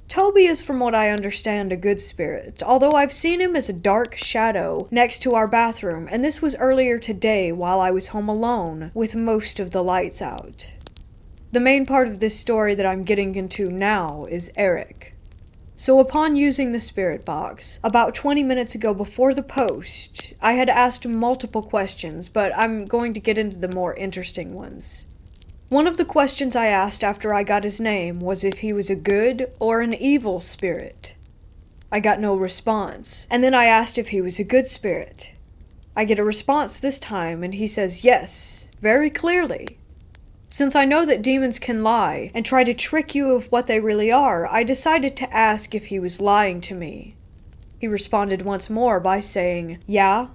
Toby is, from what I understand, a good spirit, although I've seen him as a dark shadow next to our bathroom, and this was earlier today while I was home alone, with most of the lights out. The main part of this story that I'm getting into now is Eric. So upon using the spirit box, about 20 minutes ago before the post, I had asked multiple questions, but I'm going to get into the more interesting ones. One of the questions I asked after I got his name was if he was a good or an evil spirit. I got no response, and then I asked if he was a good spirit. I get a response this time, and he says yes, very clearly. Since I know that demons can lie and try to trick you of what they really are, I decided to ask if he was lying to me. He responded once more by saying, yeah.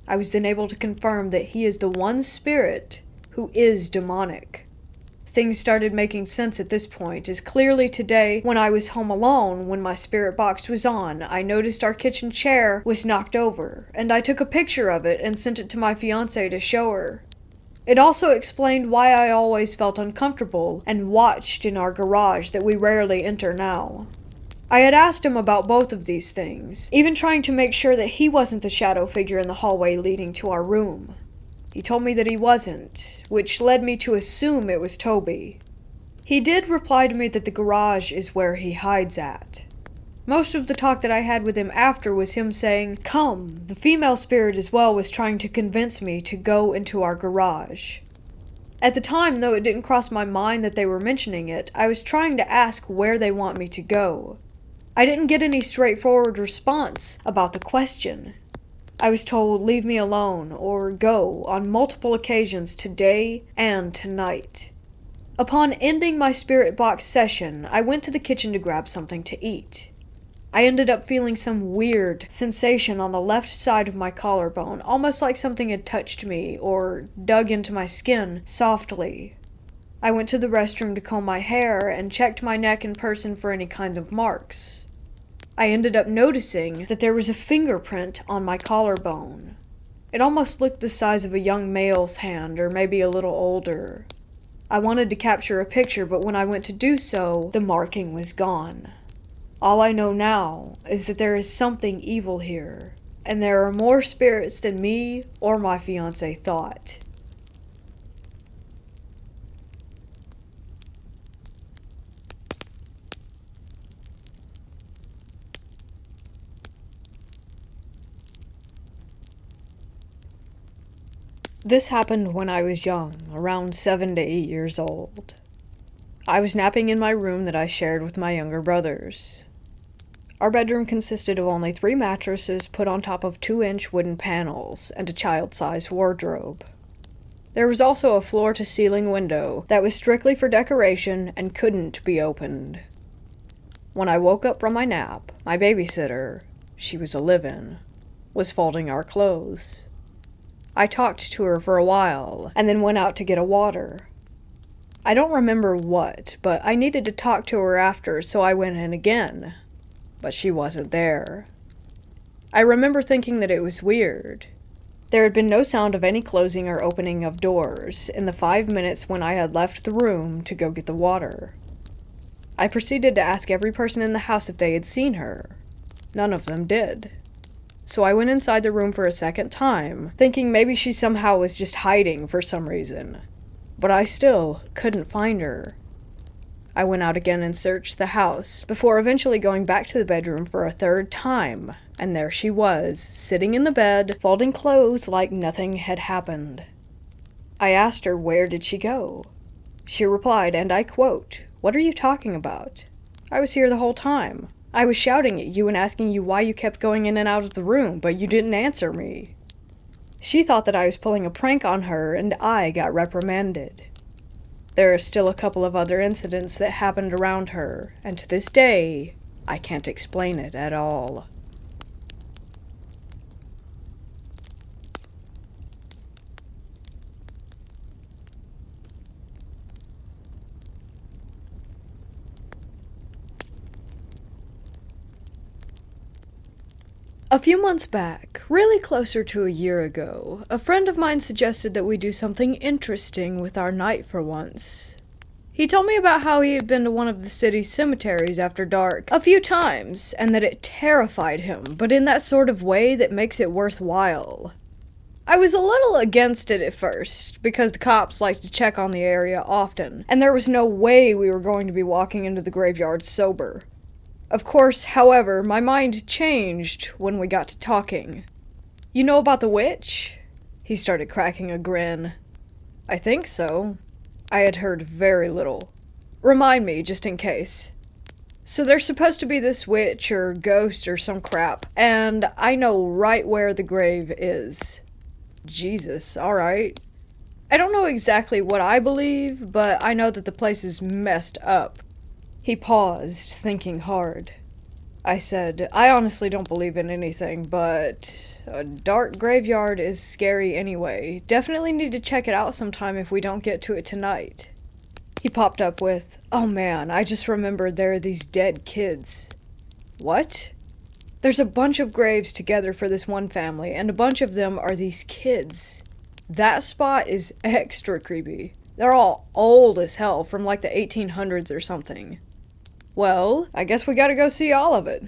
I was then able to confirm that he is the one spirit who is demonic. Things started making sense at this point, as clearly today, when I was home alone, when my spirit box was on, I noticed our kitchen chair was knocked over, and I took a picture of it and sent it to my fiancée to show her. It also explained why I always felt uncomfortable and watched in our garage that we rarely enter now. I had asked him about both of these things, even trying to make sure that he wasn't the shadow figure in the hallway leading to our room. He told me that he wasn't, which led me to assume it was Toby. He did reply to me that the garage is where he hides at. Most of the talk that I had with him after was him saying, come, the female spirit as well was trying to convince me to go into our garage. At the time, though it didn't cross my mind that they were mentioning it, I was trying to ask where they want me to go. I didn't get any straightforward response about the question. I was told leave me alone or go on multiple occasions today and tonight. Upon ending my spirit box session, I went to the kitchen to grab something to eat. I ended up feeling some weird sensation on the left side of my collarbone, almost like something had touched me or dug into my skin softly. I went to the restroom to comb my hair and checked my neck and person for any kind of marks. I ended up noticing that there was a fingerprint on my collarbone. It almost looked the size of a young male's hand, or maybe a little older. I wanted to capture a picture, but when I went to do so, the marking was gone. All I know now is that there is something evil here, and there are more spirits than me or my fiancé thought. This happened when I was young, around 7 to 8 years old. I was napping in my room that I shared with my younger brothers. Our bedroom consisted of only 3 mattresses put on top of 2-inch wooden panels and a child-sized wardrobe. There was also a floor-to-ceiling window that was strictly for decoration and couldn't be opened. When I woke up from my nap, my babysitter, she was a live-in, was folding our clothes. I talked to her for a while, and then went out to get a water. I don't remember what, but I needed to talk to her after, so I went in again. But she wasn't there. I remember thinking that it was weird. There had been no sound of any closing or opening of doors in the 5 minutes when I had left the room to go get the water. I proceeded to ask every person in the house if they had seen her. None of them did. So I went inside the room for a second time, thinking maybe she somehow was just hiding for some reason. But I still couldn't find her. I went out again and searched the house, before eventually going back to the bedroom for a 3rd time, and there she was, sitting in the bed, folding clothes like nothing had happened. I asked her where did she go. She replied, and I quote, "What are you talking about? I was here the whole time. I was shouting at you and asking you why you kept going in and out of the room, but you didn't answer me." She thought that I was pulling a prank on her, and I got reprimanded. There are still a couple of other incidents that happened around her, and to this day, I can't explain it at all. A A few months back, really closer to a year ago, a friend of mine suggested that we do something interesting with our night for once. He told me about how he had been to one of the city's cemeteries after dark a few times, and that it terrified him, but in that sort of way that makes it worthwhile. I was a little against it at first, because the cops like to check on the area often, and there was no way we were going to be walking into the graveyard sober. Of course, however, my mind changed when we got to talking. "You know about the witch?" He started cracking a grin. "I think so." I had heard very little. "Remind me, just in case." "So there's supposed to be this witch or ghost or some crap, and I know right where the grave is." Jesus, alright. I don't know exactly what I believe, but I know that the place is messed up. He paused, thinking hard. I said, "I honestly don't believe in anything, but a dark graveyard is scary anyway. Definitely need to check it out sometime if we don't get to it tonight." He popped up with, "Oh man, I just remembered there are these dead kids." "What?" "There's a bunch of graves together for this one family, and a bunch of them are these kids. That spot is extra creepy. They're all old as hell, from like the 1800s or something." "Well, I guess we gotta go see all of it."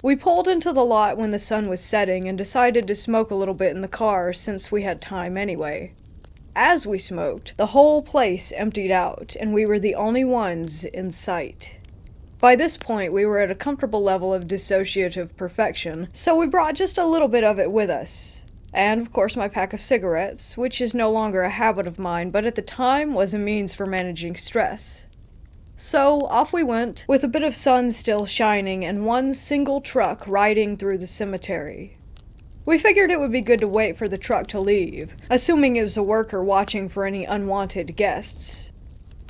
We pulled into the lot when the sun was setting and decided to smoke a little bit in the car since we had time anyway. As we smoked, the whole place emptied out, and we were the only ones in sight. By this point, we were at a comfortable level of dissociative perfection, so we brought just a little bit of it with us. And, of course, my pack of cigarettes, which is no longer a habit of mine, but at the time was a means for managing stress. So, off we went, with a bit of sun still shining and one single truck riding through the cemetery. We figured it would be good to wait for the truck to leave, assuming it was a worker watching for any unwanted guests.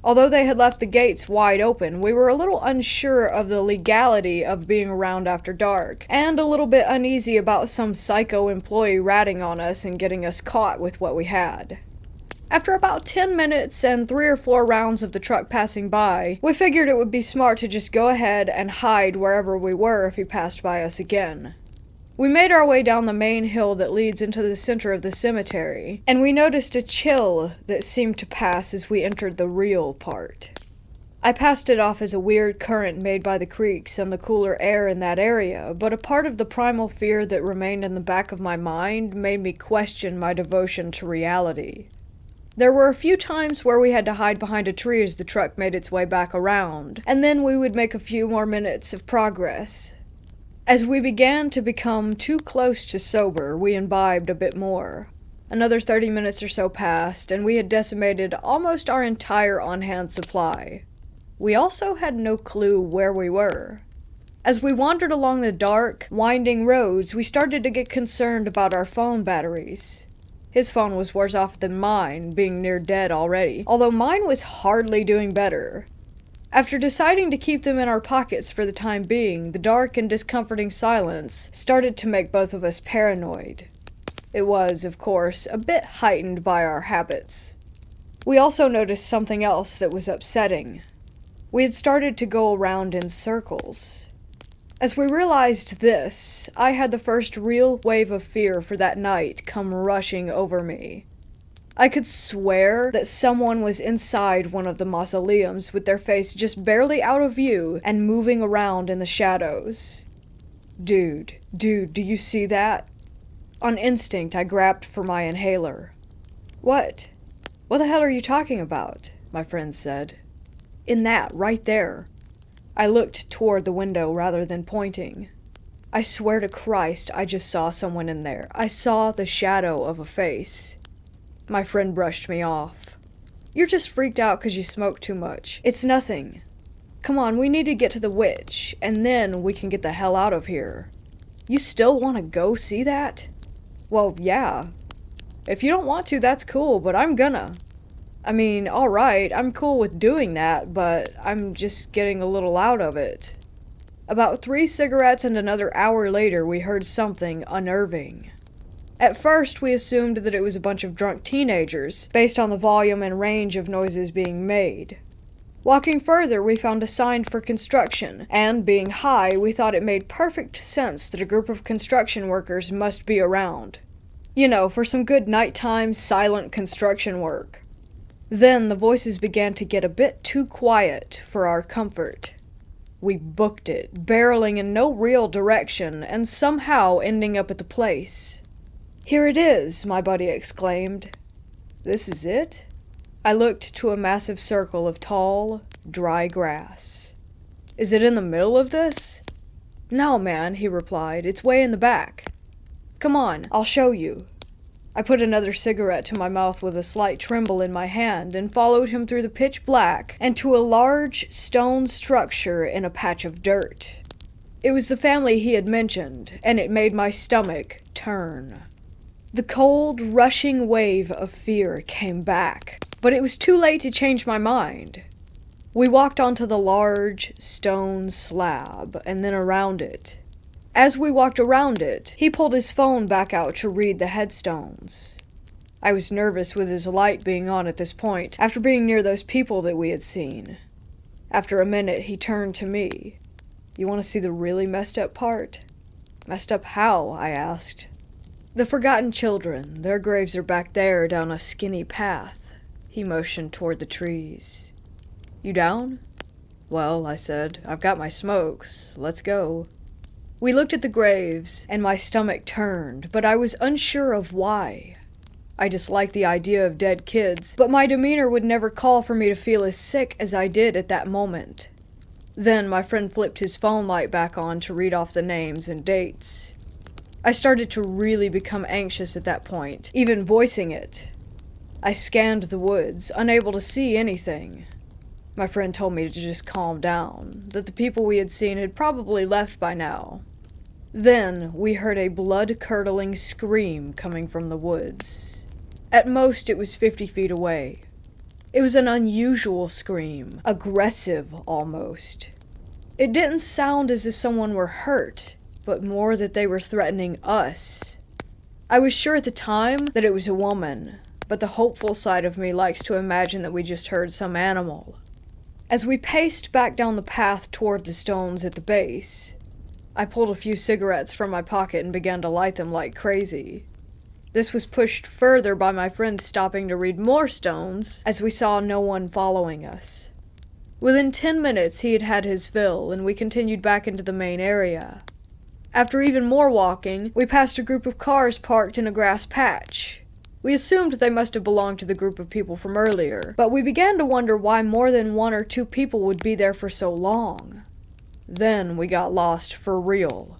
Although they had left the gates wide open, we were a little unsure of the legality of being around after dark, and a little bit uneasy about some psycho employee ratting on us and getting us caught with what we had. After about 10 minutes and 3 or 4 rounds of the truck passing by, we figured it would be smart to just go ahead and hide wherever we were if he passed by us again. We made our way down the main hill that leads into the center of the cemetery, and we noticed a chill that seemed to pass as we entered the real part. I passed it off as a weird current made by the creeks and the cooler air in that area, but a part of the primal fear that remained in the back of my mind made me question my devotion to reality. There were a few times where we had to hide behind a tree as the truck made its way back around, and then we would make a few more minutes of progress. As we began to become too close to sober, we imbibed a bit more. Another 30 minutes or so passed, and we had decimated almost our entire on-hand supply. We also had no clue where we were. As we wandered along the dark, winding roads, we started to get concerned about our phone batteries. His phone was worse off than mine, being near dead already, although mine was hardly doing better. After deciding to keep them in our pockets for the time being, the dark and discomforting silence started to make both of us paranoid. It was, of course, a bit heightened by our habits. We also noticed something else that was upsetting. We had started to go around in circles. As we realized this, I had the first real wave of fear for that night come rushing over me. I could swear that someone was inside one of the mausoleums with their face just barely out of view and moving around in the shadows. Dude, do you see that? On instinct, I grabbed for my inhaler. "What? What the hell are you talking about?" my friend said. "In that, right there." I looked toward the window rather than pointing. I swear to Christ, I just saw someone in there. I saw the shadow of a face. My friend brushed me off. "You're just freaked out because you smoked too much. It's nothing. Come on, we need to get to the witch, and then we can get the hell out of here." "You still want to go see that?" "Well, yeah. If you don't want to, that's cool, but I'm gonna. I mean, alright, I'm cool with doing that, but I'm just getting a little out of it." About 3 cigarettes and another hour later, we heard something unnerving. At first, we assumed that it was a bunch of drunk teenagers, based on the volume and range of noises being made. Walking further, we found a sign for construction, and being high, we thought it made perfect sense that a group of construction workers must be around. You know, for some good nighttime, silent construction work. Then the voices began to get a bit too quiet for our comfort. We booked it, barreling in no real direction, and somehow ending up at the place. "Here it is," my buddy exclaimed. "This is it?" I looked to a massive circle of tall, dry grass. "Is it in the middle of this?" "No, man," he replied. "It's way in the back. Come on, I'll show you." I put another cigarette to my mouth with a slight tremble in my hand and followed him through the pitch black and to a large stone structure in a patch of dirt. It was the family he had mentioned, and it made my stomach turn. The cold, rushing wave of fear came back, but it was too late to change my mind. We walked onto the large stone slab and then around it. As we walked around it, he pulled his phone back out to read the headstones. I was nervous with his light being on at this point, after being near those people that we had seen. After a minute, he turned to me. "You want to see the really messed up part?" "Messed up how?" I asked. "The forgotten children. Their graves are back there down a skinny path." He motioned toward the trees. "You down?" "Well," I said, "I've got my smokes. Let's go." We looked at the graves, and my stomach turned, but I was unsure of why. I disliked the idea of dead kids, but my demeanor would never call for me to feel as sick as I did at that moment. Then my friend flipped his phone light back on to read off the names and dates. I started to really become anxious at that point, even voicing it. I scanned the woods, unable to see anything. My friend told me to just calm down, that the people we had seen had probably left by now. Then we heard a blood-curdling scream coming from the woods. At most, it was 50 feet away. It was an unusual scream, aggressive almost. It didn't sound as if someone were hurt, but more that they were threatening us. I was sure at the time that it was a woman, but the hopeful side of me likes to imagine that we just heard some animal. As we paced back down the path toward the stones at the base, I pulled a few cigarettes from my pocket and began to light them like crazy. This was pushed further by my friend stopping to read more stones as we saw no one following us. Within 10 minutes he had had his fill, and we continued back into the main area. After even more walking, we passed a group of cars parked in a grass patch. We assumed they must have belonged to the group of people from earlier, but we began to wonder why more than 1 or 2 people would be there for so long. Then we got lost for real.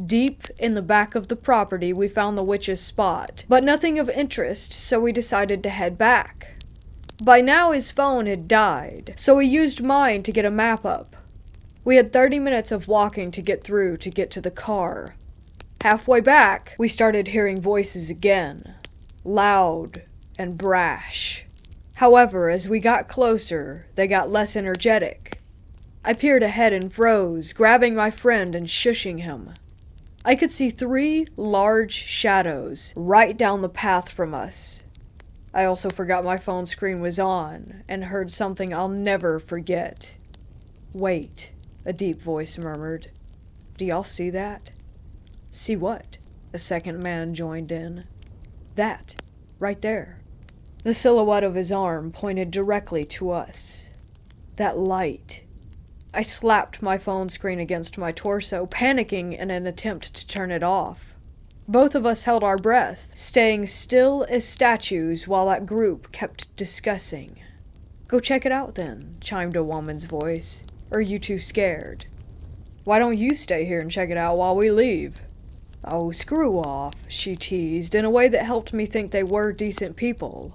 Deep in the back of the property, we found the witch's spot, but nothing of interest, so we decided to head back. By now his phone had died, so we used mine to get a map up. We had 30 minutes of walking to get through to get to the car. Halfway back, we started hearing voices again, loud and brash. However, as we got closer, they got less energetic. I peered ahead and froze, grabbing my friend and shushing him. I could see 3 large shadows right down the path from us. I also forgot my phone screen was on, and heard something I'll never forget. "Wait," a deep voice murmured. "Do y'all see that?" "See what?" A second man joined in. "That, right there." The silhouette of his arm pointed directly to us. "That light." I slapped my phone screen against my torso, panicking in an attempt to turn it off. Both of us held our breath, staying still as statues while that group kept discussing. "Go check it out then," chimed a woman's voice. "Or are you too scared?" "Why don't you stay here and check it out while we leave?" "Oh, screw off," she teased, in a way that helped me think they were decent people.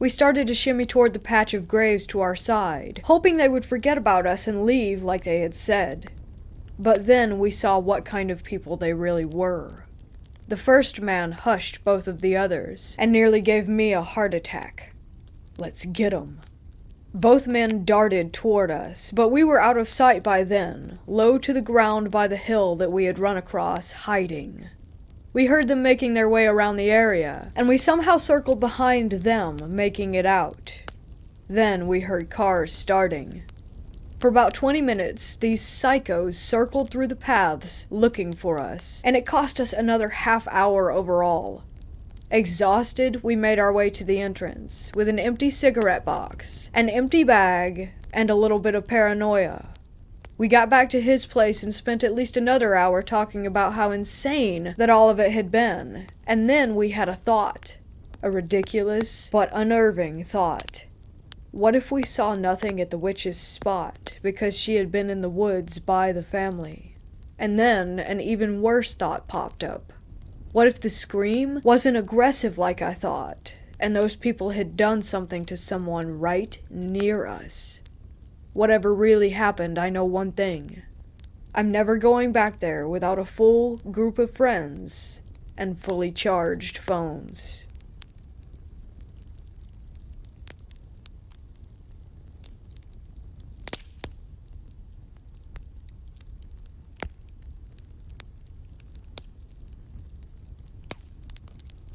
We started to shimmy toward the patch of graves to our side, hoping they would forget about us and leave like they had said. But then we saw what kind of people they really were. The first man hushed both of the others, and nearly gave me a heart attack. "Let's get 'em." Both men darted toward us, but we were out of sight by then, low to the ground by the hill that we had run across, hiding. We heard them making their way around the area, and we somehow circled behind them, making it out. Then we heard cars starting. For about 20 minutes, these psychos circled through the paths looking for us, and it cost us another half-hour overall. Exhausted, we made our way to the entrance, with an empty cigarette box, an empty bag, and a little bit of paranoia. We got back to his place and spent at least another hour talking about how insane that all of it had been, and then we had a thought. A ridiculous, but unnerving thought. What if we saw nothing at the witch's spot because she had been in the woods by the family? And then an even worse thought popped up. What if the scream wasn't aggressive like I thought, and those people had done something to someone right near us? Whatever really happened, I know one thing. I'm never going back there without a full group of friends and fully charged phones.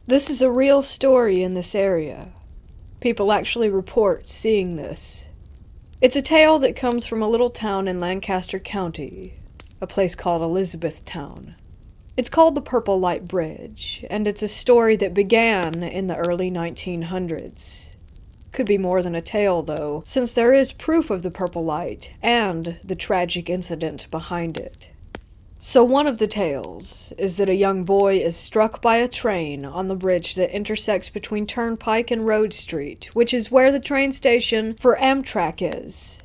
This is a real story in this area. People actually report seeing this. It's a tale that comes from a little town in Lancaster County, a place called Elizabethtown. It's called the Purple Light Bridge, and it's a story that began in the early 1900s. Could be more than a tale, though, since there is proof of the purple light and the tragic incident behind it. So one of the tales is that a young boy is struck by a train on the bridge that intersects between Turnpike and Road Street, which is where the train station for Amtrak is.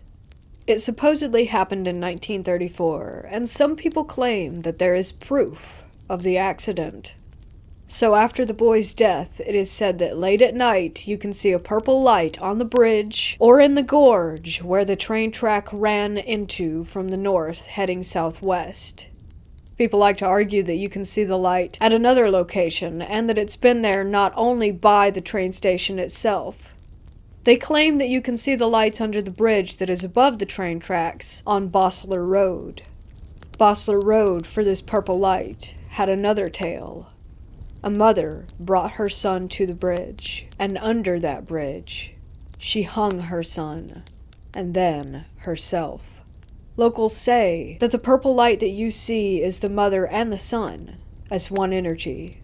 It supposedly happened in 1934, and some people claim that there is proof of the accident. So after the boy's death, it is said that late at night you can see a purple light on the bridge or in the gorge where the train track ran into from the north heading southwest. People like to argue that you can see the light at another location, and that it's been there not only by the train station itself. They claim that you can see the lights under the bridge that is above the train tracks on Bossler Road. Bossler Road, for this purple light, had another tale. A mother brought her son to the bridge, and under that bridge, she hung her son, and then herself. Locals say that the purple light that you see is the mother and the son, as one energy.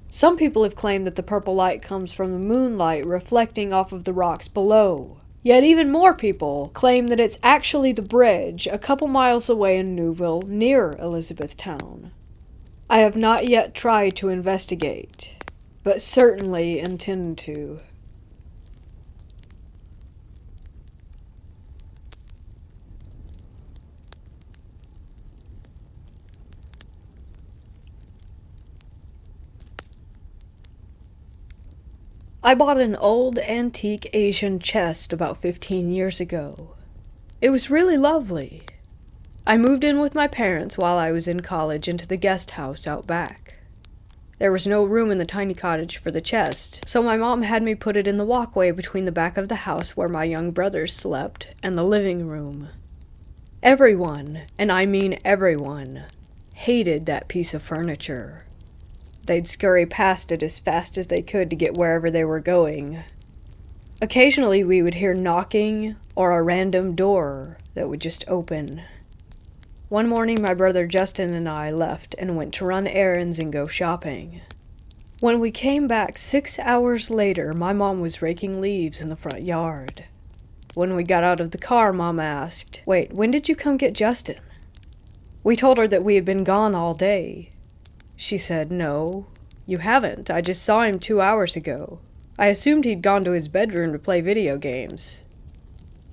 Some people have claimed that the purple light comes from the moonlight reflecting off of the rocks below. Yet even more people claim that it's actually the bridge a couple miles away in Newville near Elizabethtown. I have not yet tried to investigate, but certainly intend to. I bought an old antique Asian chest about 15 years ago. It was really lovely. I moved in with my parents while I was in college into the guest house out back. There was no room in the tiny cottage for the chest, so my mom had me put it in the walkway between the back of the house where my young brothers slept and the living room. Everyone, and I mean everyone, hated that piece of furniture. They'd scurry past it as fast as they could to get wherever they were going. Occasionally we would hear knocking or a random door that would just open. One morning my brother Justin and I left and went to run errands and go shopping. When we came back 6 hours later, my mom was raking leaves in the front yard. When we got out of the car, Mom asked, "Wait, when did you come get Justin?" We told her that we had been gone all day. She said, "No, you haven't. I just saw him 2 hours ago. I assumed he'd gone to his bedroom to play video games."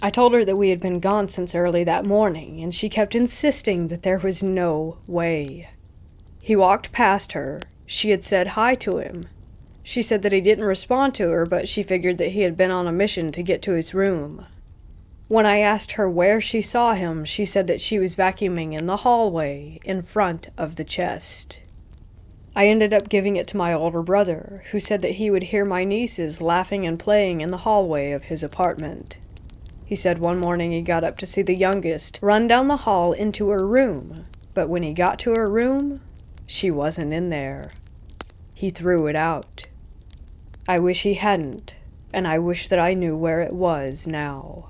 I told her that we had been gone since early that morning, and she kept insisting that there was no way. He walked past her. She had said hi to him. She said that he didn't respond to her, but she figured that he had been on a mission to get to his room. When I asked her where she saw him, she said that she was vacuuming in the hallway in front of the chest. I ended up giving it to my older brother, who said that he would hear my nieces laughing and playing in the hallway of his apartment. He said one morning he got up to see the youngest run down the hall into her room, but when he got to her room, she wasn't in there. He threw it out. I wish he hadn't, and I wish that I knew where it was now.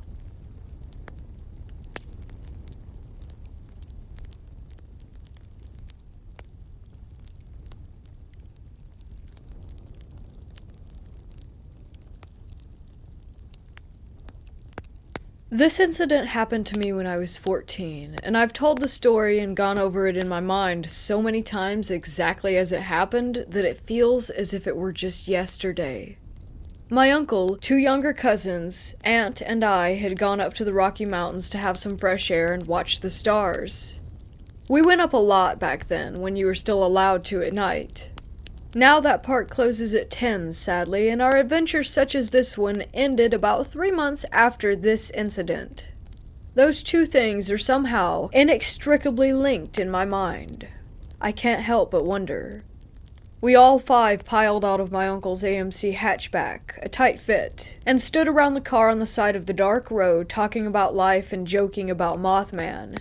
This incident happened to me when I was 14, and I've told the story and gone over it in my mind so many times exactly as it happened that it feels as if it were just yesterday. My uncle, 2 younger cousins, aunt, and I had gone up to the Rocky Mountains to have some fresh air and watch the stars. We went up a lot back then, when you were still allowed to at night. Now that park closes at 10, sadly, and our adventures such as this one ended about 3 months after this incident. Those 2 things are somehow inextricably linked in my mind. I can't help but wonder. We all 5 piled out of my uncle's AMC hatchback, a tight fit, and stood around the car on the side of the dark road talking about life and joking about Mothman.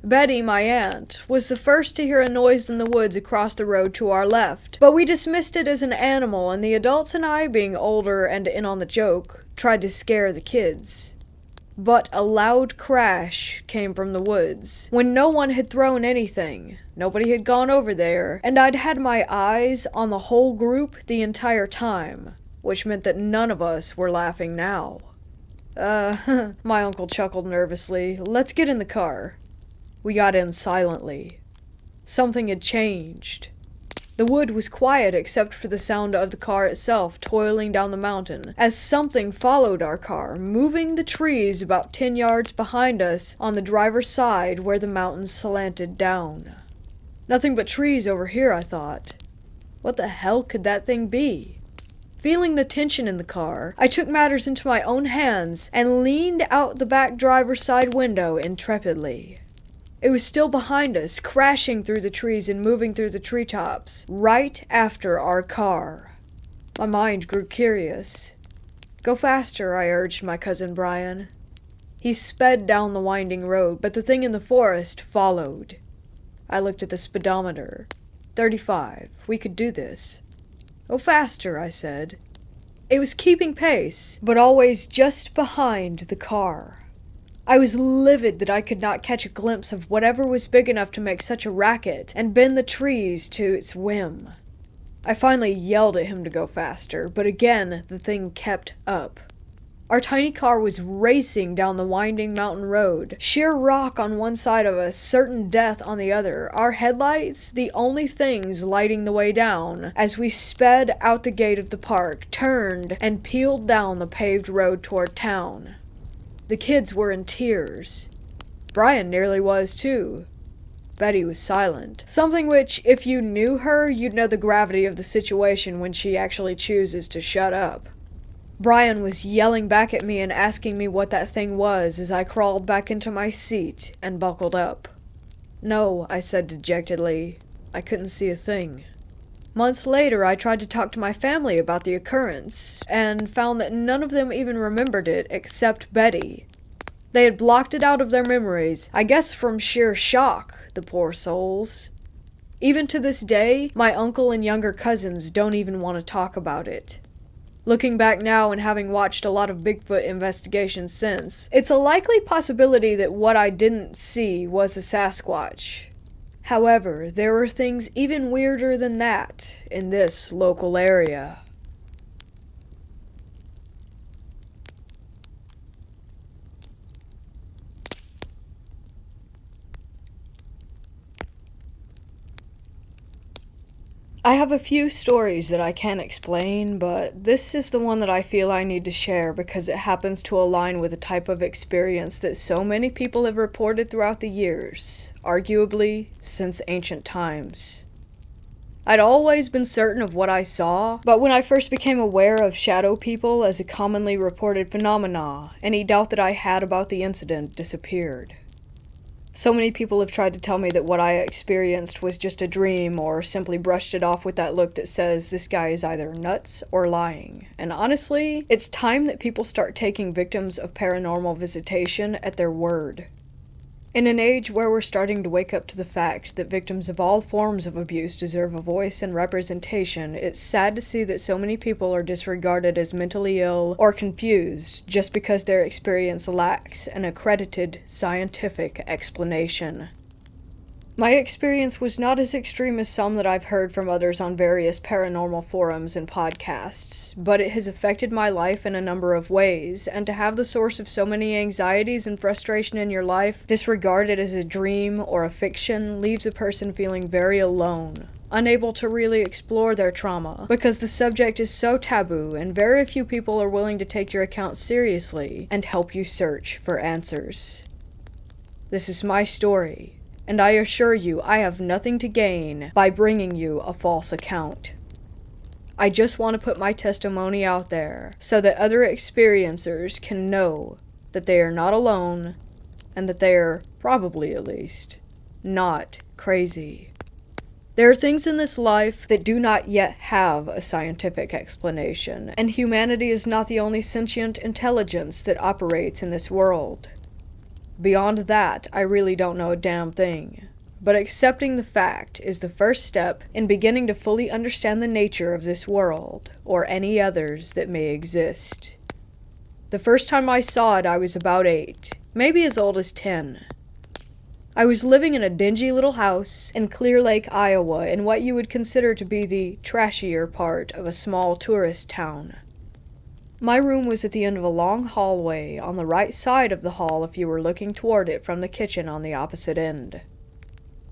Betty, my aunt, was the first to hear a noise in the woods across the road to our left, but we dismissed it as an animal, and the adults and I, being older and in on the joke, tried to scare the kids. But a loud crash came from the woods, when no one had thrown anything, nobody had gone over there, and I'd had my eyes on the whole group the entire time, which meant that none of us were laughing now. My uncle chuckled nervously. Let's get in the car. We got in silently. Something had changed. The wood was quiet except for the sound of the car itself toiling down the mountain, as something followed our car, moving the trees about 10 yards behind us on the driver's side where the mountains slanted down. Nothing but trees over here, I thought. What the hell could that thing be? Feeling the tension in the car, I took matters into my own hands and leaned out the back driver's side window intrepidly. It was still behind us, crashing through the trees and moving through the treetops, right after our car. My mind grew curious. Go faster, I urged my cousin Brian. He sped down the winding road, but the thing in the forest followed. I looked at the speedometer. 35. We could do this. Go faster, I said. It was keeping pace, but always just behind the car. I was livid that I could not catch a glimpse of whatever was big enough to make such a racket and bend the trees to its whim. I finally yelled at him to go faster, but again the thing kept up. Our tiny car was racing down the winding mountain road, sheer rock on one side of us, certain death on the other, our headlights the only things lighting the way down as we sped out the gate of the park, turned, and peeled down the paved road toward town. The kids were in tears. Brian nearly was too. Betty was silent, something which, if you knew her, you'd know the gravity of the situation when she actually chooses to shut up. Brian was yelling back at me and asking me what that thing was as I crawled back into my seat and buckled up. No, I said dejectedly. I couldn't see a thing. Months later, I tried to talk to my family about the occurrence, and found that none of them even remembered it except Betty. They had blocked it out of their memories, I guess from sheer shock, the poor souls. Even to this day, my uncle and younger cousins don't even want to talk about it. Looking back now and having watched a lot of Bigfoot investigations since, it's a likely possibility that what I didn't see was a Sasquatch. However, there were things even weirder than that in this local area. I have a few stories that I can't explain, but this is the one that I feel I need to share because it happens to align with a type of experience that so many people have reported throughout the years, arguably since ancient times. I'd always been certain of what I saw, but when I first became aware of shadow people as a commonly reported phenomena, any doubt that I had about the incident disappeared. So many people have tried to tell me that what I experienced was just a dream or simply brushed it off with that look that says this guy is either nuts or lying. And honestly, it's time that people start taking victims of paranormal visitation at their word. In an age where we're starting to wake up to the fact that victims of all forms of abuse deserve a voice and representation, it's sad to see that so many people are disregarded as mentally ill or confused just because their experience lacks an accredited scientific explanation. My experience was not as extreme as some that I've heard from others on various paranormal forums and podcasts, but it has affected my life in a number of ways, and to have the source of so many anxieties and frustration in your life disregarded as a dream or a fiction leaves a person feeling very alone, unable to really explore their trauma, because the subject is so taboo and very few people are willing to take your account seriously and help you search for answers. This is my story. And I assure you, I have nothing to gain by bringing you a false account. I just want to put my testimony out there so that other experiencers can know that they are not alone and that they are, probably at least, not crazy. There are things in this life that do not yet have a scientific explanation, and humanity is not the only sentient intelligence that operates in this world. Beyond that, I really don't know a damn thing. But accepting the fact is the first step in beginning to fully understand the nature of this world, or any others that may exist. The first time I saw it, I was about 8, maybe as old as 10. I was living in a dingy little house in Clear Lake, Iowa, in what you would consider to be the trashier part of a small tourist town. My room was at the end of a long hallway, on the right side of the hall if you were looking toward it from the kitchen on the opposite end.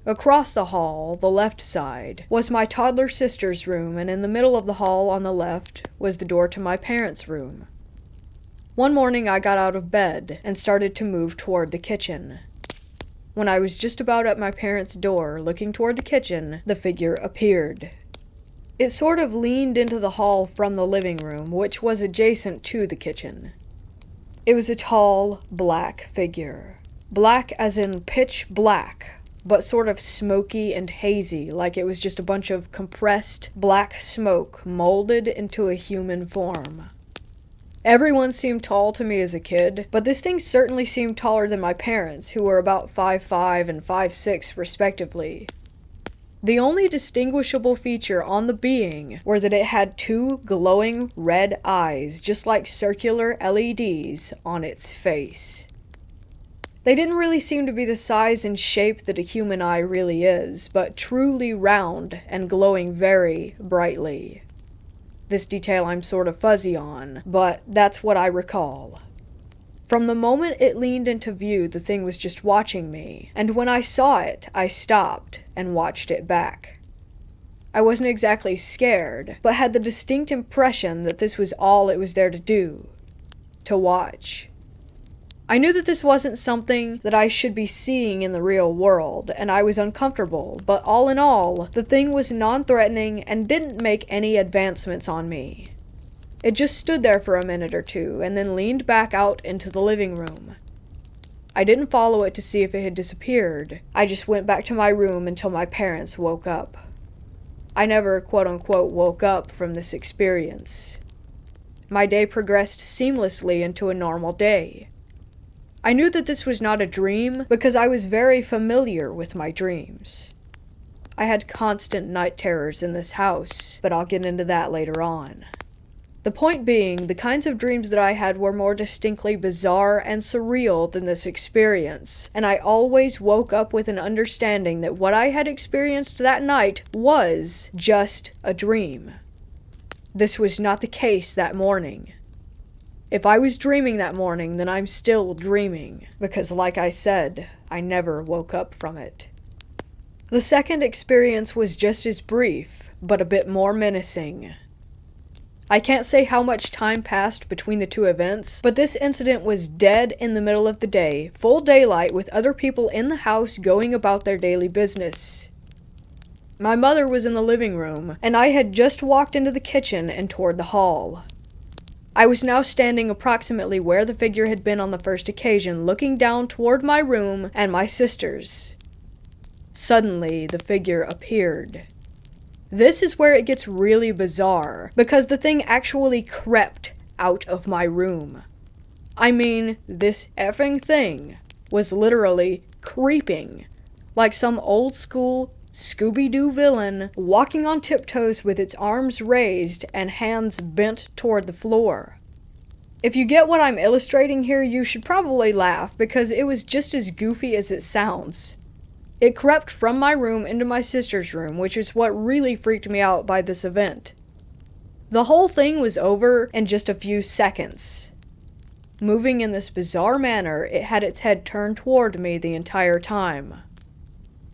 Across the hall, the left side, was my toddler sister's room, and in the middle of the hall on the left was the door to my parents' room. One morning I got out of bed and started to move toward the kitchen. When I was just about at my parents' door, looking toward the kitchen, the figure appeared. It sort of leaned into the hall from the living room, which was adjacent to the kitchen. It was a tall, black figure. Black as in pitch black, but sort of smoky and hazy, like it was just a bunch of compressed black smoke molded into a human form. Everyone seemed tall to me as a kid, but this thing certainly seemed taller than my parents, who were about 5'5" and 5'6" respectively. The only distinguishable feature on the being were that it had 2 glowing red eyes, just like circular LEDs, on its face. They didn't really seem to be the size and shape that a human eye really is, but truly round and glowing very brightly. This detail I'm sort of fuzzy on, but that's what I recall. From the moment it leaned into view, the thing was just watching me, and when I saw it, I stopped and watched it back. I wasn't exactly scared, but had the distinct impression that this was all it was there to do, to watch. I knew that this wasn't something that I should be seeing in the real world, and I was uncomfortable, but all in all, the thing was non-threatening and didn't make any advancements on me. It just stood there for a minute or two, and then leaned back out into the living room. I didn't follow it to see if it had disappeared. I just went back to my room until my parents woke up. I never, quote-unquote, woke up from this experience. My day progressed seamlessly into a normal day. I knew that this was not a dream because I was very familiar with my dreams. I had constant night terrors in this house, but I'll get into that later on. The point being, the kinds of dreams that I had were more distinctly bizarre and surreal than this experience, and I always woke up with an understanding that what I had experienced that night was just a dream. This was not the case that morning. If I was dreaming that morning, then I'm still dreaming, because like I said, I never woke up from it. The second experience was just as brief, but a bit more menacing. I can't say how much time passed between the two events, but this incident was dead in the middle of the day, full daylight with other people in the house going about their daily business. My mother was in the living room, and I had just walked into the kitchen and toward the hall. I was now standing approximately where the figure had been on the first occasion, looking down toward my room and my sister's. Suddenly, the figure appeared. This is where it gets really bizarre, because the thing actually crept out of my room. I mean, this effing thing was literally creeping, like some old-school Scooby-Doo villain walking on tiptoes with its arms raised and hands bent toward the floor. If you get what I'm illustrating here, you should probably laugh, because it was just as goofy as it sounds. It crept from my room into my sister's room, which is what really freaked me out by this event. The whole thing was over in just a few seconds. Moving in this bizarre manner, it had its head turned toward me the entire time.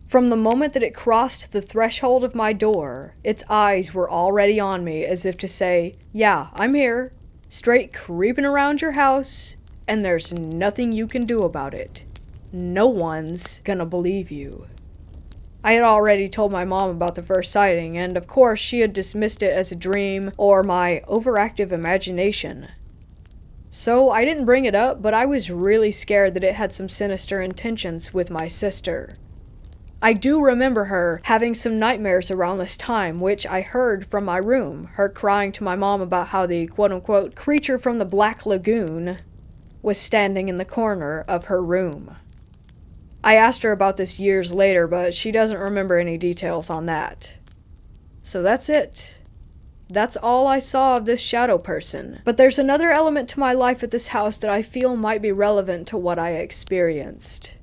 From the moment that it crossed the threshold of my door, its eyes were already on me, as if to say, "Yeah, I'm here, straight creeping around your house, and there's nothing you can do about it. No one's gonna believe you." I had already told my mom about the first sighting, and of course she had dismissed it as a dream or my overactive imagination. So I didn't bring it up, but I was really scared that it had some sinister intentions with my sister. I do remember her having some nightmares around this time, which I heard from my room, her crying to my mom about how the quote-unquote creature from the Black Lagoon was standing in the corner of her room. I asked her about this years later, but she doesn't remember any details on that. So that's it. That's all I saw of this shadow person. But there's another element to my life at this house that I feel might be relevant to what I experienced.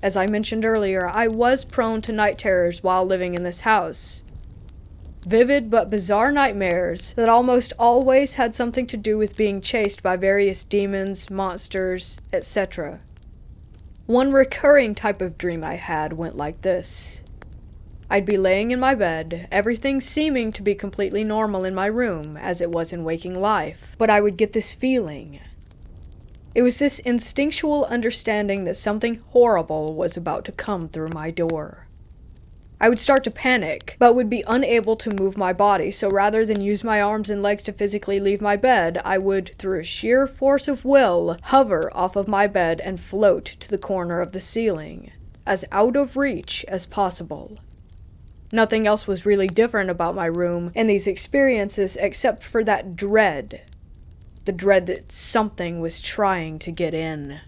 As I mentioned earlier, I was prone to night terrors while living in this house. Vivid but bizarre nightmares that almost always had something to do with being chased by various demons, monsters, etc. One recurring type of dream I had went like this. I'd be laying in my bed, everything seeming to be completely normal in my room, as it was in waking life, but I would get this feeling. It was this instinctual understanding that something horrible was about to come through my door. I would start to panic, but would be unable to move my body, so rather than use my arms and legs to physically leave my bed, I would, through a sheer force of will, hover off of my bed and float to the corner of the ceiling, as out of reach as possible. Nothing else was really different about my room and these experiences except for that dread. The dread that something was trying to get in.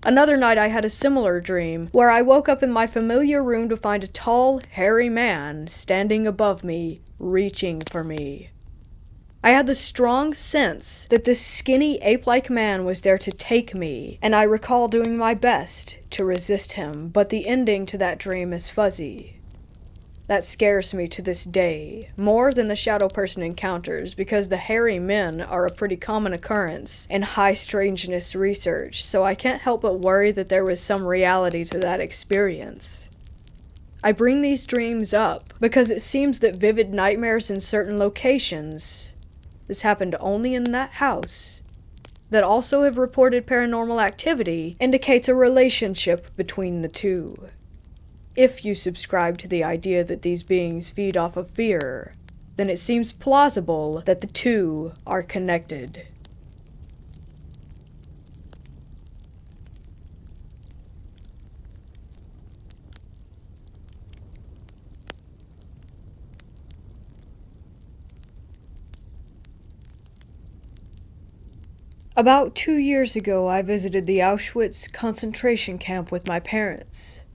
Another night I had a similar dream, where I woke up in my familiar room to find a tall, hairy man standing above me, reaching for me. I had the strong sense that this skinny, ape-like man was there to take me, and I recall doing my best to resist him, but the ending to that dream is fuzzy. That scares me to this day, more than the shadow person encounters, because the hairy men are a pretty common occurrence in high strangeness research, so I can't help but worry that there was some reality to that experience. I bring these dreams up because it seems that vivid nightmares in certain locations, this happened only in that house, that also have reported paranormal activity, indicates a relationship between the two. If you subscribe to the idea that these beings feed off of fear, then it seems plausible that the two are connected. About 2 years ago, I visited the Auschwitz concentration camp with my parents.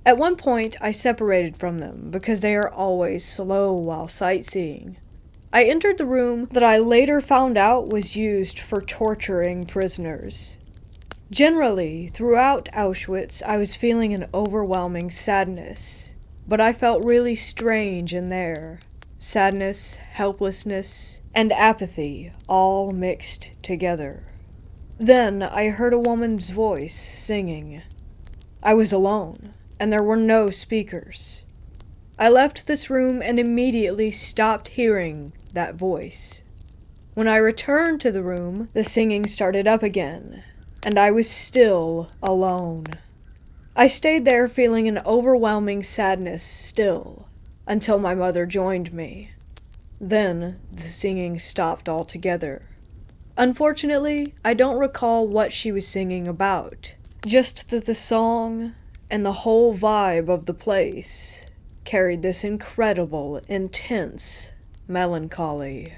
At one point, I separated from them because they are always slow while sightseeing. I entered the room that I later found out was used for torturing prisoners. Generally, throughout Auschwitz, I was feeling an overwhelming sadness, but I felt really strange in there. Sadness, helplessness, and apathy all mixed together. Then I heard a woman's voice singing. I was alone, and there were no speakers. I left this room and immediately stopped hearing that voice. When I returned to the room, the singing started up again, and I was still alone. I stayed there feeling an overwhelming sadness still, until my mother joined me. Then the singing stopped altogether. Unfortunately, I don't recall what she was singing about, just that the song and the whole vibe of the place carried this incredible, intense melancholy.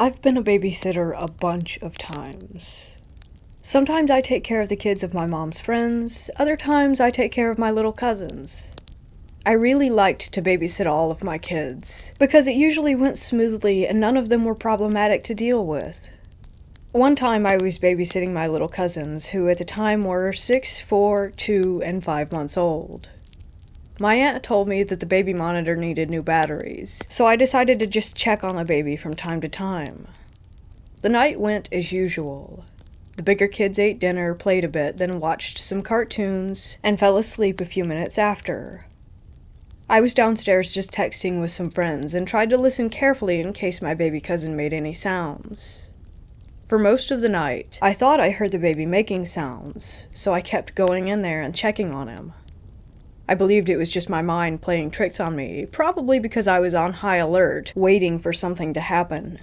I've been a babysitter a bunch of times. Sometimes I take care of the kids of my mom's friends, other times I take care of my little cousins. I really liked to babysit all of my kids, because it usually went smoothly and none of them were problematic to deal with. One time I was babysitting my little cousins, who at the time were 6, 4, 2, and 5 months old. My aunt told me that the baby monitor needed new batteries, so I decided to just check on the baby from time to time. The night went as usual. The bigger kids ate dinner, played a bit, then watched some cartoons, and fell asleep a few minutes after. I was downstairs just texting with some friends and tried to listen carefully in case my baby cousin made any sounds. For most of the night, I thought I heard the baby making sounds, so I kept going in there and checking on him. I believed it was just my mind playing tricks on me, probably because I was on high alert, waiting for something to happen.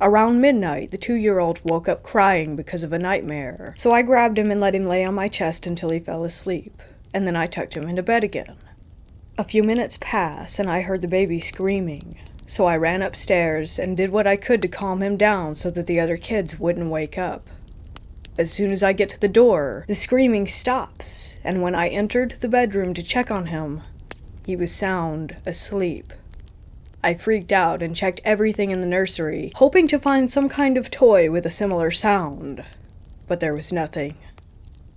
Around midnight, the 2-year-old woke up crying because of a nightmare, so I grabbed him and let him lay on my chest until he fell asleep, and then I tucked him into bed again. A few minutes passed, and I heard the baby screaming, so I ran upstairs and did what I could to calm him down so that the other kids wouldn't wake up. As soon as I get to the door, the screaming stops, and when I entered the bedroom to check on him, he was sound asleep. I freaked out and checked everything in the nursery, hoping to find some kind of toy with a similar sound, but there was nothing.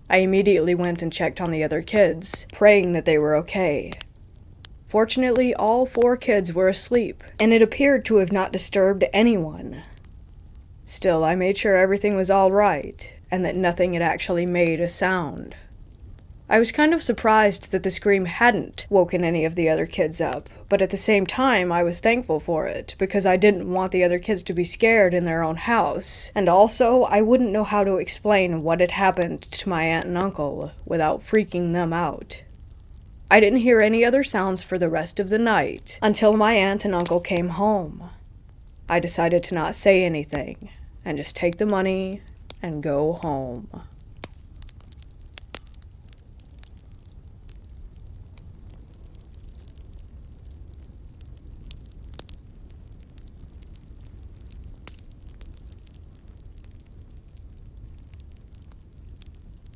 I immediately went and checked on the other kids, praying that they were okay. Fortunately, all 4 kids were asleep, and it appeared to have not disturbed anyone. Still, I made sure everything was all right, and that nothing had actually made a sound. I was kind of surprised that the scream hadn't woken any of the other kids up, but at the same time I was thankful for it, because I didn't want the other kids to be scared in their own house, and also I wouldn't know how to explain what had happened to my aunt and uncle without freaking them out. I didn't hear any other sounds for the rest of the night, until my aunt and uncle came home. I decided to not say anything, and just take the money and go home.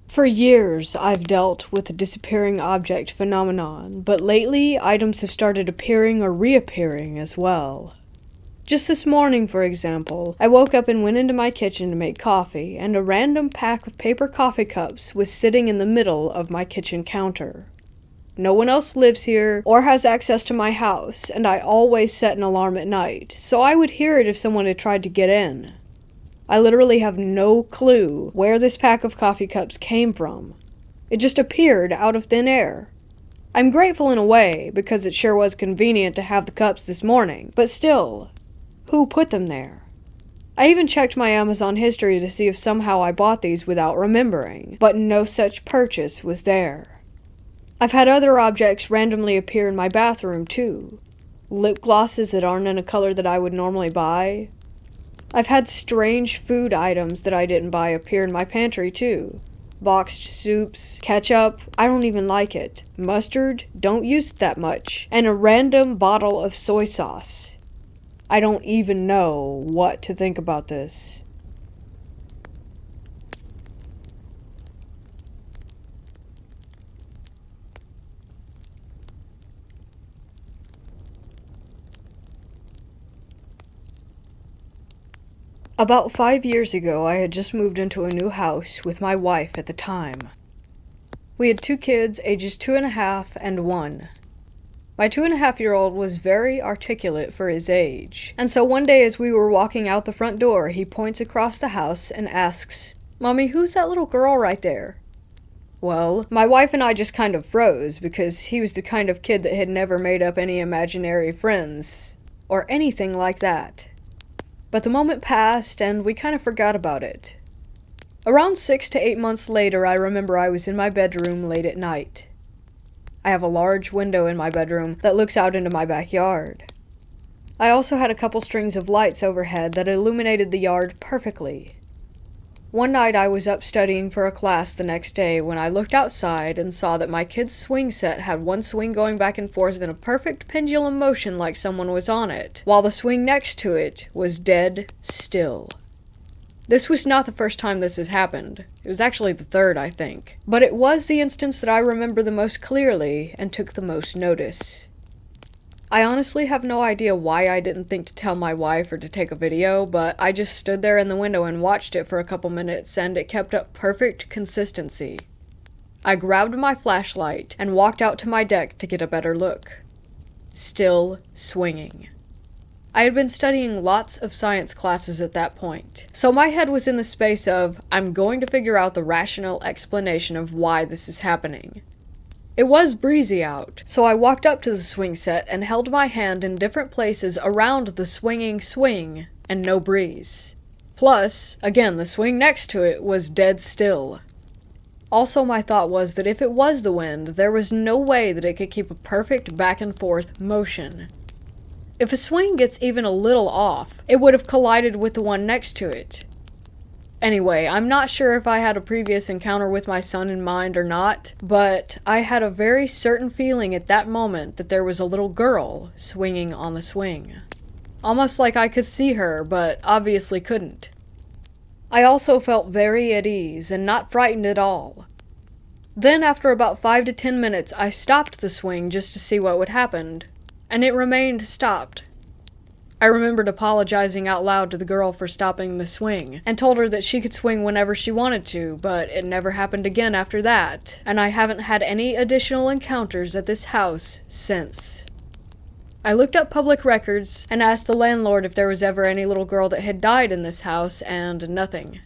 For years, I've dealt with the disappearing object phenomenon, but lately, items have started appearing or reappearing as well. Just this morning, for example, I woke up and went into my kitchen to make coffee, and a random pack of paper coffee cups was sitting in the middle of my kitchen counter. No one else lives here or has access to my house, and I always set an alarm at night, so I would hear it if someone had tried to get in. I literally have no clue where this pack of coffee cups came from. It just appeared out of thin air. I'm grateful in a way, because it sure was convenient to have the cups this morning, but still, who put them there? I even checked my Amazon history to see if somehow I bought these without remembering, but no such purchase was there. I've had other objects randomly appear in my bathroom too. Lip glosses that aren't in a color that I would normally buy. I've had strange food items that I didn't buy appear in my pantry too. Boxed soups, ketchup, I don't even like it. Mustard, don't use it that much. And a random bottle of soy sauce. I don't even know what to think about this. About 5 years ago, I had just moved into a new house with my wife at the time. We had 2 kids, ages 2.5 and 1. My 2.5-year-old was very articulate for his age, and so one day as we were walking out the front door, he points across the house and asks, "Mommy, who's that little girl right there?" Well, my wife and I just kind of froze, because he was the kind of kid that had never made up any imaginary friends, or anything like that. But the moment passed, and we kind of forgot about it. Around 6 to 8 months later, I remember I was in my bedroom late at night. I have a large window in my bedroom that looks out into my backyard. I also had a couple strings of lights overhead that illuminated the yard perfectly. One night I was up studying for a class the next day when I looked outside and saw that my kid's swing set had one swing going back and forth in a perfect pendulum motion like someone was on it, while the swing next to it was dead still. This was not the first time this has happened. It was actually the third, I think. But it was the instance that I remember the most clearly and took the most notice. I honestly have no idea why I didn't think to tell my wife or to take a video, but I just stood there in the window and watched it for a couple minutes, and it kept up perfect consistency. I grabbed my flashlight and walked out to my deck to get a better look. Still swinging. I had been studying lots of science classes at that point, so my head was in the space of, I'm going to figure out the rational explanation of why this is happening. It was breezy out, so I walked up to the swing set and held my hand in different places around the swinging swing, and no breeze. Plus, again, the swing next to it was dead still. Also, my thought was that if it was the wind, there was no way that it could keep a perfect back and forth motion. If a swing gets even a little off, it would have collided with the one next to it. Anyway, I'm not sure if I had a previous encounter with my son in mind or not, but I had a very certain feeling at that moment that there was a little girl swinging on the swing. Almost like I could see her, but obviously couldn't. I also felt very at ease and not frightened at all. Then after about 5 to 10 minutes, I stopped the swing just to see what would happen, and it remained stopped. I remembered apologizing out loud to the girl for stopping the swing, and told her that she could swing whenever she wanted to, but it never happened again after that, and I haven't had any additional encounters at this house since. I looked up public records and asked the landlord if there was ever any little girl that had died in this house, and nothing.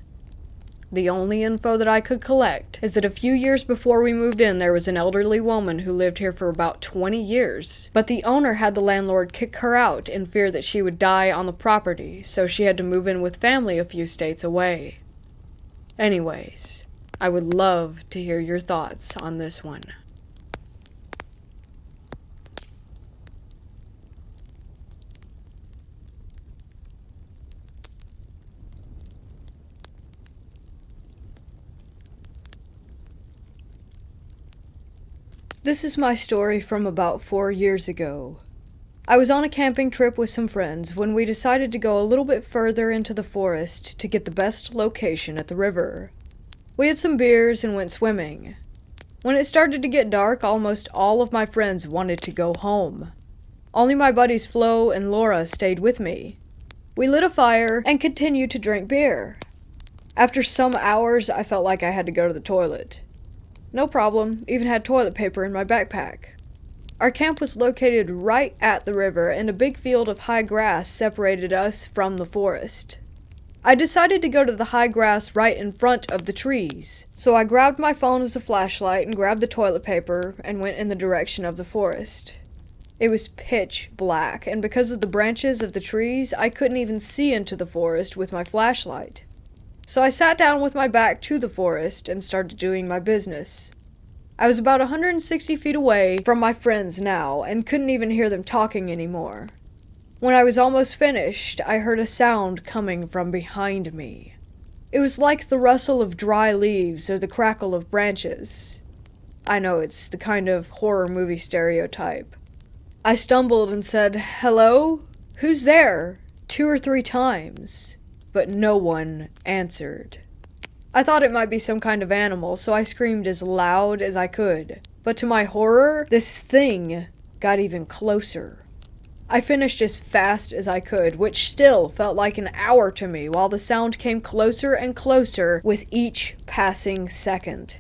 The only info that I could collect is that a few years before we moved in, there was an elderly woman who lived here for about 20 years, but the owner had the landlord kick her out in fear that she would die on the property, so she had to move in with family a few states away. Anyways, I would love to hear your thoughts on this one. This is my story from about 4 years ago. I was on a camping trip with some friends when we decided to go a little bit further into the forest to get the best location at the river. We had some beers and went swimming. When it started to get dark, almost all of my friends wanted to go home. Only my buddies Flo and Laura stayed with me. We lit a fire and continued to drink beer. After some hours, I felt like I had to go to the toilet. No problem, even had toilet paper in my backpack. Our camp was located right at the river, and a big field of high grass separated us from the forest. I decided to go to the high grass right in front of the trees, so I grabbed my phone as a flashlight and grabbed the toilet paper and went in the direction of the forest. It was pitch black, and because of the branches of the trees, I couldn't even see into the forest with my flashlight. So I sat down with my back to the forest and started doing my business. I was about 160 feet away from my friends now and couldn't even hear them talking anymore. When I was almost finished, I heard a sound coming from behind me. It was like the rustle of dry leaves or the crackle of branches. I know it's the kind of horror movie stereotype. I stumbled and said, "Hello? Who's there?" 2 or 3 times. But no one answered. I thought it might be some kind of animal, so I screamed as loud as I could. But to my horror, this thing got even closer. I finished as fast as I could, which still felt like an hour to me, while the sound came closer and closer with each passing second.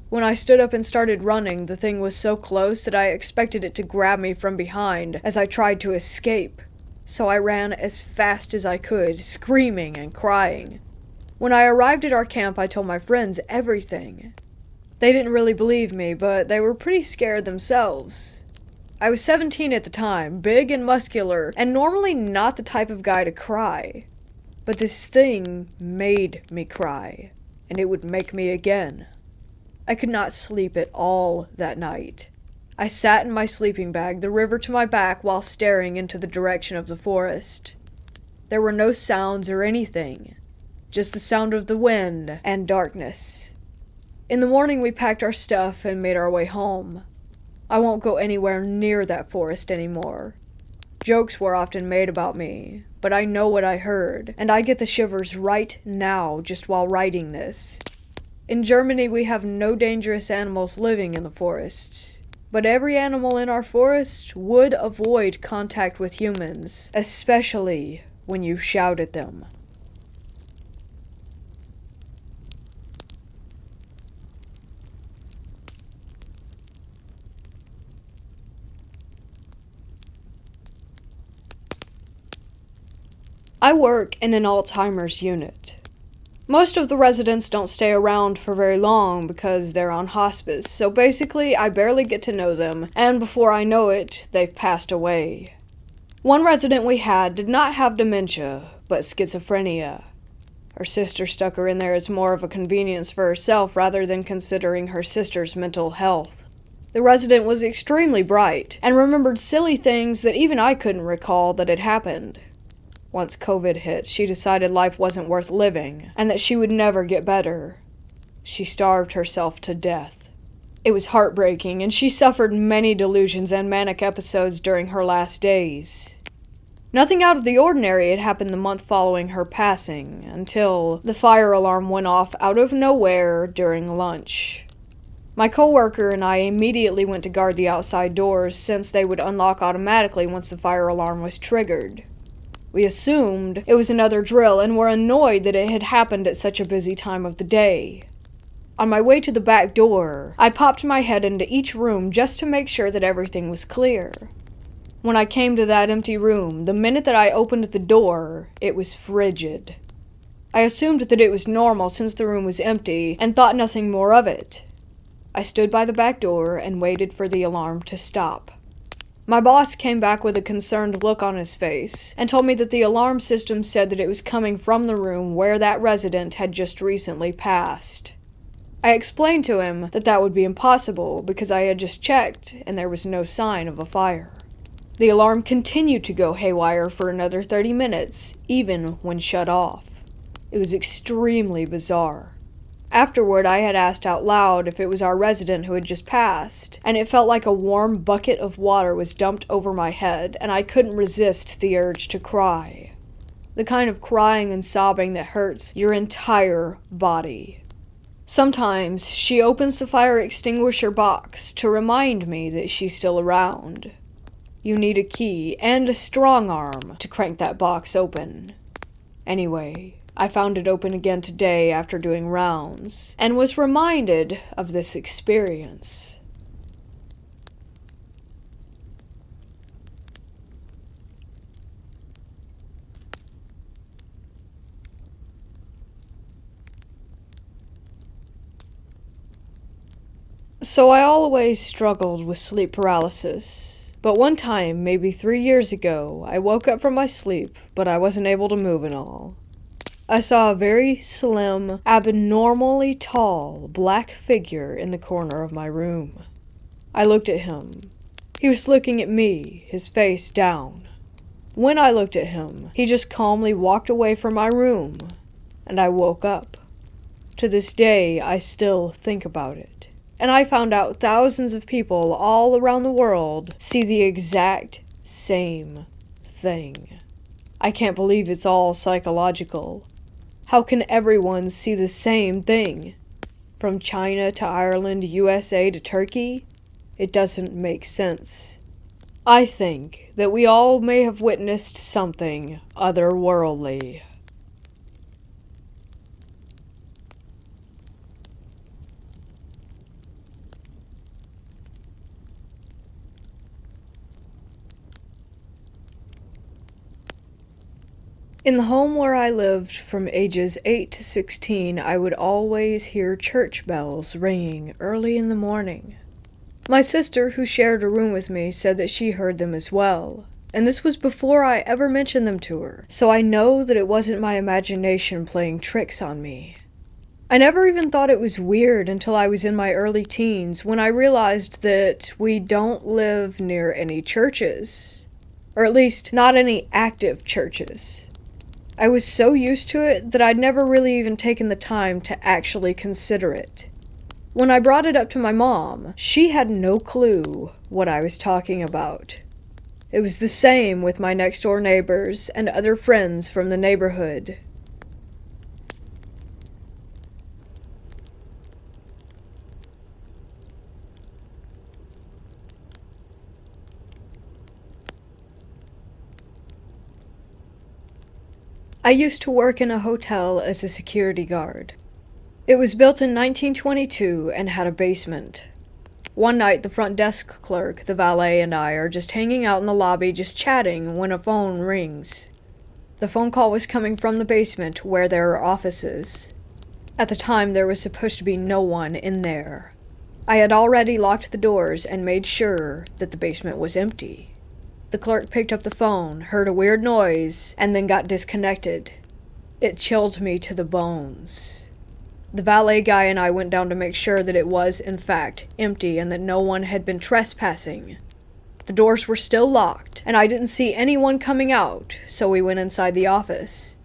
When I stood up and started running, the thing was so close that I expected it to grab me from behind as I tried to escape. So I ran as fast as I could, screaming and crying. When I arrived at our camp, I told my friends everything. They didn't really believe me, but they were pretty scared themselves. I was 17 at the time, big and muscular, and normally not the type of guy to cry. But this thing made me cry, and it would make me again. I could not sleep at all that night. I sat in my sleeping bag, the river to my back, while staring into the direction of the forest. There were no sounds or anything. just the sound of the wind and darkness. In the morning, we packed our stuff and made our way home. I won't go anywhere near that forest anymore. Jokes were often made about me, but I know what I heard, and I get the shivers right now just while writing this. In Germany, we have no dangerous animals living in the forests, but every animal in our forest would avoid contact with humans, especially when you shout at them. I work in an Alzheimer's unit. Most of the residents don't stay around for very long because they're on hospice, so basically I barely get to know them, and before I know it, they've passed away. One resident we had did not have dementia, but schizophrenia. Her sister stuck her in there as more of a convenience for herself rather than considering her sister's mental health. The resident was extremely bright, and remembered silly things that even I couldn't recall that had happened. Once COVID hit, she decided life wasn't worth living, and that she would never get better. She starved herself to death. It was heartbreaking, and she suffered many delusions and manic episodes during her last days. Nothing out of the ordinary had happened the month following her passing, until the fire alarm went off out of nowhere during lunch. My coworker and I immediately went to guard the outside doors since they would unlock automatically once the fire alarm was triggered. We assumed it was another drill and were annoyed that it had happened at such a busy time of the day. On my way to the back door, I popped my head into each room just to make sure that everything was clear. When I came to that empty room, the minute that I opened the door, it was frigid. I assumed that it was normal since the room was empty and thought nothing more of it. I stood by the back door and waited for the alarm to stop. My boss came back with a concerned look on his face and told me that the alarm system said that it was coming from the room where that resident had just recently passed. I explained to him that that would be impossible because I had just checked and there was no sign of a fire. The alarm continued to go haywire for another 30 minutes, even when shut off. It was extremely bizarre. Afterward, I had asked out loud if it was our resident who had just passed, and it felt like a warm bucket of water was dumped over my head, and I couldn't resist the urge to cry. The kind of crying and sobbing that hurts your entire body. Sometimes, she opens the fire extinguisher box to remind me that she's still around. You need a key and a strong arm to crank that box open. Anyway, I found it open again today after doing rounds, and was reminded of this experience. So I always struggled with sleep paralysis, but one time, maybe 3 years ago, I woke up from my sleep, but I wasn't able to move at all. I saw a very slim, abnormally tall, black figure in the corner of my room. I looked at him. He was looking at me, his face down. When I looked at him, he just calmly walked away from my room, and I woke up. To this day, I still think about it. And I found out thousands of people all around the world see the exact same thing. I can't believe it's all psychological. How can everyone see the same thing? From China to Ireland, USA to Turkey? It doesn't make sense. I think that we all may have witnessed something otherworldly. In the home where I lived from ages 8 to 16, I would always hear church bells ringing early in the morning. My sister, who shared a room with me, said that she heard them as well, and this was before I ever mentioned them to her, so I know that it wasn't my imagination playing tricks on me. I never even thought it was weird until I was in my early teens when I realized that we don't live near any churches, or at least not any active churches. I was so used to it that I'd never really even taken the time to actually consider it. When I brought it up to my mom, she had no clue what I was talking about. It was the same with my next-door neighbors and other friends from the neighborhood. I used to work in a hotel as a security guard. It was built in 1922 and had a basement. One night, the front desk clerk, the valet, and I are just hanging out in the lobby just chatting when a phone rings. The phone call was coming from the basement where there are offices. At the time, there was supposed to be no one in there. I had already locked the doors and made sure that the basement was empty. The clerk picked up the phone, heard a weird noise, and then got disconnected. It chilled me to the bones. The valet guy and I went down to make sure that it was, in fact, empty and that no one had been trespassing. The doors were still locked, and I didn't see anyone coming out, so we went inside the office.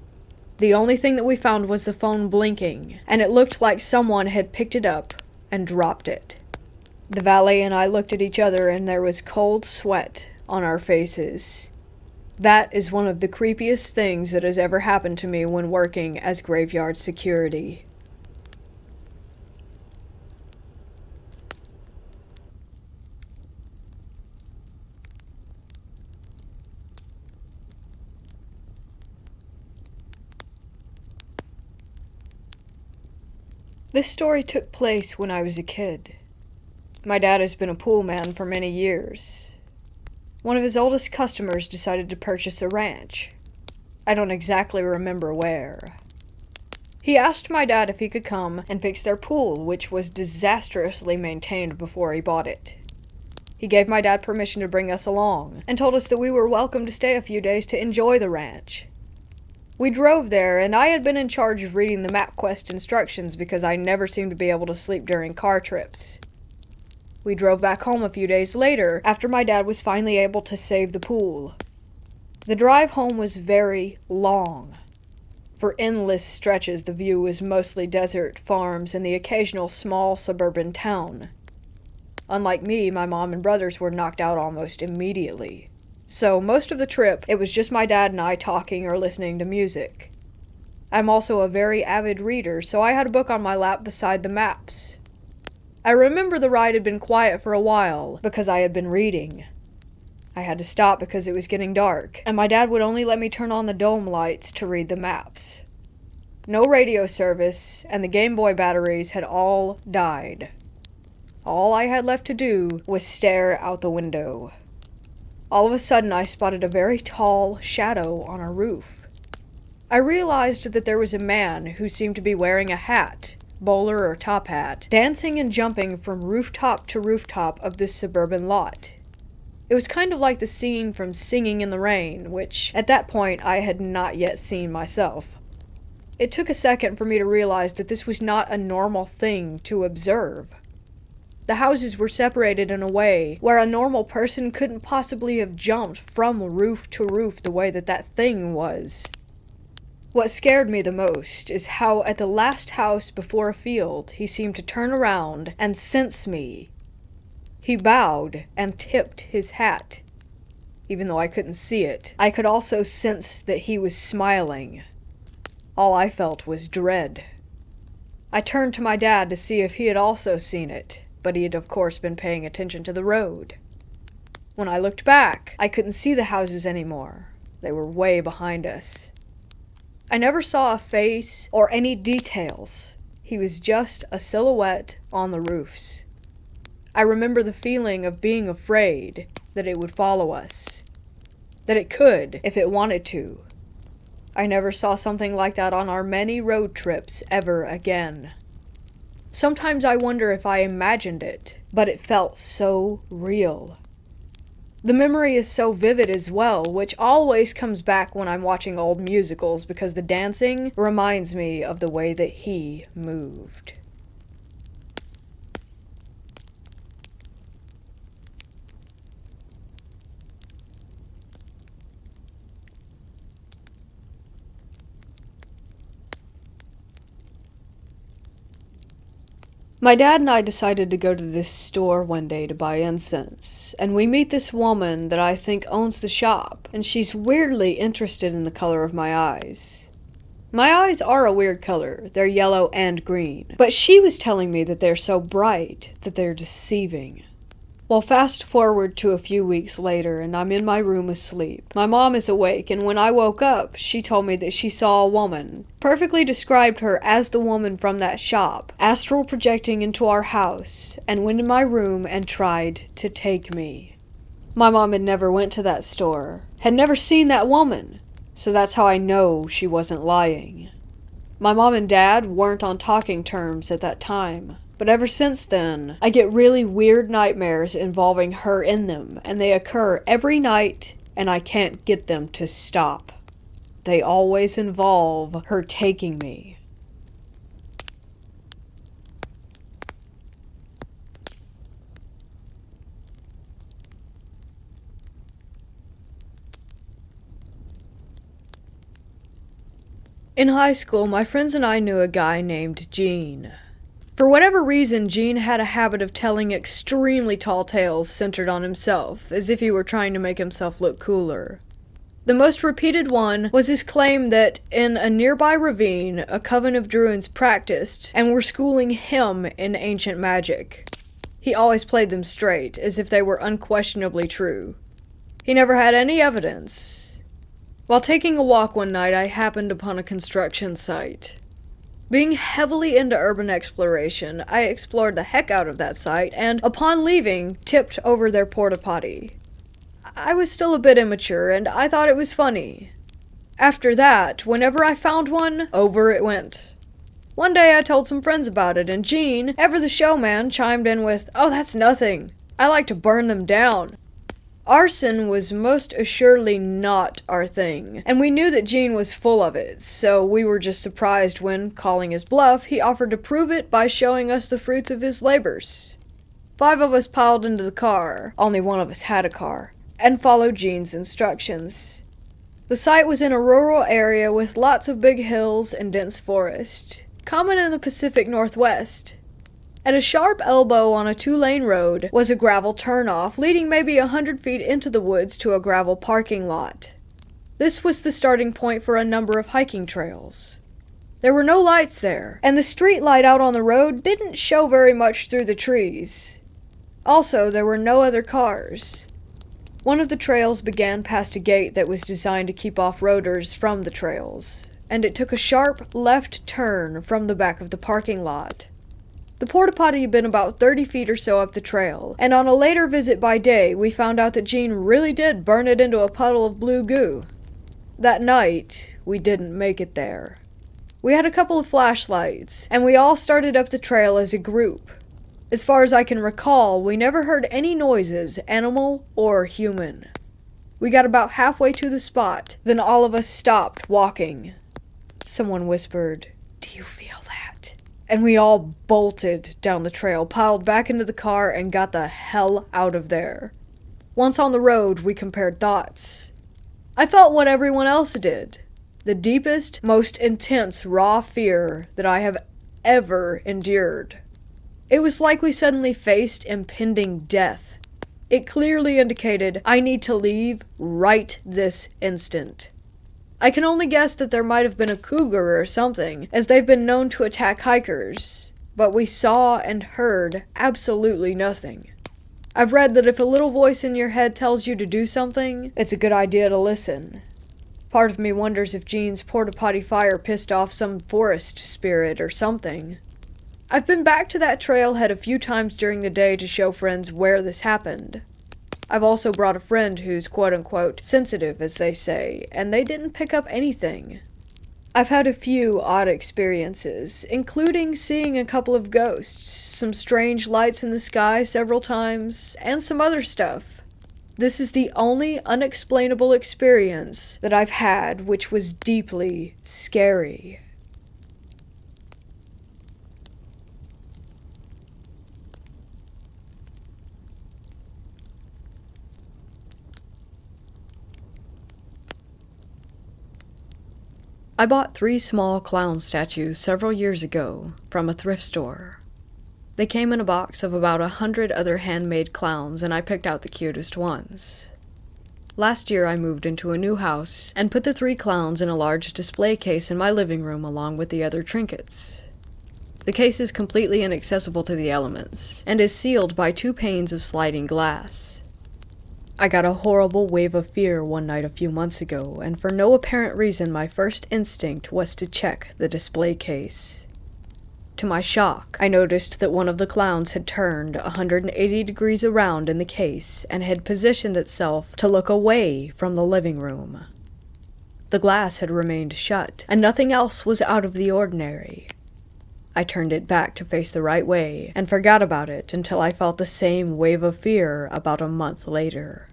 The only thing that we found was the phone blinking, and it looked like someone had picked it up and dropped it. The valet and I looked at each other, and there was cold sweat on our faces. That is one of the creepiest things that has ever happened to me when working as graveyard security. This story took place when I was a kid. My dad has been a pool man for many years. One of his oldest customers decided to purchase a ranch. I don't exactly remember where. He asked my dad if he could come and fix their pool, which was disastrously maintained before he bought it. He gave my dad permission to bring us along, and told us that we were welcome to stay a few days to enjoy the ranch. We drove there, and I had been in charge of reading the MapQuest instructions because I never seemed to be able to sleep during car trips. We drove back home a few days later, after my dad was finally able to save the pool. The drive home was very long. For endless stretches, the view was mostly desert, farms, and the occasional small suburban town. Unlike me, my mom and brothers were knocked out almost immediately. So most of the trip, it was just my dad and I talking or listening to music. I'm also a very avid reader, so I had a book on my lap beside the maps. I remember the ride had been quiet for a while because I had been reading. I had to stop because it was getting dark, and my dad would only let me turn on the dome lights to read the maps. No radio service, and the Game Boy batteries had all died. All I had left to do was stare out the window. All of a sudden, I spotted a very tall shadow on our roof. I realized that there was a man who seemed to be wearing a hat, bowler or top hat, dancing and jumping from rooftop to rooftop of this suburban lot. It was kind of like the scene from Singing in the Rain, which, at that point, I had not yet seen myself. It took a second for me to realize that this was not a normal thing to observe. The houses were separated in a way where a normal person couldn't possibly have jumped from roof to roof the way that that thing was. What scared me the most is how at the last house before a field he seemed to turn around and sense me. He bowed and tipped his hat. Even though I couldn't see it, I could also sense that he was smiling. All I felt was dread. I turned to my dad to see if he had also seen it, but he had of course been paying attention to the road. When I looked back, I couldn't see the houses anymore. They were way behind us. I never saw a face or any details. He was just a silhouette on the roofs. I remember the feeling of being afraid that it would follow us. That it could, if it wanted to. I never saw something like that on our many road trips ever again. Sometimes I wonder if I imagined it, but it felt so real. The memory is so vivid as well, which always comes back when I'm watching old musicals because the dancing reminds me of the way that he moved. My dad and I decided to go to this store one day to buy incense, and we meet this woman that I think owns the shop, and she's weirdly interested in the color of my eyes. My eyes are a weird color, they're yellow and green, but she was telling me that they're so bright that they're deceiving. Well, fast forward to a few weeks later, and I'm in my room asleep. My mom is awake, and when I woke up, she told me that she saw a woman, perfectly described her as the woman from that shop, astral projecting into our house, and went in my room and tried to take me. My mom had never went to that store, had never seen that woman, so that's how I know she wasn't lying. My mom and dad weren't on talking terms at that time. But ever since then, I get really weird nightmares involving her in them, and they occur every night, and I can't get them to stop. They always involve her taking me. In high school, my friends and I knew a guy named Gene. For whatever reason, Gene had a habit of telling extremely tall tales centered on himself, as if he were trying to make himself look cooler. The most repeated one was his claim that in a nearby ravine, a coven of druids practiced and were schooling him in ancient magic. He always played them straight, as if they were unquestionably true. He never had any evidence. While taking a walk one night, I happened upon a construction site. Being heavily into urban exploration, I explored the heck out of that site, and upon leaving, tipped over their porta potty. I was still a bit immature, and I thought it was funny. After that, whenever I found one, over it went. One day I told some friends about it, and Gene, ever the showman, chimed in with, "Oh, that's nothing. I like to burn them down." Arson was most assuredly not our thing, and we knew that Gene was full of it, so we were just surprised when, calling his bluff, he offered to prove it by showing us the fruits of his labors. 5 of us piled into the car, only one of us had a car, and followed Gene's instructions. The site was in a rural area with lots of big hills and dense forest, common in the Pacific Northwest. At a sharp elbow on a 2-lane road was a gravel turnoff leading maybe 100 feet into the woods to a gravel parking lot. This was the starting point for a number of hiking trails. There were no lights there, and the street light out on the road didn't show very much through the trees. Also, there were no other cars. One of the trails began past a gate that was designed to keep off-roaders from the trails, and it took a sharp left turn from the back of the parking lot. The porta potty had been about 30 feet or so up the trail, and on a later visit by day, we found out that Gene really did burn it into a puddle of blue goo. That night, we didn't make it there. We had a couple of flashlights, and we all started up the trail as a group. As far as I can recall, we never heard any noises, animal or human. We got about halfway to the spot, then all of us stopped walking. Someone whispered, "Do you feel that?" And we all bolted down the trail, piled back into the car, and got the hell out of there. Once on the road, we compared thoughts. I felt what everyone else did. The deepest, most intense, raw fear that I have ever endured. It was like we suddenly faced impending death. It clearly indicated, I need to leave right this instant. I can only guess that there might have been a cougar or something, as they've been known to attack hikers, but we saw and heard absolutely nothing. I've read that if a little voice in your head tells you to do something, it's a good idea to listen. Part of me wonders if Gene's porta potty fire pissed off some forest spirit or something. I've been back to that trailhead a few times during the day to show friends where this happened. I've also brought a friend who's quote-unquote sensitive, as they say, and they didn't pick up anything. I've had a few odd experiences, including seeing a couple of ghosts, some strange lights in the sky several times, and some other stuff. This is the only unexplainable experience that I've had which was deeply scary. I bought 3 small clown statues several years ago from a thrift store. They came in a box of about 100 other handmade clowns, and I picked out the cutest ones. Last year I moved into a new house and put the 3 clowns in a large display case in my living room along with the other trinkets. The case is completely inaccessible to the elements, and is sealed by 2 panes of sliding glass. I got a horrible wave of fear one night a few months ago, and for no apparent reason my first instinct was to check the display case. To my shock, I noticed that one of the clowns had turned 180 degrees around in the case and had positioned itself to look away from the living room. The glass had remained shut, and nothing else was out of the ordinary. I turned it back to face the right way and forgot about it until I felt the same wave of fear about a month later.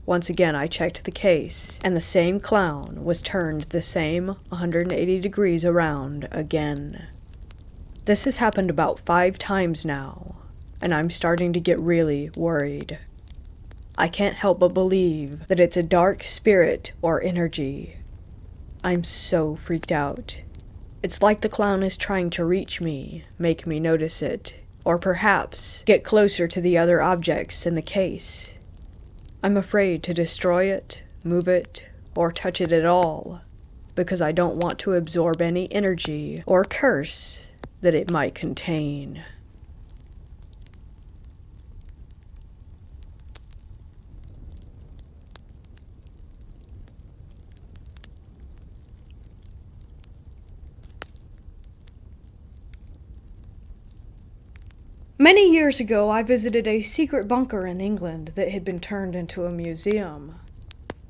Once again I checked the case, and the same clown was turned the same 180 degrees around again. This has happened about 5 times now, and I'm starting to get really worried. I can't help but believe that it's a dark spirit or energy. I'm so freaked out. It's like the clown is trying to reach me, make me notice it, or perhaps get closer to the other objects in the case. I'm afraid to destroy it, move it, or touch it at all, because I don't want to absorb any energy or curse that it might contain. Many years ago, I visited a secret bunker in England that had been turned into a museum.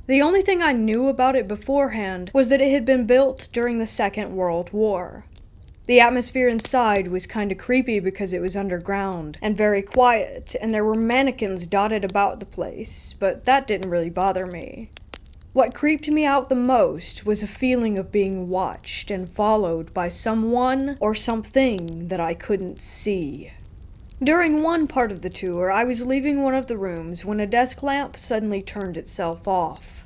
The only thing I knew about it beforehand was that it had been built during the Second World War. The atmosphere inside was kinda creepy because it was underground and very quiet, and there were mannequins dotted about the place, but that didn't really bother me. What creeped me out the most was a feeling of being watched and followed by someone or something that I couldn't see. During one part of the tour, I was leaving one of the rooms when a desk lamp suddenly turned itself off.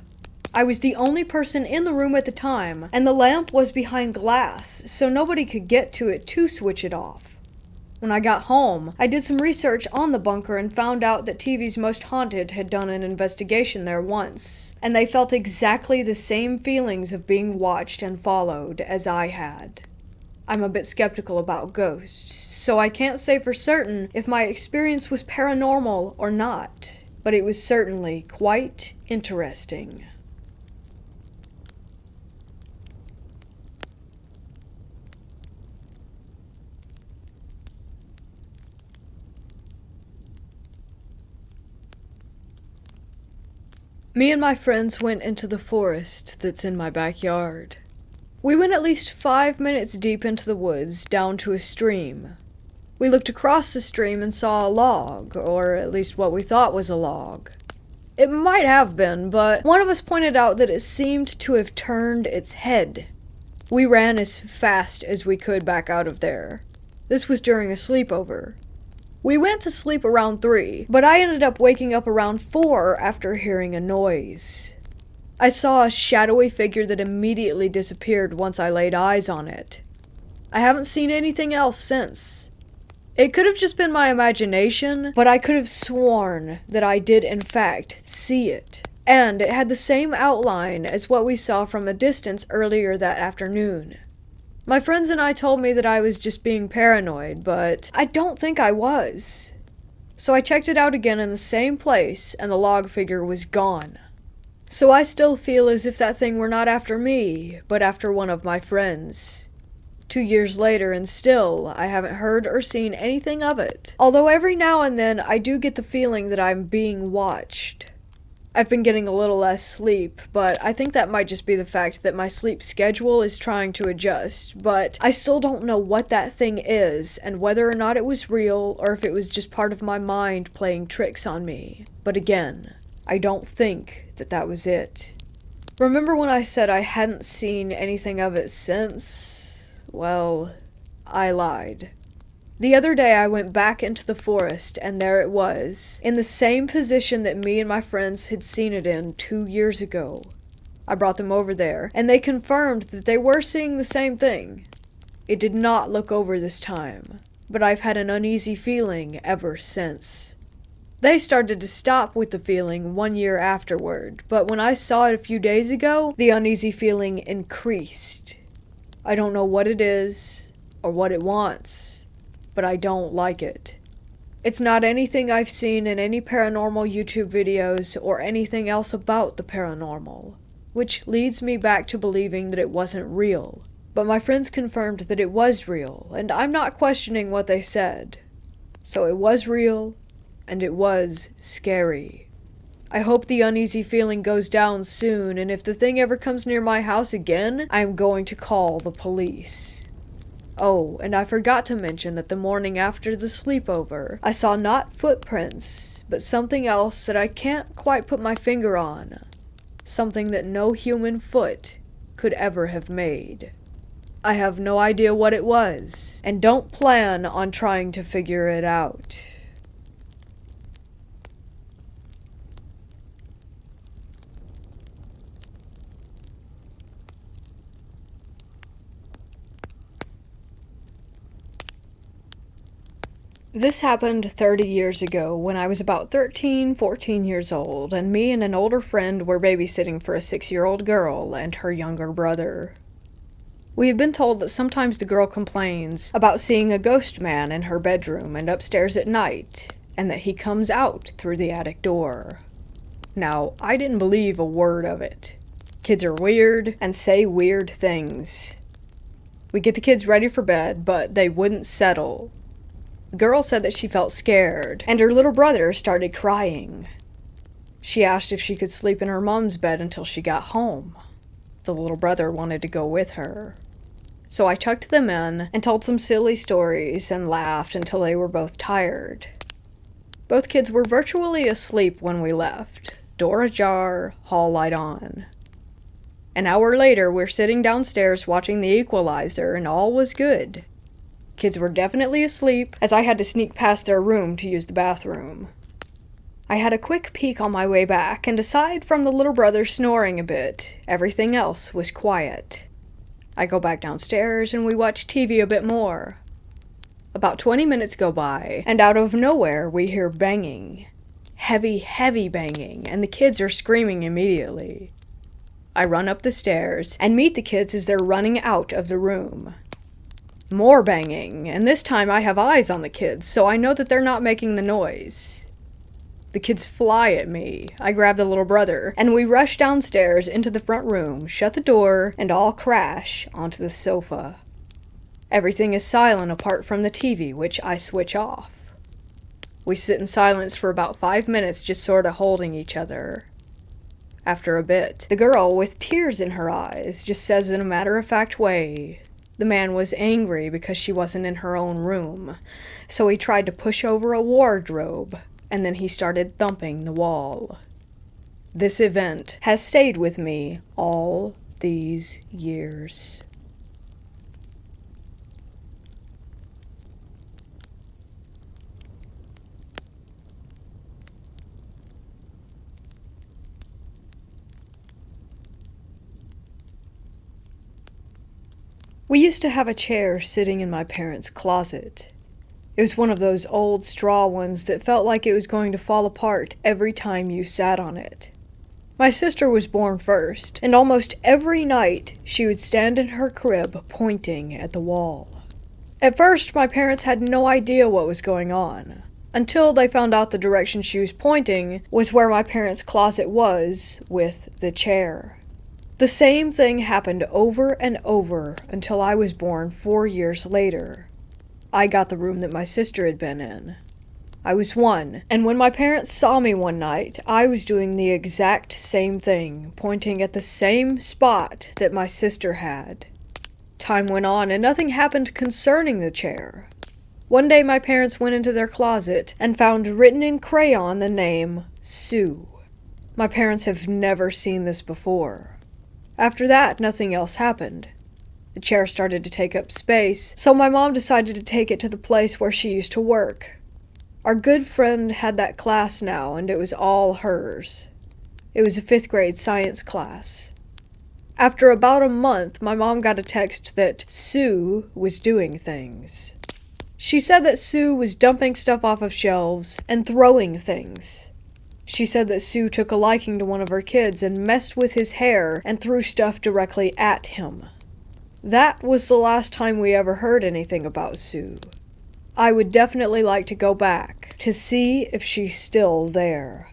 I was the only person in the room at the time, and the lamp was behind glass, so nobody could get to it to switch it off. When I got home, I did some research on the bunker and found out that TV's Most Haunted had done an investigation there once, and they felt exactly the same feelings of being watched and followed as I had. I'm a bit skeptical about ghosts, so I can't say for certain if my experience was paranormal or not, but it was certainly quite interesting. Me and my friends went into the forest that's in my backyard. We went at least 5 minutes deep into the woods, down to a stream. We looked across the stream and saw a log, or at least what we thought was a log. It might have been, but one of us pointed out that it seemed to have turned its head. We ran as fast as we could back out of there. This was during a sleepover. We went to sleep around 3, but I ended up waking up around 4 after hearing a noise. I saw a shadowy figure that immediately disappeared once I laid eyes on it. I haven't seen anything else since. It could have just been my imagination, but I could have sworn that I did in fact see it. And it had the same outline as what we saw from a distance earlier that afternoon. My friends and I told me that I was just being paranoid, but I don't think I was. So I checked it out again in the same place, and the log figure was gone. So I still feel as if that thing were not after me, but after one of my friends. 2 years later, and still, I haven't heard or seen anything of it. Although every now and then, I do get the feeling that I'm being watched. I've been getting a little less sleep, but I think that might just be the fact that my sleep schedule is trying to adjust, but I still don't know what that thing is, and whether or not it was real, or if it was just part of my mind playing tricks on me. But again, I don't think that was it. Remember when I said I hadn't seen anything of it since? Well, I lied. The other day I went back into the forest, and there it was, in the same position that me and my friends had seen it in 2 years ago. I brought them over there, and they confirmed that they were seeing the same thing. It did not look over this time. but I've had an uneasy feeling ever since. They started to stop with the feeling 1 year afterward, but when I saw it a few days ago, the uneasy feeling increased. I don't know what it is, or what it wants, but I don't like it. It's not anything I've seen in any paranormal YouTube videos or anything else about the paranormal, which leads me back to believing that it wasn't real. But my friends confirmed that it was real, and I'm not questioning what they said. So it was real, and it was scary. I hope the uneasy feeling goes down soon, and if the thing ever comes near my house again, I'm going to call the police. Oh, and I forgot to mention that the morning after the sleepover, I saw not footprints, but something else that I can't quite put my finger on. Something that no human foot could ever have made. I have no idea what it was, and don't plan on trying to figure it out. This happened 30 years ago when I was about 13, 14 years old, and me and an older friend were babysitting for a 6-year-old girl and her younger brother. We had been told that sometimes the girl complains about seeing a ghost man in her bedroom and upstairs at night, and that he comes out through the attic door. Now, I didn't believe a word of it. Kids are weird and say weird things. We get the kids ready for bed, but they wouldn't settle. The girl said that she felt scared, and her little brother started crying. She asked if she could sleep in her mom's bed until she got home. The little brother wanted to go with her. So I tucked them in and told some silly stories and laughed until they were both tired. Both kids were virtually asleep when we left. Door ajar, hall light on. An hour later, we're sitting downstairs watching The Equalizer, and all was good. Kids were definitely asleep, as I had to sneak past their room to use the bathroom. I had a quick peek on my way back, and aside from the little brother snoring a bit, everything else was quiet. I go back downstairs, and we watch TV a bit more. About 20 minutes go by, and out of nowhere we hear banging. Heavy, heavy banging, and the kids are screaming immediately. I run up the stairs, and meet the kids as they're running out of the room. More banging, and this time I have eyes on the kids, so I know that they're not making the noise. The kids fly at me. I grab the little brother, and we rush downstairs into the front room, shut the door, and all crash onto the sofa. Everything is silent apart from the TV, which I switch off. We sit in silence for about 5 minutes, just sorta holding each other. After a bit, the girl, with tears in her eyes, just says in a matter-of-fact way, the man was angry because she wasn't in her own room, so he tried to push over a wardrobe, and then he started thumping the wall. This event has stayed with me all these years. We used to have a chair sitting in my parents' closet. It was one of those old straw ones that felt like it was going to fall apart every time you sat on it. My sister was born first, and almost every night she would stand in her crib pointing at the wall. At first, my parents had no idea what was going on, until they found out the direction she was pointing was where my parents' closet was with the chair. The same thing happened over and over until I was born 4 years later. I got the room that my sister had been in. I was 1, and when my parents saw me one night, I was doing the exact same thing, pointing at the same spot that my sister had. Time went on and nothing happened concerning the chair. One day my parents went into their closet and found written in crayon the name Sue. My parents have never seen this before. After that, nothing else happened. The chair started to take up space, so my mom decided to take it to the place where she used to work. Our good friend had that class now, and it was all hers. It was a 5th grade science class. After about a month, my mom got a text that Sue was doing things. She said that Sue was dumping stuff off of shelves and throwing things. She said that Sue took a liking to one of her kids and messed with his hair and threw stuff directly at him. That was the last time we ever heard anything about Sue. I would definitely like to go back to see if she's still there.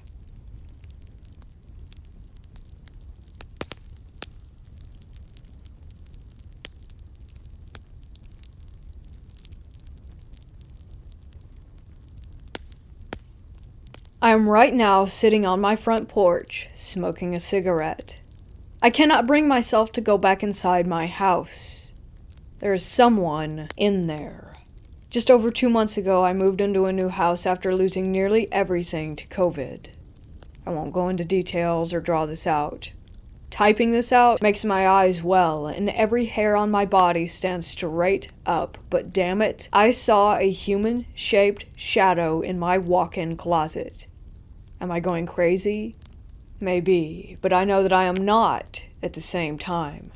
I am right now sitting on my front porch, smoking a cigarette. I cannot bring myself to go back inside my house. There is someone in there. Just over 2 months ago, I moved into a new house after losing nearly everything to COVID. I won't go into details or draw this out. Typing this out makes my eyes well, and every hair on my body stands straight up, but damn it, I saw a human-shaped shadow in my walk-in closet. Am I going crazy? Maybe, but I know that I am not at the same time.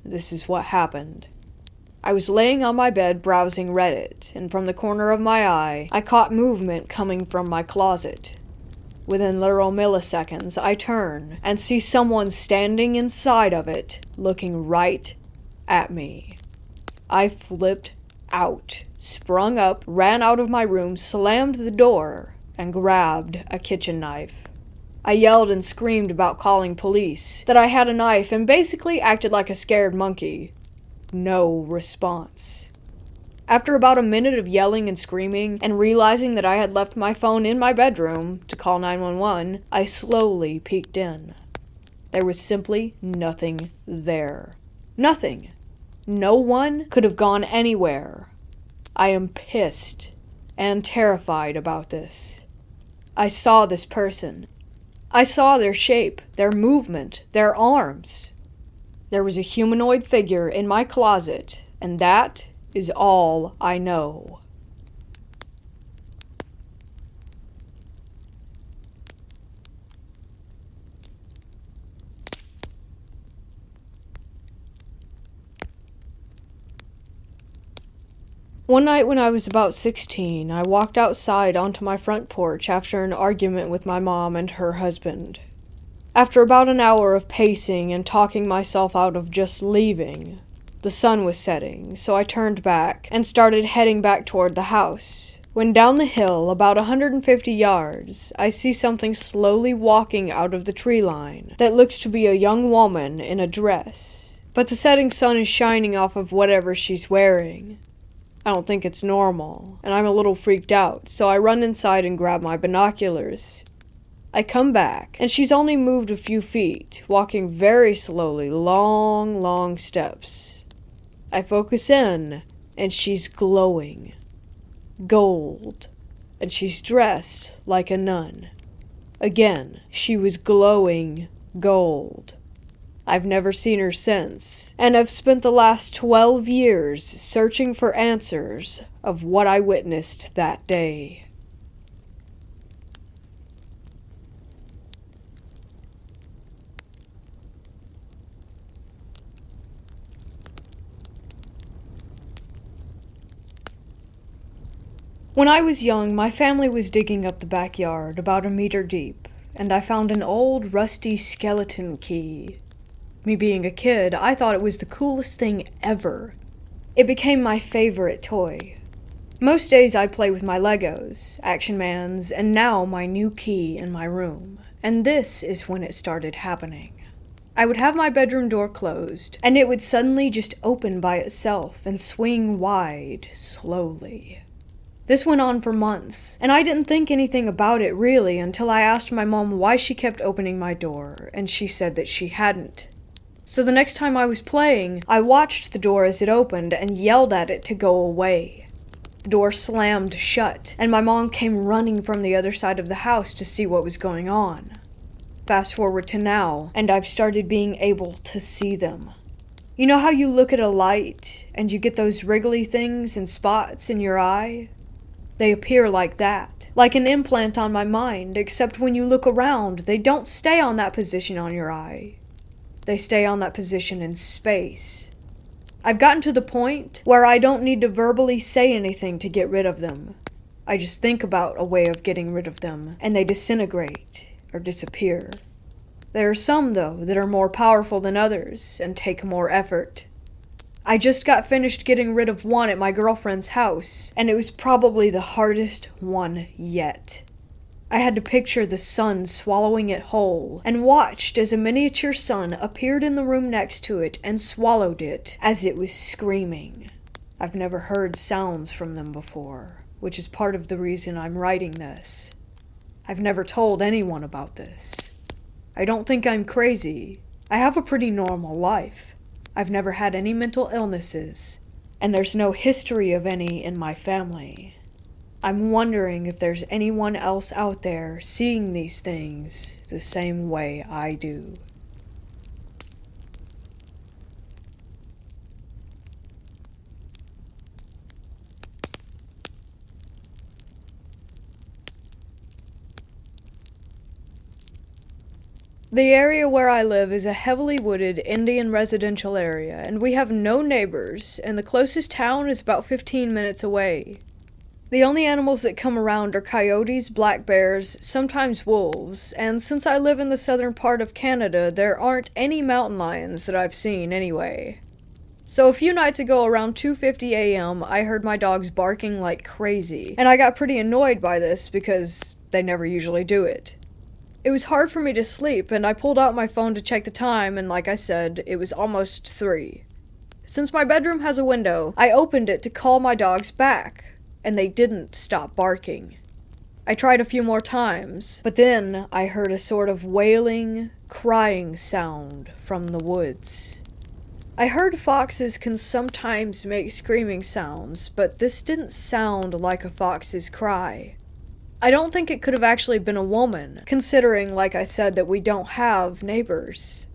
This is what happened. I was laying on my bed browsing Reddit, and from the corner of my eye, I caught movement coming from my closet. Within literal milliseconds, I turn and see someone standing inside of it, looking right at me. I flipped out, sprung up, ran out of my room, slammed the door, and grabbed a kitchen knife. I yelled and screamed about calling police, that I had a knife, and basically acted like a scared monkey. No response. After about a minute of yelling and screaming, and realizing that I had left my phone in my bedroom to call 911, I slowly peeked in. There was simply nothing there. Nothing. No one could have gone anywhere. I am pissed and terrified about this. I saw this person. I saw their shape, their movement, their arms. There was a humanoid figure in my closet, and that is all I know. One night when I was about 16, I walked outside onto my front porch after an argument with my mom and her husband. After about an hour of pacing and talking myself out of just leaving, the sun was setting, so I turned back and started heading back toward the house. When down the hill, about 150 yards, I see something slowly walking out of the tree line that looks to be a young woman in a dress, but the setting sun is shining off of whatever she's wearing. I don't think it's normal, and I'm a little freaked out, so I run inside and grab my binoculars. I come back, and she's only moved a few feet, walking very slowly, long steps. I focus in, and she's glowing. Gold. And she's dressed like a nun. Again, she was glowing gold. I've never seen her since, and I've spent the last 12 years searching for answers of what I witnessed that day. When I was young, my family was digging up the backyard about a meter deep, and I found an old rusty skeleton key. Me being a kid, I thought it was the coolest thing ever. It became my favorite toy. Most days I'd play with my Legos, Action Mans, and now my new key in my room. And this is when it started happening. I would have my bedroom door closed, and it would suddenly just open by itself and swing wide, slowly. This went on for months, and I didn't think anything about it really until I asked my mom why she kept opening my door, and she said that she hadn't. So the next time I was playing, I watched the door as it opened and yelled at it to go away. The door slammed shut, and my mom came running from the other side of the house to see what was going on. Fast forward to now, and I've started being able to see them. You know how you look at a light, and you get those wriggly things and spots in your eye? They appear like that, like an implant on my mind, except when you look around, they don't stay on that position on your eye. They stay on that position in space. I've gotten to the point where I don't need to verbally say anything to get rid of them. I just think about a way of getting rid of them, and they disintegrate or disappear. There are some, though, that are more powerful than others and take more effort. I just got finished getting rid of one at my girlfriend's house, and it was probably the hardest one yet. I had to picture the sun swallowing it whole, and watched as a miniature sun appeared in the room next to it and swallowed it as it was screaming. I've never heard sounds from them before, which is part of the reason I'm writing this. I've never told anyone about this. I don't think I'm crazy. I have a pretty normal life. I've never had any mental illnesses, and there's no history of any in my family. I'm wondering if there's anyone else out there seeing these things the same way I do. The area where I live is a heavily wooded Indian residential area, and we have no neighbors, and the closest town is about 15 minutes away. The only animals that come around are coyotes, black bears, sometimes wolves, and since I live in the southern part of Canada, there aren't any mountain lions that I've seen anyway. So a few nights ago around 2:50 a.m., I heard my dogs barking like crazy, and I got pretty annoyed by this because they never usually do it. It was hard for me to sleep, and I pulled out my phone to check the time, and like I said, it was almost 3. Since my bedroom has a window, I opened it to call my dogs back, and they didn't stop barking. I tried a few more times, but then I heard a sort of wailing, crying sound from the woods. I heard foxes can sometimes make screaming sounds, but this didn't sound like a fox's cry. I don't think it could have actually been a woman, considering, like I said, that we don't have neighbors.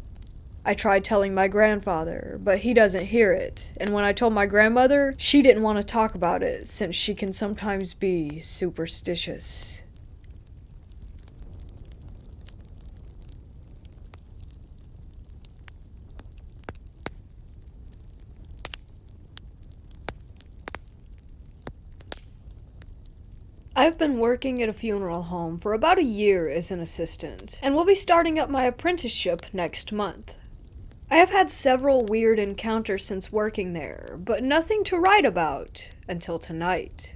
I tried telling my grandfather, but he doesn't hear it, and when I told my grandmother, she didn't want to talk about it since she can sometimes be superstitious. I've been working at a funeral home for about a year as an assistant, and will be starting up my apprenticeship next month. I have had several weird encounters since working there, but nothing to write about until tonight.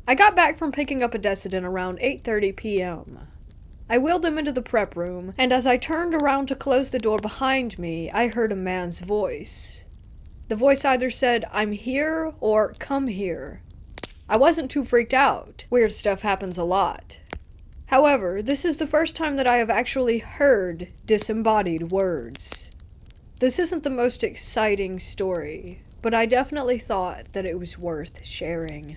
I got back from picking up a dissident around 8:30 p.m. I wheeled him into the prep room, and as I turned around to close the door behind me, I heard a man's voice. The voice either said, "I'm here," or "Come here." I wasn't too freaked out. Weird stuff happens a lot. However, this is the first time that I have actually heard disembodied words. This isn't the most exciting story, but I definitely thought that it was worth sharing.